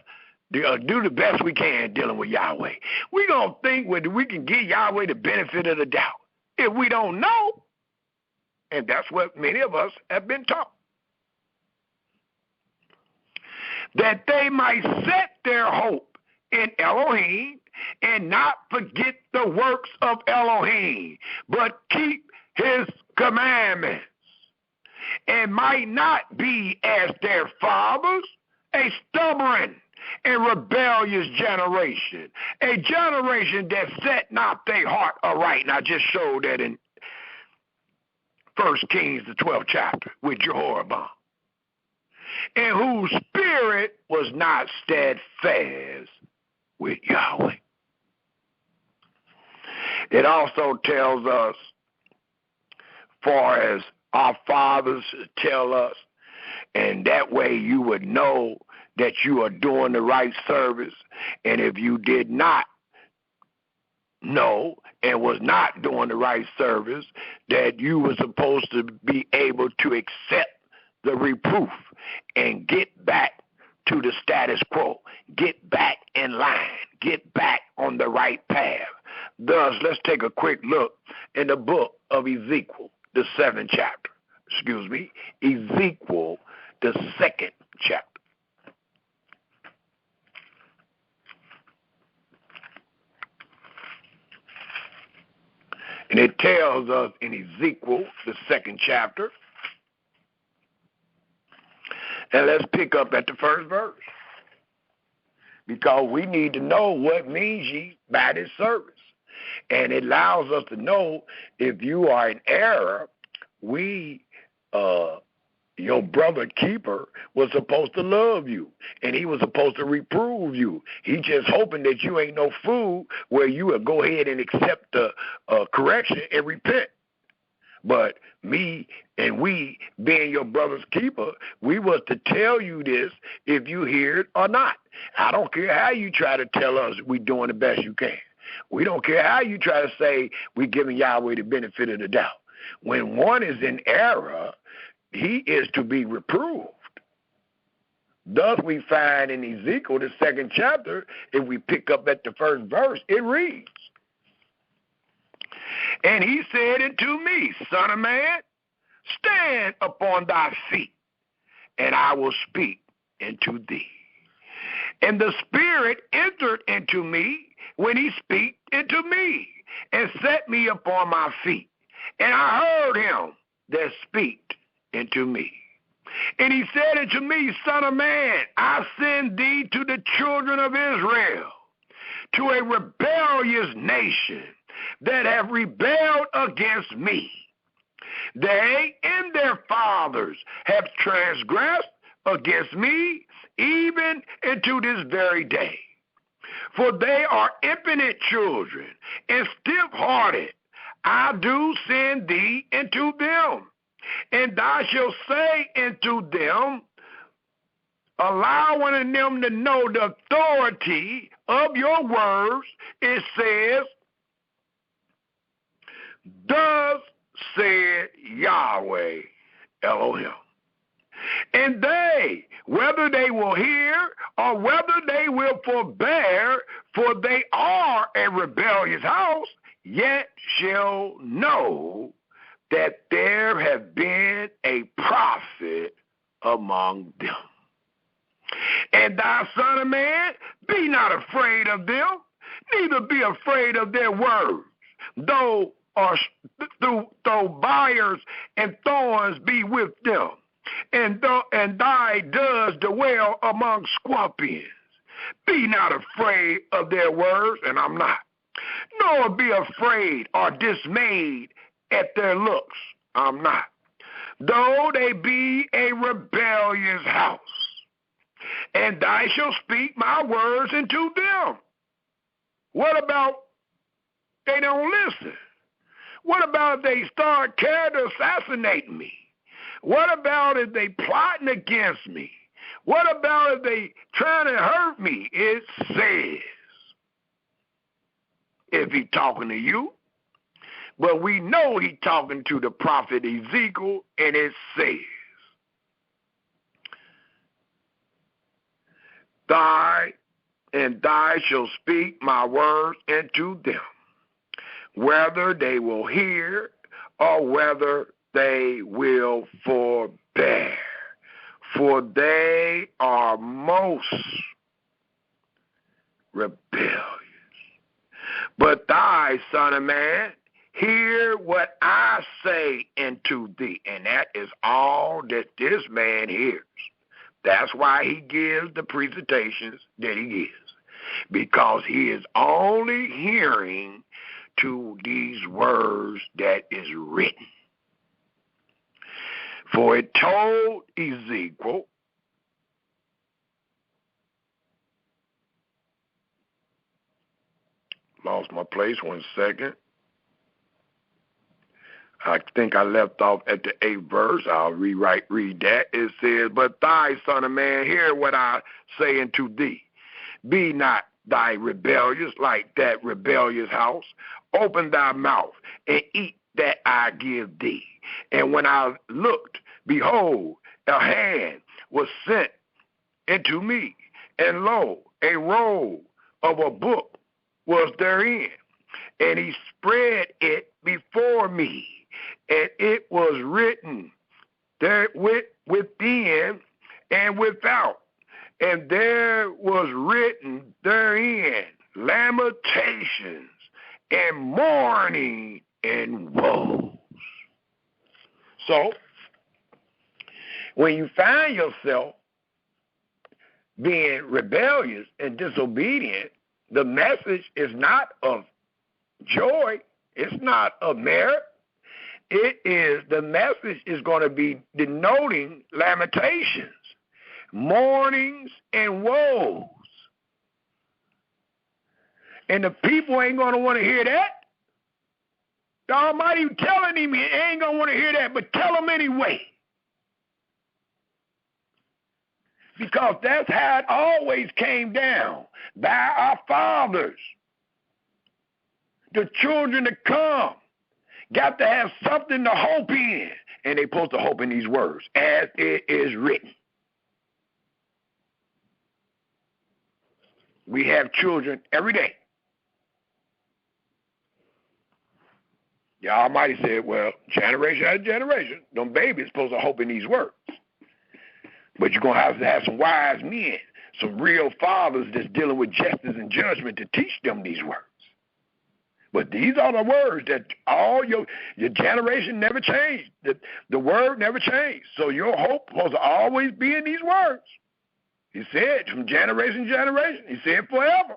do the best we can dealing with Yahweh. We're going to think we can give Yahweh the benefit of the doubt. If we don't know, and that's what many of us have been taught, that they might set their hope in Elohim and not forget the works of Elohim, but keep his commandments, and might not be as their fathers, a stubborn and rebellious generation, a generation that set not their heart aright. And I just showed that in 1 Kings, the 12th chapter, with Jehoram, and whose spirit was not steadfast with Yahweh. It also tells us, far as our fathers tell us, and that way you would know that you are doing the right service. And if you did not know and was not doing the right service, that you were supposed to be able to accept the reproof and get back to the status quo, get back in line, get back on the right path. Thus, let's take a quick look in the book of Ezekiel, the 7th chapter. Ezekiel, the 2nd chapter. And it tells us in Ezekiel, the 2nd chapter, and let's pick up at the 1st verse, because we need to know what means ye by this service. And it allows us to know if you are in error, your brother keeper was supposed to love you, and he was supposed to reprove you. He just hoping that you ain't no fool where you will go ahead and accept the correction and repent. But me and we, being your brother's keeper, we was to tell you this if you hear it or not. I don't care how you try to tell us we doing the best you can. We don't care how you try to say we giving Yahweh the benefit of the doubt. When one is in error, he is to be reproved. Thus we find in Ezekiel, the 2nd chapter, if we pick up at the 1st verse, it reads, and he said unto me, Son of man, stand upon thy feet, and I will speak unto thee. And the Spirit entered into me when he spake unto me, and set me upon my feet. And I heard him that spake unto me. And he said unto me, Son of man, I send thee to the children of Israel, to a rebellious nation that have rebelled against me. They and their fathers have transgressed against me, even into this very day. For they are impotent children and stiff-hearted. I do send thee into them. And thou shalt say unto them, allowing them to know the authority of your words, it says, thus said Yahweh Elohim. And they, whether they will hear or whether they will forbear, for they are a rebellious house, yet shall know that there have been a prophet among them. And thou, son of man, be not afraid of them, neither be afraid of their words, though briars and thorns be with them, and thy does dwell among scorpions. Be not afraid of their words, and I'm not, nor be afraid or dismayed at their looks. I'm not. Though they be a rebellious house, and I shall speak my words into them. What about they don't listen? What about if they start character assassinating me? What about if they plotting against me? What about if they trying to hurt me? It says, if he talking to you, but we know he talking to the prophet Ezekiel, and it says, thy shall speak my words into them, whether they will hear or whether they will forbear, for they are most rebellious. But thy, son of man, hear what I say unto thee. And that is all that this man hears. That's why he gives the presentations that he gives, because he is only hearing to these words that is written. For it told Ezekiel, lost my place 1 second. I think I left off at the 8th verse. I'll read that. It says, but thy, son of man, hear what I say unto thee. Be not thy rebellious like that rebellious house. Open thy mouth and eat that I give thee. And when I looked, behold, a hand was sent into me, and lo, a roll of a book was therein. And he spread it before me, and it was written there within and without. And there was written therein lamentations and mourning and woes. So, when you find yourself being rebellious and disobedient, the message is not of joy. It's not of merit. The message is going to be denoting lamentations, mournings, and woes. And the people ain't going to want to hear that. The Almighty telling him he ain't going to want to hear that, but tell him anyway. Because that's how it always came down, by our fathers. The children to come got to have something to hope in, and they're supposed to hope in these words, as it is written. We have children every day. The Almighty said, well, generation after generation, them babies supposed to hope in these words. But you're going to have some wise men, some real fathers that's dealing with justice and judgment to teach them these words. But these are the words that all your generation never changed. The word never changed. So your hope supposed to always be in these words. He said from generation to generation. He said forever,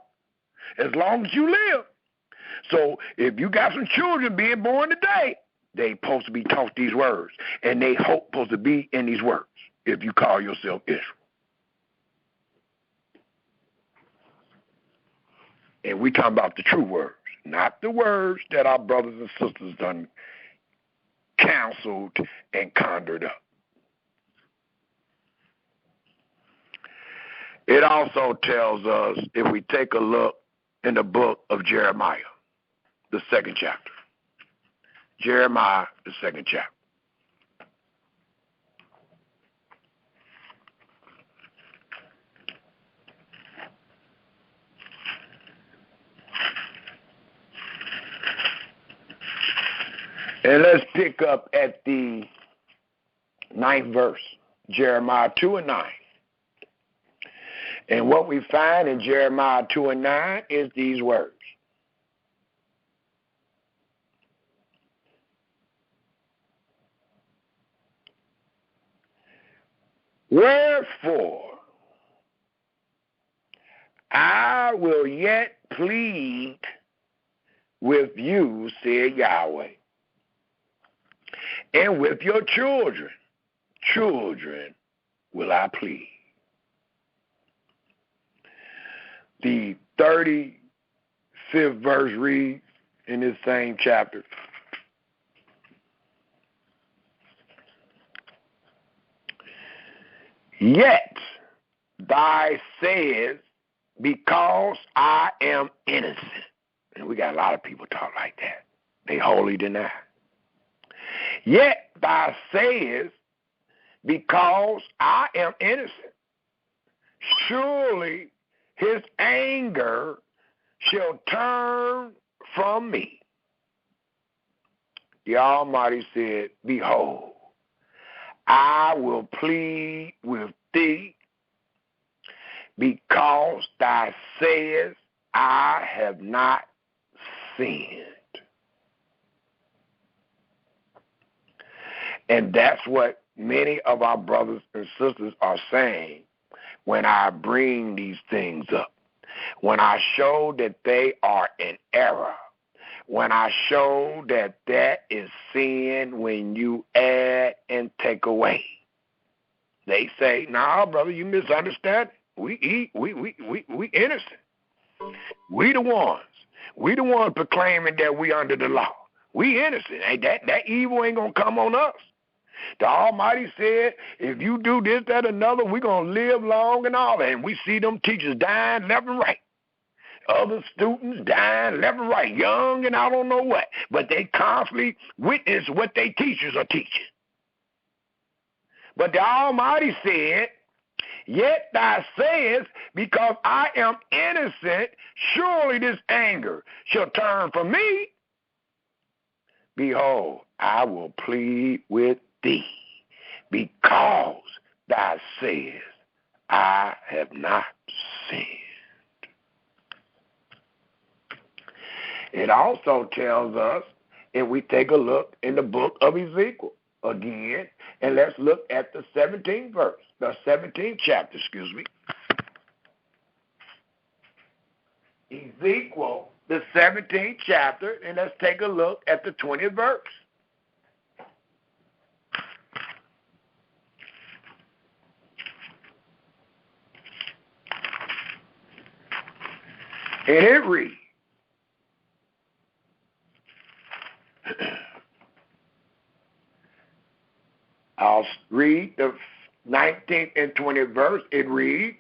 as long as you live. So if you got some children being born today, they supposed to be taught these words. And they hope supposed to be in these words if you call yourself Israel. And we talking about the true words, not the words that our brothers and sisters done counseled and conjured up. It also tells us, if we take a look in the book of Jeremiah, the 2nd chapter. Jeremiah, the 2nd chapter. And let's pick up at the 9th verse. Jeremiah 2 and 9. And what we find in Jeremiah 2 and 9 is these words. Wherefore, I will yet plead with you, said Yahweh, and with your children will I plead. The 35th verse reads in this same chapter, yet thy sayest, because I am innocent. And we got a lot of people talk like that. They wholly deny. Yet thou sayest, because I am innocent. Surely his anger shall turn from me. The Almighty said, behold, I will plead with thee, because thou sayest, I have not sinned. And that's what many of our brothers and sisters are saying when I bring these things up. When I show that they are in error. When I show that that is sin when you add and take away. They say, nah, brother, you misunderstand. We innocent. We the ones proclaiming that we under the law. We innocent. Ain't that evil ain't gonna come on us. The Almighty said, if you do this, that, another, we're going to live long and all that. And we see them teachers dying left and right. Other students dying left and right, young and I don't know what. But they constantly witness what they teachers are teaching. But the Almighty said, yet thou sayest, because I am innocent, surely this anger shall turn from me. Behold, I will plead with thee, because thou sayest, I have not sinned. It also tells us, if we take a look in the book of Ezekiel again, and let's look at the 17th verse, the 17th chapter, Ezekiel, the 17th chapter, and let's take a look at the 20th verse. And it reads, I'll read the 19th and 20th verse. It reads,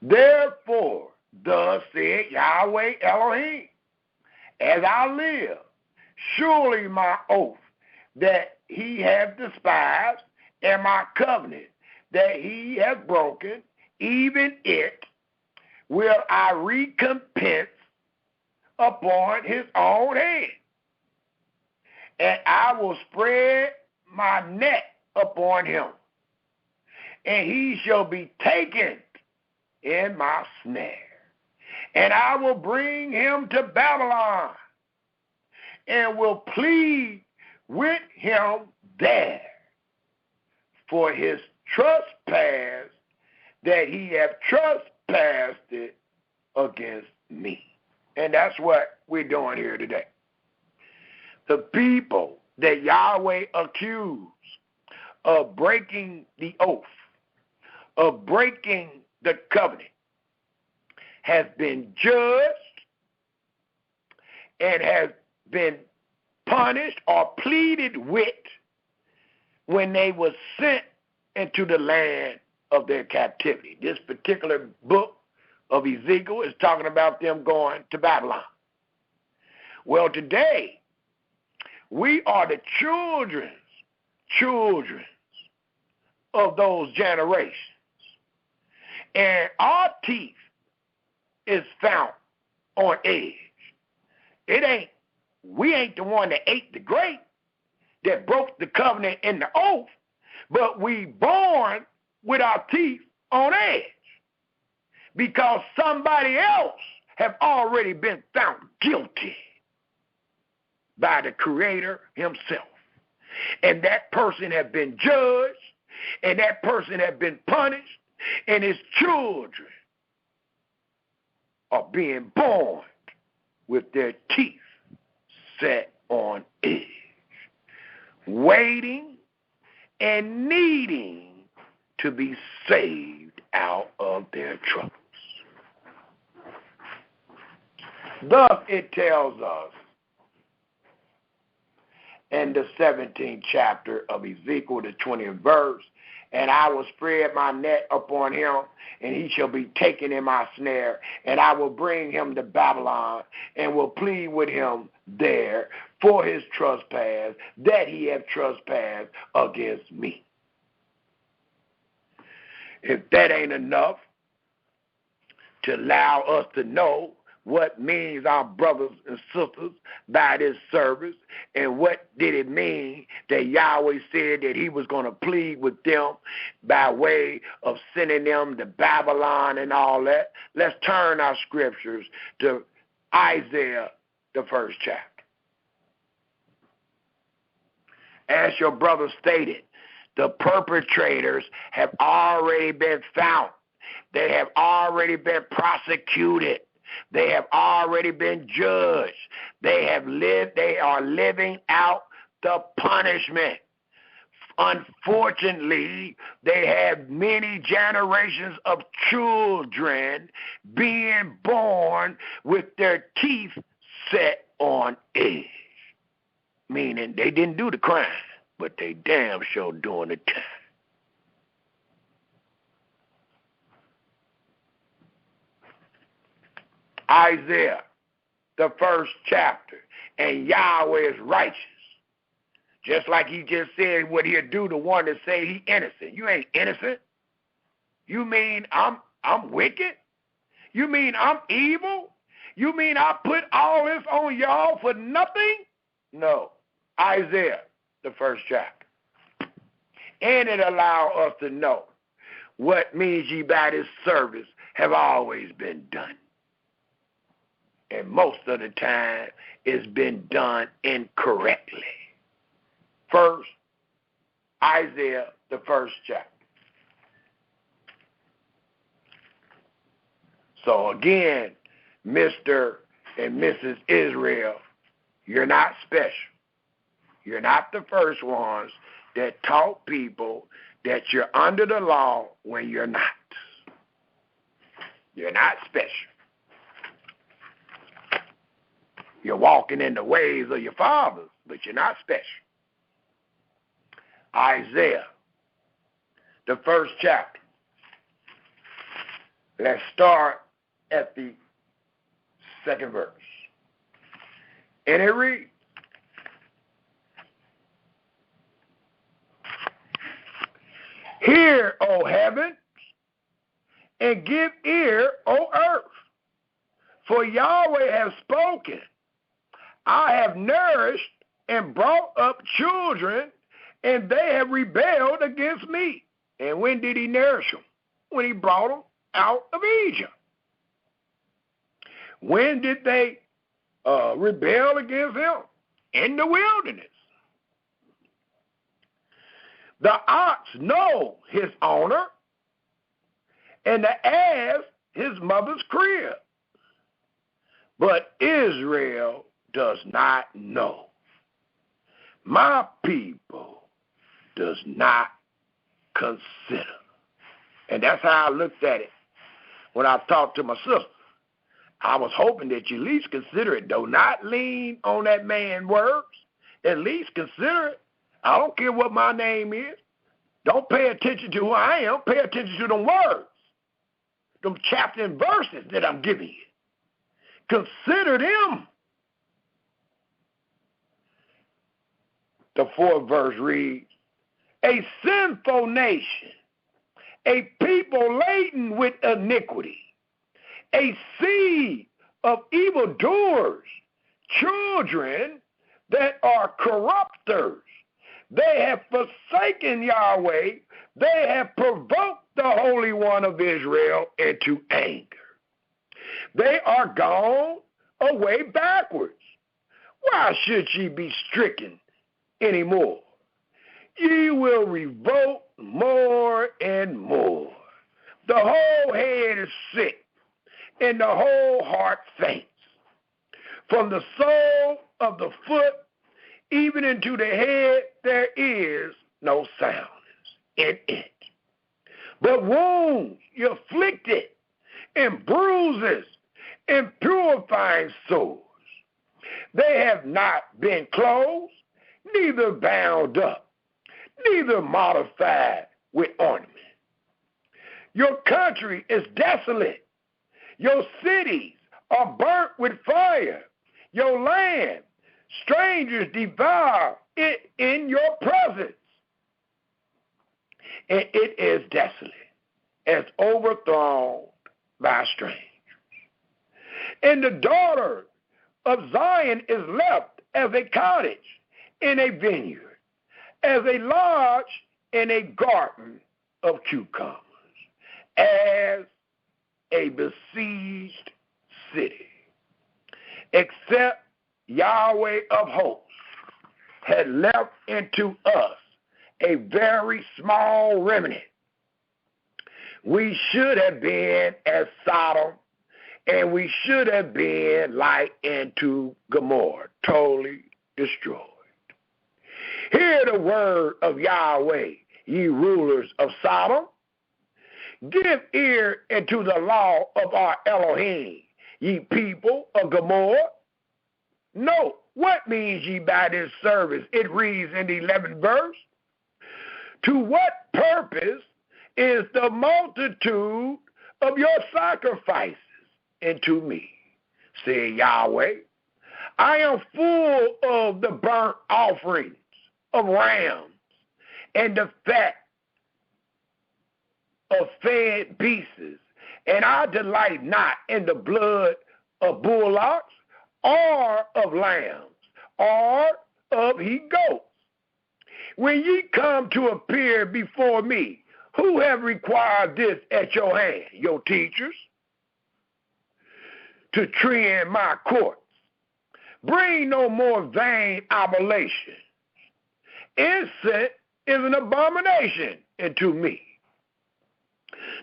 therefore, thus said Yahweh Elohim, as I live, surely my oath that he hath despised, and my covenant that he hath broken, even it will I recompense upon his own head. And I will spread my net upon him, and he shall be taken in my snare. And I will bring him to Babylon, and will plead with him there for his trespass that he hath trespassed it against me. And that's what we're doing here today. The people that Yahweh accused of breaking the oath, of breaking the covenant, has been judged and has been punished or pleaded with when they were sent into the land of their captivity. This particular book of Ezekiel is talking about them going to Babylon. Well, today, we are the children of those generations. And our teeth is found on edge. We ain't the one that ate the grape, that broke the covenant and the oath, but we born with our teeth on edge because somebody else have already been found guilty by the Creator himself. And that person have been judged, and that person have been punished, and his children are being born with their teeth set on edge, waiting and needing to be saved out of their troubles. Thus it tells us in the 17th chapter of Ezekiel, the 20th verse, and I will spread my net upon him, and he shall be taken in my snare, and I will bring him to Babylon, and will plead with him there for his trespass, that he have trespassed against me. If that ain't enough to allow us to know what means our brothers and sisters by this service, and what did it mean that Yahweh said that he was going to plead with them by way of sending them to Babylon and all that, let's turn our scriptures to Isaiah, the 1st chapter. As your brother stated, the perpetrators have already been found. They have already been prosecuted. They have already been judged. They are living out the punishment. Unfortunately, they have many generations of children being born with their teeth set on edge. Meaning they didn't do the crime, but they damn sure doing the time. Isaiah, the 1st chapter, and Yahweh is righteous. Just like he just said what he'll do to one that say he innocent. You ain't innocent. You mean I'm wicked? You mean I'm evil? You mean I put all this on y'all for nothing? No. Isaiah, the 1st chapter. And it allow us to know what means ye by this service have always been done. And most of the time, it's been done incorrectly. First, Isaiah, the 1st chapter. So again, Mr. and Mrs. Israel, you're not special. You're not the first ones that taught people that you're under the law when you're not. You're not special. You're walking in the ways of your fathers, but you're not special. Isaiah, the 1st chapter. Let's start at the 2nd verse. And it reads, "Hear, O heavens, and give ear, O earth, for Yahweh has spoken. I have nourished and brought up children, and they have rebelled against me." And when did he nourish them? When he brought them out of Egypt. When did they rebel against him? In the wilderness. The ox know his owner, and the ass his mother's crib. But Israel does not know. My people does not consider. And that's how I looked at it when I talked to my sister. I was hoping that you at least consider it, though. Not lean on that man's words. At least consider it. I don't care what my name is. Don't pay attention to who I am. Pay attention to them words, them chapter and verses that I'm giving you. Consider them. The 4th verse reads, "A sinful nation, a people laden with iniquity, a seed of evildoers, children that are corrupters, They have forsaken Yahweh. They have provoked the Holy One of Israel into anger. They are gone away backwards. Why should ye be stricken anymore? Ye will revolt more and more. The whole head is sick, and the whole heart faints. From the sole of the foot even into the head, there is no soundness in it. But wounds, you afflicted, and bruises, and purifying sores. They have not been closed, neither bound up, neither modified with ornament. Your country is desolate. Your cities are burnt with fire. Your land, strangers devour it in your presence. And it is desolate, as overthrown by strangers. And the daughter of Zion is left as a cottage in a vineyard, as a lodge in a garden of cucumbers, as a besieged city. Except Yahweh of hosts had left into us a very small remnant, we should have been as Sodom, and we should have been like unto Gomorrah, totally destroyed. Hear the word of Yahweh, ye rulers of Sodom. Give ear unto the law of our Elohim, ye people of Gomorrah. Note, what means ye by this service? It reads in the 11th verse. To what purpose is the multitude of your sacrifices unto me, said Yahweh? I am full of the burnt offerings of rams and the fat of fed beasts, and I delight not in the blood of bullocks or of lambs or of he-goats. When ye come to appear before me, who have required this at your hand? Your teachers? To trim my courts. Bring no more vain oblation. Incense is an abomination unto me.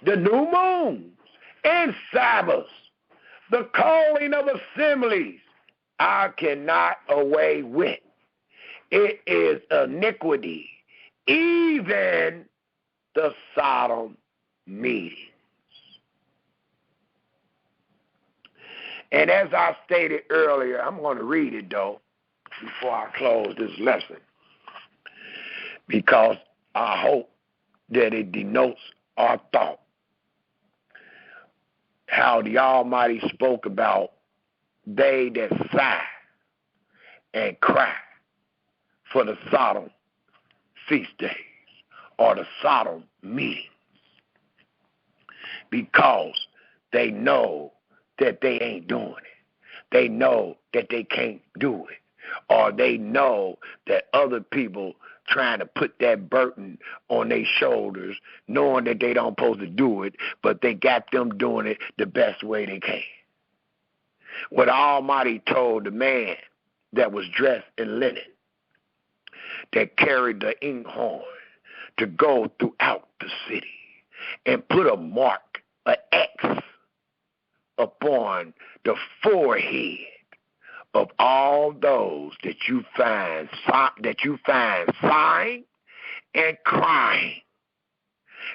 The new moons and Sabbaths, the calling of assemblies, I cannot away with. It is iniquity, even the Sodom meetings. And as I stated earlier, I'm going to read it, though, before I close this lesson, because I hope that it denotes our thought. How the Almighty spoke about they that sigh and cry for the Sodom feast days or the Sodom meetings, because they know that they ain't doing it. They know that they can't do it. Or they know that other people trying to put that burden on their shoulders, knowing that they don't supposed to do it, but they got them doing it the best way they can. What Almighty told the man that was dressed in linen, that carried the inkhorn, to go throughout the city and put a mark, an X, upon the forehead of all those that you find sighing and crying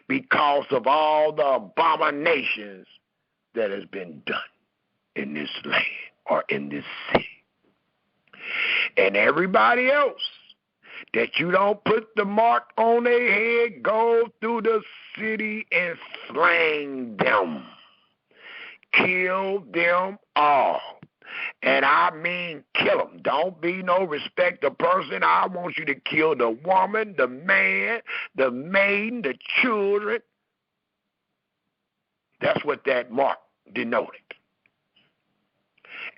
because of all the abominations that has been done in this land or in this city. And everybody else that you don't put the mark on their head, go through the city and slang them. Kill them all. And I mean kill them. Don't be no respecter person. I want you to kill the woman, the man, the maiden, the children. That's what that mark denoted.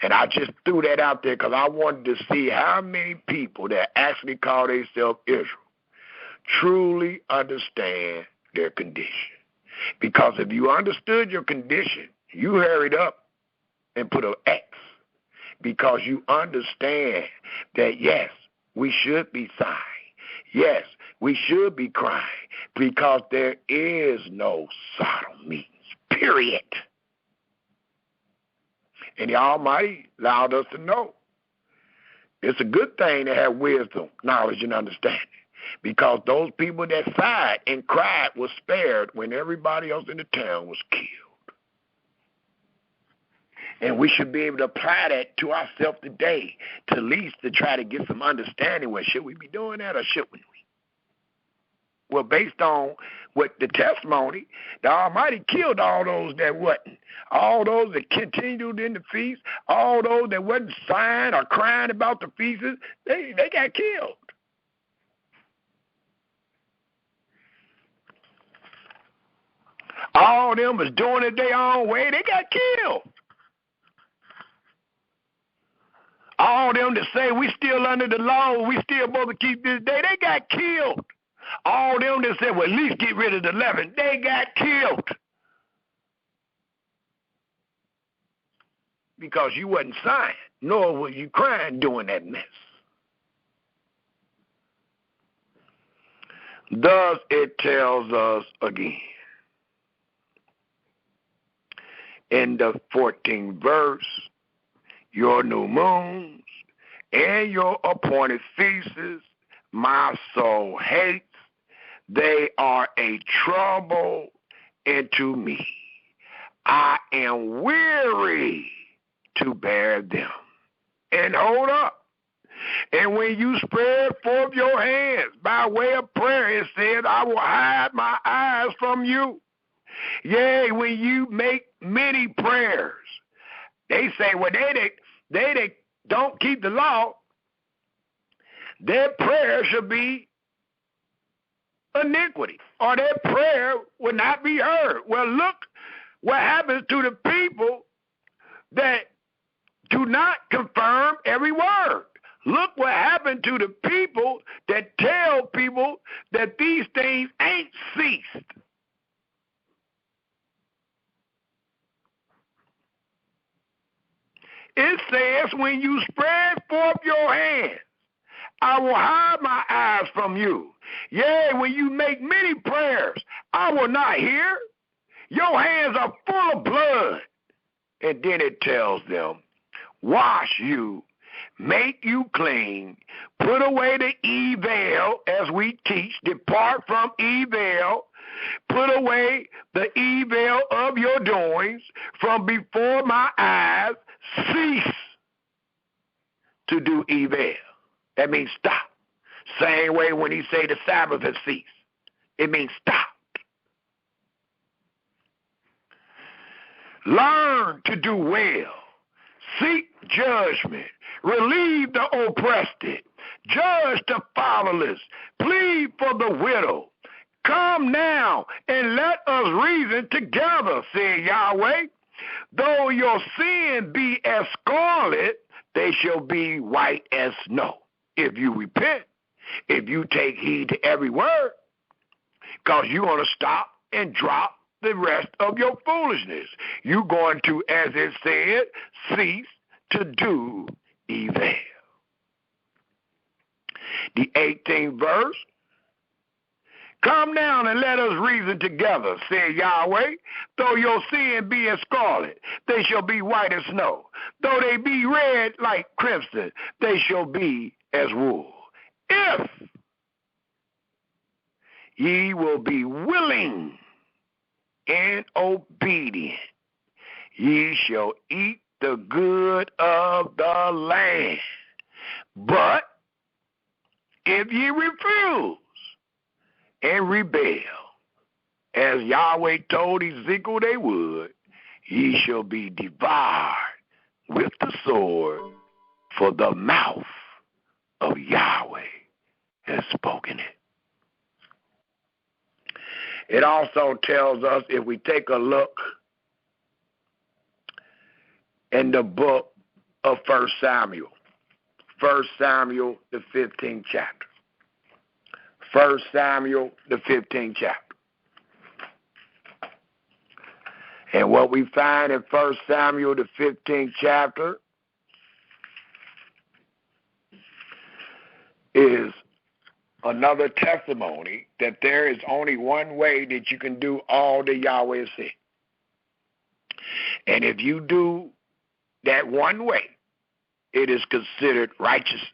And I just threw that out there because I wanted to see how many people that actually call themselves Israel truly understand their condition. Because if you understood your condition, you hurried up and put an X, because you understand that, yes, we should be sighing. Yes, we should be crying, because there is no sodomy, period. And the Almighty allowed us to know. It's a good thing to have wisdom, knowledge, and understanding, because those people that sighed and cried were spared when everybody else in the town was killed. And we should be able to apply that to ourselves today, to at least to try to get some understanding. Well, should we be doing that or shouldn't we? Well, based on what the testimony, the Almighty killed all those that wasn't. All those that continued in the feast, all those that wasn't sighing or crying about the feasts, they got killed. All of them was doing it their own way, they got killed. All of them that say we still under the law, we still supposed to keep this day, they got killed. All of them that said, well, at least get rid of the leaven, they got killed. Because you wasn't sighing, nor were you crying doing that mess. Thus it tells us again in the 14th verse, your new moons and your appointed feasts, my soul hates. They are a trouble unto me. I am weary to bear them. And hold up. And when you spread forth your hands by way of prayer, it says, I will hide my eyes from you. Yea, when you make many prayers, they say, well, they don't keep the law, their prayer should be iniquity, or their prayer would not be heard. Well, look what happens to the people that do not confirm every word. Look what happened to the people that tell people that these things ain't ceased. It says, when you spread forth your hands, I will hide my eyes from you. Yea, when you make many prayers, I will not hear. Your hands are full of blood. And then it tells them, wash you, make you clean, put away the evil, as we teach, depart from evil, put away the evil of your doings from before my eyes, cease to do evil. That means stop. Same way when he say the Sabbath has ceased. It means stop. Learn to do well. Seek judgment. Relieve the oppressed. Judge the fatherless. Plead for the widow. Come now and let us reason together, said Yahweh. Though your sin be as scarlet, they shall be white as snow. If you repent, if you take heed to every word, because you're going to stop and drop the rest of your foolishness. You're going to, as it said, cease to do evil. The 18th verse, come down and let us reason together, said Yahweh. Though your sin be as scarlet, they shall be white as snow. Though they be red like crimson, they shall be as wool. If ye will be willing and obedient, ye shall eat the good of the land. But if ye refuse and rebel, as Yahweh told Ezekiel they would, ye shall be devoured with the sword, for the mouth of Yahweh has spoken it. It also tells us, if we take a look in the book of 1 Samuel, the 15th chapter. 1 Samuel, the 15th chapter. And what we find in 1 Samuel, the 15th chapter, is another testimony that there is only one way that you can do all that Yahweh has said. And if you do that one way, it is considered righteousness.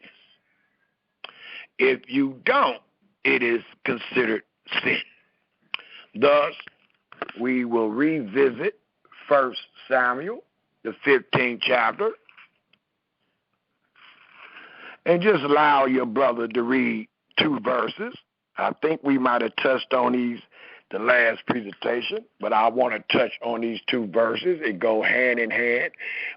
If you don't, it is considered sin. Thus, we will revisit 1 Samuel, the 15th chapter, and just allow your brother to read 2 verses. I think we might have touched on these the last presentation, but I want to touch on these 2 verses. It go hand in hand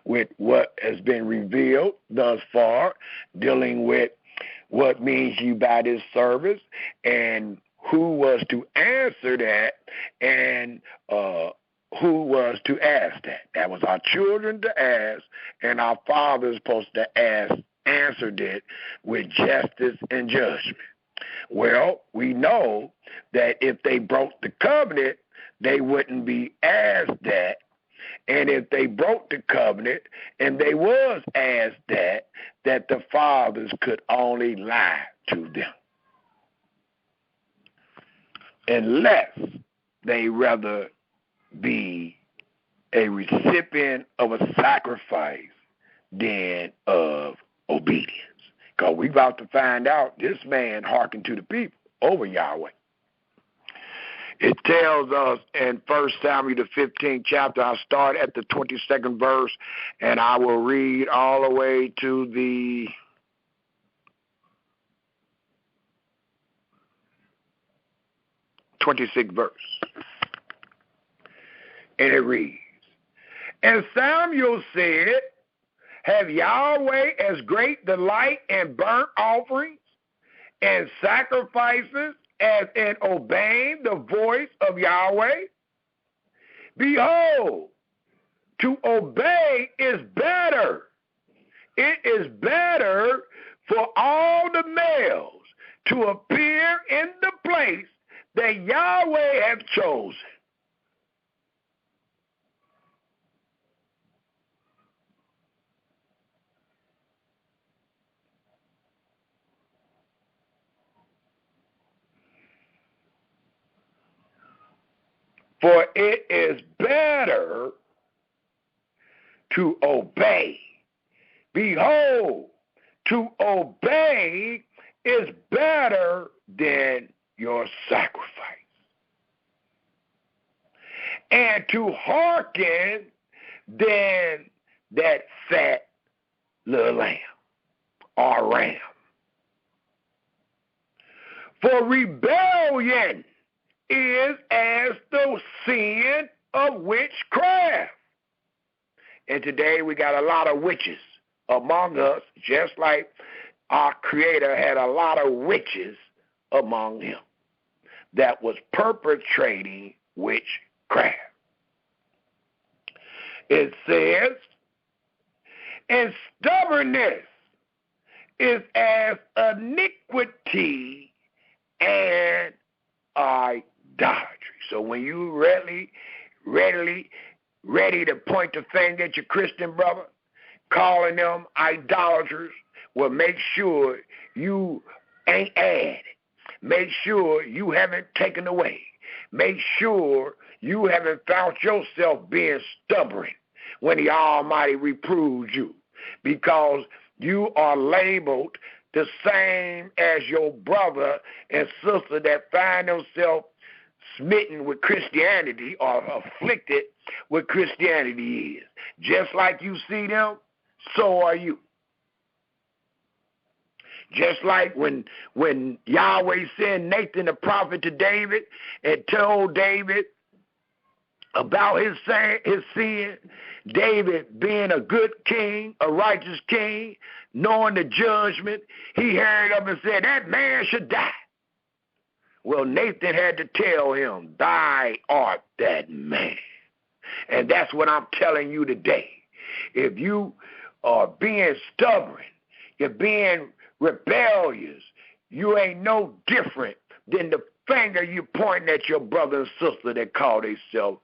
with what has been revealed thus far, dealing with what means you by this service and who was to answer that and who was to ask that. That was our children to ask, and our fathers supposed to answered it with justice and judgment. Well, we know that if they broke the covenant, they wouldn't be asked that. And if they broke the covenant and they was asked that the fathers could only lie to them. Unless they rather be a recipient of a sacrifice than of obedience. Because we're about to find out this man hearkened to the people over Yahweh. It tells us in 1 Samuel, the 15th chapter, I'll start at the 22nd verse, and I will read all the way to the 26th verse. And it reads, "And Samuel said, have Yahweh as great delight in burnt offerings and sacrifices as in obeying the voice of Yahweh? Behold, to obey is better. It is better for all the males to appear in the place that Yahweh hath chosen." For it is better to obey. Behold, to obey is better than your sacrifice. And to hearken than that fat little lamb or ram. For rebellion is as the sin of witchcraft. And today we got a lot of witches among us, just like our Creator had a lot of witches among him that was perpetrating witchcraft. It says, and stubbornness is as iniquity and idolatry. So when you ready to point the finger at your Christian brother, calling them idolaters, well, make sure you ain't added. Make sure you haven't taken away. Make sure you haven't found yourself being stubborn when the Almighty reproves you, because you are labeled the same as your brother and sister that find themselves smitten with Christianity or afflicted with Christianity is. Just like you see them, so are you. Just like when Yahweh sent Nathan the prophet to David and told David about his sin, David being a good king, a righteous king, knowing the judgment, he heard of and said, that man should die. Well, Nathan had to tell him, "Thou art that man." And that's what I'm telling you today. If you are being stubborn, you're being rebellious, you ain't no different than the finger you pointing at your brother and sister that call themselves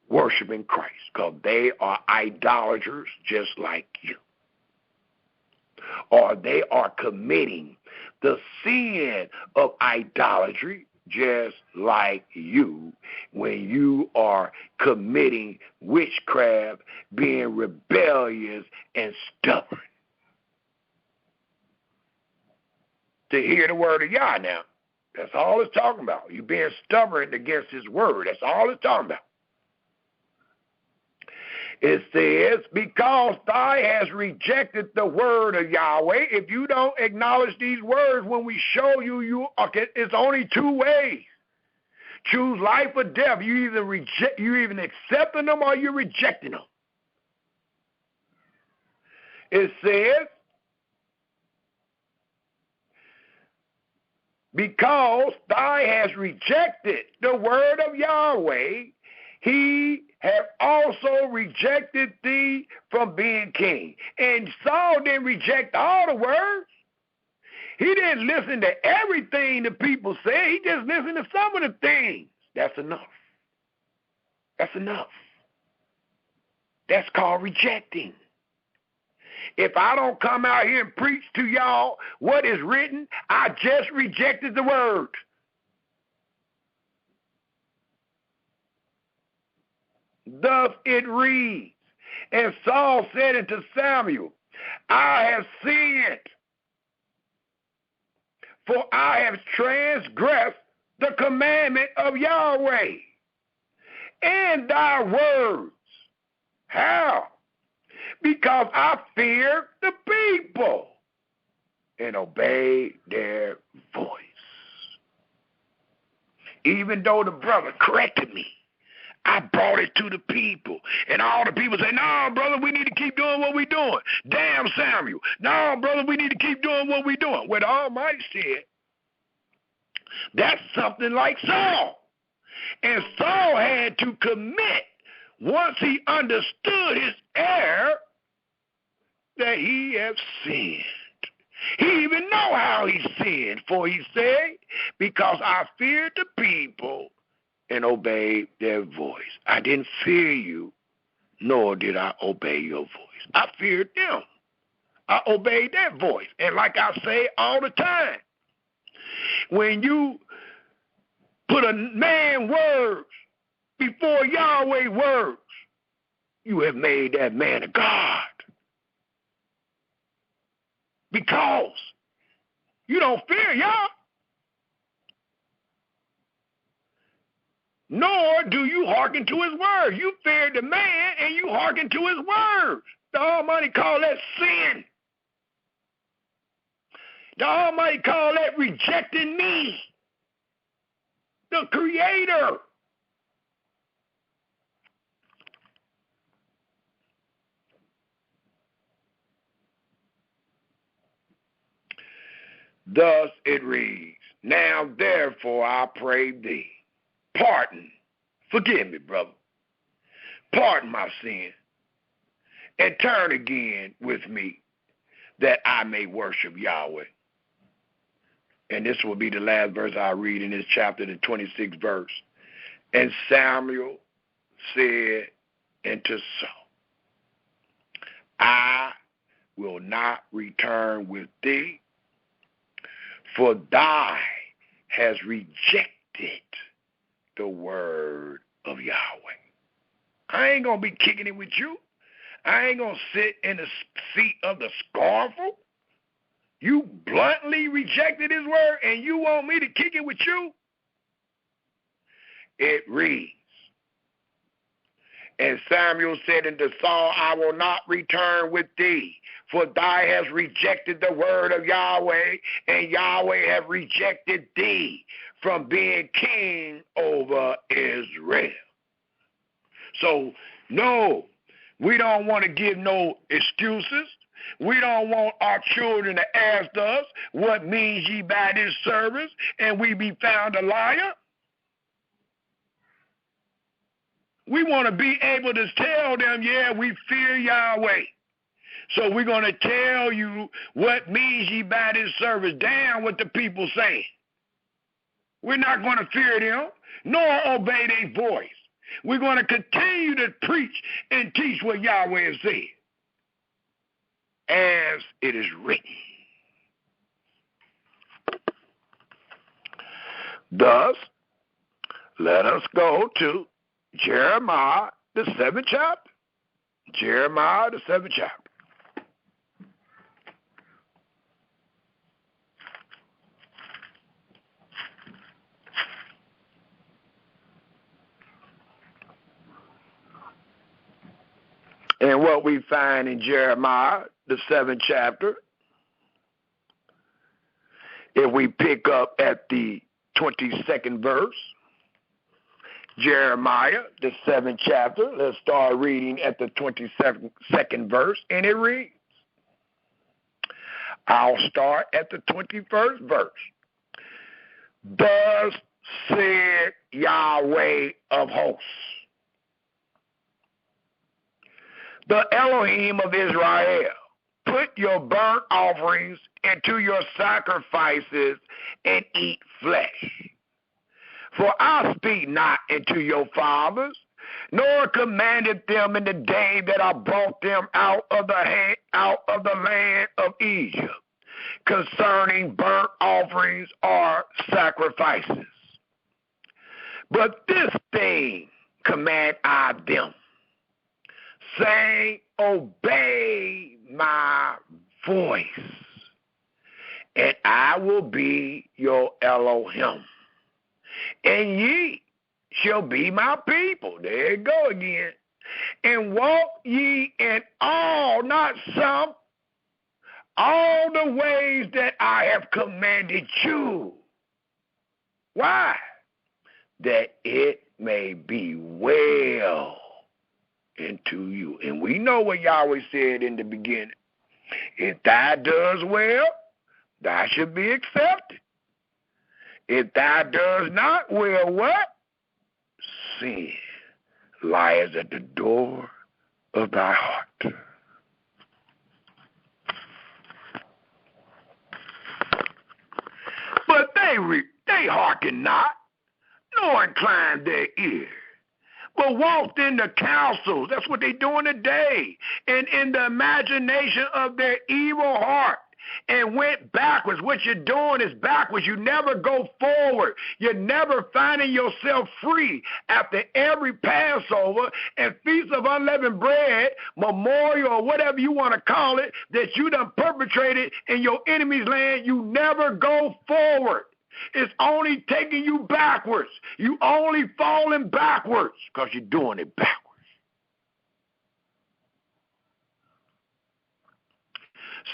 worshiping Christ, because they are idolaters just like you. Or they are committing the sin of idolatry just like you when you are committing witchcraft, being rebellious and stubborn. To hear the word of Yah now. That's all it's talking about. You being stubborn against his word. That's all it's talking about. It says, because thou hast rejected the word of Yahweh. If you don't acknowledge these words when we show you, it's only two ways. Choose life or death. You either accepting them or you're rejecting them. It says, because thou hast rejected the word of Yahweh, he have also rejected thee from being king. And Saul didn't reject all the words. He didn't listen to everything the people said. He just listened to some of the things. That's enough. That's enough. That's called rejecting. If I don't come out here and preach to y'all what is written, I just rejected the word. Thus it reads, and Saul said unto Samuel, I have sinned, for I have transgressed the commandment of Yahweh and thy words. How? Because I fear the people and obey their voice. Even though the brother corrected me, I brought it to the people. And all the people say, no, brother, we need to keep doing what we're doing. Damn, Samuel. No, brother, we need to keep doing what we're doing. Well, the Almighty said, that's something like Saul. And Saul had to commit, once he understood his error, that he has sinned. He even know how he sinned, for he said, because I feared the people and obeyed their voice. I didn't fear you, nor did I obey your voice. I feared them. I obeyed their voice. And like I say all the time, when you put a man words before Yahweh words, you have made that man a God. Because you don't fear Yah, nor do you hearken to his word. You fear the man and you hearken to his words. The Almighty call that sin. The Almighty call that rejecting me, the Creator. Thus it reads, now therefore I pray thee, pardon, forgive me, brother, pardon my sin, and turn again with me, that I may worship Yahweh. And this will be the last verse I read in this chapter, the 26th verse. And Samuel said unto Saul, I will not return with thee, for thou hast rejected the word of Yahweh. I ain't going to be kicking it with you. I ain't going to sit in the seat of the scornful. You bluntly rejected his word, and you want me to kick it with you? It reads, and Samuel said unto Saul, I will not return with thee, for thou hast rejected the word of Yahweh, and Yahweh hath rejected thee from being king over Israel. So, no, we don't want to give no excuses. We don't want our children to ask us, what means ye by this service, and we be found a liar. We want to be able to tell them, yeah, we fear Yahweh. So we're going to tell you what means ye by this service. Damn what the people say. We're not going to fear them, nor obey their voice. We're going to continue to preach and teach what Yahweh has said, as it is written. Thus, let us go to Jeremiah, the 7th chapter. Jeremiah, the 7th chapter. And what we find in Jeremiah, the 7th chapter, if we pick up at the 22nd verse, Jeremiah, the 7th chapter, let's start reading at the 22nd verse, and it reads, I'll start at the 21st verse. Thus said Yahweh of hosts, the Elohim of Israel, put your burnt offerings into your sacrifices and eat flesh. For I speak not unto your fathers, nor commanded them in the day that I brought them out of the land of Egypt, concerning burnt offerings or sacrifices. But this thing command I them, saying, obey my voice, and I will be your Elohim, and ye shall be my people. There you go again. And walk ye in all, not some, all the ways that I have commanded you. Why? That it may be well into you. And we know what Yahweh said in the beginning. If thou does well, thou should be accepted. If thou does not well, what? Sin lies at the door of thy heart. But they hearken not, nor incline their ear, but walked in the counsels. That's what they're doing today. And in the imagination of their evil heart, and went backwards. What you're doing is backwards. You never go forward. You're never finding yourself free. After every Passover and Feast of Unleavened Bread, memorial, or whatever you want to call it, that you done perpetrated in your enemy's land, you never go forward. It's only taking you backwards. You only falling backwards because you're doing it backwards.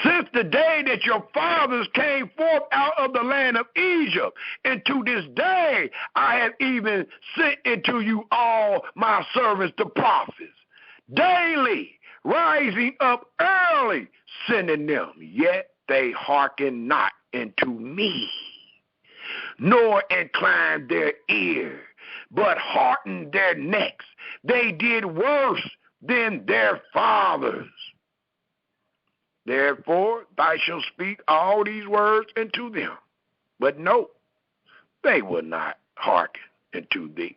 Since the day that your fathers came forth out of the land of Egypt, and to this day I have even sent into you all my servants the prophets, daily rising up early, sending them, yet they hearken not unto me, nor incline their ear, but harden their necks. They did worse than their fathers. Therefore, thou shalt speak all these words unto them. But no, they will not hearken unto thee.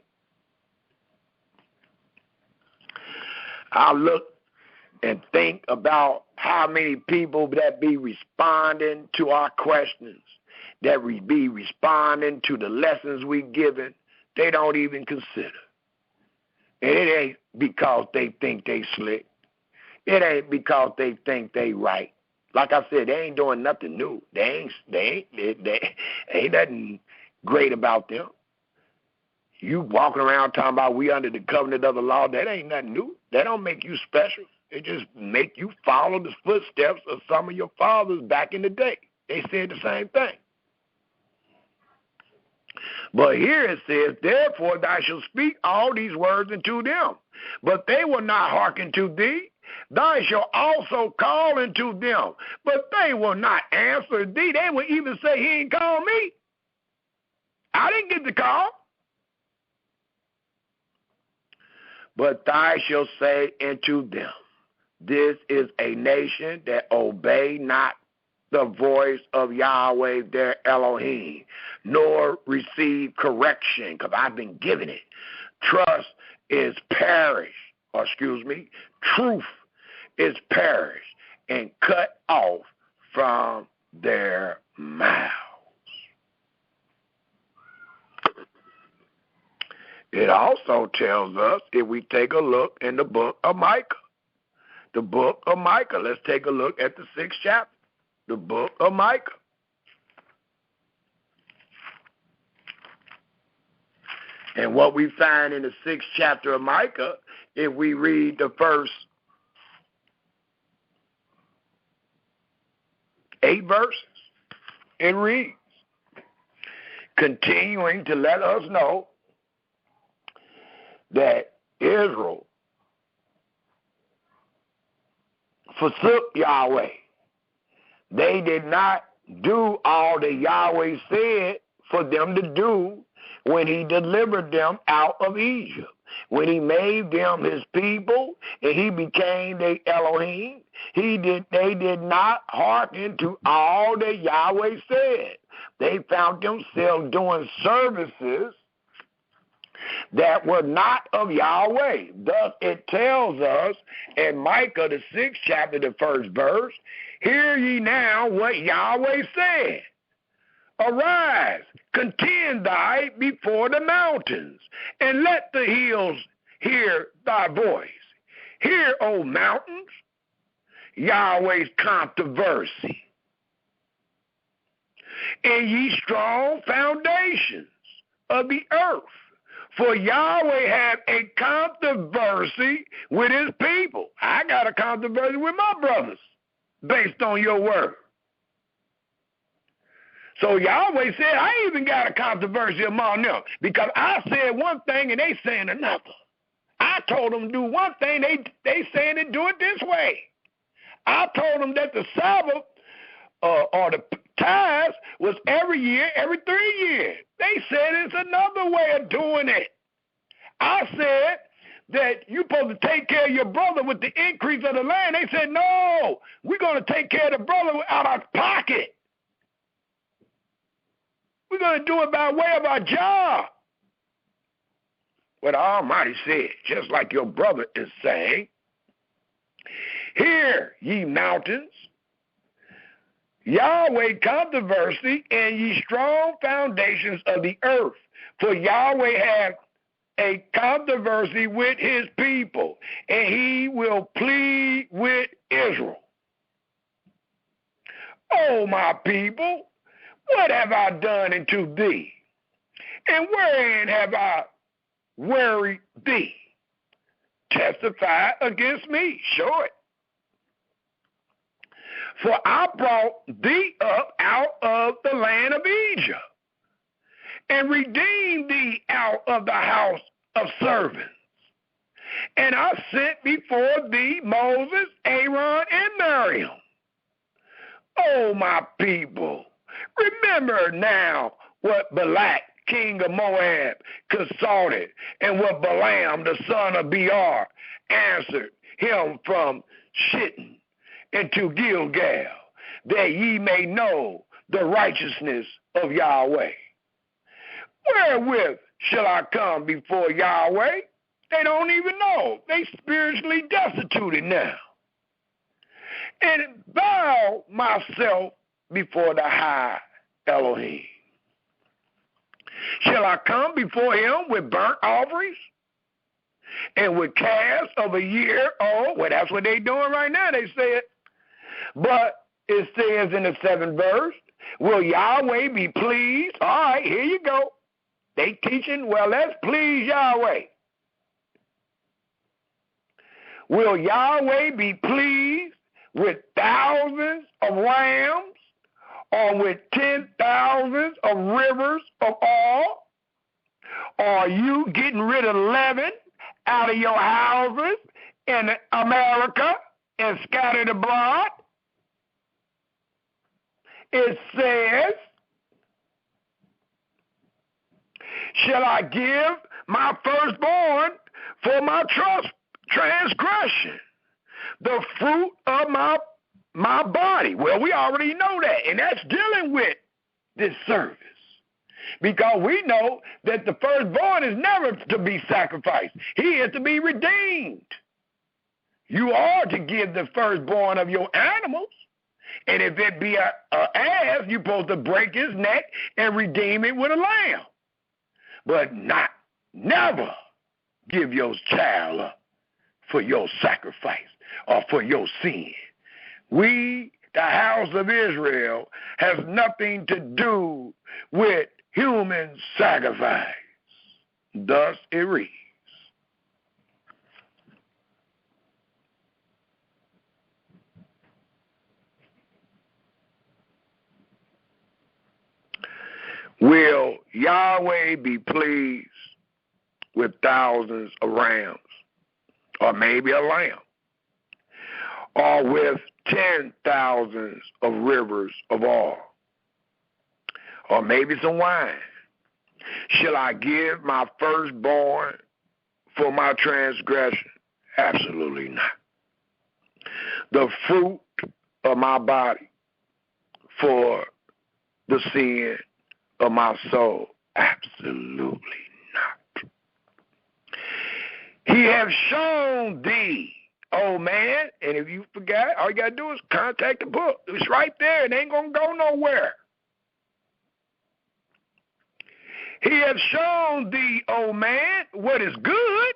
I look and think about how many people that be responding to our questions, that we be responding to the lessons we given, they don't even consider. And it ain't because they think they slick. It ain't because they think they right. Like I said, they ain't doing nothing new. They ain't nothing great about them. You walking around talking about we under the covenant of the law, that ain't nothing new. That don't make you special. It just make you follow the footsteps of some of your fathers back in the day. They said the same thing. But here it says, therefore thou shalt speak all these words unto them, but they will not hearken to thee. Thou shalt also call unto them, but they will not answer thee. They will even say, he ain't called me. I didn't get the call. But thou shalt say unto them, this is a nation that obey not the voice of Yahweh their Elohim, nor receive correction, because I've been given it. Truth is perished, truth is perished and cut off from their mouths. It also tells us, if we take a look in the book of Micah, let's take a look at the 6th chapter, the book of Micah. And what we find in the 6th chapter of Micah, if we read the first 8 verses, it reads, continuing to let us know that Israel forsook Yahweh. They did not do all that Yahweh said for them to do when he delivered them out of Egypt. When he made them his people and he became their Elohim, they did not hearken to all that Yahweh said. They found themselves doing services that were not of Yahweh. Thus it tells us in Micah, the 6th chapter, the 1st verse, hear ye now what Yahweh said. Arise, contend thy before the mountains, and let the hills hear thy voice. Hear, O mountains, Yahweh's controversy, and ye strong foundations of the earth. For Yahweh have a controversy with his people. I got a controversy with my brothers based on your word. So Yahweh said, I even got a controversy among them because I said one thing and they saying another. I told them to do one thing, they saying to do it this way. I told them that the Sabbath or the tithes was every year, every 3 years. They said it's another way of doing it. I said that you're supposed to take care of your brother with the increase of the land. They said, no, we're going to take care of the brother out of our pocket. We're going to do it by way of our job. What the Almighty said, just like your brother is saying, hear, ye mountains, Yahweh controversy, and ye strong foundations of the earth. For Yahweh hath a controversy with his people, and he will plead with Israel. O my people, what have I done unto thee? And wherein have I wearied thee? Testify against me. Show it. For I brought thee up out of the land of Egypt, and redeemed thee out of the house of servants. And I sent before thee Moses, Aaron, and Miriam. O my people, remember now what Balak, king of Moab, consulted, and what Balaam, the son of Beor, answered him from Shittim into Gilgal, that ye may know the righteousness of Yahweh. Wherewith shall I come before Yahweh? They don't even know. They spiritually destituted now. And bow myself before the high Elohim. Shall I come before him with burnt offerings and with calves of a year old? Well, that's what they're doing right now, they said. But it says in the 7th verse, will Yahweh be pleased? All right, here you go. They teaching, well, let's please Yahweh. Will Yahweh be pleased with thousands of rams or with 10,000s of rivers of oil? Or are you getting rid of leaven out of your houses in America and scattered abroad? It says, shall I give my firstborn for my transgression, the fruit of my my body. Well, we already know that, and that's dealing with this service. Because we know that the firstborn is never to be sacrificed. He is to be redeemed. You are to give the firstborn of your animals. And if it be a ass, you're supposed to break his neck and redeem it with a lamb. But never give your child up for your sacrifice or for your sin. We, the house of Israel, have nothing to do with human sacrifice. Thus it reads. Will Yahweh be pleased with thousands of rams, or maybe a lamb, or with 10,000s of rivers of oil, or maybe some wine? Shall I give my firstborn for my transgression? Absolutely not. The fruit of my body for the sin of my soul? Absolutely not. He have shown thee, oh man, and if you forgot, all you got to do is contact the book. It's right there. It ain't going to go nowhere. He has shown thee, O man, what is good.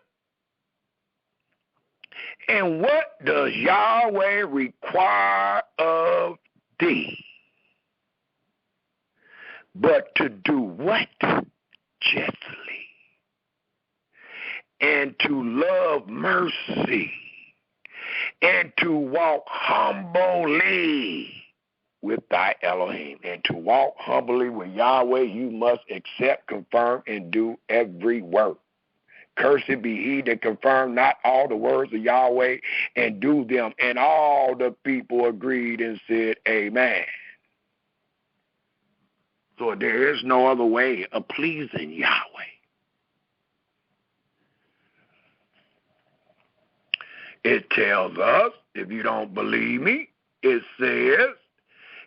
And what does Yahweh require of thee? But to do what? Justly. And to love mercy. And to walk humbly with thy Elohim. And to walk humbly with Yahweh, you must accept, confirm, and do every work. Cursed be he that confirm not all the words of Yahweh and do them. And all the people agreed and said, Amen. So there is no other way of pleasing Yahweh. It tells us, if you don't believe me, it says,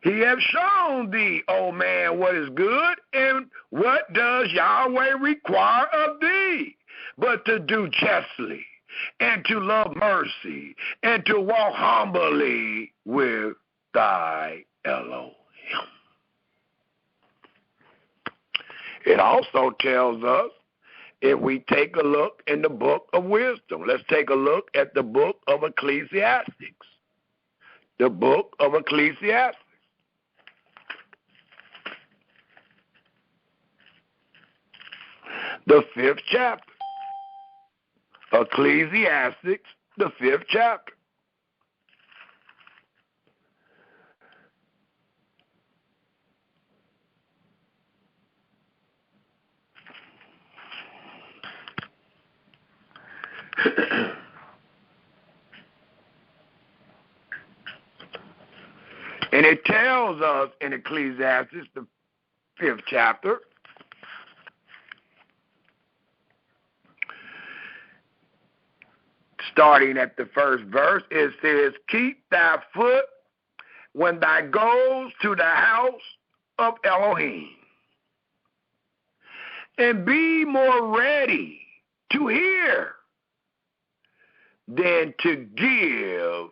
He have shown thee, O man, what is good, and what does Yahweh require of thee? But to do justly, and to love mercy, and to walk humbly with thy Elohim. It also tells us, if we take a look in the book of wisdom, let's take a look at the book of Ecclesiastics. The book of Ecclesiastics. The 5th chapter. Ecclesiastics, the 5th chapter. And it tells us in Ecclesiastes, the 5th chapter, starting at the first verse, it says, keep thy foot when thou goes to the house of Elohim, and be more ready to hear than to give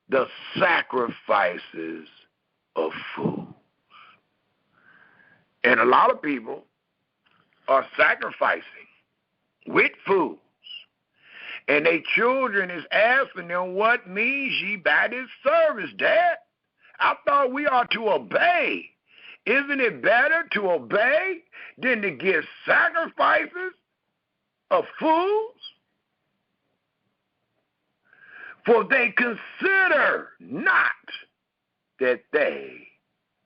the sacrifices of fools. And a lot of people are sacrificing with fools. And their children is asking them, what means ye by this service, Dad? I thought we are to obey. Isn't it better to obey than to give sacrifices of fools? For they consider not that they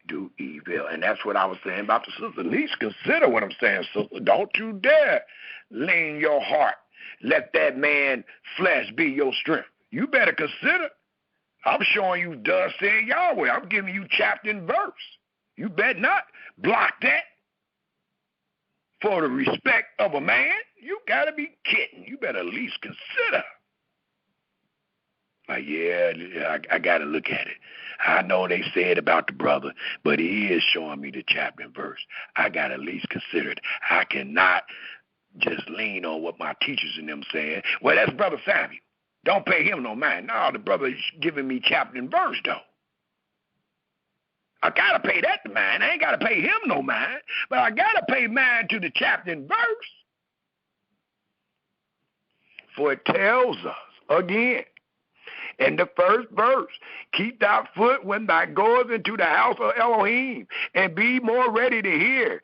do evil. And that's what I was saying about the sister. At least consider what I'm saying, sister. Don't you dare lean your heart. Let that man flesh be your strength. You better consider. I'm showing you thus said Yahweh. I'm giving you chapter and verse. You better not block that. For the respect of a man, you got to be kidding. You better at least consider. Yeah, I got to look at it. I know they said about the brother, but he is showing me the chapter and verse. I got to at least consider it. I cannot just lean on what my teachers and them saying. Well, that's Brother Samuel. Don't pay him no mind. No, the brother is giving me chapter and verse, though. I got to pay that to mind. I ain't got to pay him no mind, but I got to pay mind to the chapter and verse. For it tells us, again, in the first verse, keep thy foot when thou goest into the house of Elohim, and be more ready to hear,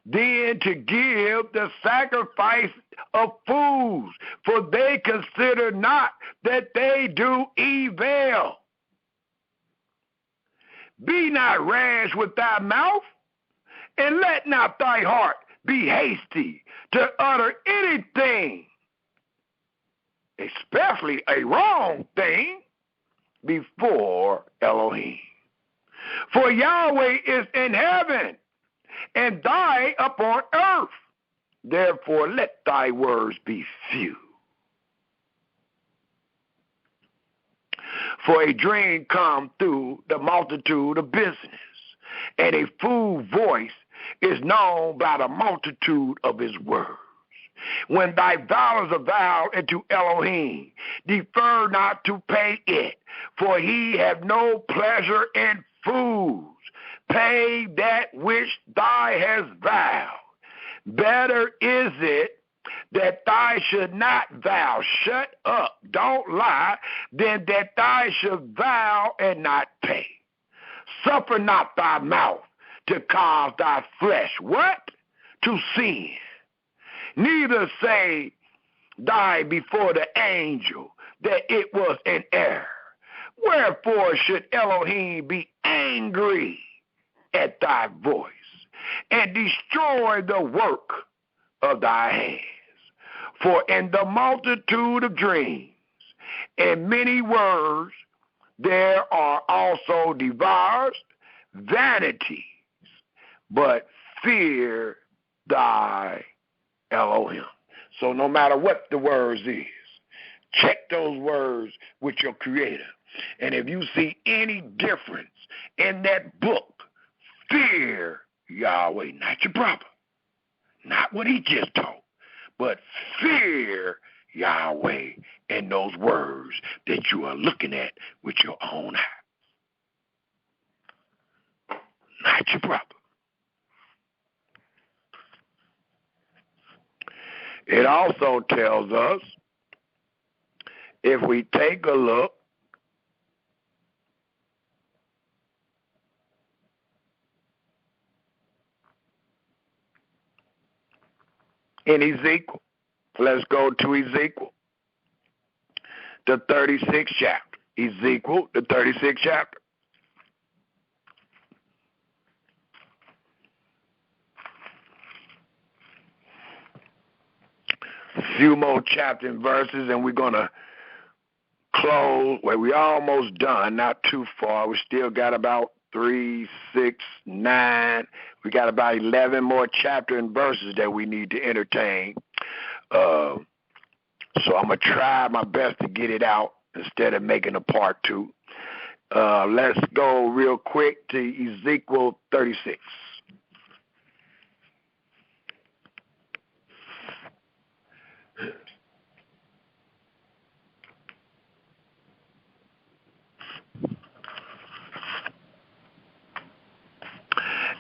than to give the sacrifice of fools, for they consider not that they do evil. Be not rash with thy mouth, and let not thy heart be hasty to utter anything, especially a wrong thing, before Elohim. For Yahweh is in heaven, and thy upon earth. Therefore let thy words be few. For a dream come through the multitude of business, and a fool voice is known by the multitude of his words. When thy vows are vowed unto Elohim, defer not to pay it, for he have no pleasure in fools. Pay that which thou hast vowed. Better is it that thou should not vow, shut up, don't lie, than that thou should vow and not pay. Suffer not thy mouth to cause thy flesh, what? To sin. Neither say thy before the angel that it was an error. Wherefore should Elohim be angry at thy voice, and destroy the work of thy hands? For in the multitude of dreams and many words there are also devours vanities, but fear thy Elohim. So no matter what the words is, check those words with your Creator. And if you see any difference in that book, fear Yahweh, not your brother, not what he just told, but fear Yahweh in those words that you are looking at with your own eye. Not your brother. It also tells us, if we take a look in Ezekiel, let's go to Ezekiel, the 36th chapter. Ezekiel, the 36th chapter. A few more chapter and verses, and we're going to close. Well, we're almost done, not too far. We still got about 3, 6, 9. We got about 11 more chapter and verses that we need to entertain. So I'm going to try my best to get it out instead of making a part 2. Let's go real quick to Ezekiel 36.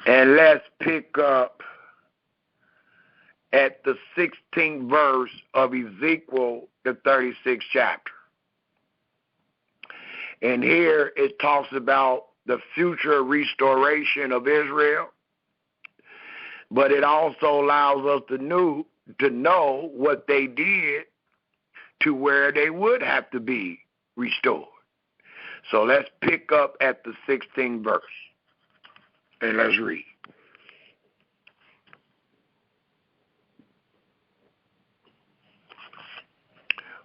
And let's pick up at the 16th verse of Ezekiel, the 36th chapter. And here it talks about the future restoration of Israel, but it also allows us to know what they did to where they would have to be restored. So let's pick up at the 16th verse. And let's read.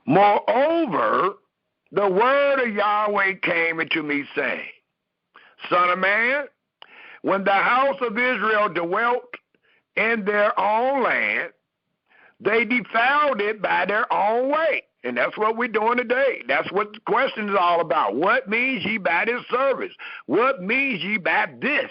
Moreover, the word of Yahweh came unto me, saying, Son of man, when the house of Israel dwelt in their own land, they defiled it by their own way, And that's what we're doing today. That's what the question is all about. What means ye by this service? What means ye by this?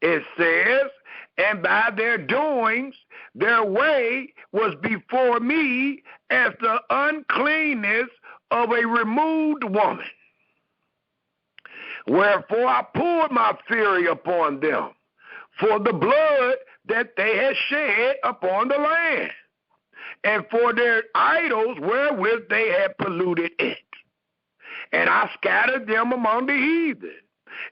It says, and by their doings, their way was before me as the uncleanness of a removed woman. Wherefore I poured my fury upon them for the blood that they had shed upon the land, and for their idols wherewith they had polluted it. And I scattered them among the heathen,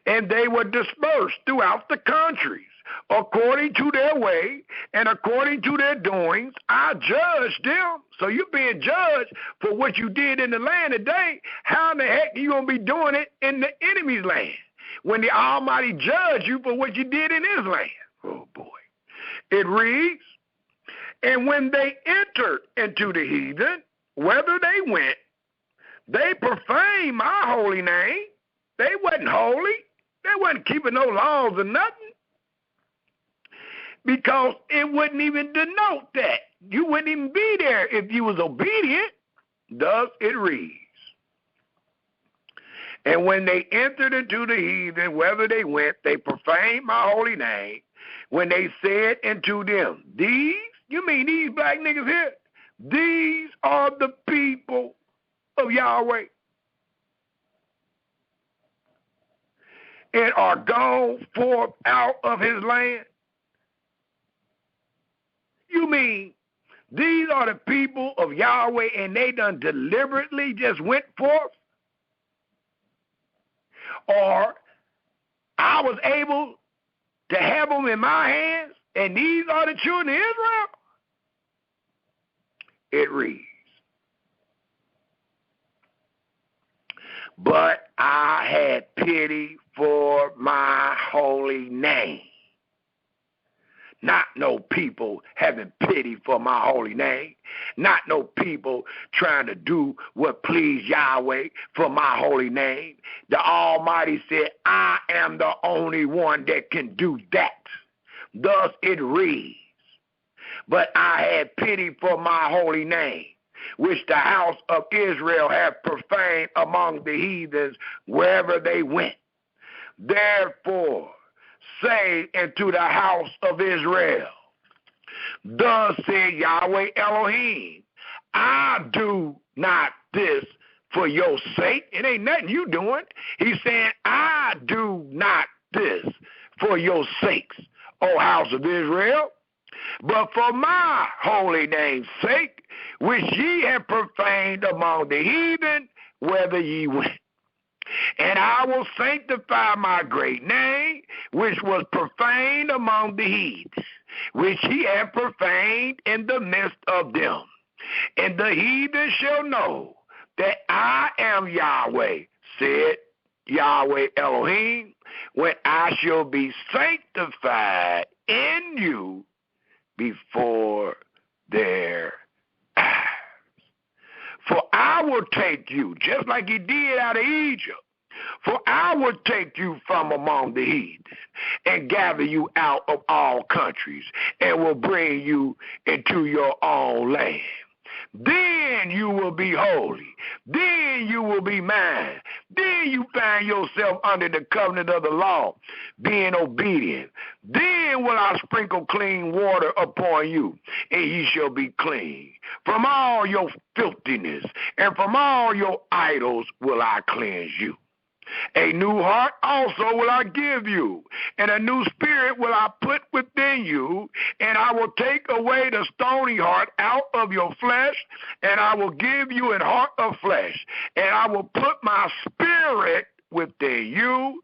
and they were dispersed throughout the countries, according to their way and according to their doings. I judged them. So you're being judged for what you did in the land today. How in the heck are you going to be doing it in the enemy's land when the Almighty judged you for what you did in his land? Oh, boy. It reads, and when they entered into the heathen, whether they went, they profaned my holy name. They wasn't holy. They wasn't keeping no laws or nothing. Because it wouldn't even denote that. You wouldn't even be there if you was obedient. Thus it reads. And when they entered into the heathen, wherever they went, they profaned my holy name. When they said unto them, these, you mean these black niggas here? These are the people of Yahweh, and are gone forth out of his land. You mean these are the people of Yahweh and they done deliberately just went forth? Or I was able to have them in my hands and these are the children of Israel? It reads, but I had pity for my holy name. Not no people having pity for my holy name. Not no people trying to do what please Yahweh for my holy name. The Almighty said, I am the only one that can do that. Thus it reads, but I had pity for my holy name, which the house of Israel have profaned among the heathens wherever they went. Therefore, say unto the house of Israel, thus said Yahweh Elohim, I do not this for your sake. It ain't nothing you doing. He's saying, I do not this for your sakes, O house of Israel, but for my holy name's sake, which ye have profaned among the heathen, whither ye went. And I will sanctify my great name, which was profaned among the heathens, which ye have profaned in the midst of them. And the heathen shall know that I am Yahweh, said Yahweh Elohim, when I shall be sanctified in you before their eyes. For I will take you, just like he did out of Egypt, for I will take you from among the heathens and gather you out of all countries and will bring you into your own land. Then you will be holy. Then you will be mine. Then you find yourself under the covenant of the law, being obedient. Then will I sprinkle clean water upon you, and ye shall be clean. From all your filthiness and from all your idols will I cleanse you. A new heart also will I give you, and a new spirit will I put within you, and I will take away the stony heart out of your flesh, and I will give you an heart of flesh, and I will put my spirit within you,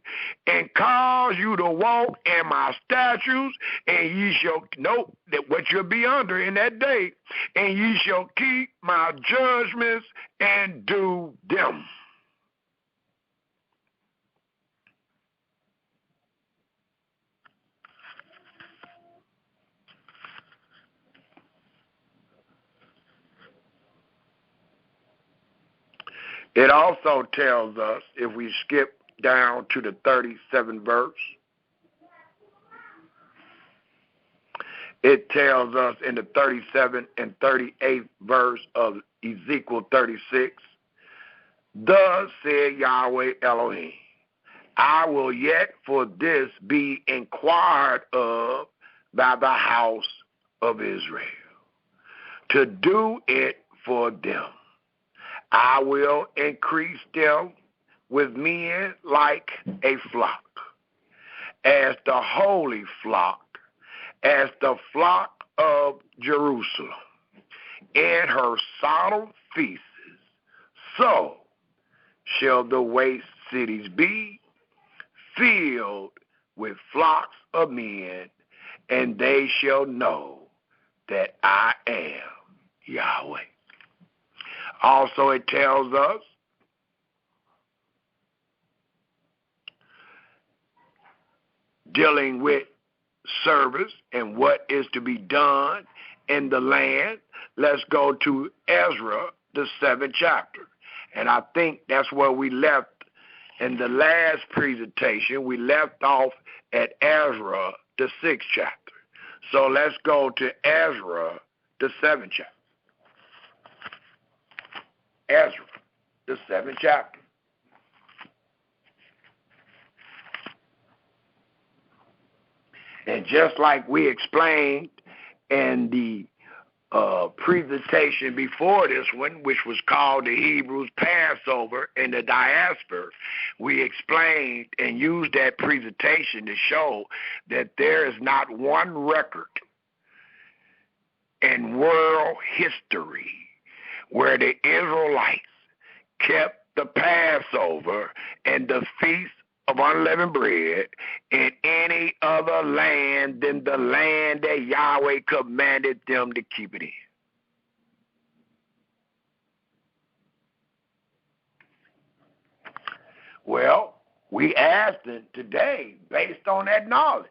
and cause you to walk in my statutes, and ye shall know that what you'll be under in that day, and ye shall keep my judgments and do them. It also tells us, if we skip down to the 37th verse, it tells us in the 37th and 38th verse of Ezekiel 36, thus said Yahweh Elohim, I will yet for this be inquired of by the house of Israel, to do it for them. I will increase them with men like a flock, as the holy flock, as the flock of Jerusalem, in her solemn feasts. So shall the waste cities be, filled with flocks of men, and they shall know that I am Yahweh. Also, it tells us dealing with service and what is to be done in the land. Let's go to Ezra, the 7th chapter. And I think that's where we left in the last presentation. We left off at Ezra, the 6th chapter. So let's go to Ezra, the 7th chapter. Ezra, the 7th chapter. And just like we explained in the presentation before this one, which was called the Hebrews Passover in the diaspora, we explained and used that presentation to show that there is not one record in world history where the Israelites kept the Passover and the Feast of Unleavened Bread in any other land than the land that Yahweh commanded them to keep it in. Well, we asked them today, based on that knowledge,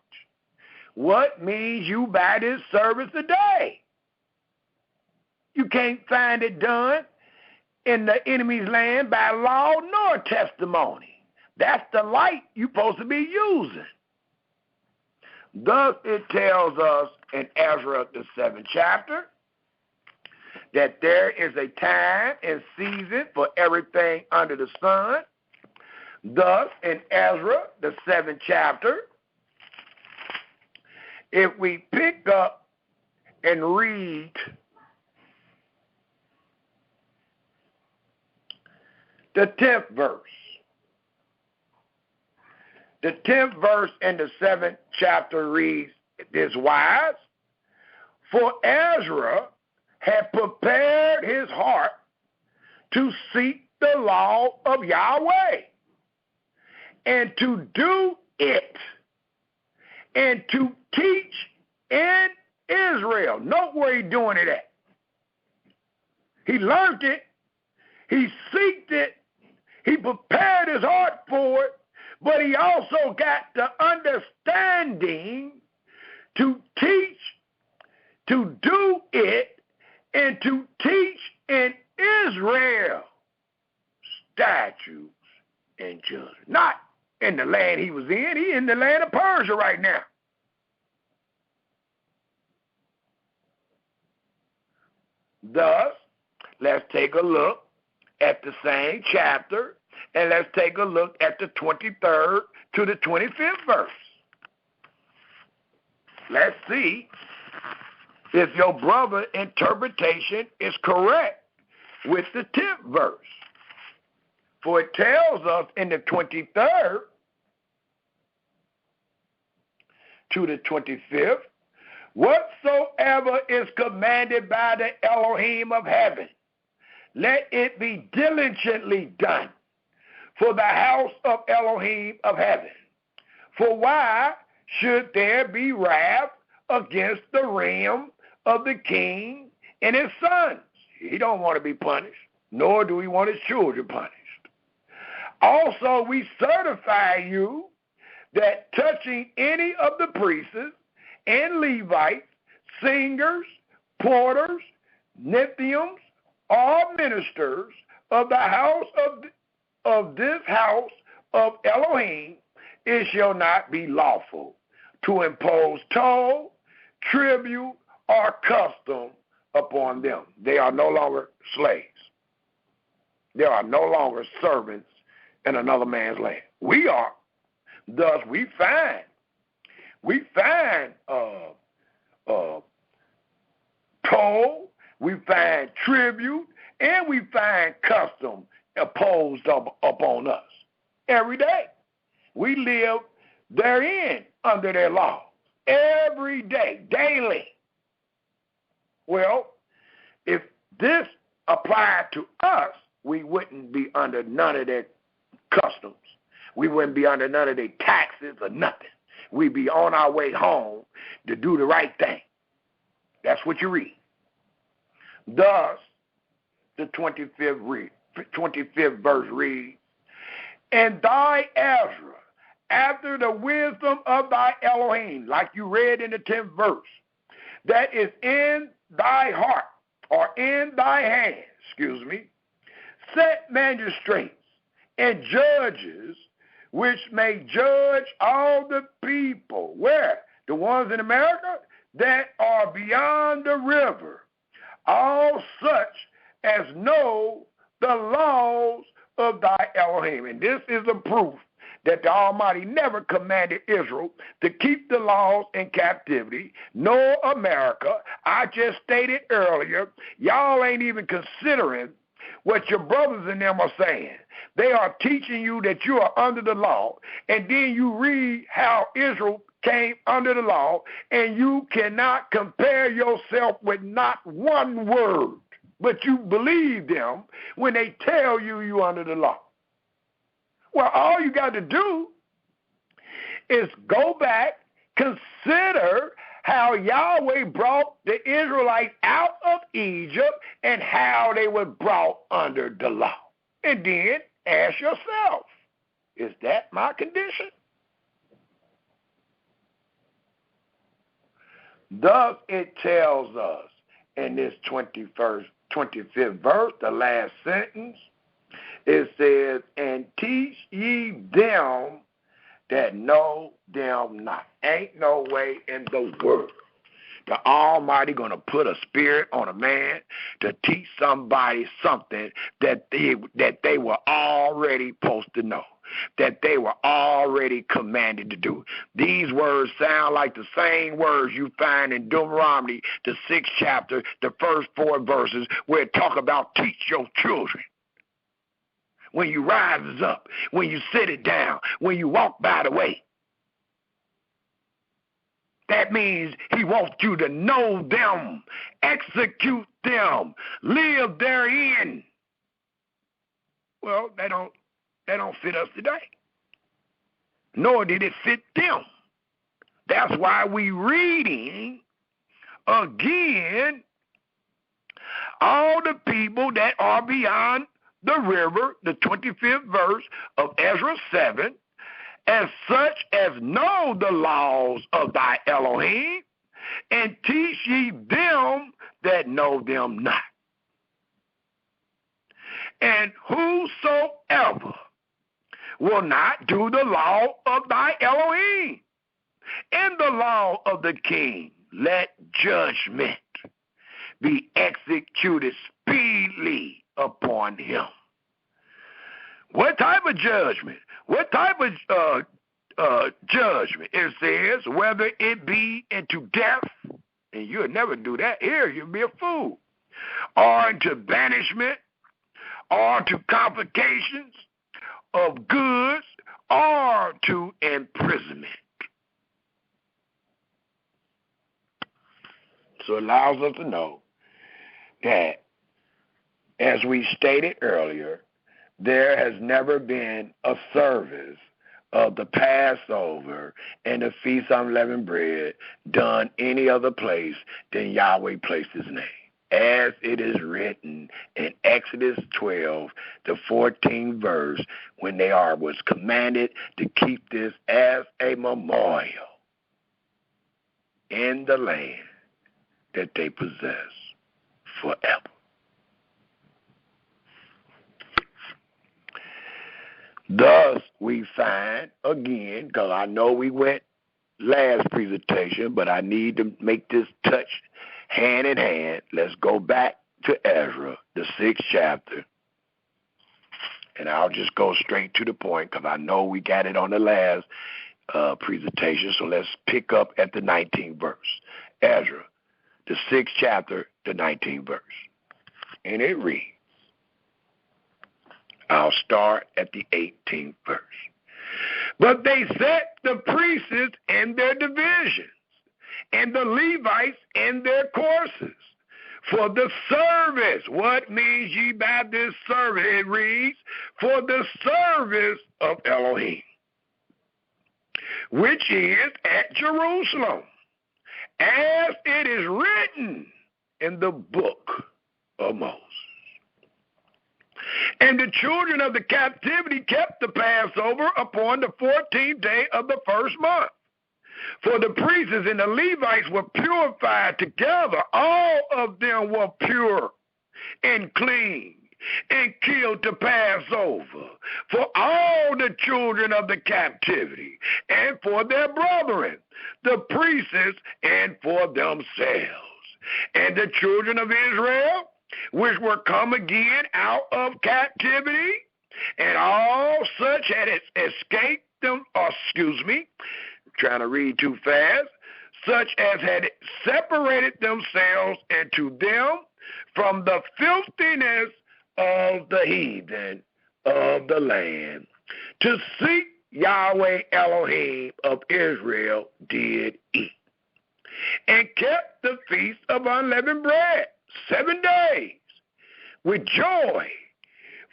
what means you by this service today? You can't find it done in the enemy's land by law nor testimony. That's the light you're supposed to be using. Thus it tells us in Ezra, the 7th chapter, that there is a time and season for everything under the sun. Thus, in Ezra, the 7th chapter, if we pick up and read the 10th verse, the 10th verse in the 7th chapter reads this wise, for Ezra had prepared his heart to seek the law of Yahweh and to do it and to teach in Israel. Note where he's doing it at. He learned it. He seeked it. He prepared his heart for it. But he also got the understanding to teach, to do it, and to teach in Israel statutes and judgments. Not in the land he was in. He's in the land of Persia right now. Thus, let's take a look at the same chapter, and let's take a look at the 23rd to the 25th verse. Let's see if your brother's interpretation is correct with the 10th verse. For it tells us in the 23rd to the 25th, whatsoever is commanded by the Elohim of heaven, let it be diligently done for the house of Elohim of heaven. For why should there be wrath against the realm of the king and his sons? He don't want to be punished, nor do he want his children punished. Also, we certify you that touching any of the priests and Levites, singers, porters, Nethiums, or ministers of the house of this house of Elohim, it shall not be lawful to impose toll, tribute, or custom upon them. They are no longer slaves. They are no longer servants in another man's land. We are. Thus, we find toll, we find tribute, and we find custom imposed upon us every day. We live therein under their law every day, daily. Well, if this applied to us, we wouldn't be under none of their customs. We wouldn't be under none of their taxes or nothing. We'd be on our way home to do the right thing. That's what you read. Thus, the 25th verse reads, "And thy Ezra, after the wisdom of thy Elohim," like you read in the 10th verse, "that is in thy heart," or in thy hand, "set magistrates and judges, which may judge all the people." Where? The ones in America that are beyond the river. "All such as know the laws of thy Elohim." And this is a proof that the Almighty never commanded Israel to keep the laws in captivity, nor America. I just stated earlier, y'all ain't even considering what your brothers and them are saying. They are teaching you that you are under the law, and then you read how Israel came under the law, and you cannot compare yourself with not one word, but you believe them when they tell you you're under the law. Well, all you got to do is go back, consider how Yahweh brought the Israelites out of Egypt and how they were brought under the law. And then ask yourself, is that my condition? Thus it tells us in this 25th verse, the last sentence, it says, "And teach ye them that know them not." Ain't no way in the world the Almighty going to put a spirit on a man to teach somebody something that they were already supposed to know, that they were already commanded to do. These words sound like the same words you find in Deuteronomy, the 6th chapter, the first 4 verses, where it talk about teach your children. When you rise up, when you sit it down, when you walk by the way. That means he wants you to know them, execute them, live therein. Well, they don't fit us today. Nor did it fit them. That's why we reading again all the people that are beyond the river, the 25th verse of Ezra 7, "as such as know the laws of thy Elohim, and teach ye them that know them not. And whosoever will not do the law of thy Elohim, and the law of the king, let judgment be executed speedily upon him." What type of judgment? What type of judgment? It says, whether it be into death, and you'll never do that here, you'll be a fool, or into banishment, or to confiscations of goods, or to imprisonment. So it allows us to know that, as we stated earlier, there has never been a service of the Passover and the Feast of Unleavened Bread done any other place than Yahweh placed his name. As it is written in Exodus 12, the 14th verse, when they was commanded to keep this as a memorial in the land that they possess forever. Thus, we find, again, because I know we went last presentation, but I need to make this touch hand in hand. Let's go back to Ezra, the 6th chapter. And I'll just go straight to the point because I know we got it on the last presentation. So let's pick up at the 19th verse. Ezra, the 6th chapter, the 19th verse. And it reads, I'll start at the 18th verse. But they set the priests in their divisions, and the Levites in their courses, for the service. What means ye by this service? It reads, for the service of Elohim, which is at Jerusalem, as it is written in the book of Moses. And the children of the captivity kept the Passover upon the 14th day of the first month. For the priests and the Levites were purified together. All of them were pure and clean and killed to Passover for all the children of the captivity and for their brethren, the priests, and for themselves. And the children of Israel, which were come again out of captivity, and all such had escaped them, trying to read too fast, such as had separated themselves into them from the filthiness of the heathen of the land, to seek Yahweh Elohim of Israel did eat, and kept the feast of unleavened bread 7 days with joy,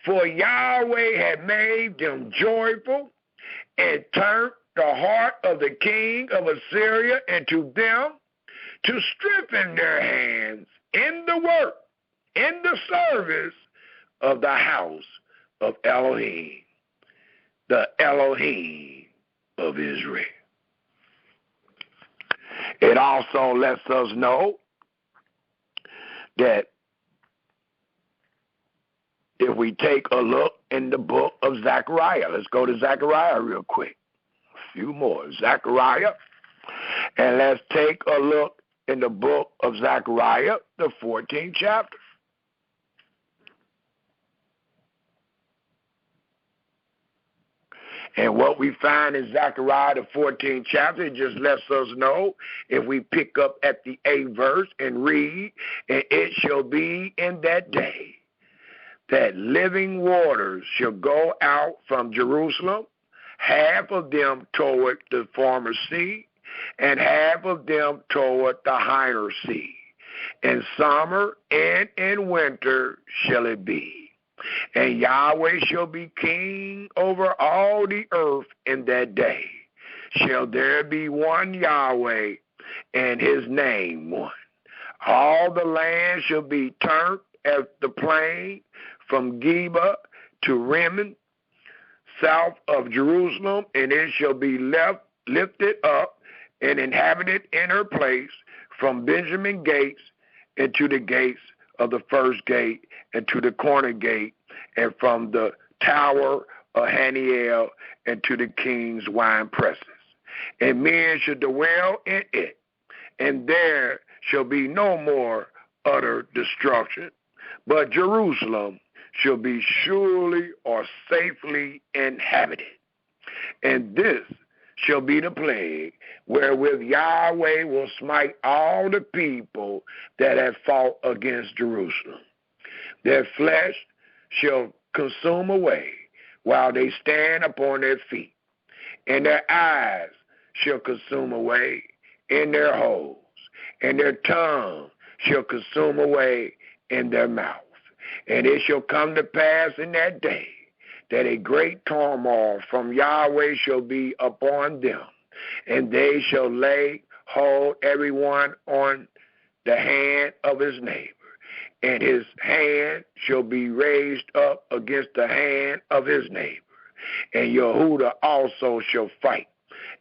for Yahweh had made them joyful and turned the heart of the king of Assyria into them to strengthen their hands in the work, in the service of the house of Elohim, the Elohim of Israel. It also lets us know that if we take a look in the book of Zechariah, let's go to Zechariah real quick. A few more. Zechariah. And let's take a look in the book of Zechariah, the 14th chapter. And what we find in Zechariah, the 14th chapter, it just lets us know, if we pick up at the 8th verse and read, and it shall be in that day that living waters shall go out from Jerusalem, half of them toward the former sea, and half of them toward the higher sea. In summer and in winter shall it be. And Yahweh shall be king over all the earth in that day. Shall there be one Yahweh, and his name one. All the land shall be turned as the plain from Geba to Rimmon, south of Jerusalem, and it shall be lifted up and inhabited in her place from Benjamin gates into the gates of the first gate and to the corner gate, and from the tower of Haniel and to the king's wine presses. And men shall dwell in it, and there shall be no more utter destruction, but Jerusalem shall be surely or safely inhabited. And this shall be the plague wherewith Yahweh will smite all the people that have fought against Jerusalem. Their flesh shall consume away while they stand upon their feet, and their eyes shall consume away in their holes, and their tongue shall consume away in their mouth. And it shall come to pass in that day that a great turmoil from Yahweh shall be upon them, and they shall lay hold everyone on the hand of his neighbor, and his hand shall be raised up against the hand of his neighbor. And Yehuda also shall fight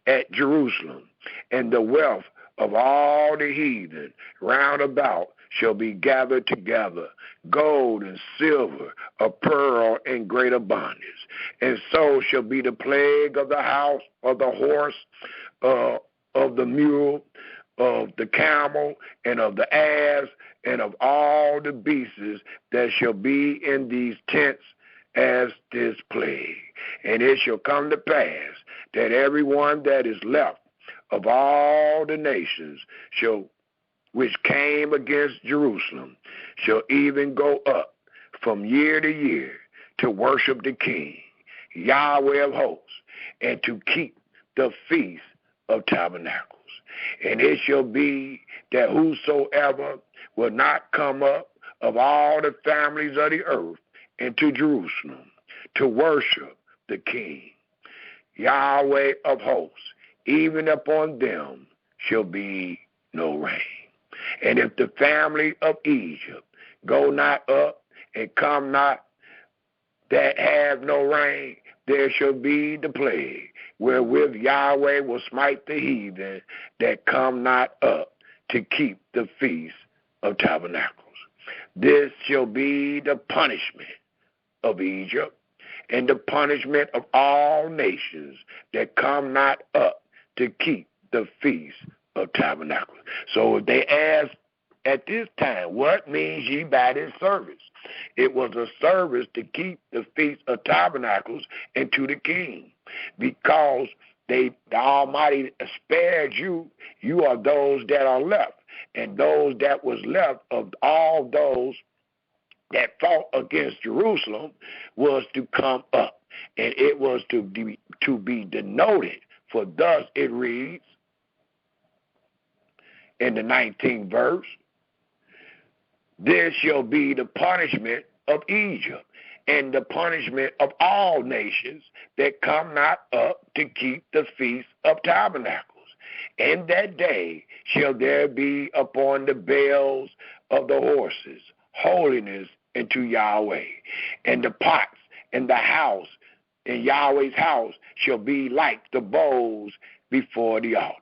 at Jerusalem, and the wealth of all the heathen round about shall be gathered together, gold and silver, a pearl in great abundance. And so shall be the plague of the house, of the horse, of the mule, of the camel, and of the ass, and of all the beasts that shall be in these tents as this plague. And it shall come to pass that everyone that is left of all the nations which came against Jerusalem shall even go up from year to year to worship the King, Yahweh of hosts, and to keep the Feast of Tabernacles. And it shall be that whosoever will not come up of all the families of the earth into Jerusalem to worship the King, Yahweh of hosts, even upon them shall be no rain. And if the family of Egypt go not up and come not, that have no rain, there shall be the plague, wherewith Yahweh will smite the heathen that come not up to keep the Feast of Tabernacles. This shall be the punishment of Egypt, and the punishment of all nations that come not up to keep the Feast of Tabernacles. So if they ask at this time, what means ye by this service? It was a service to keep the Feast of Tabernacles and to the King, because the Almighty spared you. You are those that are left, and those that was left of all those that fought against Jerusalem was to come up, and it was to be denoted. For thus it reads in the 19th verse, this shall be the punishment of Egypt, and the punishment of all nations that come not up to keep the Feast of Tabernacles. In that day shall there be upon the bells of the horses holiness unto Yahweh, and the pots in the house, in Yahweh's house, shall be like the bowls before the altar.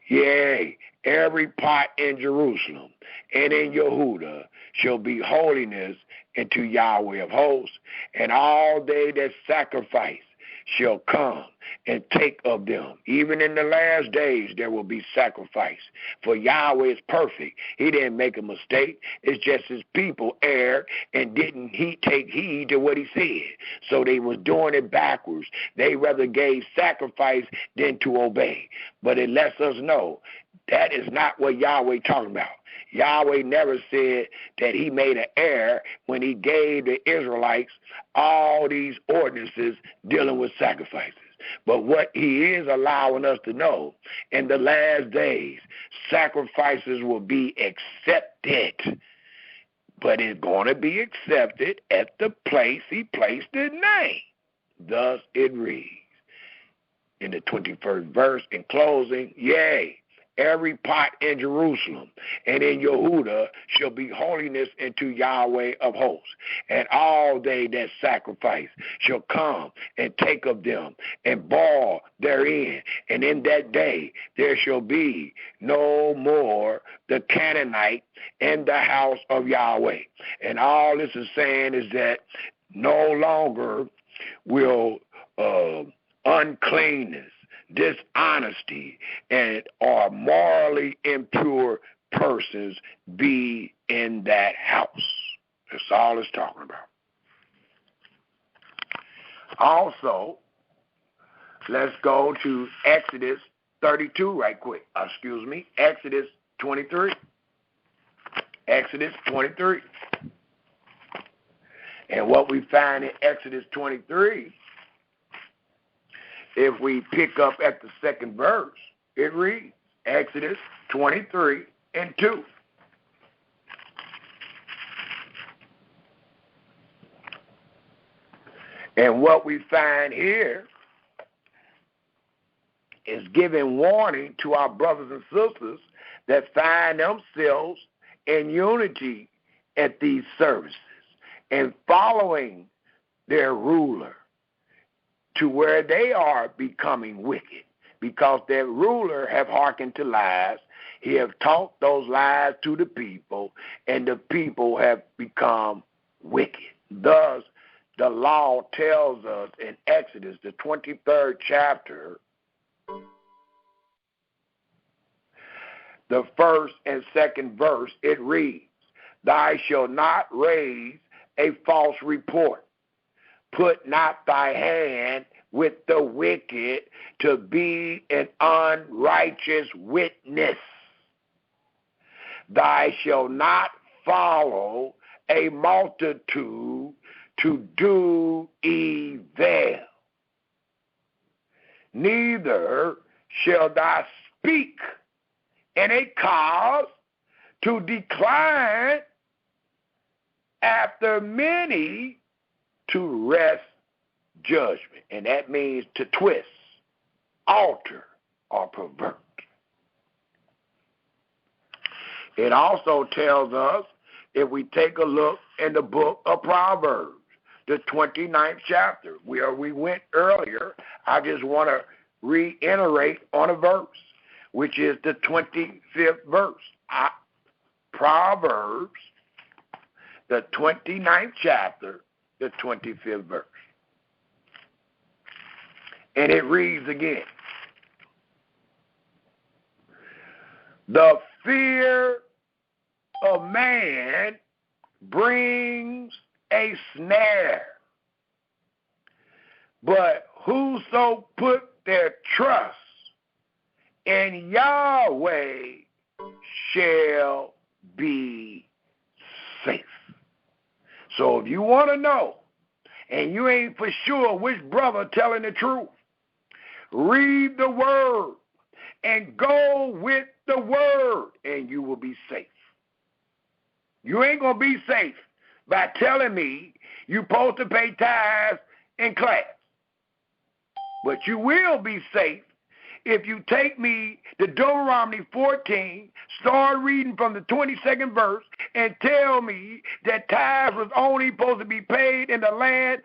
Yea, every pot in Jerusalem and in Yehuda shall be holiness unto Yahweh of hosts, and all they that sacrifice shall come and take of them. Even in the last days there will be sacrifice, for Yahweh is perfect. He didn't make a mistake. It's just his people erred and didn't take heed to what he said. So they was doing it backwards. They rather gave sacrifice than to obey. But it lets us know that is not what Yahweh talking about. Yahweh never said that he made an error when he gave the Israelites all these ordinances dealing with sacrifices. But what he is allowing us to know, in the last days, sacrifices will be accepted. But it's going to be accepted at the place he placed his name. Thus it reads in the 21st verse, in closing, yea, every pot in Jerusalem and in Yehuda shall be holiness unto Yahweh of hosts, and all they that sacrifice shall come and take of them and boil therein. And in that day there shall be no more the Canaanite in the house of Yahweh. And all this is saying is that no longer will uncleanness, dishonesty, and or morally impure persons be in that house. That's all it's talking about. Also, let's go to Exodus 32 right quick. Exodus 23. Exodus 23. And what we find in Exodus 23, if we pick up at the second verse, it reads, Exodus 23 and 2. And what we find here is giving warning to our brothers and sisters that find themselves in unity at these services and following their ruler to where they are becoming wicked, because their ruler have hearkened to lies. He have taught those lies to the people, and the people have become wicked. Thus, the law tells us in Exodus, the 23rd chapter, the first and second verse, it reads, "Thou shalt not raise a false report. Put not thy hand with the wicked to be an unrighteous witness. Thou shalt not follow a multitude to do evil. Neither shall thou speak in a cause to decline after many to wrest judgment." And that means to twist, alter, or pervert. It also tells us, if we take a look in the book of Proverbs, the 29th chapter, where we went earlier, I just want to reiterate on a verse, which is the 25th verse. Proverbs, the 29th chapter, the 25th verse. And it reads again, "The fear of man brings a snare, but whoso put their trust in Yahweh shall be safe." So if you want to know, and you ain't for sure which brother telling the truth, read the word and go with the word, and you will be safe. You ain't going to be safe by telling me you're supposed to pay tithes in class. But you will be safe if you take me to Deuteronomy 14, start reading from the 22nd verse, and tell me that tithes was only supposed to be paid in the land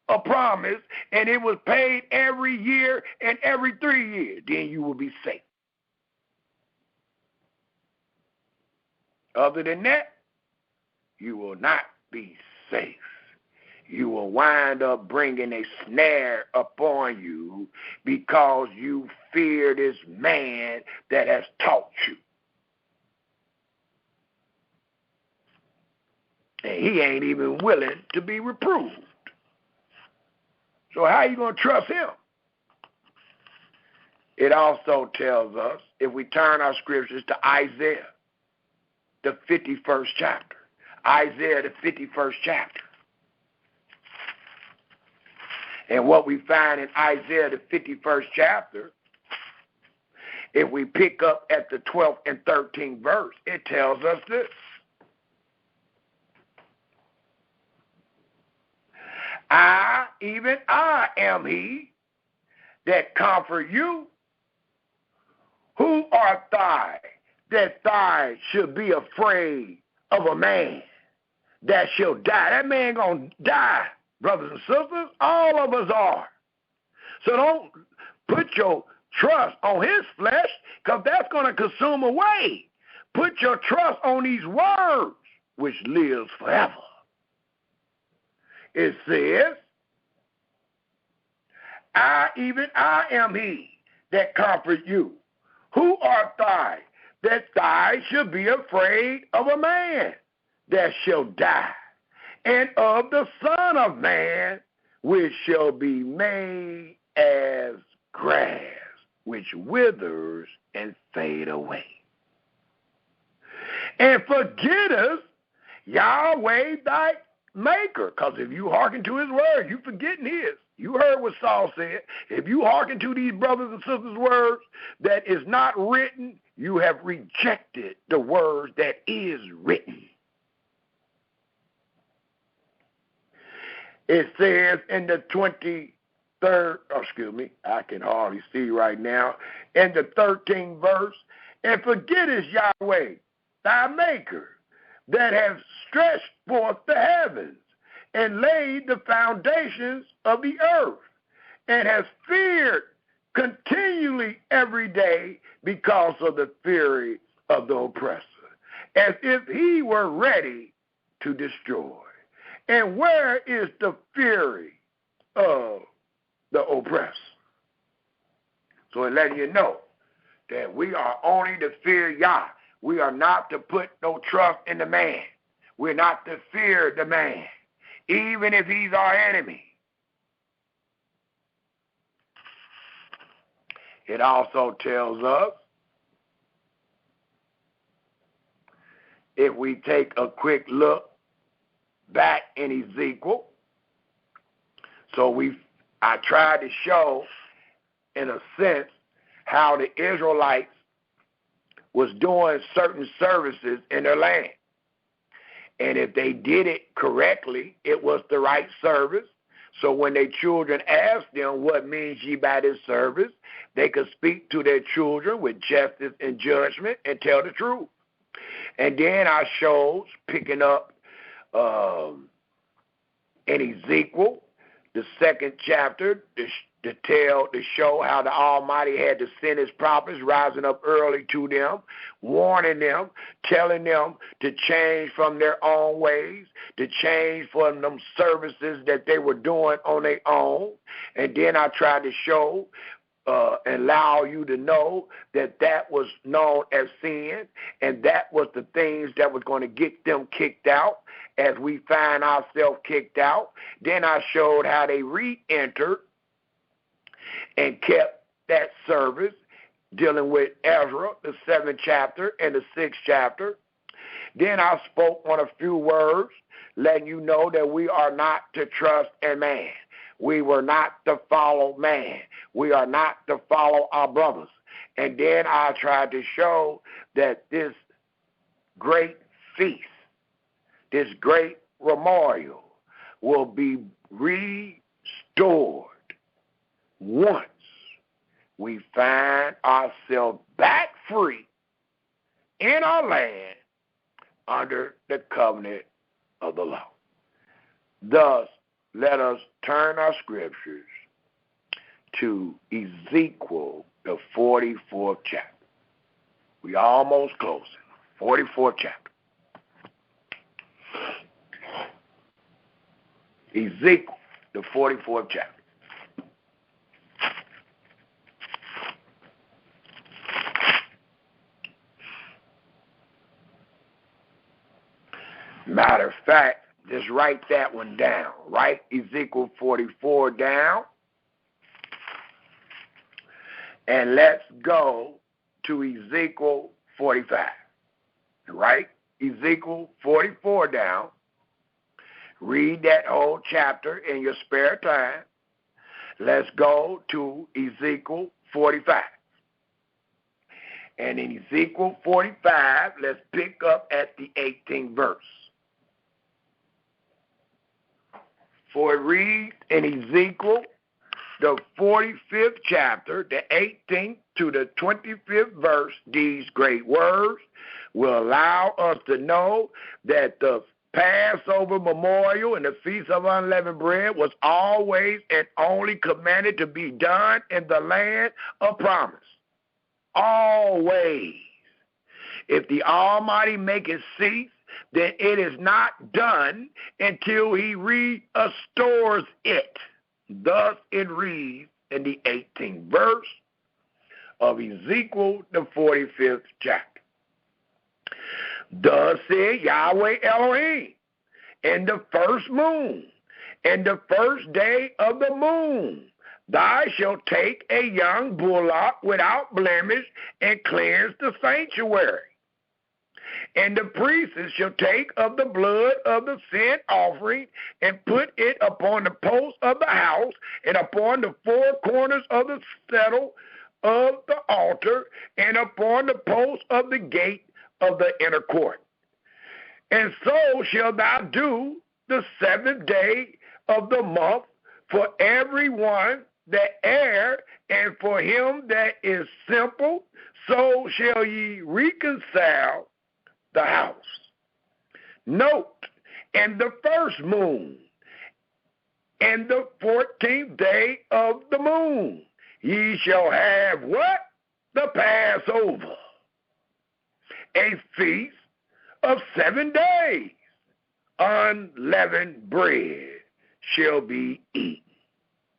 of promise, and it was paid every year and every 3 years. Then you will be safe. Other than that, you will not be safe. You will wind up bringing a snare upon you because you fear this man that has taught you. And he ain't even willing to be reproved. So how are you going to trust him? It also tells us, if we turn our scriptures to Isaiah, the 51st chapter. Isaiah, the 51st chapter. And what we find in Isaiah, the 51st chapter, if we pick up at the 12th and 13th verse, it tells us this. Even I am he that comfort you. Who art thou that thou should be afraid of a man that shall die? That man gonna die, brothers and sisters. All of us are. So don't put your trust on his flesh, because that's going to consume away. Put your trust on these words, which lives forever. It says, even I am he that comfort you. Who art thou that thou should be afraid of a man that shall die, and of the Son of Man, which shall be made as grass, which withers and fade away? And forgettest Yahweh thy maker. Because if you hearken to his word, you forgetting his. You heard what Saul said. If you hearken to these brothers and sisters' words that is not written, you have rejected the word that is written. It says in the 23rd, I can hardly see right now, in the 13th verse, and forgettest Yahweh, thy maker, that has stretched forth the heavens, and laid the foundations of the earth, and has feared continually every day because of the fury of the oppressor, as if he were ready to destroy. And where is the fury of the oppressor? So it letting you know that we are only to fear Yah. We are not to put no trust in the man. We're not to fear the man, even if he's our enemy. It also tells us, if we take a quick look back in Ezekiel, I tried to show, in a sense, how the Israelites was doing certain services in their land. And if they did it correctly, it was the right service. So when their children asked them, what means ye by this service, they could speak to their children with justice and judgment and tell the truth. And then I showed, picking up in Ezekiel, the 2nd chapter, to show how the Almighty had to send his prophets rising up early to them, warning them, telling them to change from their own ways, to change from them services that they were doing on their own. And then I tried to show and allow you to know that that was known as sin, and that was the things that was going to get them kicked out as we find ourselves kicked out. Then I showed how they re-entered and kept that service, dealing with Ezra, the 7th chapter and the 6th chapter. Then I spoke on a few words, letting you know that we are not to trust in man. We were not to follow man. We are not to follow our brothers. And then I tried to show that this great feast, this great memorial, will be restored once we find ourselves back free in our land under the covenant of the law. Thus, let us turn our scriptures to Ezekiel, the 44th chapter. We almost closing. 44th chapter. Ezekiel, the 44th chapter. Matter of fact, just write that one down. Write Ezekiel 44 down. And let's go to Ezekiel 45. Write Ezekiel 44 down. Read that whole chapter in your spare time. Let's go to Ezekiel 45. And in Ezekiel 45, let's pick up at the 18th verse. For it reads in Ezekiel, the 45th chapter, the 18th to the 25th verse, these great words will allow us to know that the Passover memorial and the Feast of Unleavened Bread was always and only commanded to be done in the land of promise. Always. If the Almighty make it cease, then it is not done until he restores it. Thus it reads in the 18th verse of Ezekiel, the 45th chapter. Thus said Yahweh Elohim, in the first moon, in the first day of the moon, thou shalt take a young bullock without blemish and cleanse the sanctuary. And the priests shall take of the blood of the sin offering and put it upon the posts of the house and upon the four corners of the settle of the altar and upon the posts of the gate of the inner court. And so shalt thou do the 7th day of the month for everyone that err, and for him that is simple, so shall ye reconcile the house. Note, in the first moon, and the 14th day of the moon, ye shall have what? The Passover. a feast of 7 days. Unleavened bread shall be eaten.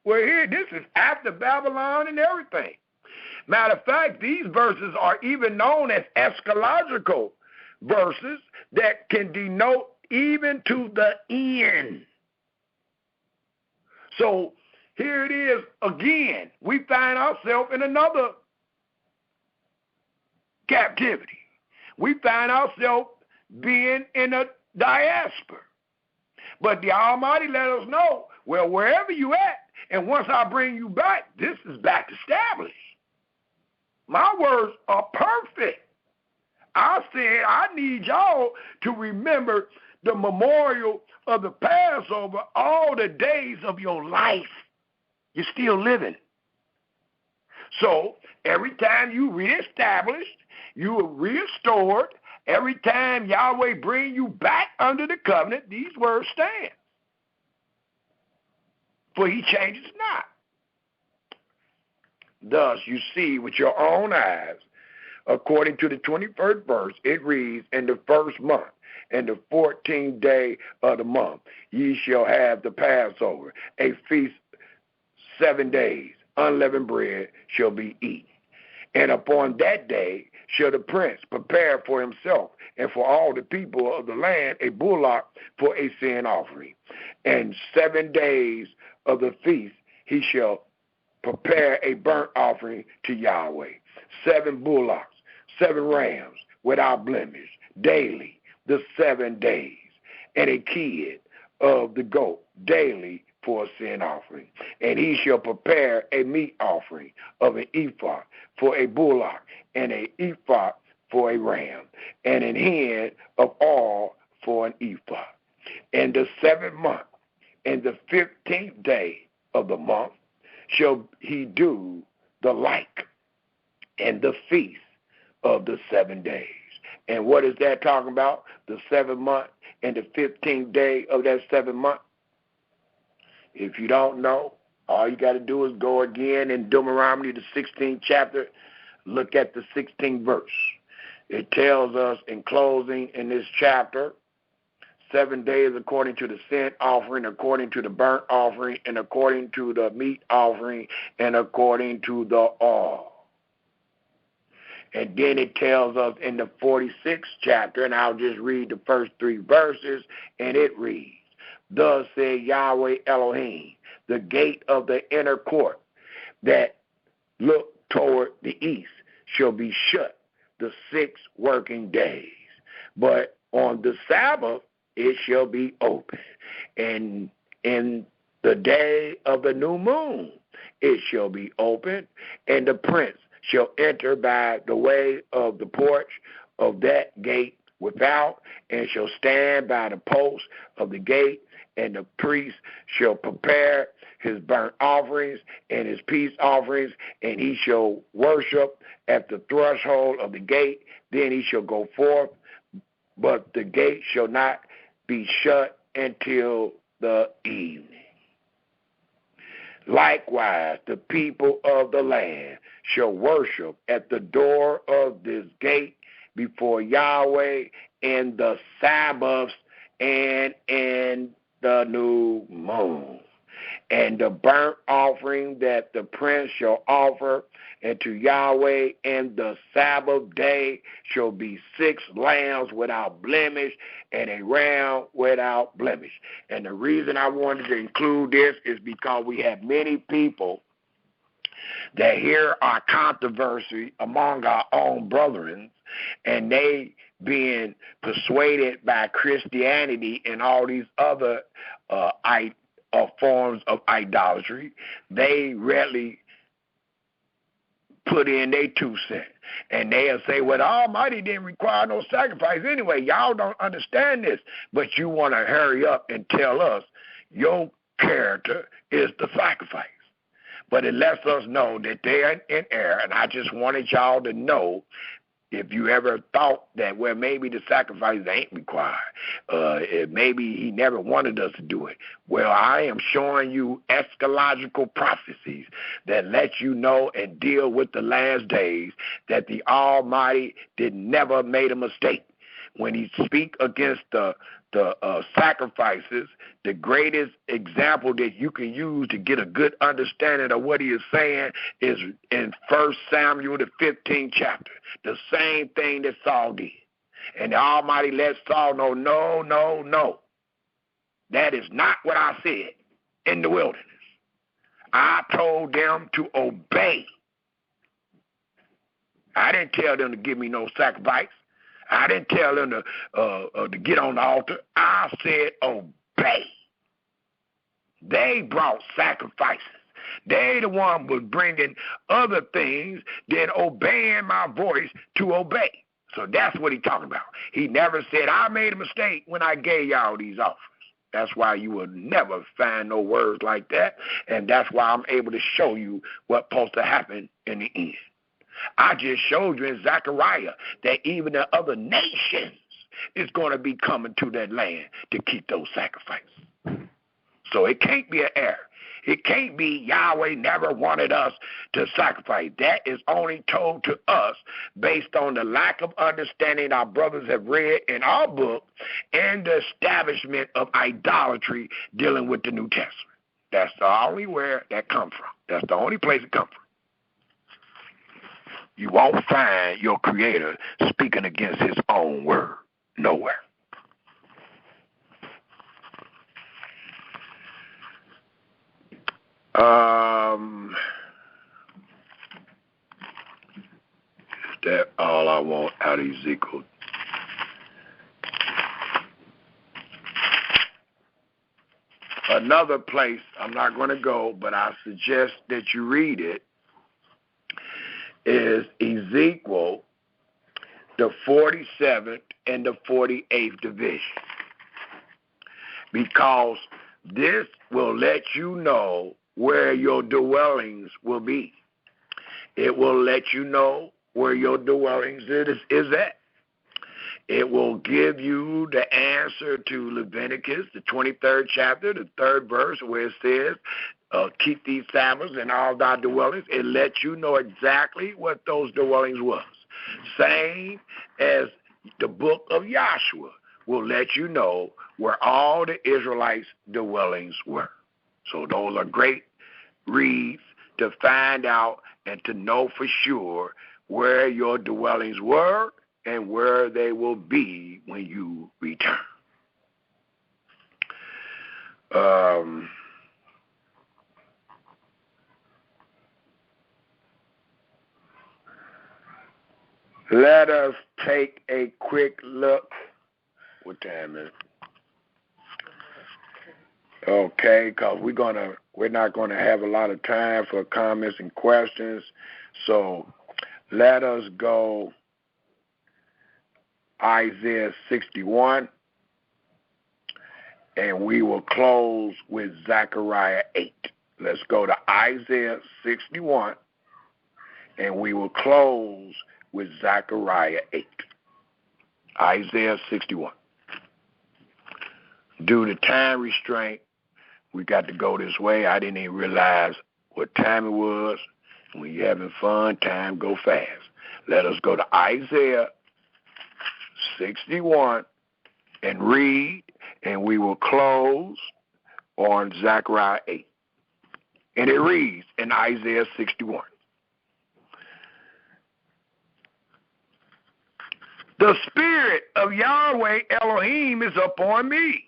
Well, here, this is after Babylon and everything. Matter of fact, these verses are even known as eschatological verses that can denote even to the end. So here it is again. We find ourselves in another captivity. We find ourselves being in a diaspora. But the Almighty let us know, well, wherever you at, and once I bring you back, this is back established. My words are perfect. I said I need y'all to remember the memorial of the Passover all the days of your life. You're still living. So every time you reestablished, you are restored. Every time Yahweh bring you back under the covenant, these words stand. For he changes not. Thus, you see with your own eyes, according to the 21st verse, it reads, in the first month, and the 14th day of the month, ye shall have the Passover, a feast 7 days, unleavened bread shall be eaten. And upon that day shall the prince prepare for himself and for all the people of the land a bullock for a sin offering. And 7 days of the feast he shall prepare a burnt offering to Yahweh. 7 bullocks, 7 rams without blemish, daily the 7 days, and a kid of the goat daily for a sin offering. And he shall prepare a meat offering of an ephah for a bullock, and an ephah for a ram, and an hen of all for an ephah. And the 7th month, and the 15th day of the month, shall he do the like, and the feast of the 7 days. And what is that talking about? The 7th month and the 15th day of that 7th month. If you don't know, all you got to do is go again in Deuteronomy, the 16th chapter, look at the 16th verse. It tells us in closing in this chapter, 7 days according to the sin offering, according to the burnt offering, and according to the meat offering, and according to the oil. And then it tells us in the 46th chapter, and I'll just read the first 3 verses, and it reads, thus said Yahweh Elohim, the gate of the inner court that look toward the east shall be shut the 6 working days. But on the Sabbath it shall be open. And in the day of the new moon it shall be open, and the prince shall enter by the way of the porch of that gate without, and shall stand by the post of the gate, and the priest shall prepare his burnt offerings and his peace offerings, and he shall worship at the threshold of the gate. Then he shall go forth, but the gate shall not be shut until the evening. Likewise, the people of the land shall worship at the door of this gate before Yahweh in the Sabbaths and in the new moon. And the burnt offering that the prince shall offer unto Yahweh in the Sabbath day shall be 6 lambs without blemish and a ram without blemish. And the reason I wanted to include this is because we have many people that hear our controversy among our own brethren, and they being persuaded by Christianity and all these other forms of idolatry, they readily put in their 2 cents. And they'll say, well, the Almighty didn't require no sacrifice anyway. Y'all don't understand this. But you want to hurry up and tell us your character is the sacrifice. But it lets us know that they're in error. And I just wanted y'all to know, if you ever thought that, well, maybe the sacrifices ain't required, maybe he never wanted us to do it. Well, I am showing you eschatological prophecies that let you know and deal with the last days that the Almighty never made a mistake. When he speak against the sacrifices, the greatest example that you can use to get a good understanding of what he is saying is in 1 Samuel, the 15th chapter. The same thing that Saul did. And the Almighty let Saul know, no. That is not what I said in the wilderness. I told them to obey. I didn't tell them to give me no sacrifice. I didn't tell them to get on the altar. I said obey. They brought sacrifices. They the one was bringing other things than obeying my voice to obey. So that's what he's talking about. He never said, I made a mistake when I gave y'all these offers. That's why you will never find no words like that, and that's why I'm able to show you what's supposed to happen in the end. I just showed you in Zechariah that even the other nations is going to be coming to that land to keep those sacrifices. So it can't be an error. It can't be Yahweh never wanted us to sacrifice. That is only told to us based on the lack of understanding our brothers have read in our book and the establishment of idolatry dealing with the New Testament. That's the only where that comes from. That's the only place it comes from. You won't find your Creator speaking against his own word. Nowhere. Is that all I want out of Ezekiel? Another place, I'm not going to go, but I suggest that you read it, is Ezekiel, the 47th and the 48th division. Because this will let you know where your dwellings will be. It will let you know where your dwellings is at. It will give you the answer to Leviticus, the 23rd chapter, the 3rd verse, where it says, keep these Sabbaths and all thy dwellings. It lets you know exactly what those dwellings was. Same as the book of Joshua will let you know where all the Israelites' dwellings were. So those are great reads to find out and to know for sure where your dwellings were and where they will be when you return. Let us take a quick look. What time is it? Okay, because we're not going to have a lot of time for comments and questions. So let us go Isaiah 61, and we will close with Zechariah 8. Let's go to Isaiah 61, and we will close with Zechariah 8. Isaiah 61. Due to time restraint, we got to go this way. I didn't even realize what time it was. When you're having fun, time go fast. Let us go to Isaiah 61 and read, and we will close on Zechariah 8. And it reads in Isaiah 61. The Spirit of Yahweh Elohim is upon me,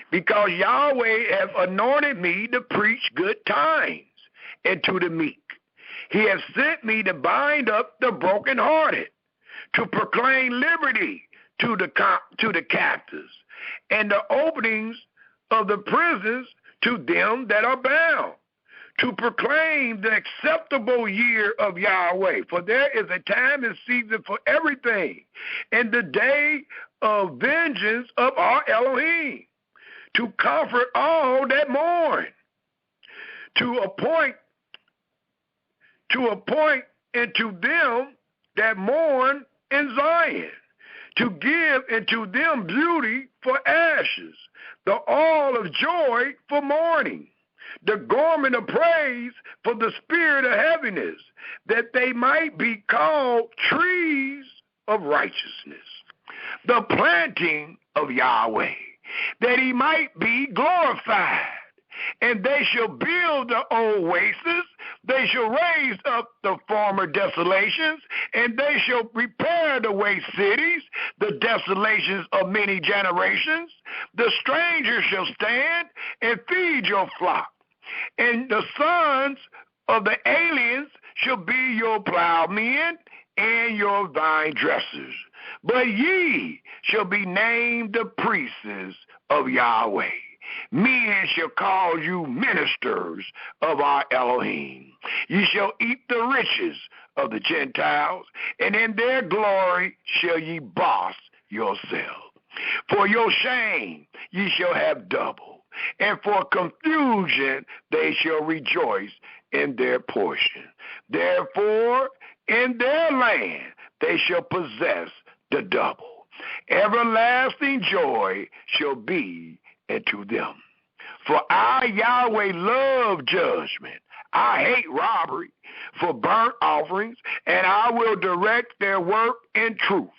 because Yahweh hath anointed me to preach good times and to the meek. He has sent me to bind up the brokenhearted, to proclaim liberty to the captives, and the openings of the prisons to them that are bound, to proclaim the acceptable year of Yahweh. For there is a time and season for everything, and the day of vengeance of our Elohim, to comfort all that mourn, to appoint unto them that mourn in Zion, to give into them beauty for ashes, the oil of joy for mourning, the garment of praise for the spirit of heaviness, that they might be called trees of righteousness, the planting of Yahweh, that he might be glorified. And they shall build the old wastes, they shall raise up the former desolations, and they shall repair the waste cities, the desolations of many generations. The stranger shall stand and feed your flock, and the sons of the aliens shall be your plowmen and your vine dressers. But ye shall be named the priests of Yahweh. Men shall call you ministers of our Elohim. Ye shall eat the riches of the Gentiles, and in their glory shall ye boss yourselves. For your shame ye shall have double, and for confusion they shall rejoice in their portion. Therefore, in their land they shall possess the double. Everlasting joy shall be into them. For I, Yahweh, love judgment. I hate robbery for burnt offerings, and I will direct their work in truth,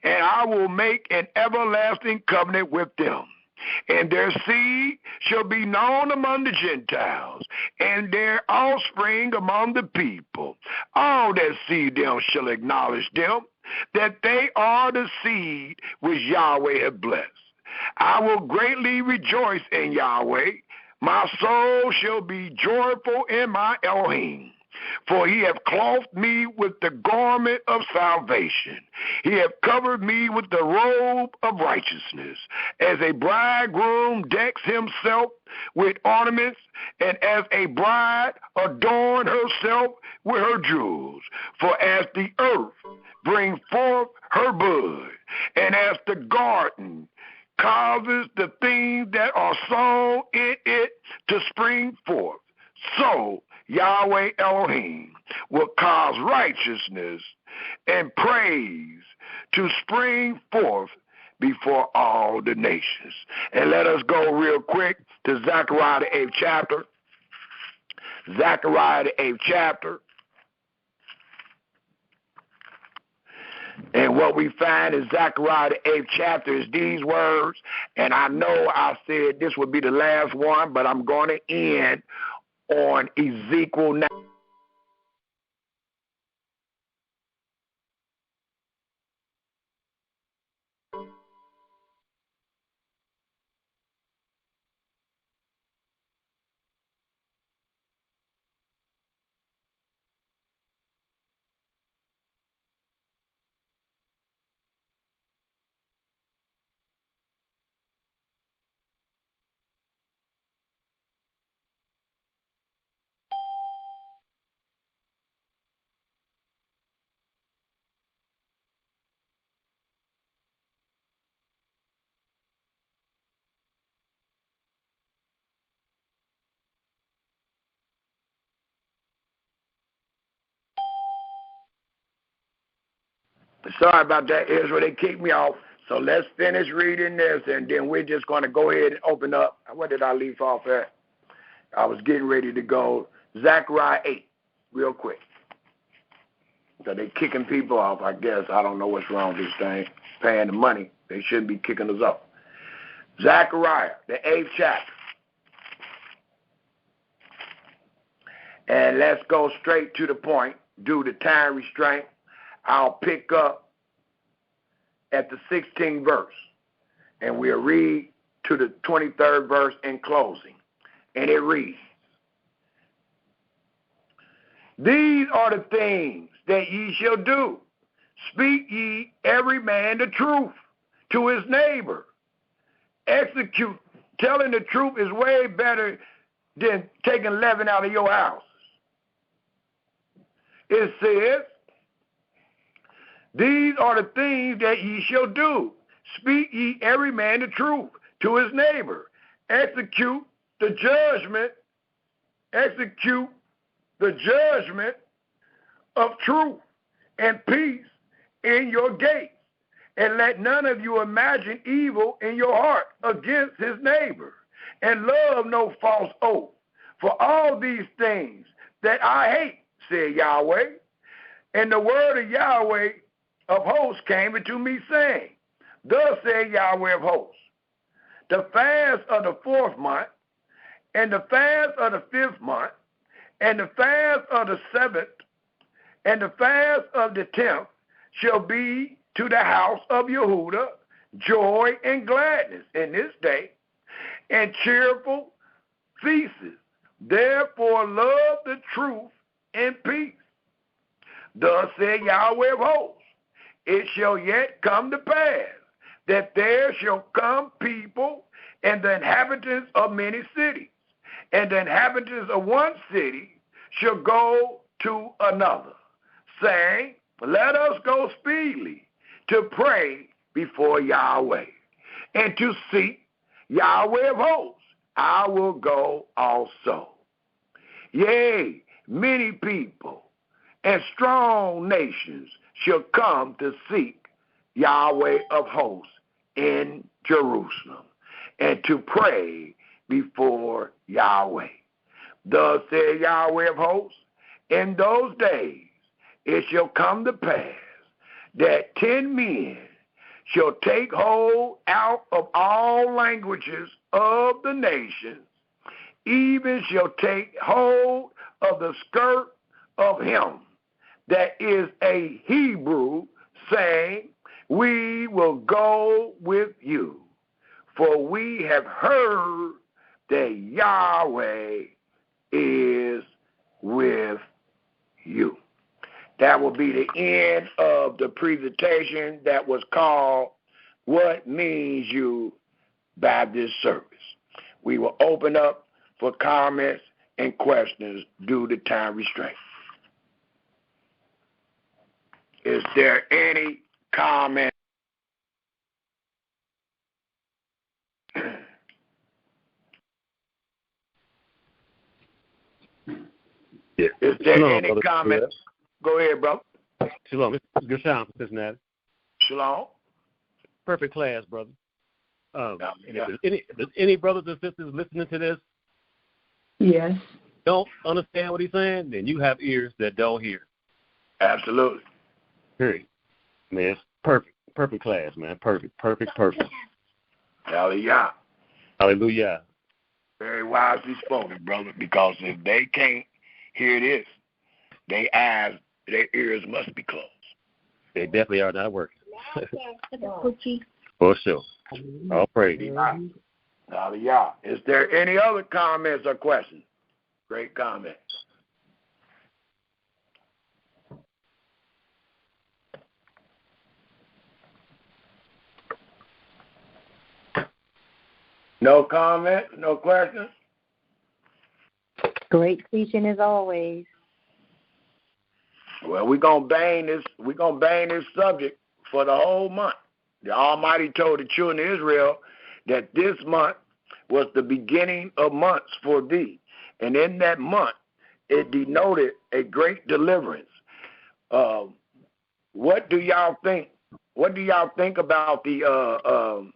and I will make an everlasting covenant with them. And their seed shall be known among the Gentiles, and their offspring among the people. All that see them shall acknowledge them, that they are the seed which Yahweh hath blessed. I will greatly rejoice in Yahweh. My soul shall be joyful in my Elohim. For he hath clothed me with the garment of salvation. He hath covered me with the robe of righteousness, as a bridegroom decks himself with ornaments, and as a bride adorn herself with her jewels. For as the earth brings forth her bud, and as the garden causes the things that are sown in it to spring forth, so Yahweh Elohim will cause righteousness and praise to spring forth before all the nations. And let us go real quick to Zechariah the 8th chapter. Zechariah the 8th chapter. And what we find in Zechariah the 8th chapter is these words. And I know I said this would be the last one, but I'm going to end on Ezekiel 9. Sorry about that, Israel. They kicked me off. So let's finish reading this, and then we're just going to go ahead and open up. Where did I leave off at? I was getting ready to go. Zechariah 8, real quick. So they kicking people off, I guess. I don't know what's wrong with this thing. Paying the money. They shouldn't be kicking us off. Zechariah, the 8th chapter. And let's go straight to the point. Due to time restraint, I'll pick up at the 16th verse, and we'll read to the 23rd verse in closing. And it reads, These are the things that ye shall do. Speak ye every man the truth to his neighbor. Execute. Telling the truth is way better than taking leaven out of your house. It says, These are the things that ye shall do. Speak ye every man the truth to his neighbor. Execute the judgment. Execute the judgment of truth and peace in your gates, and let none of you imagine evil in your heart against his neighbor, and love no false oath. For all these things that I hate, said Yahweh. And the word of Yahweh of hosts came unto me, saying, Thus said Yahweh of hosts, the fast of the 4th month, and the fast of the 5th month, and the fast of the 7th, and the fast of the 10th shall be to the house of Yehuda joy and gladness in this day, and cheerful feasts. Therefore love the truth and peace. Thus said Yahweh of hosts, it shall yet come to pass that there shall come people and the inhabitants of many cities, and the inhabitants of one city shall go to another, saying, Let us go speedily to pray before Yahweh, and to seek Yahweh of hosts. I will go also. Yea, many people and strong nations shall come to seek Yahweh of hosts in Jerusalem, and to pray before Yahweh. Thus said Yahweh of hosts, in those days it shall come to pass that 10 men shall take hold out of all languages of the nations, even shall take hold of the skirt of him that is a Hebrew, saying, We will go with you, for we have heard that Yahweh is with you. That will be the end of the presentation that was called What Means You Baptist Service. We will open up for comments and questions due to time restraint. Is there any comment? Is there any comment? Go ahead, bro. Shalom. This is Gershon from Cincinnati. Shalom. Perfect class, brother. If there's any brothers and sisters listening to this, yes, don't understand what he's saying, then you have ears that don't hear. Absolutely. Period. Man, it's perfect. Perfect class, man. Perfect. Hallelujah. Hallelujah. Very wisely spoken, brother, because if they can't hear this, their ears must be closed. They definitely are not working. For sure. All praise. Hallelujah. Is there any other comments or questions? Great comment. No comment? No questions? great teaching as always. Well, we're gonna bang this subject for the whole month. The Almighty told the children of Israel that this month was the beginning of months for thee. And in that month, it denoted a great deliverance. What do y'all think? What do y'all think about the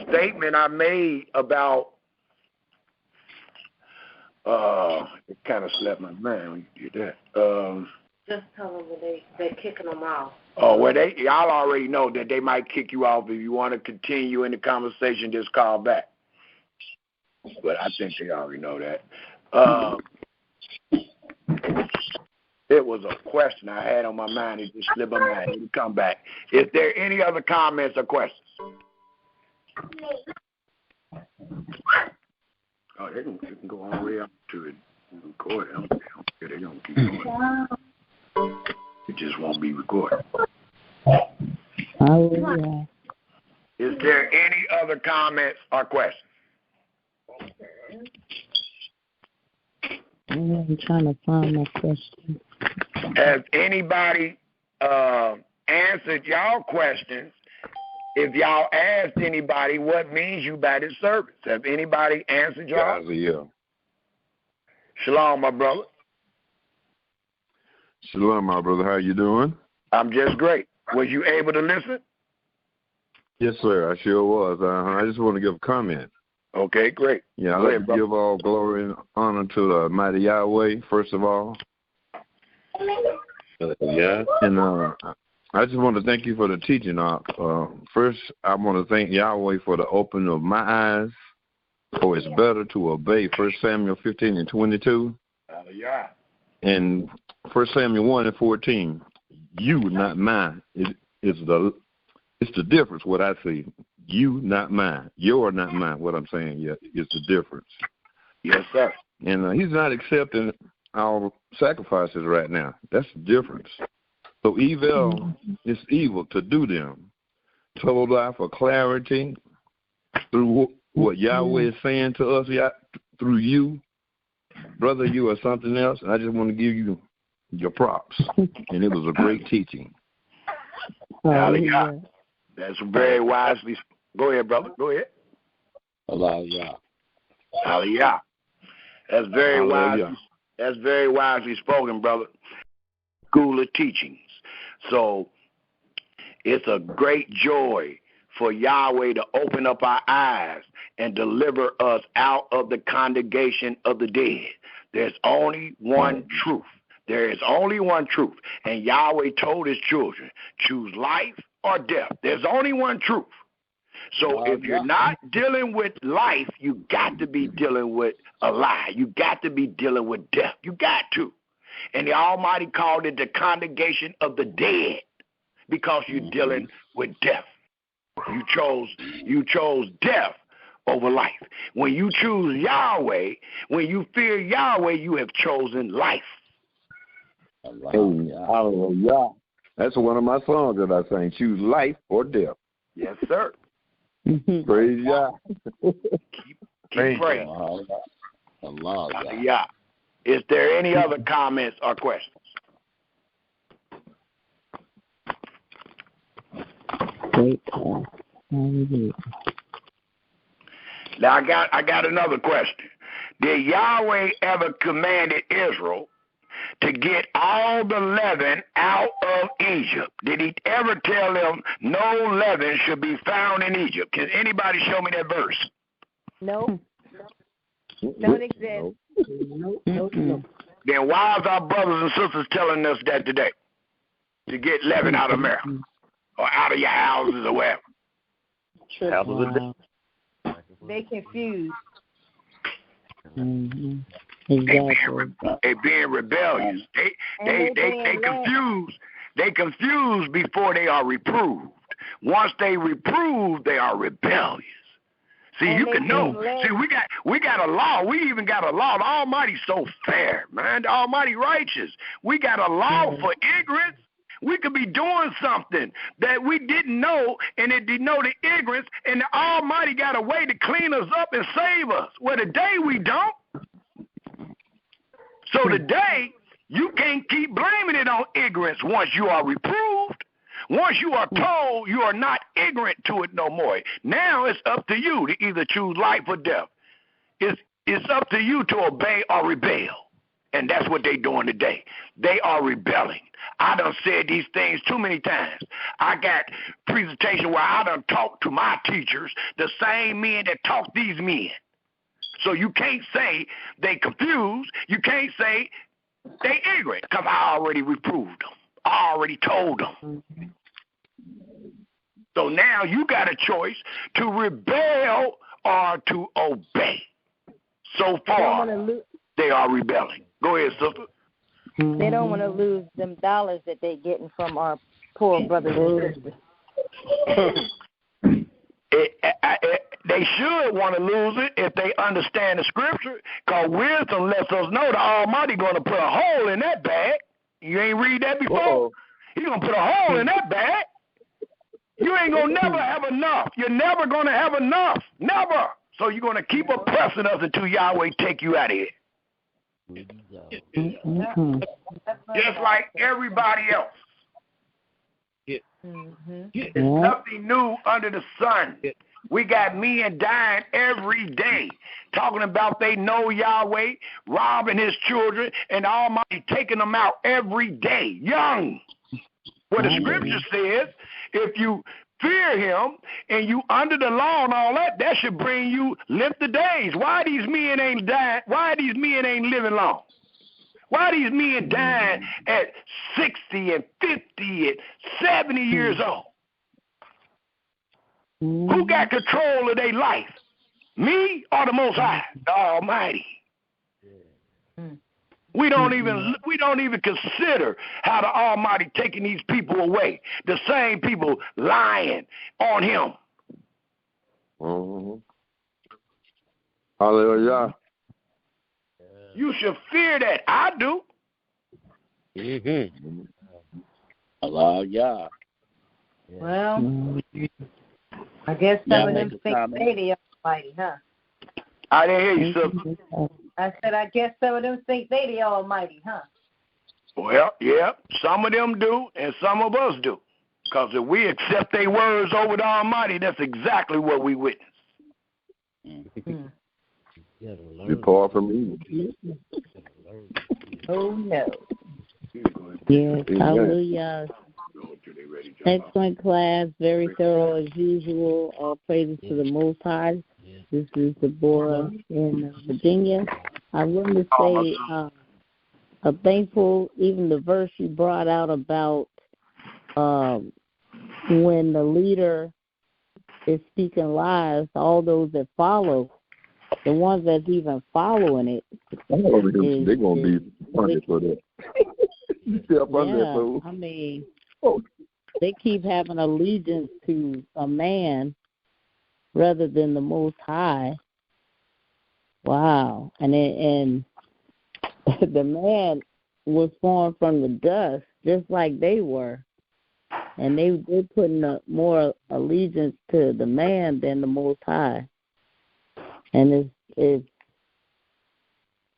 statement I made about? It kind of slipped my mind when you did that. Just tell them when they're kicking them off. Oh, well, y'all already know that they might kick you off if you want to continue in the conversation. Just call back. But I think they already know that. It was a question I had on my mind. It just slipped my mind. It'll come back. Is there any other comments or questions? Oh, they can go all the way up to it and record it. I don't care. They're going to keep going. It just won't be recorded. Hallelujah. Is there any other comments or questions? I'm trying to find my question. Has anybody answered y'all questions? If y'all asked anybody what means you by this service, have anybody answered y'all? Yeah. Shalom, my brother. Shalom, my brother. How you doing? I'm just great. Was you able to listen? Yes, sir. I sure was. I just want to give a comment. Okay, great. Yeah, I'd like to give all glory and honor to the mighty Yahweh, first of all. Yeah. And I just want to thank you for the teaching. First, I want to thank Yahweh for the opening of my eyes, for it's better to obey 1 Samuel 15:22. Yeah. And 1 Samuel 1:14. You, not mine. It's the difference, what I see. You, not mine. You're not mine, what I'm saying. Yeah, it's the difference. Yes, sir. And he's not accepting our sacrifices right now. That's the difference. So evil is evil to do them. Told I for clarity through what Yahweh is saying to us through you. Brother, you are something else. And I just want to give you your props. And it was a great teaching. Hallelujah. That's very wisely. Go ahead, brother. Go ahead. Hallelujah. Hallelujah. That's very wise. That's very wisely spoken, brother. School of teachings. So it's a great joy for Yahweh to open up our eyes and deliver us out of the congregation of the dead. There's only one truth. There is only one truth. And Yahweh told his children, choose life or death. There's only one truth. So if you're not dealing with life, you got to be dealing with a lie. You got to be dealing with death. You got to. And the Almighty called it the congregation of the dead because you're dealing with death. You chose death over life. When you choose Yahweh, when you fear Yahweh, you have chosen life. Hallelujah. That's one of my songs that I sang. Choose life or death. Yes, sir. Praise Yah. Keep praying. Yeah. Is there any other comments or questions? Great. Now I got another question. Did Yahweh ever commanded Israel to get all the leaven out of Egypt? Did he ever tell them no leaven should be found in Egypt? Can anybody show me that verse? No. Don't exist. Nope. Then why is our brothers and sisters telling us that today? To get leaven out of America or out of your houses or wherever. They confused. Exactly. They being rebellious. They confused. They confused before they are reproved. Once they reprove, they are rebellious. See, and you can know. See, we got a law. We even got a law. The Almighty's so fair, man. The Almighty righteous. We got a law for ignorance. We could be doing something that we didn't know, and it denoted ignorance, and the Almighty got a way to clean us up and save us. Well, today we don't. So today, you can't keep blaming it on ignorance once you are reproved. Once you are told, you are not ignorant to it no more. Now it's up to you to either choose life or death. It's up to you to obey or rebel. And that's what they're doing today. They are rebelling. I done said these things too many times. I got presentation where I done talked to my teachers, the same men that taught these men. So you can't say they confused. You can't say they ignorant because I already reproved them. I already told them. So now you got a choice to rebel or to obey. So far, they are rebelling. Go ahead, sister. They don't want to lose them dollars that they're getting from our poor brothers and sisters. They should want to lose it if they understand the scripture, because wisdom lets us know the Almighty going to put a hole in that bag. You ain't read that before? He's going to put a hole in that bag. You ain't going to never have enough. You're never going to have enough. Never. So you're going to keep oppressing us until Yahweh take you out of here. Just like everybody else. There's nothing new under the sun. We got men dying every day talking about they know Yahweh, robbing his children, and the Almighty taking them out every day, young. Well, the scripture says if you fear him and you under the law and all that, that should bring you length of days. Why these men ain't dying? Why these men ain't living long? Why these men dying at 60 and 50 and 70 years old? Who got control of their life? Me or the Most High, the Almighty? We don't even consider how the Almighty taking these people away. The same people lying on him. Mm-hmm. Hallelujah. You should fear that. I do. Mm-hmm. Hallelujah. Well, I guess some of them think they the Almighty, huh? I didn't hear you, sister. I said, I guess some of them think they the Almighty, huh? Well, yeah, some of them do, and some of us do. Because if we accept their words over the Almighty, that's exactly what we witness. Depart from me. Oh, no. Yes, hallelujah. Excellent class, very thorough as usual. All praises to the Most High. This is Deborah in Virginia. I want to say I'm thankful, even the verse you brought out about when the leader is speaking lies, all those that follow, the ones that's even following it. They're going to be punished for that. Yeah, I mean, they keep having allegiance to a man rather than the Most High. Wow. And the man was formed from the dust, just like they were. And they're putting more allegiance to the man than the Most High. And it's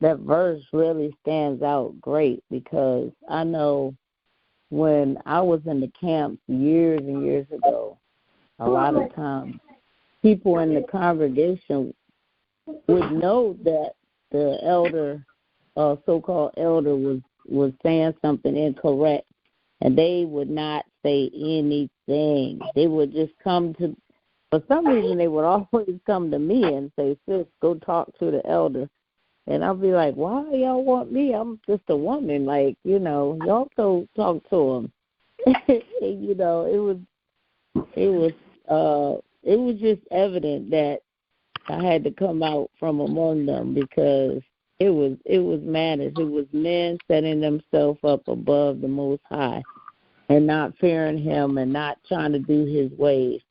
that verse really stands out great, because I know when I was in the camps years and years ago, a lot of times people in the congregation would know that the elder, so-called elder, was saying something incorrect, and they would not say anything. They would just come to, for some reason, they would always come to me and say, "Sis, go talk to the elder." And I'll be like, "Why y'all want me? I'm just a woman. Like, y'all go talk to him." It was just evident that I had to come out from among them, because it was madness. It was men setting themselves up above the Most High and not fearing him and not trying to do his ways.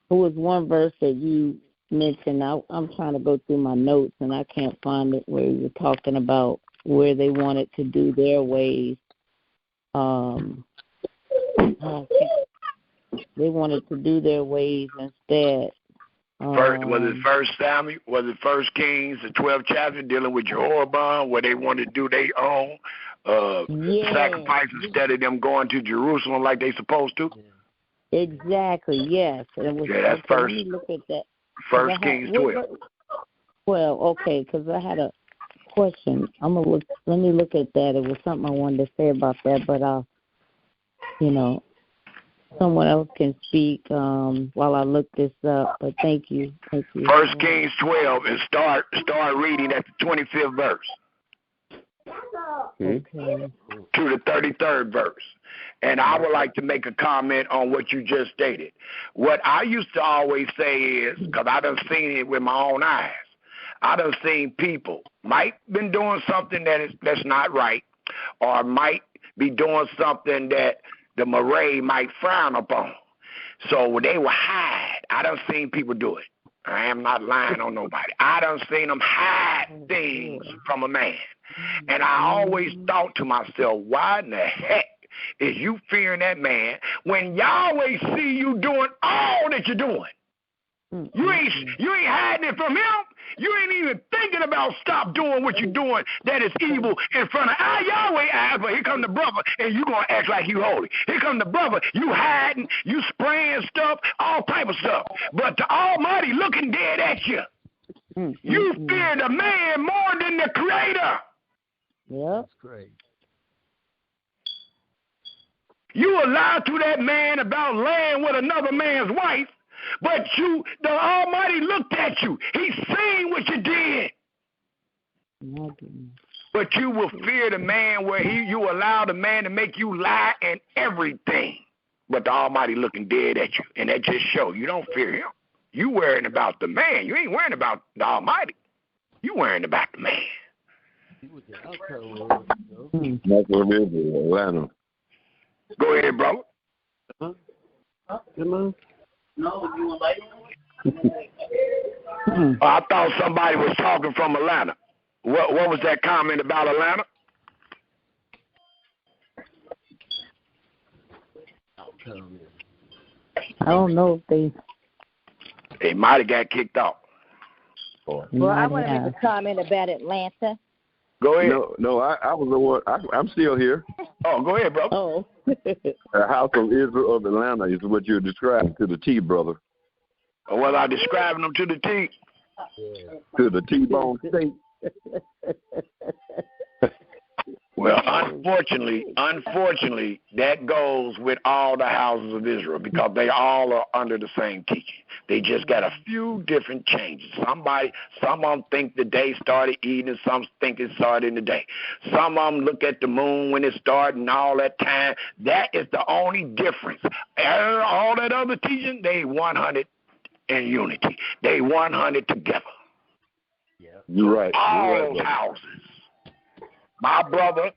There was one verse that you mentioned. I'm trying to go through my notes and I can't find it, where you were talking about where they wanted to do their ways. They wanted to do their ways instead. Was it First Samuel? Was it First Kings, the 12th chapter, dealing with Jehoram, where they wanted to do their own sacrifice instead of them going to Jerusalem like they supposed to? Exactly. Yes. It was, that's okay, let me look at that. First Kings 12. Well, okay, because I had a question. Let me look at that. It was something I wanted to say about that, but someone else can speak while I look this up. But thank you. First Kings 12, and start reading at the 25th verse. Okay. To the 33rd verse. And I would like to make a comment on what you just stated. What I used to always say is, because I done seen it with my own eyes, I done seen people might been doing something that's not right, or might be doing something that the Moray might frown upon. So they will hide. I done seen people do it. I am not lying on nobody. I done seen them hide things from a man. And I always thought to myself, why in the heck is you fearing that man when Yahweh see you doing all that you're doing? You ain't hiding it from him. You ain't even thinking about stop doing what you're doing that is evil in front of our Yahweh eyes. But here come the brother, and you going to act like you holy. Here come the brother, you hiding, you spraying stuff, all type of stuff. But the Almighty looking dead at you. You fear the man more than the Creator. Yeah. That's great. You lied to that man about laying with another man's wife, but the Almighty looked at you. He seen what you did. But you will fear the man where you allow the man to make you lie in everything. But the Almighty looking dead at you. And that just shows you don't fear him. You worrying about the man. You ain't worrying about the Almighty. You worrying about the man. That's what it is, Atlanta. Go ahead, brother. Come on. No, you were like. I thought somebody was talking from Atlanta. What was that comment about Atlanta? I don't know if they might have got kicked off. Well, I want to make a comment about Atlanta. Go ahead. No, I was the one. I'm still here. Oh, go ahead, brother. Oh. The House of Israel of Atlanta is what you're describing to the T, brother. Was I describing them to the T? To the T-bone state. Well, unfortunately, that goes with all the houses of Israel because they all are under the same teaching. They just got a few different changes. Some of them think the day started evening, some think it started in the day. Some of them look at the moon when it started and all that time. That is the only difference. All that other teaching, they 100 in unity. They 100 together. Yeah, you're right. All those houses. My brother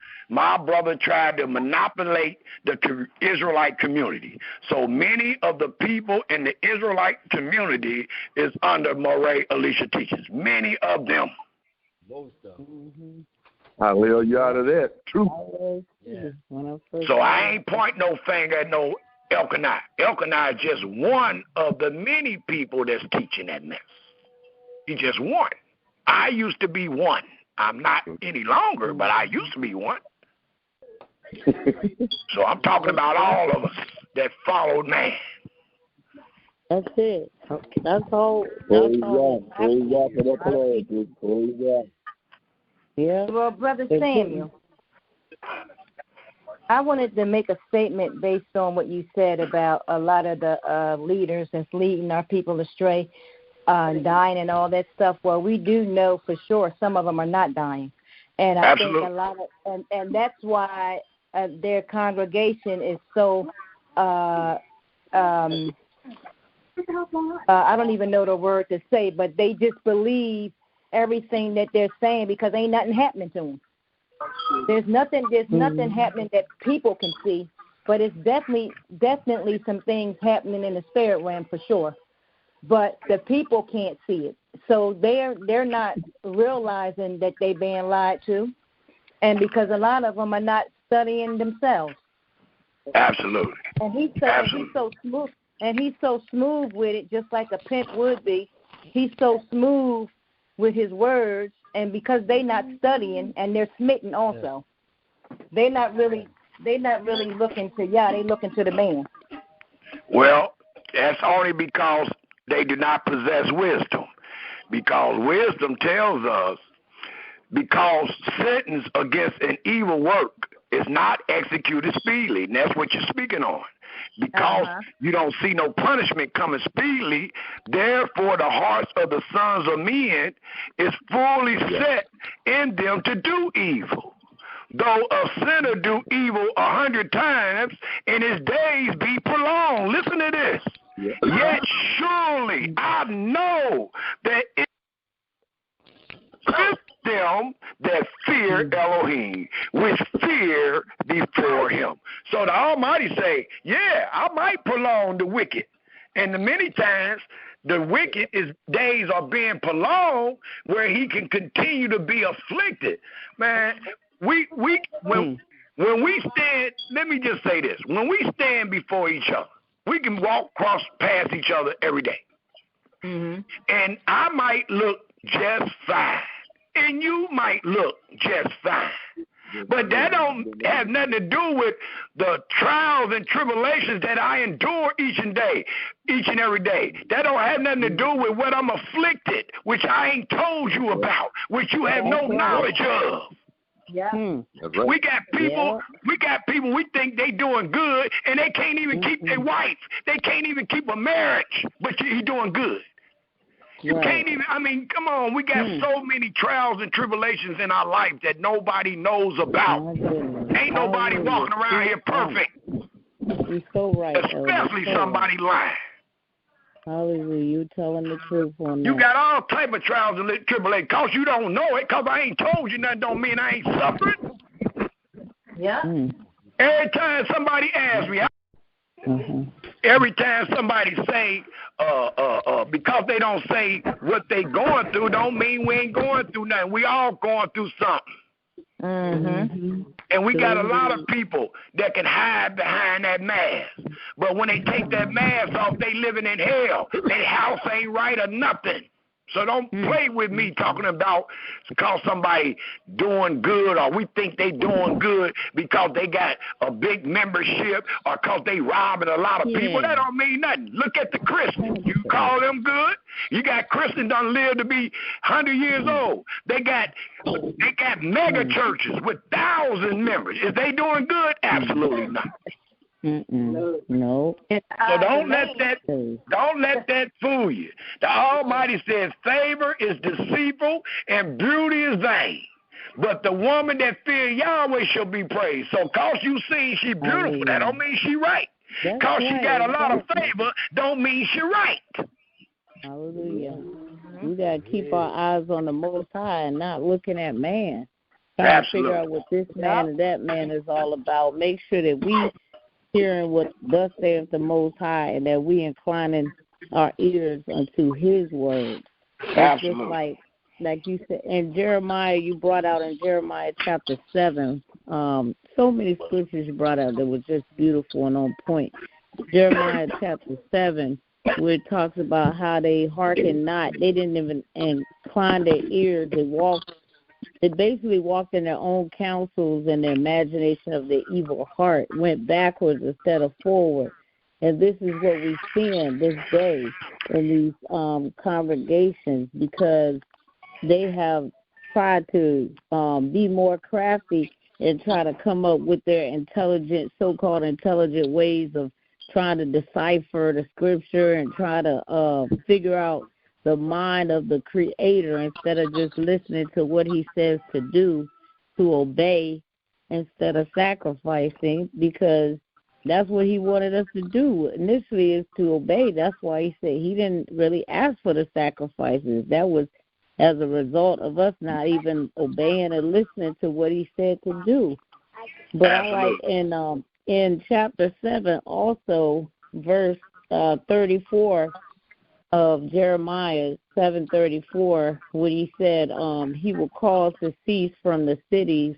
tried to monopolize the Israelite community. So many of the people in the Israelite community is under Moray Alicia teachings. Many of them. Most of them. I'll lay you out of that. True. Yeah. So I ain't pointing no finger at no Elkanah. Elkanah is just one of the many people that's teaching that mess. He's just one. I used to be one. I'm not any longer, but I used to be one. So I'm talking about all of us that followed man. That's it. That's all. Praise God for that prayer. Praise God. Yeah. Well, Brother Samuel, I wanted to make a statement based on what you said about a lot of the leaders that's leading our people astray. Dying and all that stuff. Well, we do know for sure some of them are not dying, and I think a lot of, and that's why their congregation is so. I don't even know the word to say, but they just believe everything that they're saying because ain't nothing happening to them. There's nothing happening that people can see, but it's definitely some things happening in the spirit realm for sure. But the people can't see it. So they're not realizing that they're being lied to, and because a lot of them are not studying themselves. Absolutely. And he's so smooth, and he's so smooth with it, just like a pimp would be. He's so smooth with his words, and because they're not studying and they're smitten also, they're not really looking to Yah. They looking to the man. Well, that's only because they do not possess wisdom, because wisdom tells us because sentence against an evil work is not executed speedily, and that's what you're speaking on. Because you don't see no punishment coming speedily, therefore the hearts of the sons of men is fully set in them to do evil. Though a sinner do evil 100 times, and his days be prolonged. Listen to this. Yet surely I know that it is them that fear Elohim, which fear before him. So the Almighty say, yeah, I might prolong the wicked. And many times the wicked days are being prolonged where he can continue to be afflicted. Man, when we stand, let me just say this. When we stand before each other, we can walk past each other every day. Mm-hmm. And I might look just fine, and you might look just fine. But that don't have nothing to do with the trials and tribulations that I endure each and every day. That don't have nothing to do with what I'm afflicted, which I ain't told you about, which you have no knowledge of. Yeah. That's right. We got people we think they doing good, and they can't even keep their wife. They can't even keep a marriage, but you doing good. You can't even, I mean, come on. We got so many trials and tribulations in our life that nobody knows about. Ain't nobody walking around here perfect. You're so right, especially somebody lying. Hallelujah. You telling the truth on that. You got all type of trials and tribulations. Because you don't know it, because I ain't told you nothing don't mean I ain't suffering. Yeah. Every time somebody asks me, every time somebody say, because they don't say what they going through, don't mean we ain't going through nothing. We all going through something. And we got a lot of people that can hide behind that mask. But when they take that mask off, they living in hell. Their house ain't right or nothing. So don't play with me talking about because somebody doing good or we think they doing good because they got a big membership or because they robbing a lot of people. That don't mean nothing. Look at the Christians. You call them good? You got Christians done live to be 100 years old. They got mega churches with 1,000 members. Is they doing good? Absolutely not. No. So don't let that fool you. The Almighty says favor is deceitful and beauty is vain. But the woman that fear Yahweh shall be praised. So cause you see she beautiful, that don't mean she right. Cause she got a lot of favor, don't mean she right. Hallelujah. We got to keep our eyes on the Most High and not looking at man. Trying to figure out what this man and that man is all about. Make sure that we hearing what thus saith the Most High, and that we inclining our ears unto His word. That's just like you said in Jeremiah. You brought out in Jeremiah chapter 7. So many scriptures you brought out that were just beautiful and on point. Jeremiah chapter 7, where it talks about how they hearkened not. They didn't even incline their ears. They basically walked in their own counsels and their imagination of their evil heart, went backwards instead of forward. And this is what we see in this day in these congregations, because they have tried to be more crafty and try to come up with their so-called intelligent ways of trying to decipher the scripture and try to figure out the mind of the Creator instead of just listening to what He says to do, to obey instead of sacrificing, because that's what He wanted us to do initially, is to obey. That's why He said He didn't really ask for the sacrifices. That was as a result of us not even obeying and listening to what He said to do. But I like in chapter 7 also, verse 34 of Jeremiah 7:34, when He said He will cause to cease from the cities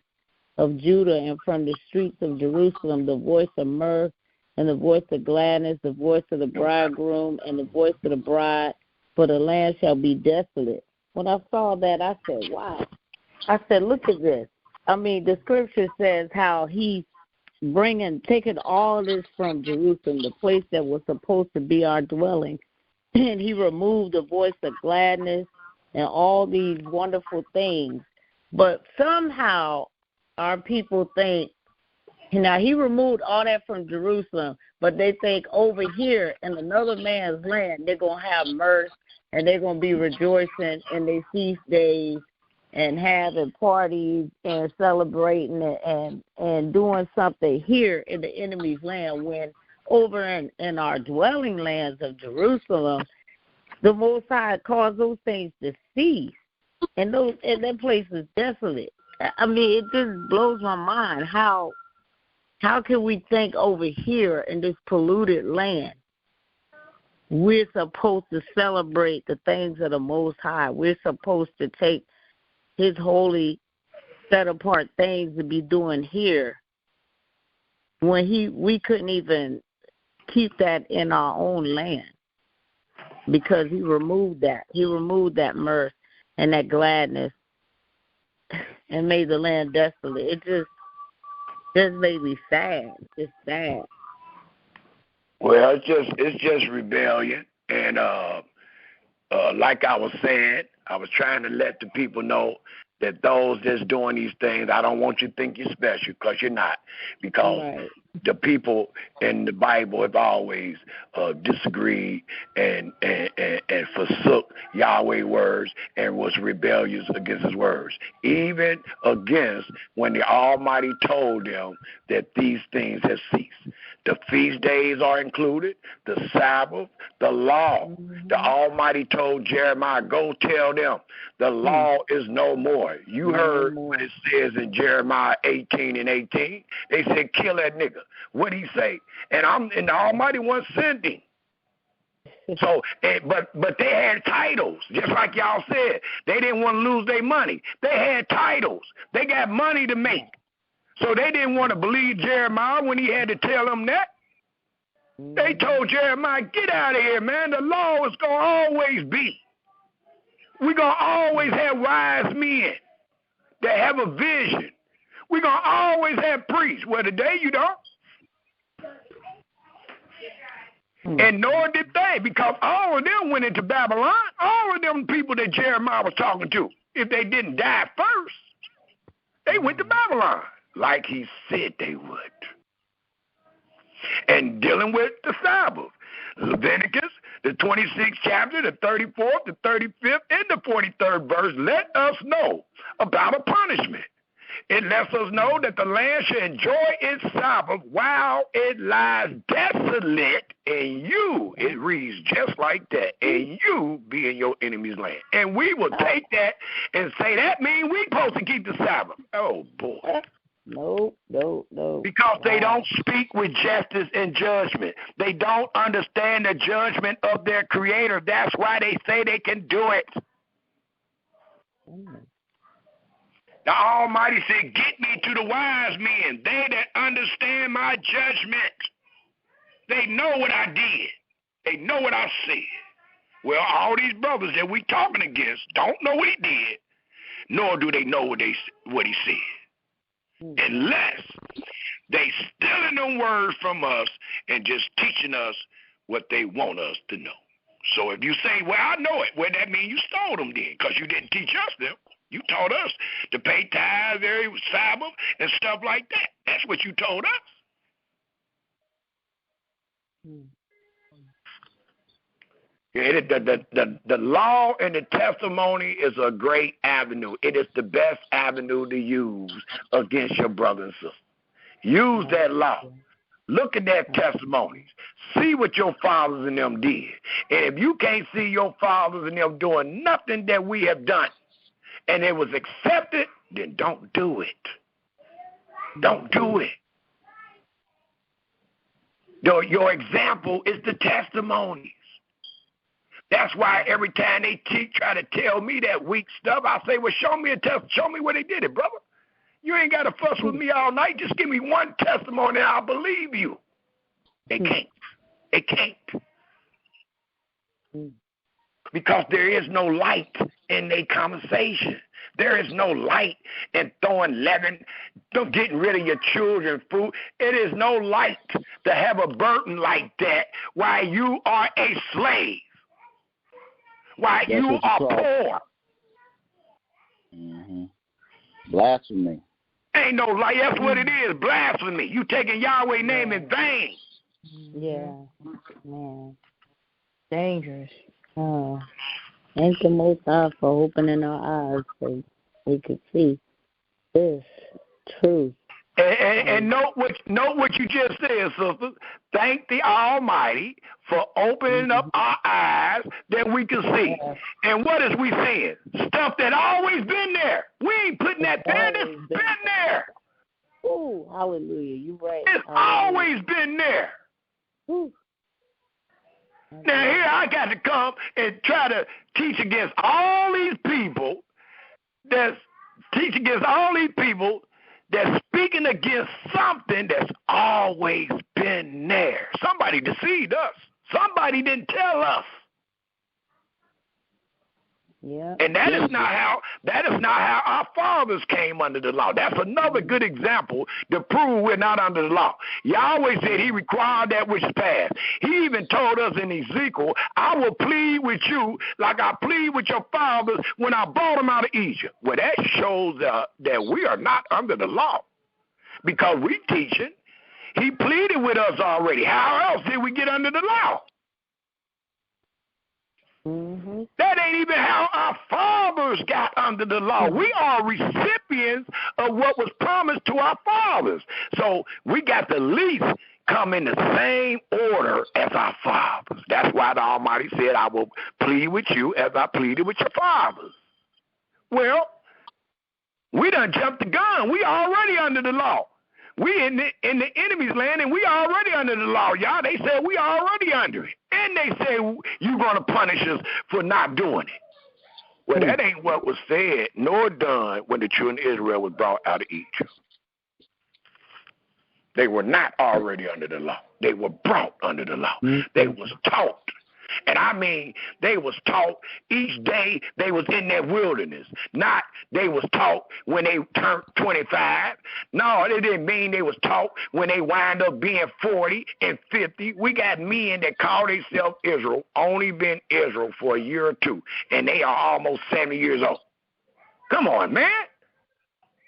of Judah and from the streets of Jerusalem the voice of mirth and the voice of gladness, the voice of the bridegroom and the voice of the bride, for the land shall be desolate. When I saw that, I said, wow. I said, look at this. I mean, the scripture says how He's taking all this from Jerusalem, the place that was supposed to be our dwelling, and He removed the voice of gladness and all these wonderful things. But somehow our people think, now He removed all that from Jerusalem, but they think over here in another man's land, they're going to have mirth and they're going to be rejoicing in their feast days and having parties and celebrating and doing something here in the enemy's land, when over in our dwelling lands of Jerusalem, the Most High caused those things to cease, and that place is desolate. I mean, it just blows my mind. How can we think over here in this polluted land we're supposed to celebrate the things of the Most High? We're supposed to take His holy, set-apart things to be doing here, when we couldn't even keep that in our own land, because He removed that. He removed that mirth and that gladness and made the land desolate. It just made me sad. It's sad. Well, it's just rebellion, and like I was saying, I was trying to let the people know that those that's doing these things, I don't want you to think you're special, because you're not. Because the people in the Bible have always disagreed and forsook Yahweh's words and was rebellious against his words, even against when the Almighty told them that these things have ceased. The feast days are included, the Sabbath, the law. The Almighty told Jeremiah, go tell them the law is no more. You heard what it says in Jeremiah 18:18. They said, kill that nigga. What did he say? And the Almighty once sent him. So, but they had titles, just like y'all said. They didn't want to lose their money. They had titles. They got money to make. So they didn't want to believe Jeremiah when he had to tell them that. They told Jeremiah, get out of here, man. The law is going to always be. We're going to always have wise men that have a vision. We're going to always have priests. Well, today you don't. And nor did they, because all of them went into Babylon. All of them people that Jeremiah was talking to, if they didn't die first, they went to Babylon, like he said they would. And dealing with the Sabbath, Leviticus, the 26th chapter, the 34th, the 35th, and the 43rd verse, let us know about a punishment. It lets us know that the land shall enjoy its Sabbath while it lies desolate, and you, it reads just like that, and you be in your enemy's land. And we will take that and say that means we supposed to keep the Sabbath. Oh, boy. No. Because they don't speak with justice and judgment. They don't understand the judgment of their Creator. That's why they say they can do it. The Almighty said, get me to the wise men, they that understand my judgment. They know what I did. They know what I said. Well, all these brothers that we talking against don't know what he did, nor do they know what he said. Unless they stealing them words from us and just teaching us what they want us to know. So if you say, well, I know it, well, that means you stole them then, because you didn't teach us them. You taught us to pay tithes every Sabbath and stuff like that. That's what you told us. The law and the testimony is a great avenue. It is the best avenue to use against your brother and sister. Use that law. Look at their testimonies. See what your fathers and them did. And if you can't see your fathers and them doing nothing that we have done, and it was accepted, then don't do it. Don't do it. Your example is the testimonies. That's why every time they try to tell me that weak stuff, I say, well, show me where they did it, brother. You ain't got to fuss with me all night. Just give me one testimony and I'll believe you. They can't. They can't. Because there is no light in their conversation. There is no light in throwing leaven, getting rid of your children's food. It is no light to have a burden like that while you are a slave, while you are poor. Blasphemy. Ain't no light. That's what it is, blasphemy. You taking Yahweh's name in vain. Yeah, man. Dangerous. Thank the Most High for opening our eyes so we could see this truth. And note what you just said, sister. Thank the Almighty for opening up our eyes that we can see. And what is we seeing? Stuff that always been there. We ain't putting that there. It's been there. Ooh, hallelujah. You're right. It's always been there. Ooh. Now here I got to come and try to teach against all these people that's speaking against something that's always been there. Somebody deceived us. Somebody didn't tell us. Yeah. And that is not how our fathers came under the law. That's another good example to prove we're not under the law. Yahweh said he required that which is past. He even told us in Ezekiel, I will plead with you like I plead with your fathers when I brought them out of Egypt. Well, that shows that we are not under the law because we teaching. He pleaded with us already. How else did we get under the law? Mm-hmm. That ain't even how our fathers got under the law. We are recipients of what was promised to our fathers. So we got to at least come in the same order as our fathers. That's why the Almighty said, I will plead with you as I pleaded with your fathers. Well, we done jumped the gun. We already under the law. We in the enemy's land, and we already under the law, y'all. They said we already under it. And they say you're going to punish us for not doing it. Well, that ain't what was said nor done when the children of Israel was brought out of Egypt. They were not already under the law. They were brought under the law. They was taught. And I mean, they was taught each day they was in that wilderness. Not they was taught when they turned 25. No, it didn't mean they was taught when they wind up being 40 and 50. We got men that call themselves Israel, only been Israel for a year or two, and they are almost 70 years old. Come on, man.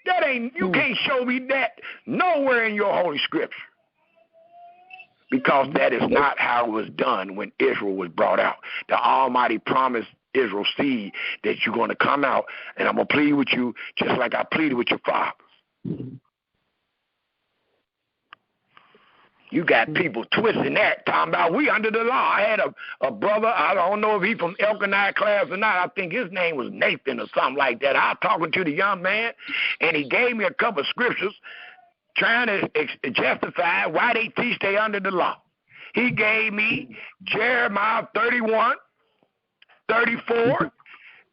That ain't, you can't show me that nowhere in your Holy Scripture. Because that is not how it was done when Israel was brought out. The Almighty promised Israel's seed that you're going to come out, and I'm going to plead with you just like I pleaded with your fathers. You got people twisting that, talking about we under the law. I had a brother, I don't know if he's from Elkanah class or not. I think his name was Nathan or something like that. I was talking to the young man, and he gave me a couple of scriptures trying to justify why they teach they under the law. He gave me Jeremiah 31, 34.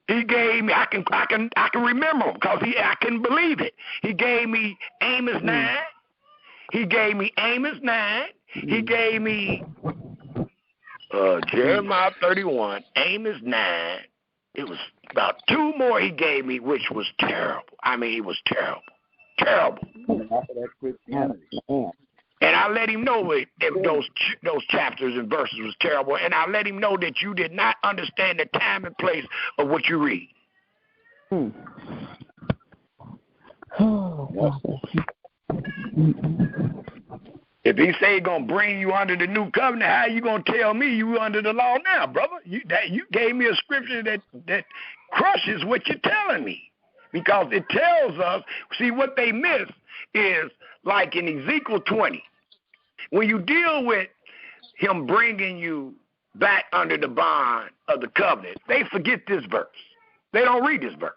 He gave me, I can remember him because I can believe it. He gave me Amos 9. He gave me Amos 9. He gave me Jeremiah 31, Amos 9. It was about two more he gave me, which was terrible. I mean, it was terrible. Terrible. And I let him know if those chapters and verses was terrible, and I let him know that you did not understand the time and place of what you read. If he say he's going to bring you under the new covenant, how you going to tell me you under the law now, brother? You gave me a scripture that crushes what you're telling me. Because it tells us, see, what they miss is like in Ezekiel 20, when you deal with him bringing you back under the bond of the covenant, they forget this verse. They don't read this verse.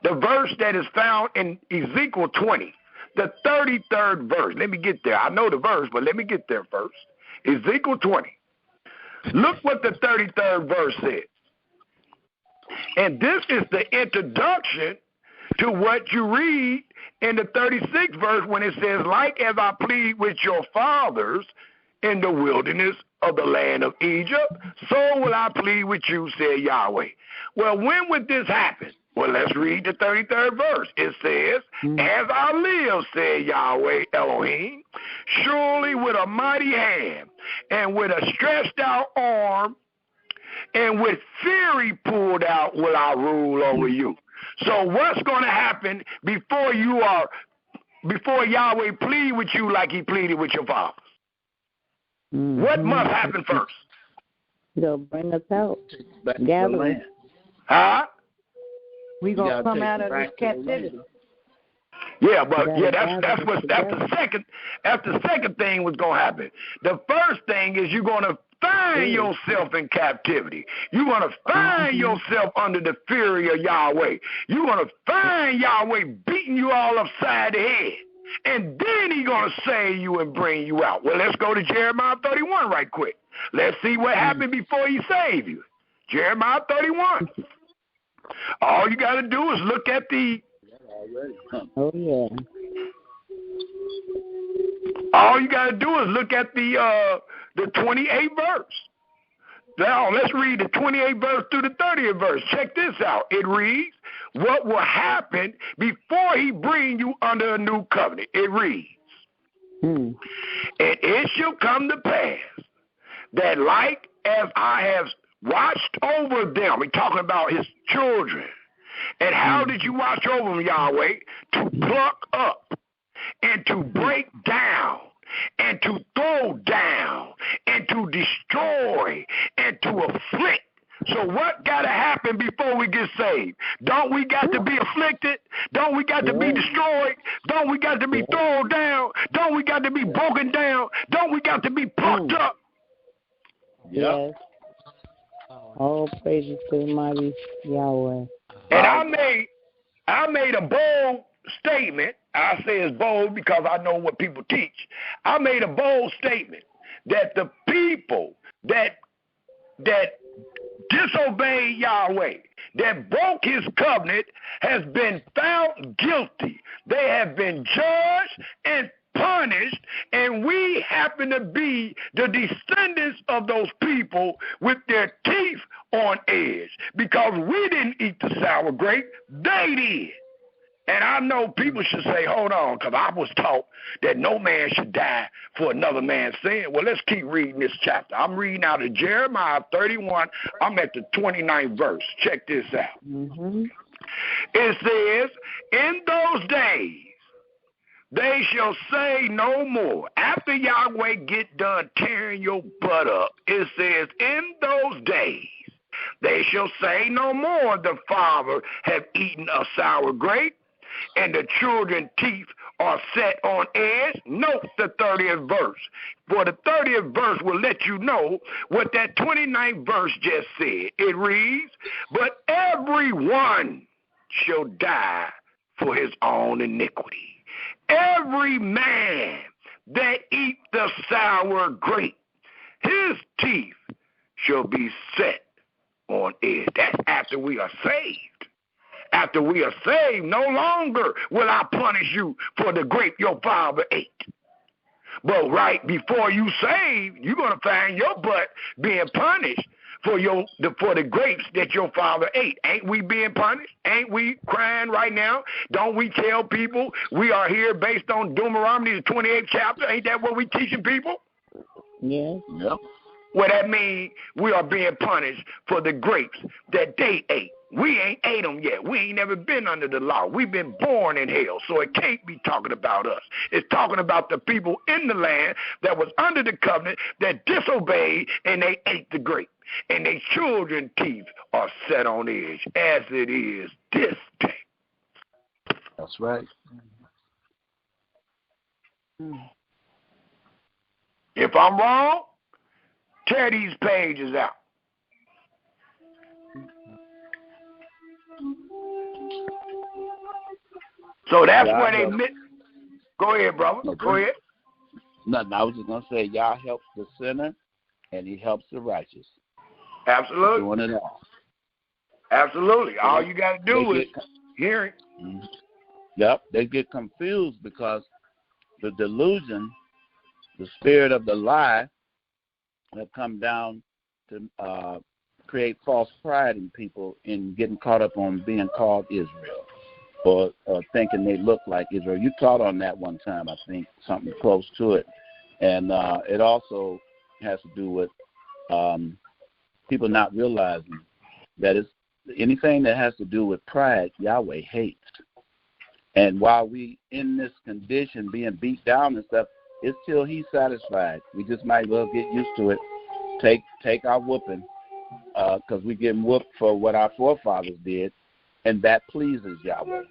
The verse that is found in Ezekiel 20, the 33rd verse. Let me get there. I know the verse, but let me get there first. Ezekiel 20. Look what the 33rd verse says. And this is the introduction to what you read in the 36th verse when it says, like as I plead with your fathers in the wilderness of the land of Egypt, so will I plead with you, said Yahweh. Well, when would this happen? Well, let's read the 33rd verse. It says, as I live, said Yahweh Elohim, surely with a mighty hand and with a stretched out arm and with fury pulled out will I rule over you. So what's going to happen before Yahweh plead with you like he pleaded with your fathers? What must happen first? He'll bring us out. Gathering. Huh? We're going to come out of this captivity. Yeah, but that's the second thing was going to happen. The first thing is you're going to find yourself in captivity. You're going to find yourself under the fury of Yahweh. You're going to find Yahweh beating you all upside the head. And then he's going to save you and bring you out. Well, let's go to Jeremiah 31 right quick. Let's see what happened before he saved you. Jeremiah 31. All you got to do is look at the... Oh, yeah. All you got to do is look at the 28th verse. Now, let's read the 28th verse through the 30th verse. Check this out. It reads, what will happen before he bring you under a new covenant? It reads, and it shall come to pass that like as I have watched over them, we're talking about his children, and how did you watch over them, Yahweh? To pluck up and to break down and to throw down and to destroy and to afflict. So what got to happen before we get saved? Don't we got to be afflicted? Don't we got to be destroyed? Don't we got to be thrown down? Don't we got to be broken down? Don't we got to be plucked up? Yes. All praises to the mighty Yahweh. And I made a bold statement. I say it's bold because I know what people teach. I made a bold statement that the people that disobeyed Yahweh, that broke his covenant, has been found guilty. They have been judged and punished, and we happen to be the descendants of those people with their teeth on edge because we didn't eat the sour grape, they did. And I know people should say, hold on, because I was taught that no man should die for another man's sin. Well, let's keep reading this chapter. I'm reading out of Jeremiah 31. I'm at the 29th verse. Check this out. It says, in those days, they shall say no more. After Yahweh get done tearing your butt up, it says, in those days, they shall say no more, the father have eaten a sour grape, and the children's teeth are set on edge. Note the 30th verse. For the 30th verse will let you know what that 29th verse just said. It reads, but everyone shall die for his own iniquity. Every man that eat the sour grape, his teeth shall be set on edge. That's after we are saved. After we are saved, no longer will I punish you for the grape your father ate. But right before you saved, you're going to find your butt being punished for the grapes that your father ate. Ain't we being punished? Ain't we crying right now? Don't we tell people we are here based on Deuteronomy, the 28th chapter? Ain't that what we teaching people? Yes. Yep. Well, that means we are being punished for the grapes that they ate. We ain't ate them yet. We ain't never been under the law. We've been born in hell, so it can't be talking about us. It's talking about the people in the land that was under the covenant that disobeyed and they ate the grape. And their children's teeth are set on edge as it is this day. That's right. If I'm wrong, tear these pages out. So that's where they met. Go ahead, brother. No, go ahead. Nothing. I was just going to say, Yah helps the sinner, and he helps the righteous. Absolutely. Doing it all. Absolutely. All you got to do is hear it. Mm-hmm. Yep. They get confused because the delusion, the spirit of the lie, have come down to create false pride in people in getting caught up on being called Israel or thinking they look like Israel. You taught on that one time, I think, something close to it. And it also has to do with people not realizing that it's anything that has to do with pride, Yahweh hates. And while we in this condition being beat down and stuff, it's till he's satisfied. We just might well get used to it. Take our whooping because we getting whooped for what our forefathers did, and that pleases Yahweh.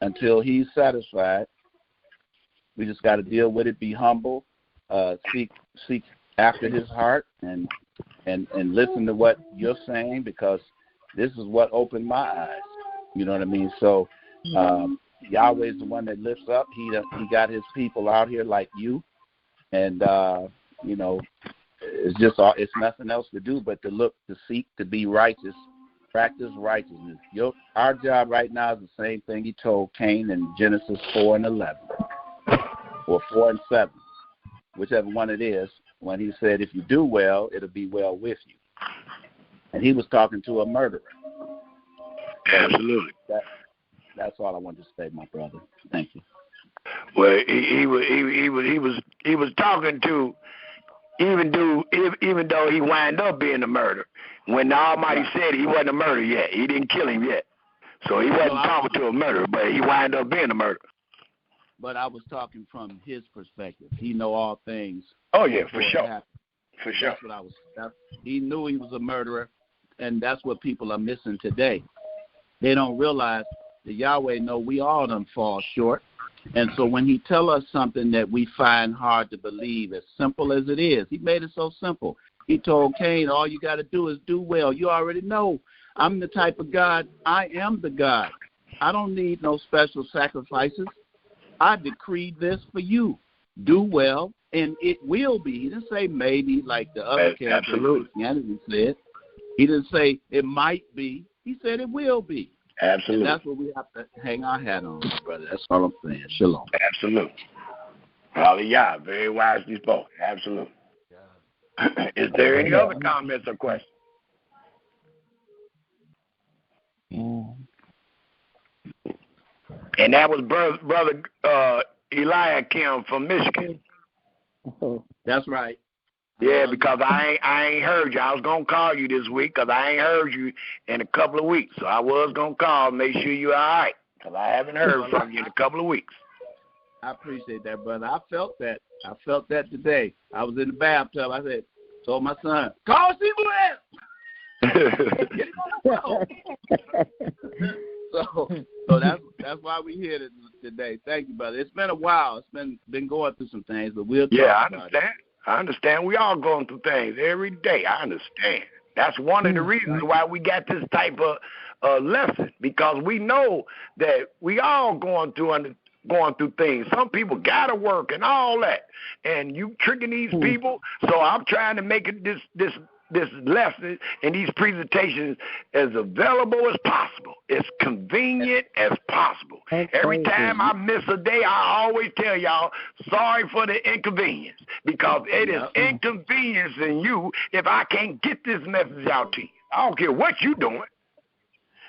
Until he's satisfied, we just got to deal with it, be humble, seek after his heart, and listen to what you're saying, because this is what opened my eyes. You know what I mean? So Yahweh is the one that lifts up. He got his people out here like you, and you know, it's nothing else to do but to look, to seek, to be righteous, practice righteousness. Our job right now is the same thing he told Cain in Genesis 4:11, or 4 and 7, whichever one it is, when he said, if you do well, it'll be well with you. And he was talking to a murderer. Absolutely. That's all I wanted to say, my brother. Thank you. Well, he was talking to even though he wound up being a murderer. When the Almighty said he wasn't a murderer yet, he didn't kill him yet. So he wasn't talking to a murderer, but he wound up being a murderer. But I was talking from his perspective. He know all things. Oh yeah, for sure. For sure. That's what he knew he was a murderer, and that's what people are missing today. They don't realize that Yahweh know we all done fall short. And so when he tell us something that we find hard to believe, as simple as it is, he made it so simple. He told Cain, all you got to do is do well. You already know I'm the type of God. I am the God. I don't need no special sacrifices. I decreed this for you. Do well, and it will be. He didn't say maybe like the other characters Christianity said. He didn't say it might be. He said it will be. Absolutely. And that's what we have to hang our hat on, brother. That's all I'm saying. Shalom. Absolutely. Hallelujah. Very wisely spoken. Absolutely. Is there any other comments or questions? And that was brother Eliakim from Michigan. That's right. Yeah, because I ain't heard you. I was going to call you this week because I ain't heard you in a couple of weeks. So I was going to call and make sure you're all right because I haven't heard from you in a couple of weeks. I appreciate that, brother. I felt that. I felt that today. I was in the bathtub. I told my son, call Steve Get him on the phone. So that's why we're here today. Thank you, brother. It's been a while. It's been going through some things, but we'll talk I about understand. I understand. We all going through things every day. I understand. That's one of the reasons why we got this type of lesson, because we know that we all going through things. Some people gotta work and all that, and you tricking these people. So I'm trying to make it this lesson and these presentations as available as possible, as convenient as possible. Every time I miss a day, I always tell y'all, sorry for the inconvenience, because it is inconveniencing you if I can't get this message out to you. I don't care what you doing.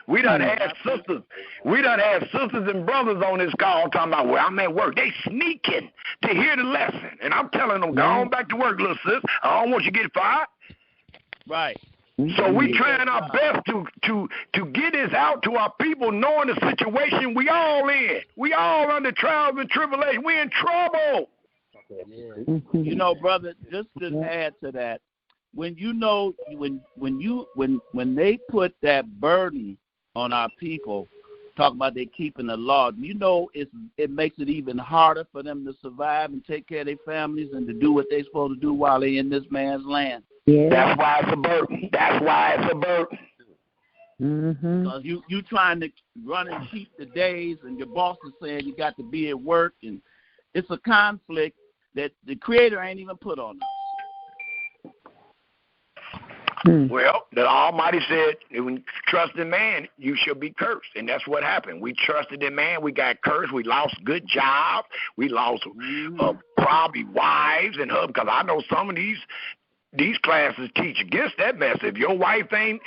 We done had sisters and brothers on this call talking about, well, I'm at work. They sneaking to hear the lesson. And I'm telling them, go on back to work, little sis. I don't want you to get fired. Right. So we trying our best to get this out to our people, knowing the situation we all in. We all under trials and tribulation. We in trouble. You know, brother, just to add to that, when they put that burden on our people, talk about they keeping the law, you know, it makes it even harder for them to survive and take care of their families and to do what they're supposed to do while they're in this man's land. Yeah. That's why it's a burden. That's why it's a burden. Because you trying to run and keep the days, and your boss is saying you got to be at work, and it's a conflict that the Creator ain't even put on us. Well, the Almighty said, when you trust in man, you shall be cursed. And that's what happened. We trusted in man. We got cursed. We lost good jobs. We lost probably wives and husbands. Because I know some of these classes teach against that mess. If your wife ain't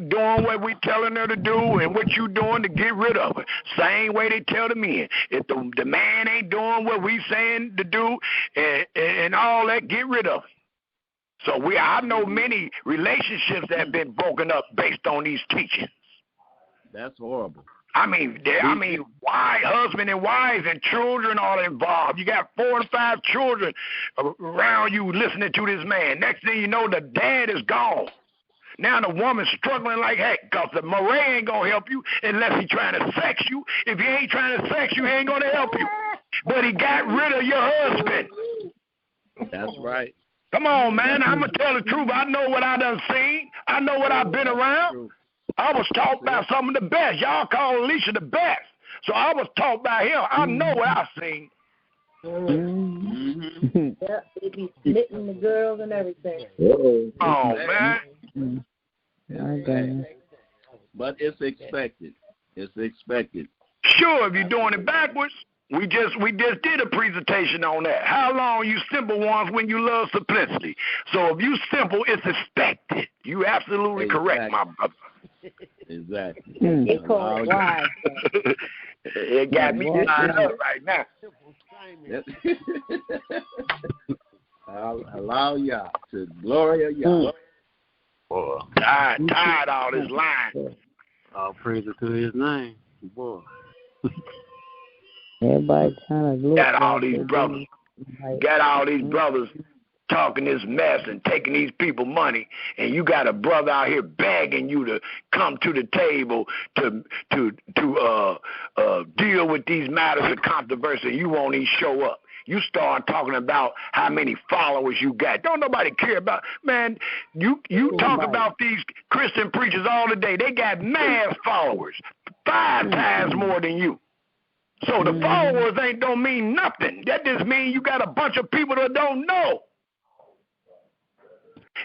doing what we telling her to do and what you doing, to get rid of her. Same way they tell the men. If the man ain't doing what we saying to do and all that, get rid of him. So I know many relationships that have been broken up based on these teachings. That's horrible. I mean, husband and wives and children are involved. You got 4 and 5 children around you listening to this man. Next thing you know, the dad is gone. Now the woman's struggling like heck because the Moray ain't going to help you unless he's trying to sex you. If he ain't trying to sex you, he ain't going to help you. But he got rid of your husband. That's right. Come on, man. I'm going to tell the truth. I know what I done seen. I know what I've been around. I was taught by some of the best. Y'all call Alicia the best. So I was taught by him. I know what I seen. Yeah, they be smitten the girls and everything. Oh, man. But it's expected. It's expected. Sure, if you're doing it backwards. We just did a presentation on that. How long you simple ones when you love simplicity? So if you simple, it's expected. You absolutely correct, my brother. Exactly. It's called wise. It got me lined up right now. I'll allow Yah to glory of Yah. Boy. Tired all this lying. All praise to his name. Boy. Everybody trying to look. Got all these brothers. Got all these brothers talking this mess and taking these people money, and you got a brother out here begging you to come to the table to deal with these matters of controversy. You won't even show up. You start talking about how many followers you got. Don't nobody care about, man. You talk about these Christian preachers all the day. They got mad followers, 5 times more than you. So the followers don't mean nothing. That just means you got a bunch of people that don't know.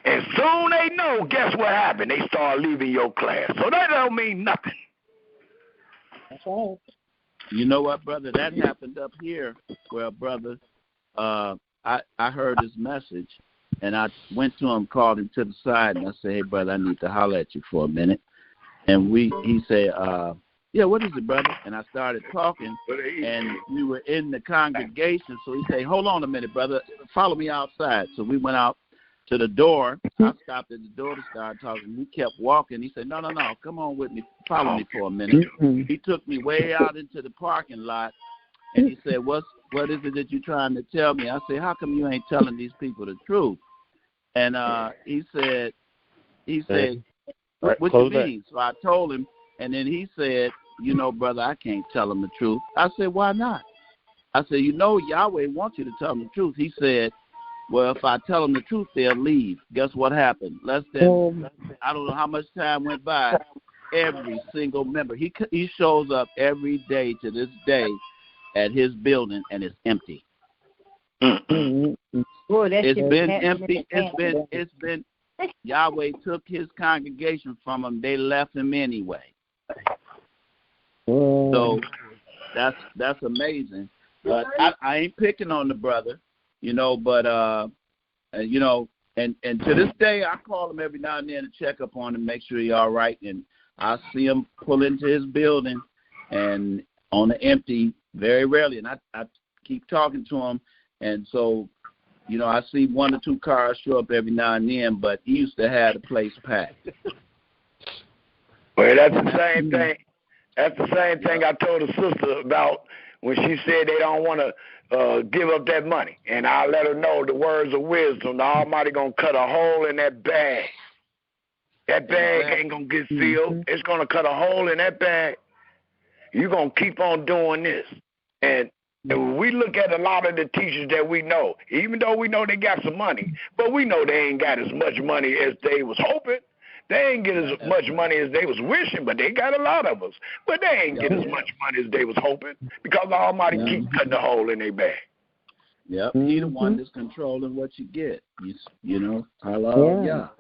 And soon they know, guess what happened? They start leaving your class. So that don't mean nothing. That's right. You know what, brother? That happened up here where, brother, I heard his message, and I went to him, called him to the side, and I said, hey, brother, I need to holler at you for a minute. And he said, yeah, what is it, brother? And I started talking, and we were in the congregation. So he said, hold on a minute, brother. Follow me outside. So we went out to the door. I stopped at the door to start talking. We kept walking. He said, no, come on with me. Follow me for a minute. He took me way out into the parking lot, and he said, what is it that you're trying to tell me? I said, how come you ain't telling these people the truth? And he said, what you mean? So I told him, and then he said, you know, brother, I can't tell them the truth. I said, why not? I said, you know, Yahweh wants you to tell them the truth. He said, well, if I tell them the truth, they'll leave. Guess what happened? Less than, I don't know how much time went by, every single member. He shows up every day to this day at his building, and it's empty. It's been empty. It's been Yahweh took his congregation from him. They left him anyway. So that's amazing. But I ain't picking on the brother, you know, but you know, and to this day I call him every now and then to check up on him, make sure he's all right, and I see him pull into his building and on the empty very rarely, and I keep talking to him, and so, you know, I see 1 or 2 cars show up every now and then, but he used to have the place packed. Well, that's the same thing. That's the same thing I told a sister about when she said they don't want to give up that money. And I let her know the words of wisdom. The Almighty going to cut a hole in that bag. That bag ain't going to get filled. It's going to cut a hole in that bag. You're going to keep on doing this. And when we look at a lot of the teachers that we know, even though we know they got some money, but we know they ain't got as much money as they was hoping. They ain't get as much money as they was wishing, but they got a lot of us. But they ain't get as much money as they was hoping because the Almighty keep cutting the hole in their bag. Yep, He the one that's controlling what you get. You know, hallelujah.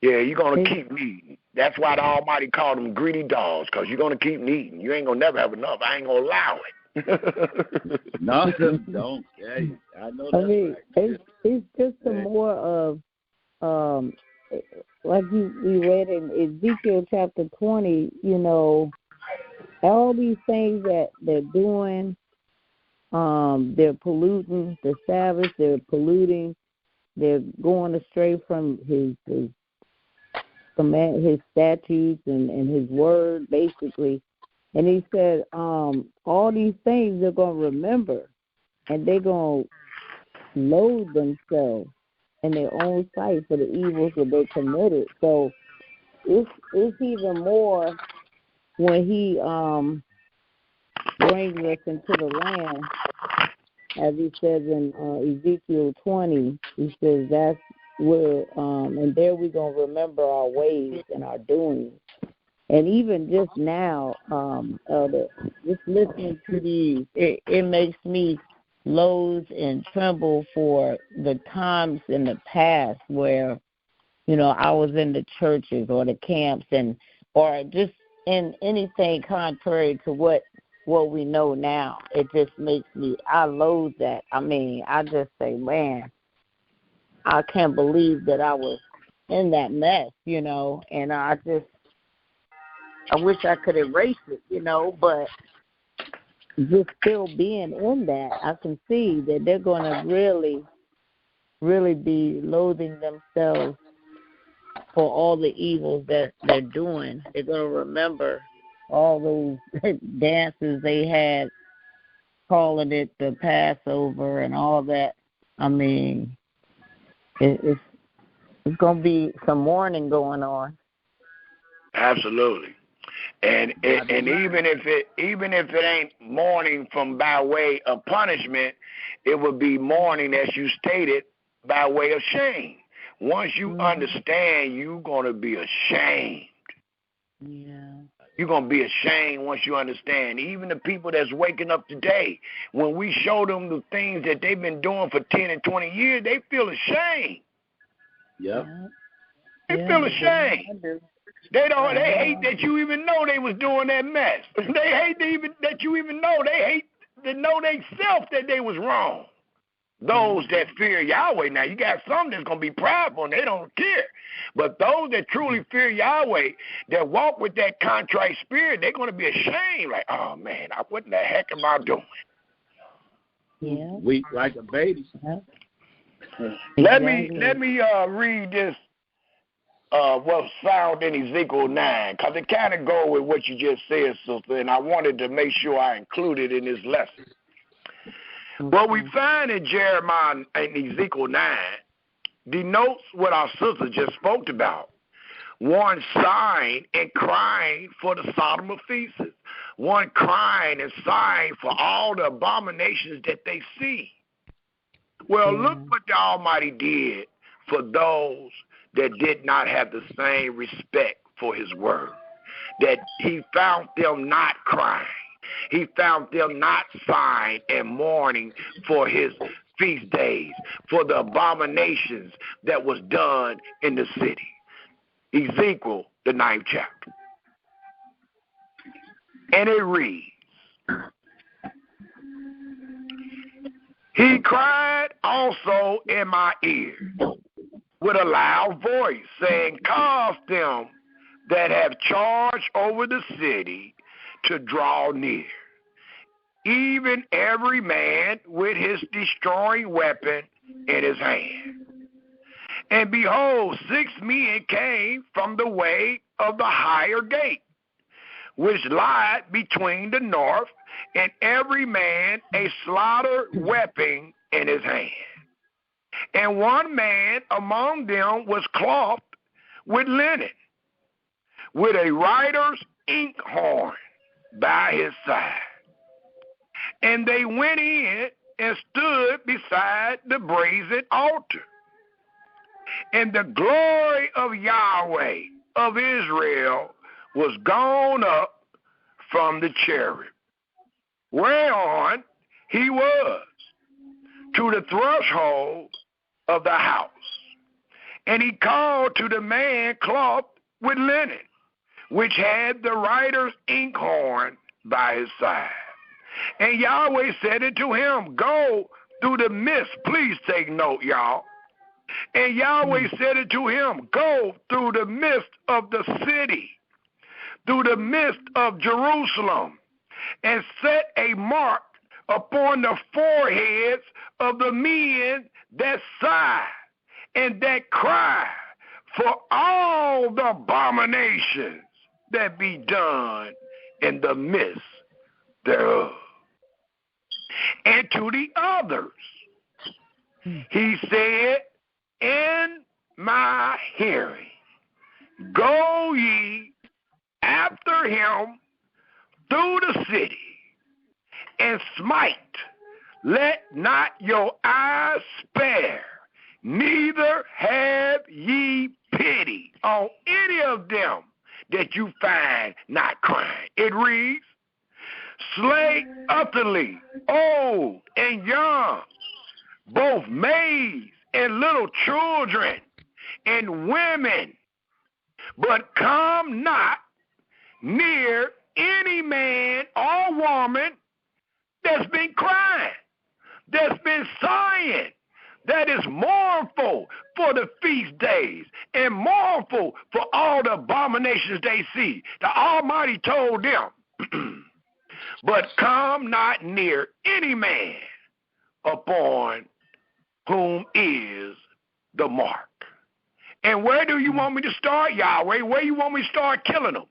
Yeah, you're going to keep needing. That's why the Almighty called them greedy dogs, because you're going to keep needing. You ain't going to never have enough. I ain't going to allow it. No, don't. Yeah, I know that's right. It's just some more of like we read in Ezekiel chapter 20, you know, all these things that they're doing, they're polluting the Sabbath, they're polluting, they're going astray from his command, his statutes and his word, basically. And he said, all these things they're going to remember, and they're going to loathe themselves in their own sight for the evils that they committed. So it's even more when he brings us into the land, as he says in Ezekiel 20. He says that's where, and there we're going to remember our ways and our doings. And even just now, Elder, just listening to these, it makes me loathe and tremble for the times in the past where, you know, I was in the churches or the camps or just in anything contrary to what what we know now. It just makes me, I loathe that. I mean, I just say, man, I can't believe that I was in that mess, you know, and I wish I could erase it, you know, but just still being in that, I can see that they're going to really, really be loathing themselves for all the evils that they're doing. They're going to remember all those dances they had, calling it the Passover and all that. I mean, it's going to be some mourning going on. Absolutely. And even if it ain't mourning from by way of punishment, it would be mourning, as you stated, by way of shame. Once you understand, you're going to be ashamed. Yeah. You're going to be ashamed once you understand. Even the people that's waking up today, when we show them the things that they've been doing for 10 and 20 years, they feel ashamed. Yep. They feel ashamed. They hate that you even know they was doing that mess. They hate that you even know. They hate to know themselves that they was wrong. Those that fear Yahweh, now you got some that's going to be prideful and they don't care. But those that truly fear Yahweh, that walk with that contrite spirit, they're going to be ashamed. Like, oh man, what the heck am I doing? Yeah. Weak like a baby. Let me read this. What's found in Ezekiel 9, because it kind of goes with what you just said, sister, and I wanted to make sure I included in this lesson. What we find in Jeremiah and Ezekiel 9 denotes what our sister just spoke about. One sighing and crying for the Sodom of Ephesus. One crying and sighing for all the abominations that they see. Well, look what the Almighty did for those that did not have the same respect for his word. That he found them not crying. He found them not sighing and mourning for his feast days, for the abominations that was done in the city. Ezekiel, the 9th chapter. And it reads, he cried also in my ear with a loud voice, saying, cause them that have charge over the city to draw near, even every man with his destroying weapon in his hand. And behold, 6 men came from the way of the higher gate, which lieth between the north, and every man a slaughter weapon in his hand. And one man among them was clothed with linen, with a writer's inkhorn by his side. And they went in and stood beside the brazen altar. And the glory of Yahweh of Israel was gone up from the cherub, whereon he was, to the threshold of the house. And he called to the man clothed with linen, which had the writer's inkhorn by his side. And Yahweh said unto him, go through the midst. Please take note, y'all. And Yahweh said unto him, go through the midst of the city, through the midst of Jerusalem, and set a mark upon the foreheads of the men that sigh and that cry for all the abominations that be done in the midst thereof. And to the others he said in my hearing, go ye after him through the city, and smite, let not your eyes spare, neither have ye pity on any of them that you find not crying. It reads, slay utterly old and young, both maids and little children and women, but come not near any man or woman that's been crying, that's been sighing, that is mournful for the feast days and mournful for all the abominations they see. The Almighty told them, but come not near any man upon whom is the mark. And where do you want me to start, Yahweh? Where you want me to start killing them?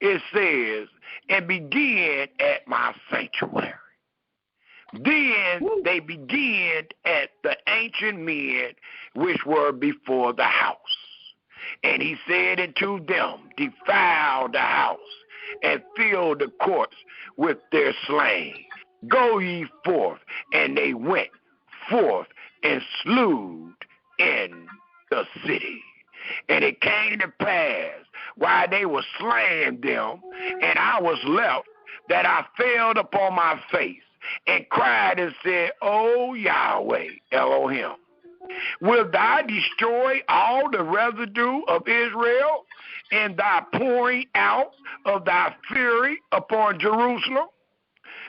It says, and begin at my sanctuary. Then they began at the ancient men which were before the house. And he said unto them, defile the house, and fill the courts with their slain. Go ye forth. And they went forth and slew in the city. And it came to pass, while they were slaying them, and I was left, that I fell upon my face, and cried and said, O Yahweh Elohim, will thou destroy all the residue of Israel in thy pouring out of thy fury upon Jerusalem?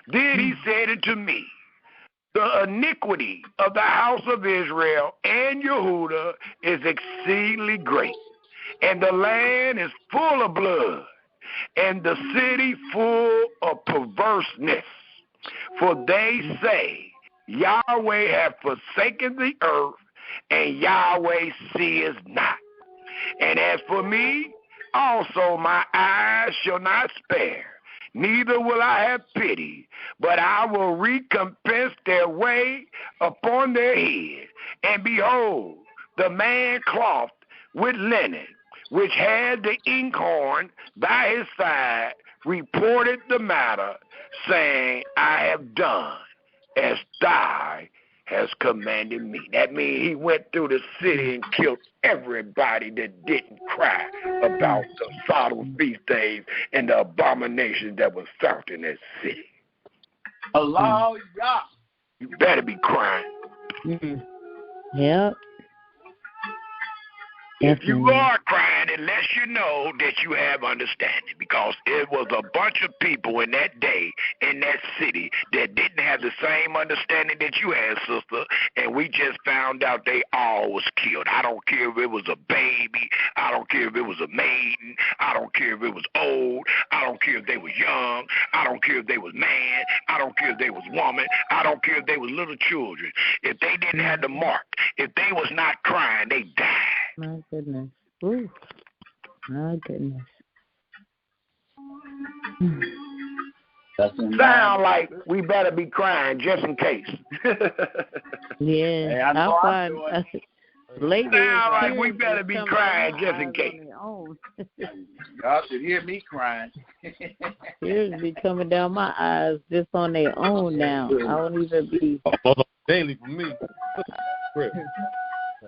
Then he said unto me, the iniquity of the house of Israel and Yehuda is exceedingly great, and the land is full of blood, and the city full of perverseness. For they say, Yahweh hath forsaken the earth, and Yahweh seeth not. And as for me, also my eyes shall not spare, neither will I have pity, but I will recompense their way upon their head. And behold, the man clothed with linen, which had the inkhorn by his side, reported the matter, saying, I have done as thou hast commanded me. That means he went through the city and killed everybody that didn't cry about the Sodom feast days and the abominations that was found in that city. Allah, Yah. You better be crying. Yep. If you are crying, it lets you know that you have understanding, because it was a bunch of people in that day, in that city, that didn't have the same understanding that you had, sister, and we just found out they all was killed. I don't care if it was a baby. I don't care if it was a maiden. I don't care if it was old. I don't care if they was young. I don't care if they was man. I don't care if they was woman. I don't care if they was little children. If they didn't have the mark, if they was not crying, they died. My goodness. Ooh. My goodness. Sound like we better be crying just in case. Yeah. Hey, I know I'll I'm find lately. Sound like we better be crying just in case. Y'all should hear me crying. Tears be coming down my eyes just on their own now. I won't even be daily for me.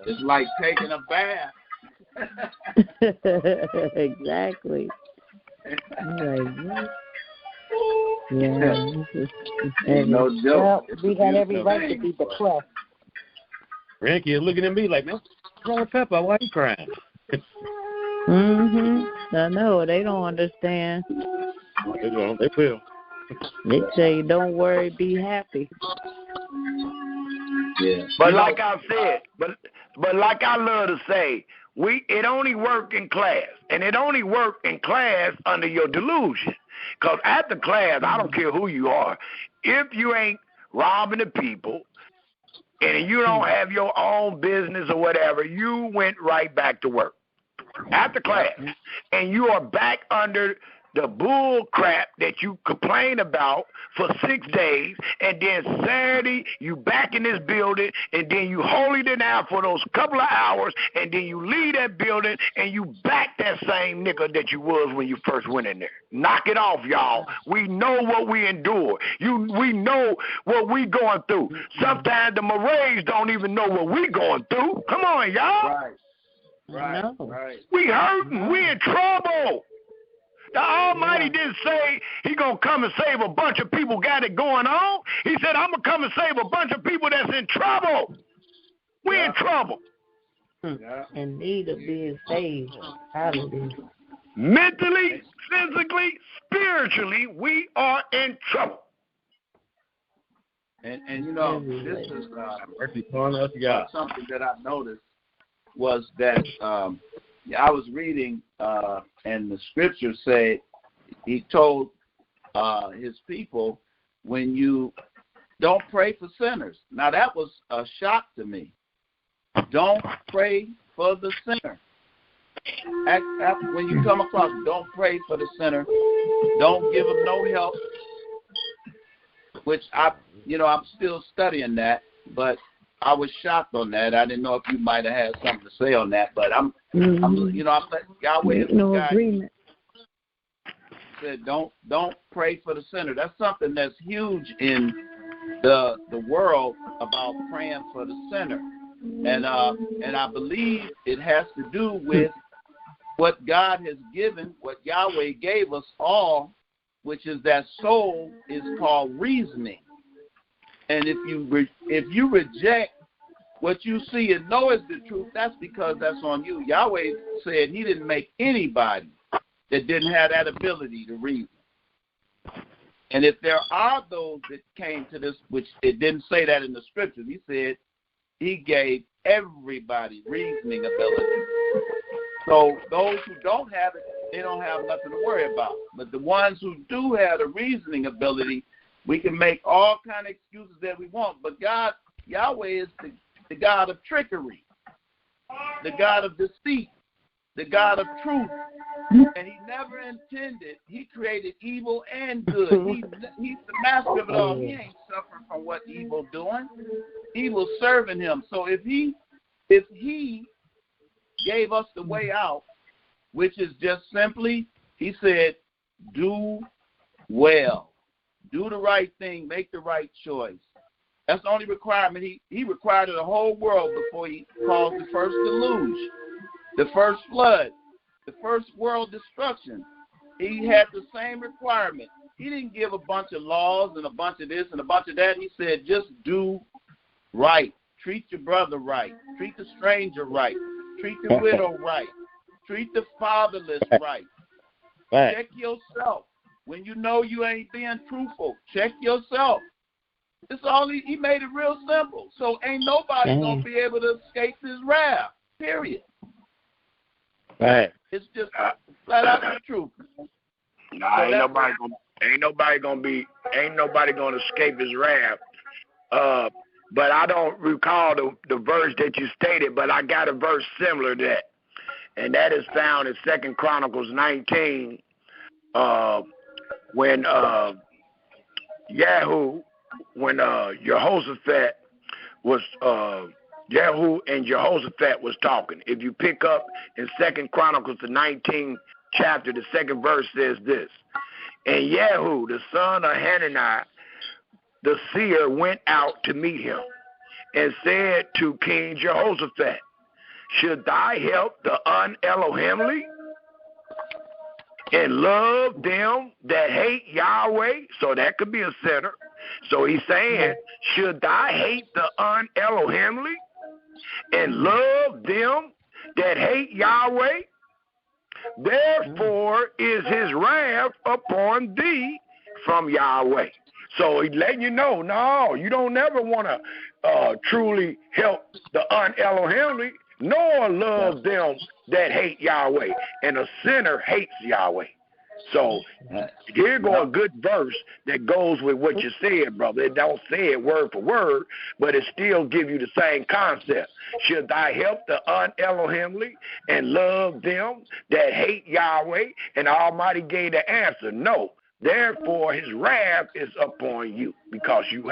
It's like taking a bath. Exactly. Like, yeah. Ain't no joke. Well, we got every right to be depressed. Grandkids looking at me like, man, what's wrong with Pepper? Why are you crying? I know. They don't understand. They will. They will. They say, don't worry, be happy. Yeah. But like I said, but like I love to say, it only worked in class, and it only worked in class under your delusion. Because at the class, I don't care who you are, if you ain't robbing the people and you don't have your own business or whatever, you went right back to work at the class, and you are back under the bull crap that you complain about for 6 days, and then Saturday you back in this building, and then you hold it down for those couple of hours, and then you leave that building, and you back that same nigga that you was when you first went in there. Knock it off, y'all. We know what we endure. We know what we going through. Sometimes the Morays don't even know what we going through. Come on, y'all. Right. We hurting. We in trouble. The Almighty didn't say he going to come and save a bunch of people got it going on. He said, I'm going to come and save a bunch of people that's in trouble. We're in trouble. In need of being saved. Hallelujah. Mentally, physically, spiritually, we are in trouble. And you know, this is something that I noticed was that I was reading, and the scriptures say he told his people, when you don't pray for sinners. Now that was a shock to me. Don't pray for the sinner. When you come across, don't pray for the sinner. Don't give him no help. Which I'm still studying that, but I was shocked on that. I didn't know if you might have had something to say on that, but I'm letting Yahweh is the guy. Agreement. Said don't pray for the sinner. That's something that's huge in the world about praying for the sinner, and I believe it has to do with what God has given, what Yahweh gave us all, which is that soul is called reasoning. And if you reject what you see and know is the truth, that's because that's on you. Yahweh said he didn't make anybody that didn't have that ability to reason. And if there are those that came to this, which it didn't say that in the scriptures, he said he gave everybody reasoning ability. So those who don't have it, they don't have nothing to worry about. But the ones who do have the reasoning ability, we can make all kind of excuses that we want. But God, Yahweh is the God of trickery, the God of deceit, the God of truth. And he never intended, he created evil and good. He's the master of it all. He ain't suffering from what evil doing. Evil's serving him. So if he gave us the way out, which is just simply, he said, do well. Do the right thing. Make the right choice. That's the only requirement. He required of the whole world before he caused the first deluge, the first flood, the first world destruction. He had the same requirement. He didn't give a bunch of laws and a bunch of this and a bunch of that. He said, just do right. Treat your brother right. Treat the stranger right. Treat the widow right. Treat the fatherless right. Check yourself. When you know you ain't being truthful, check yourself. It's all he made it real simple. So ain't nobody going to be able to escape his wrath, period. Right. It's just flat out the truth. Nah, ain't nobody gonna escape his wrath. But I don't recall the verse that you stated, but I got a verse similar to that. And that is found in 2 Chronicles 19, when Jehoshaphat was Jehu and Jehoshaphat was talking. If you pick up in 2 Chronicles the 19th chapter, the second verse says this: and Jehu, the son of Hanani, the seer, went out to meet him and said to King Jehoshaphat, should thy help the unelohimly and love them that hate Yahweh? So that could be a sinner. So he's saying, should thy hate the unelohimly and love them that hate Yahweh? Therefore is his wrath upon thee from Yahweh. So he's letting you know, no, you don't never want to truly help the unelohimly, nor love them that hate Yahweh. And a sinner hates Yahweh. So here go a good verse that goes with what you said, brother. It don't say it word for word, but it still give you the same concept. Should thy help the unelohimly and love them that hate Yahweh? And the Almighty gave the answer, no. Therefore his wrath is upon you, because you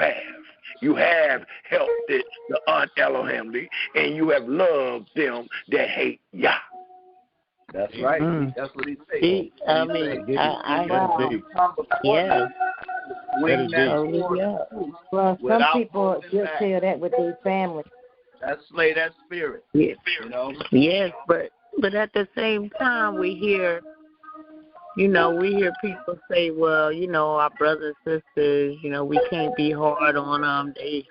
have helped the unelohimly, and you have loved them that hate Yah. That's right. That's what he said. Well, some people just share that with their family. That's slay that spirit. Yes. You know? Yes, but at the same time we hear people say, well, our brothers and sisters, we can't be hard on them. They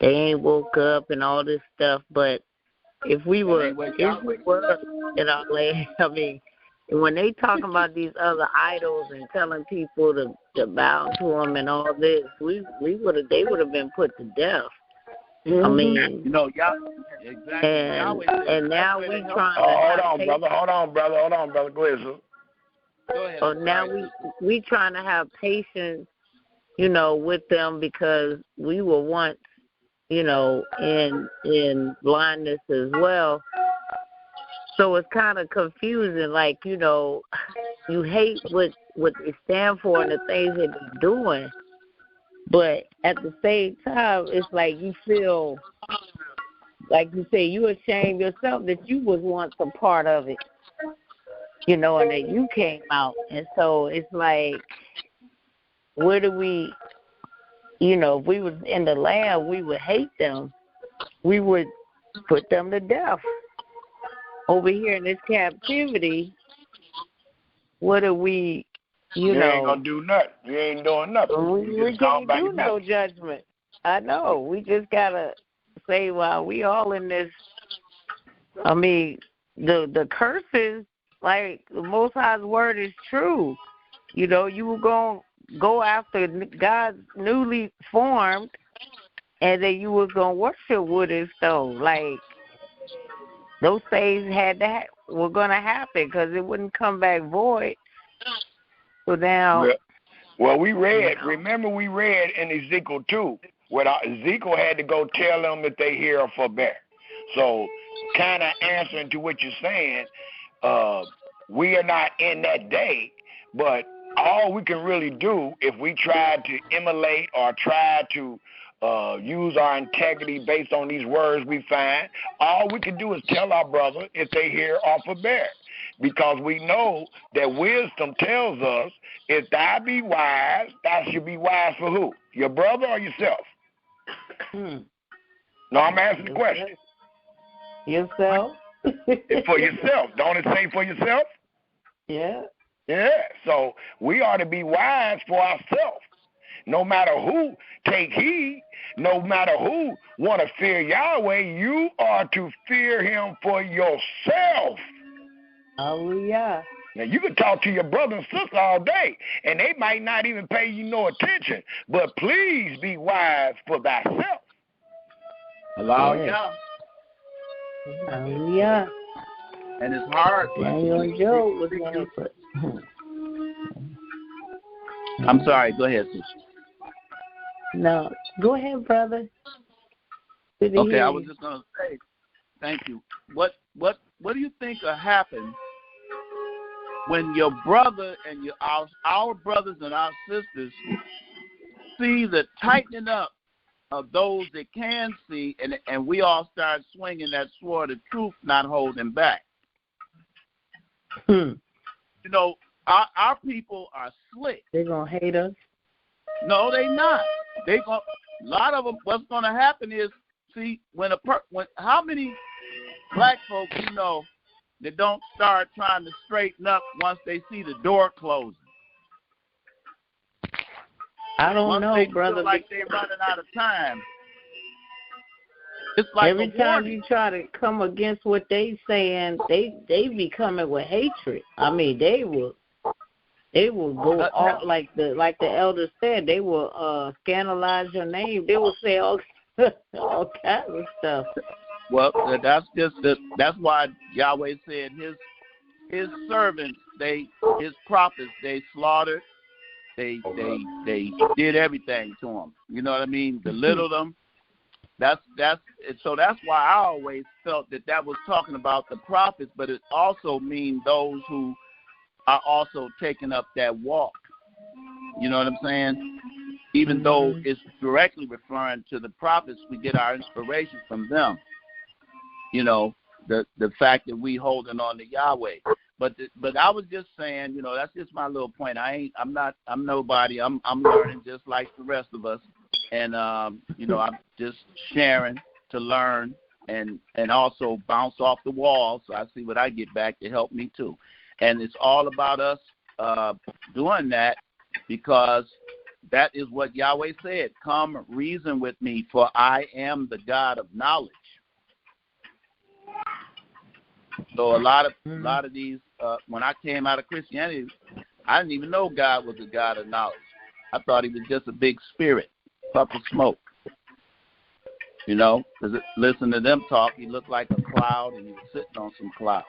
ain't woke up and all this stuff. But if we were in our land, when they talking about these other idols and telling people to bow to them and all this, they would have been put to death. I mean, you know, y'all exactly. And now we trying to. Hold on, brother. Go ahead, sir. Go ahead. So now we trying to have patience, you know, with them because we were once, you know, in blindness as well. So it's kind of confusing. Like, you know, you hate what they stand for and the things that they're doing, but at the same time, it's like you feel, like you say, you ashamed yourself that you was once a part of it, you know, and that you came out. And so it's like, where do we, you know, if we was in the land, we would hate them. We would put them to death. Over here in this captivity, what are we, you know? You ain't going to do nothing. You ain't doing nothing. We can't do no judgment. I know. We just got to say, well, we all in this. I mean, the curses, like the Most High's word is true. You know, you were going to go after God's newly formed, and then you was going to worship wood and stone. Like, those things were going to happen because it wouldn't come back void. So now... Well, we read, remember we read in Ezekiel 2, where Ezekiel had to go tell them that they hear or forbear. So kind of answering to what you're saying, we are not in that day, but all we can really do if we try to emulate or try to use our integrity based on these words we find, all we can do is tell our brother if they hear or forbear. Because we know that wisdom tells us, if thou be wise, thou should be wise for who? Your brother or yourself? No, I'm asking the question. Yourself? For yourself. Don't it say for yourself? Yeah. Yeah. So we ought to be wise for ourselves. No matter who take heed, no matter who want to fear Yahweh, you are to fear him for yourself. Hallelujah. Now, you can talk to your brother and sister all day, and they might not even pay you no attention, but please be wise for thyself. Hallelujah. Hallelujah. And it's hard. Daniel and Job was going to put. I'm sorry. Go ahead, sister. No, go ahead, brother. Okay, I was just gonna say, thank you. What do you think will happen when your brother and our brothers and our sisters see the tightening up of those that can see, and we all start swinging that sword of truth, not holding back? You know, our people are slick. They're gonna hate us. No, they not. A lot of them. What's going to happen is, see, when how many black folks you know that don't start trying to straighten up once they see the door closing? I don't know, they brother. Feel like they're running out of time. It's like every time you try to come against what they saying, they be coming with hatred. I mean, they will go off like the elder said. They will scandalize your name. They will say all kinds of stuff. Well, that's why Yahweh said his servants, his prophets, they slaughtered, they did everything to them. You know what I mean? Belittled them. So that's why I always felt that was talking about the prophets, but it also means those who are also taking up that walk. You know what I'm saying? Even though it's directly referring to the prophets, we get our inspiration from them. You know, the fact that we holding on to Yahweh. But I was just saying, you know, that's just my little point. I'm nobody. I'm learning just like the rest of us. And you know, I'm just sharing to learn and also bounce off the wall so I see what I get back to help me too. And it's all about us doing that, because that is what Yahweh said. Come reason with me, for I am the God of knowledge. So a lot of these, when I came out of Christianity, I didn't even know God was a God of knowledge. I thought he was just a big spirit, puff of smoke. You know, because listen to them talk, he looked like a cloud and he was sitting on some clouds.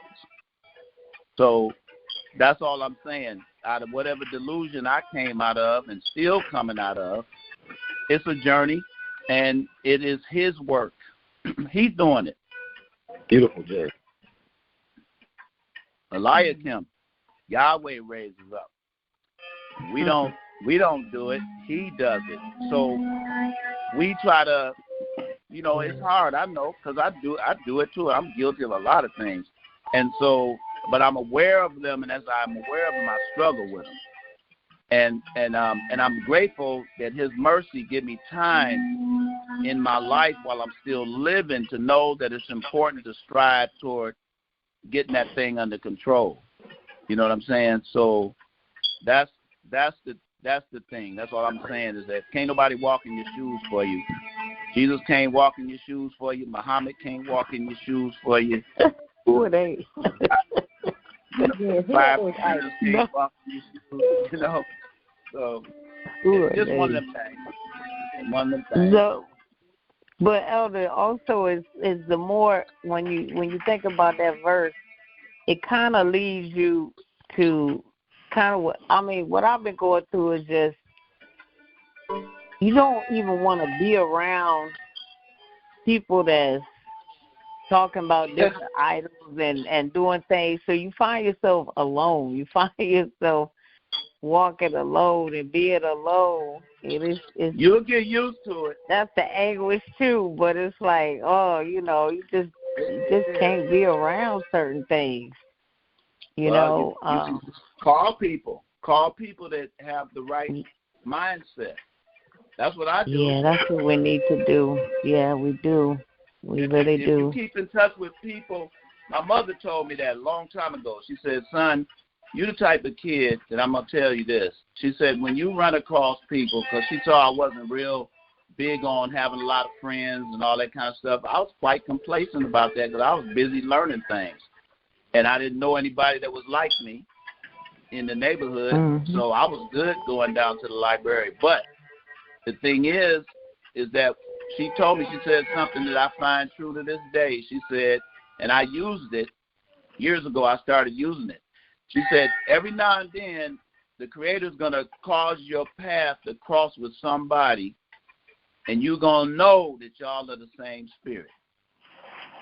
So that's all I'm saying. Out of whatever delusion I came out of and still coming out of, it's a journey, and it is his work. He's doing it. Beautiful, Jay. Eliakim, Yahweh raises up. We don't do it. He does it. So we try to, you know, it's hard. I know, because I do it too. I'm guilty of a lot of things, and so, but I'm aware of them, and as I'm aware of them, I struggle with them. And I'm grateful that his mercy give me time in my life while I'm still living to know that it's important to strive toward getting that thing under control. You know what I'm saying? So that's the thing. That's all I'm saying is that can't nobody walk in your shoes for you. Jesus can't walk in your shoes for you. Muhammad can't walk in your shoes for you. Who are they? Five can't walk in your shoes, you know. So it's just one of them things. So, but Elder, also is the more when you think about that verse, it kind of leads you to kind of what I've been going through is just you don't even want to be around people that's talking about different idols and doing things. So you find yourself alone. You find yourself walking alone and being alone. It's you'll get used to it. That's the anguish too, but it's like, you know, you just can't be around certain things. You know, you call people that have the right mindset. That's what I do. Yeah, that's what we need to do. Yeah, we do. We really do. If you keep in touch with people, my mother told me that a long time ago. She said, son, you're the type of kid that I'm going to tell you this. She said, when you run across people, because she saw I wasn't real big on having a lot of friends and all that kind of stuff, I was quite complacent about that because I was busy learning things. And I didn't know anybody that was like me in the neighborhood, so I was good going down to the library. But the thing is that she told me, she said something that I find true to this day. She said, and I used it years ago, I started using it. She said, every now and then, the Creator's going to cause your path to cross with somebody, and you're going to know that y'all are the same spirit.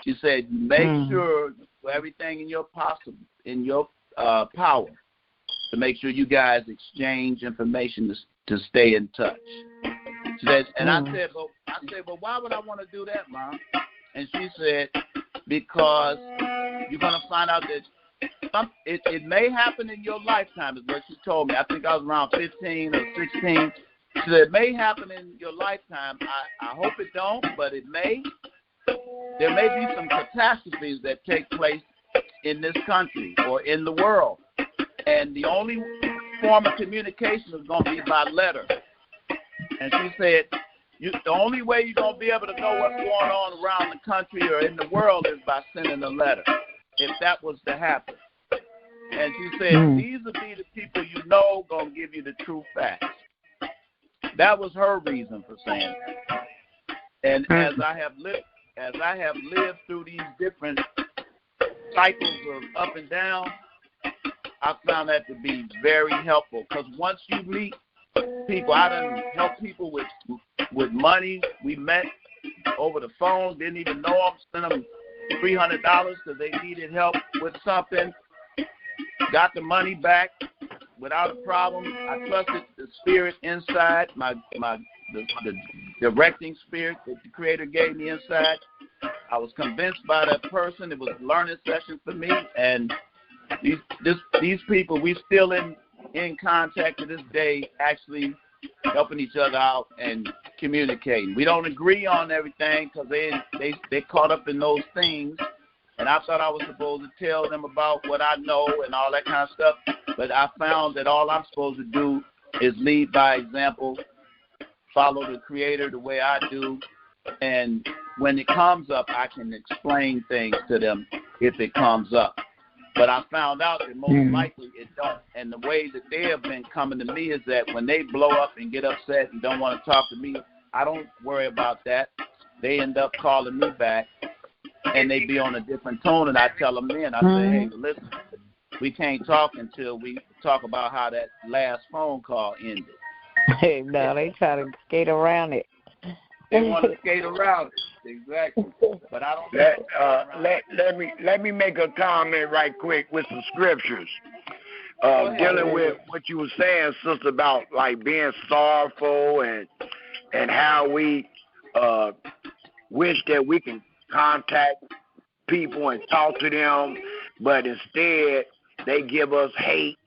She said, make sure you do everything in your power to make sure you guys exchange information to stay in touch. She said, and I said, but why would I want to do that, Mom? And she said, because you're going to find out that it may happen in your lifetime, is what she told me. I think I was around 15 or 16. She said, it may happen in your lifetime. I hope it don't, but it may. There may be some catastrophes that take place in this country or in the world. And the only form of communication is going to be by letter. And she said, the only way you're going to be able to know what's going on around the country or in the world is by sending a letter, if that was to happen. And she said, these will be the people you know going to give you the true facts. That was her reason for saying that. And as I have lived through these different cycles of up and down, I found that to be very helpful. Because once you meet people, I done help people with money. We met over the phone, didn't even know them, sent them $300 because they needed help with something. Got the money back without a problem. I trusted the spirit inside, the directing spirit that the Creator gave me inside. I was convinced by that person. It was a learning session for me. And these people, we still in contact to this day, actually helping each other out and communicating. We don't agree on everything because they caught up in those things. And I thought I was supposed to tell them about what I know and all that kind of stuff. But I found that all I'm supposed to do is lead by example, follow the Creator the way I do, And when it comes up, I can explain things to them if it comes up. But I found out that most likely it don't. And the way that they have been coming to me is that when they blow up and get upset and don't want to talk to me, I don't worry about that. They end up calling me back, and they be on a different tone, and I tell them then, I say, hey, listen, we can't talk until we talk about how that last phone call ended. Hey, no, they try to skate around it. They want to skate around it. Exactly. But I don't let me make a comment right quick with some scriptures. Dealing with what you were saying, sister, about like being sorrowful and how we wish that we can contact people and talk to them, but instead they give us hate,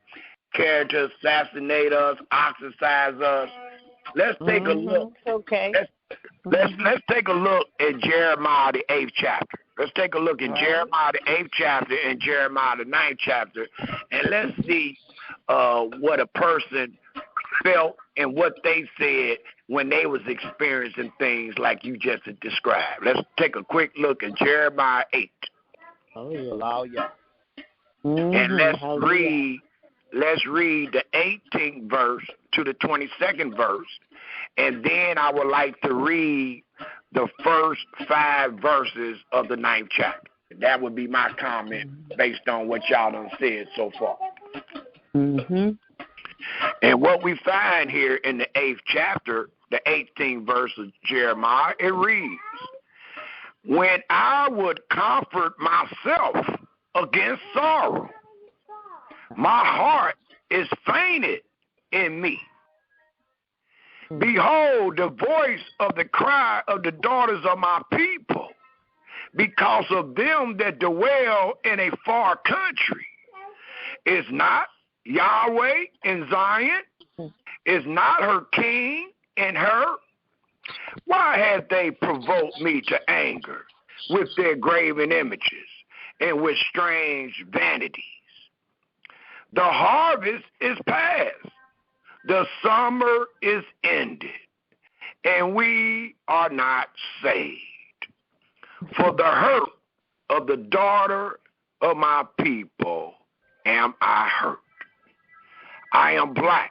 character assassinate us, ostracize us. Let's take a look. Okay. Let's take a look at Jeremiah the 8th chapter. Let's take a look at Jeremiah the 8th chapter and Jeremiah the 9th chapter, and let's see what a person felt and what they said when they was experiencing things like you just described. Let's take a quick look at Jeremiah 8. Hallelujah. And let's read the 18th verse to the 22nd verse, and then I would like to read the first 5 verses of the 9th chapter. That would be my comment based on what y'all done said so far. And what we find here in the 8th chapter, the 18th verse of Jeremiah, it reads, when I would comfort myself against sorrow, my heart is fainted in me. Behold, the voice of the cry of the daughters of my people, because of them that dwell in a far country. Is not Yahweh in Zion? Is not her king in her? Why have they provoked me to anger with their graven images and with strange vanities? The harvest is past. The summer is ended, and we are not saved. For the hurt of the daughter of my people am I hurt. I am black.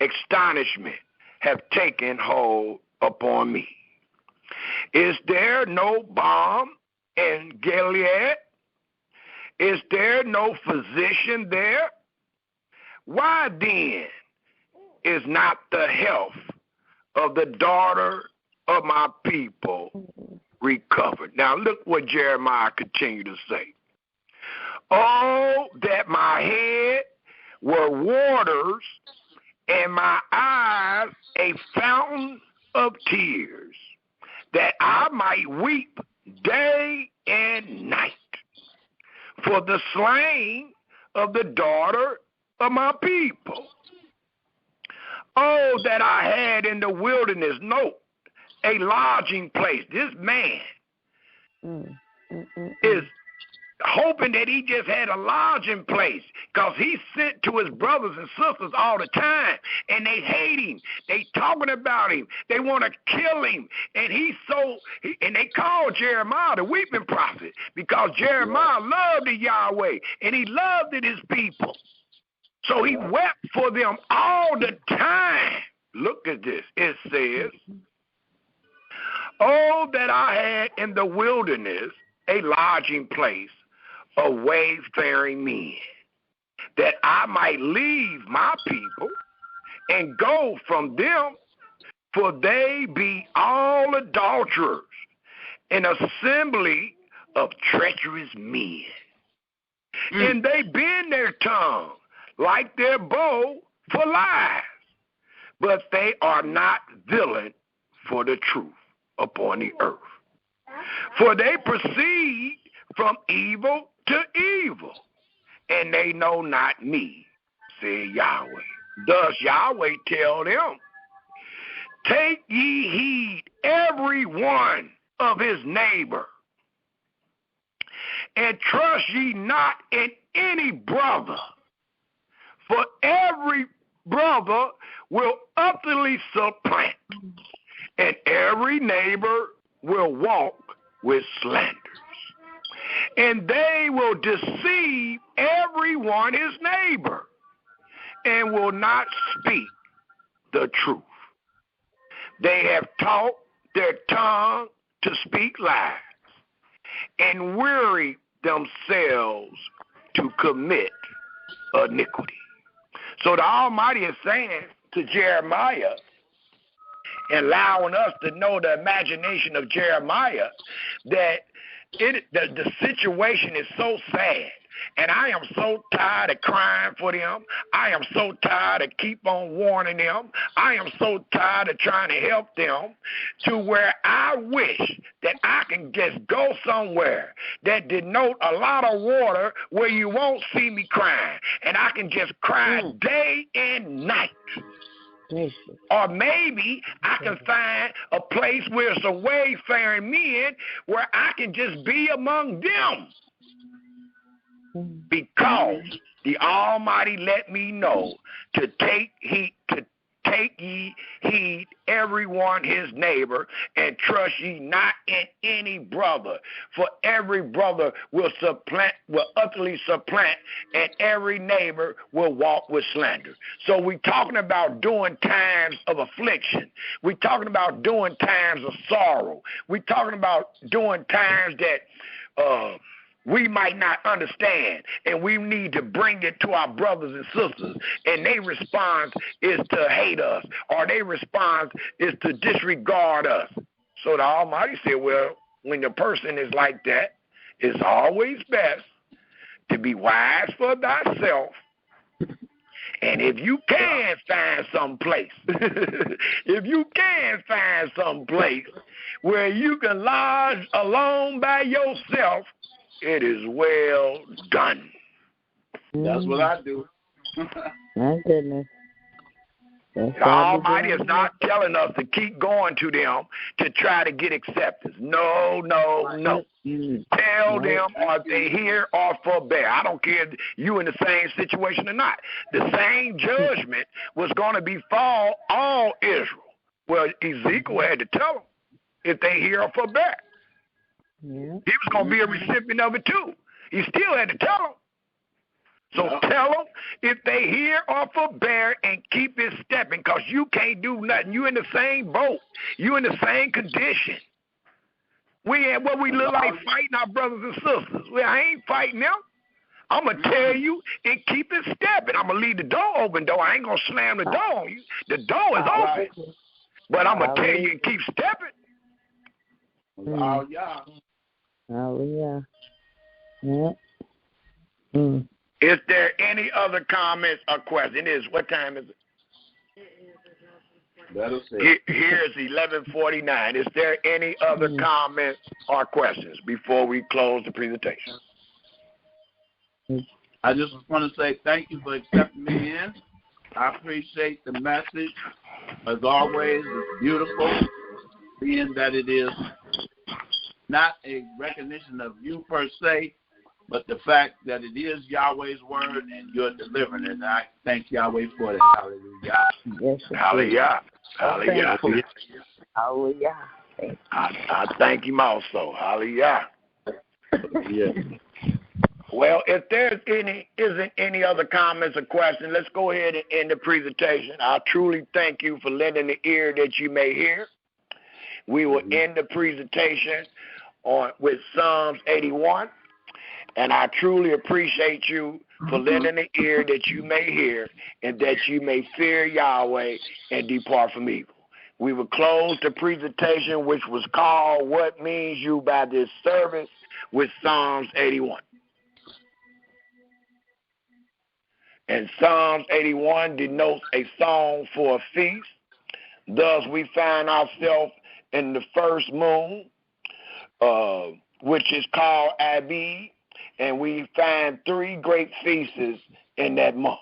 Astonishment have taken hold upon me. Is there no balm in Gilead? Is there no physician there? Why then is not the health of the daughter of my people recovered? Now look what Jeremiah continued to say. Oh, that my head were waters and my eyes a fountain of tears, that I might weep day and night for the slain of the daughter of my people. Oh, that I had in the wilderness, note, a lodging place. This man is hoping that he just had a lodging place, because he's sent to his brothers and sisters all the time, and they hate him. They talking about him. They want to kill him. And and they call Jeremiah the weeping prophet, because Jeremiah loved the Yahweh, and he loved his people. So he wept for them all the time. Look at this. It says, oh, that I had in the wilderness a lodging place of wayfaring men, that I might leave my people and go from them, for they be all adulterers, an assembly of treacherous men. And they bend their tongue like their bow for lies, but they are not villain for the truth upon the earth. For they proceed from evil to evil, and they know not me, said Yahweh. Thus Yahweh tell them, take ye heed every one of his neighbor, and trust ye not in any brother, for every brother will utterly supplant, and every neighbor will walk with slanders. And they will deceive everyone his neighbor, and will not speak the truth. They have taught their tongue to speak lies, and weary themselves to commit iniquity. So the Almighty is saying to Jeremiah, allowing us to know the imagination of Jeremiah, that the situation is so sad. And I am so tired of crying for them. I am so tired of keep on warning them. I am so tired of trying to help them, to where I wish that I can just go somewhere that denote a lot of water where you won't see me crying. And I can just cry day and night. Or maybe I can find a place where some wayfaring men where I can just be among them. Because the Almighty let me know to take ye heed everyone his neighbor, and trust ye not in any brother. For every brother will utterly supplant, and every neighbor will walk with slander. So we're talking about during times of affliction. We're talking about during times of sorrow. We're talking about during times that we might not understand, and we need to bring it to our brothers and sisters, and their response is to hate us, or their response is to disregard us. So the Almighty said, well, when the person is like that, it's always best to be wise for thyself. And if you can find some place, where you can lodge alone by yourself, it is well done. That's what I do. My goodness. The Almighty is not telling us to keep going to them to try to get acceptance. No. Tell them, or if they hear or forbear. I don't care if you in the same situation or not. The same judgment was going to befall all Israel. Well, Ezekiel had to tell them if they hear or forbear. Yeah. He was going to be a recipient of it too. He still had to tell them. So tell them if they hear or forbear and keep it stepping, because you can't do nothing. You in the same boat. You in the same condition. We look like fighting our brothers and sisters. Well, I ain't fighting them. I'm going to tell you and keep it stepping. I'm going to leave the door open, though. I ain't going to slam the door on you. The door is open. But I'm going to tell you and keep stepping. Hallelujah. Hallelujah. Yeah. Is there any other comments or questions? What time is it? Here's 11:49. Is there any other comments or questions before we close the presentation? I just want to say thank you for accepting me in. I appreciate the message. As always, it's beautiful, being that it is not a recognition of you per se, but the fact that it is Yahweh's word and you're delivering it. And I thank Yahweh for that. Hallelujah. Yes, hallelujah. Hallelujah. Hallelujah. I thank him also. Hallelujah. Yeah. Well, if there isn't any other comments or questions, let's go ahead and end the presentation. I truly thank you for lending the ear that you may hear. We will end the presentation with Psalms 81. And I truly appreciate you for lending the ear that you may hear, and that you may fear Yahweh and depart from evil. We will close the presentation, which was called What Means You by This Service, with Psalms 81. And Psalms 81 denotes a song for a feast. Thus, we find ourselves in the first moon, which is called Abib. And we find 3 great feasts in that month.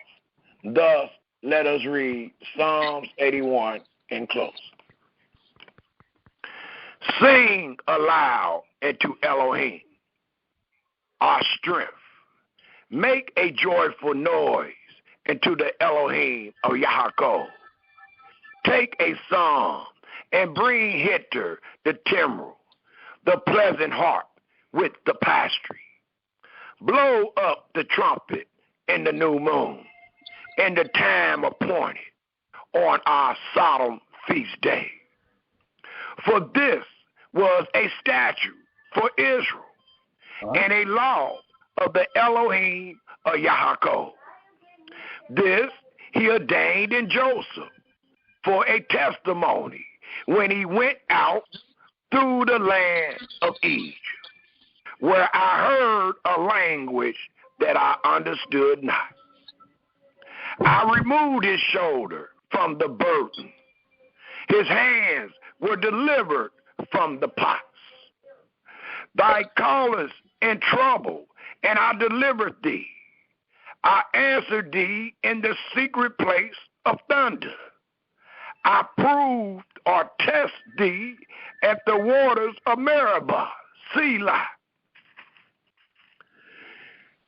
Thus, let us read Psalms 81 and close. Sing aloud unto Elohim, our strength. Make a joyful noise unto the Elohim of Yaakov. Take a psalm and bring hither the timbrel, the pleasant harp with the pastry. Blow up the trumpet in the new moon, in the time appointed on our solemn feast day. For this was a statute for Israel and a law of the Elohim of Yaakov. This he ordained in Joseph for a testimony when he went out through the land of Egypt, where I heard a language that I understood not. I removed his shoulder from the burden. His hands were delivered from the pots. Thy callest in trouble, and I delivered thee. I answered thee in the secret place of thunder. I proved or test thee at the waters of Meribah, Selah.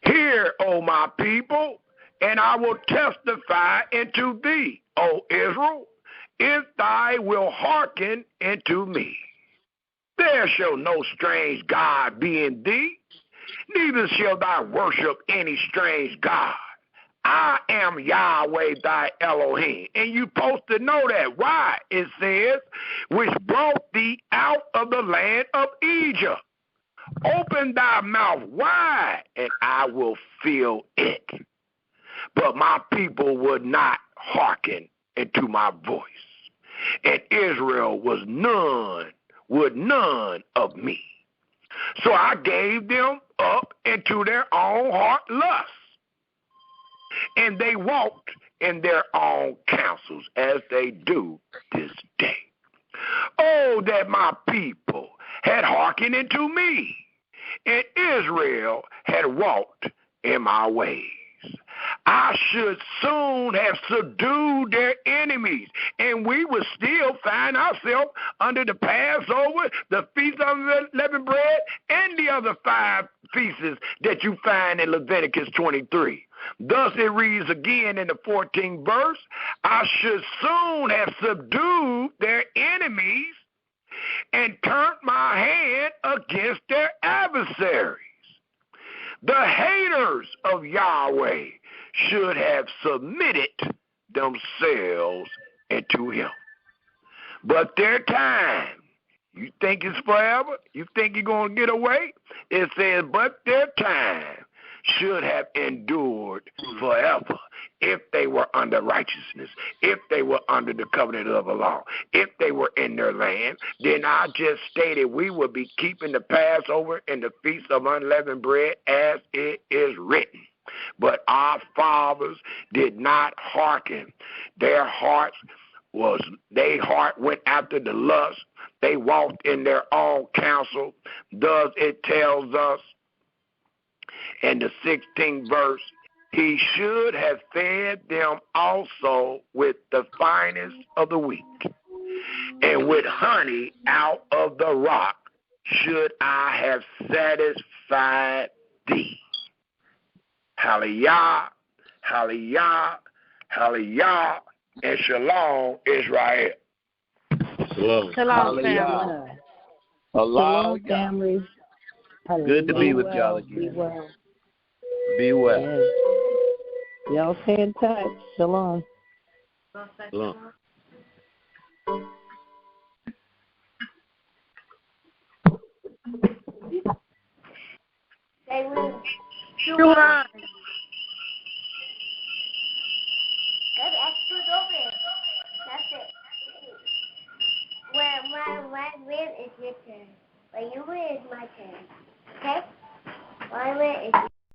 Hear, O my people, and I will testify unto thee, O Israel, if thou wilt hearken unto me. There shall no strange God be in thee, neither shall thou worship any strange God. I am Yahweh thy Elohim. And you supposed to know that. Why? It says, which brought thee out of the land of Egypt. Open thy mouth wide, and I will fill it. But my people would not hearken unto my voice, and Israel would none of me. So I gave them up into their own heart lust, and they walked in their own counsels as they do this day. Oh, that my people had hearkened unto me, and Israel had walked in my ways. I should soon have subdued their enemies, and we would still find ourselves under the Passover, the Feast of Unleavened Bread, and the other 5 feasts that you find in Leviticus 23. Thus it reads again in the 14th verse, I should soon have subdued their enemies and turned my hand against their adversaries. The haters of Yahweh should have submitted themselves unto him. But their time, you think it's forever? You think you're going to get away? It says, but their time should have endured forever if they were under righteousness, if they were under the covenant of the law, if they were in their land. Then I just stated we would be keeping the Passover and the Feast of Unleavened Bread as it is written. But our fathers did not hearken. Their heart went after the lust. They walked in their own counsel. Thus it tells us in the 16th verse, he should have fed them also with the finest of the wheat, and with honey out of the rock should I have satisfied thee. Hallelujah, hallelujah, hallelujah, and shalom, Israel. Shalom. Shalom, Hallelujah. Shalom, family. Good to be with y'all again. Be well. Be well. Yes. Y'all stay in touch. Shalom. Shalom. Shalom. When is your turn? When you win is my turn. Okay? When is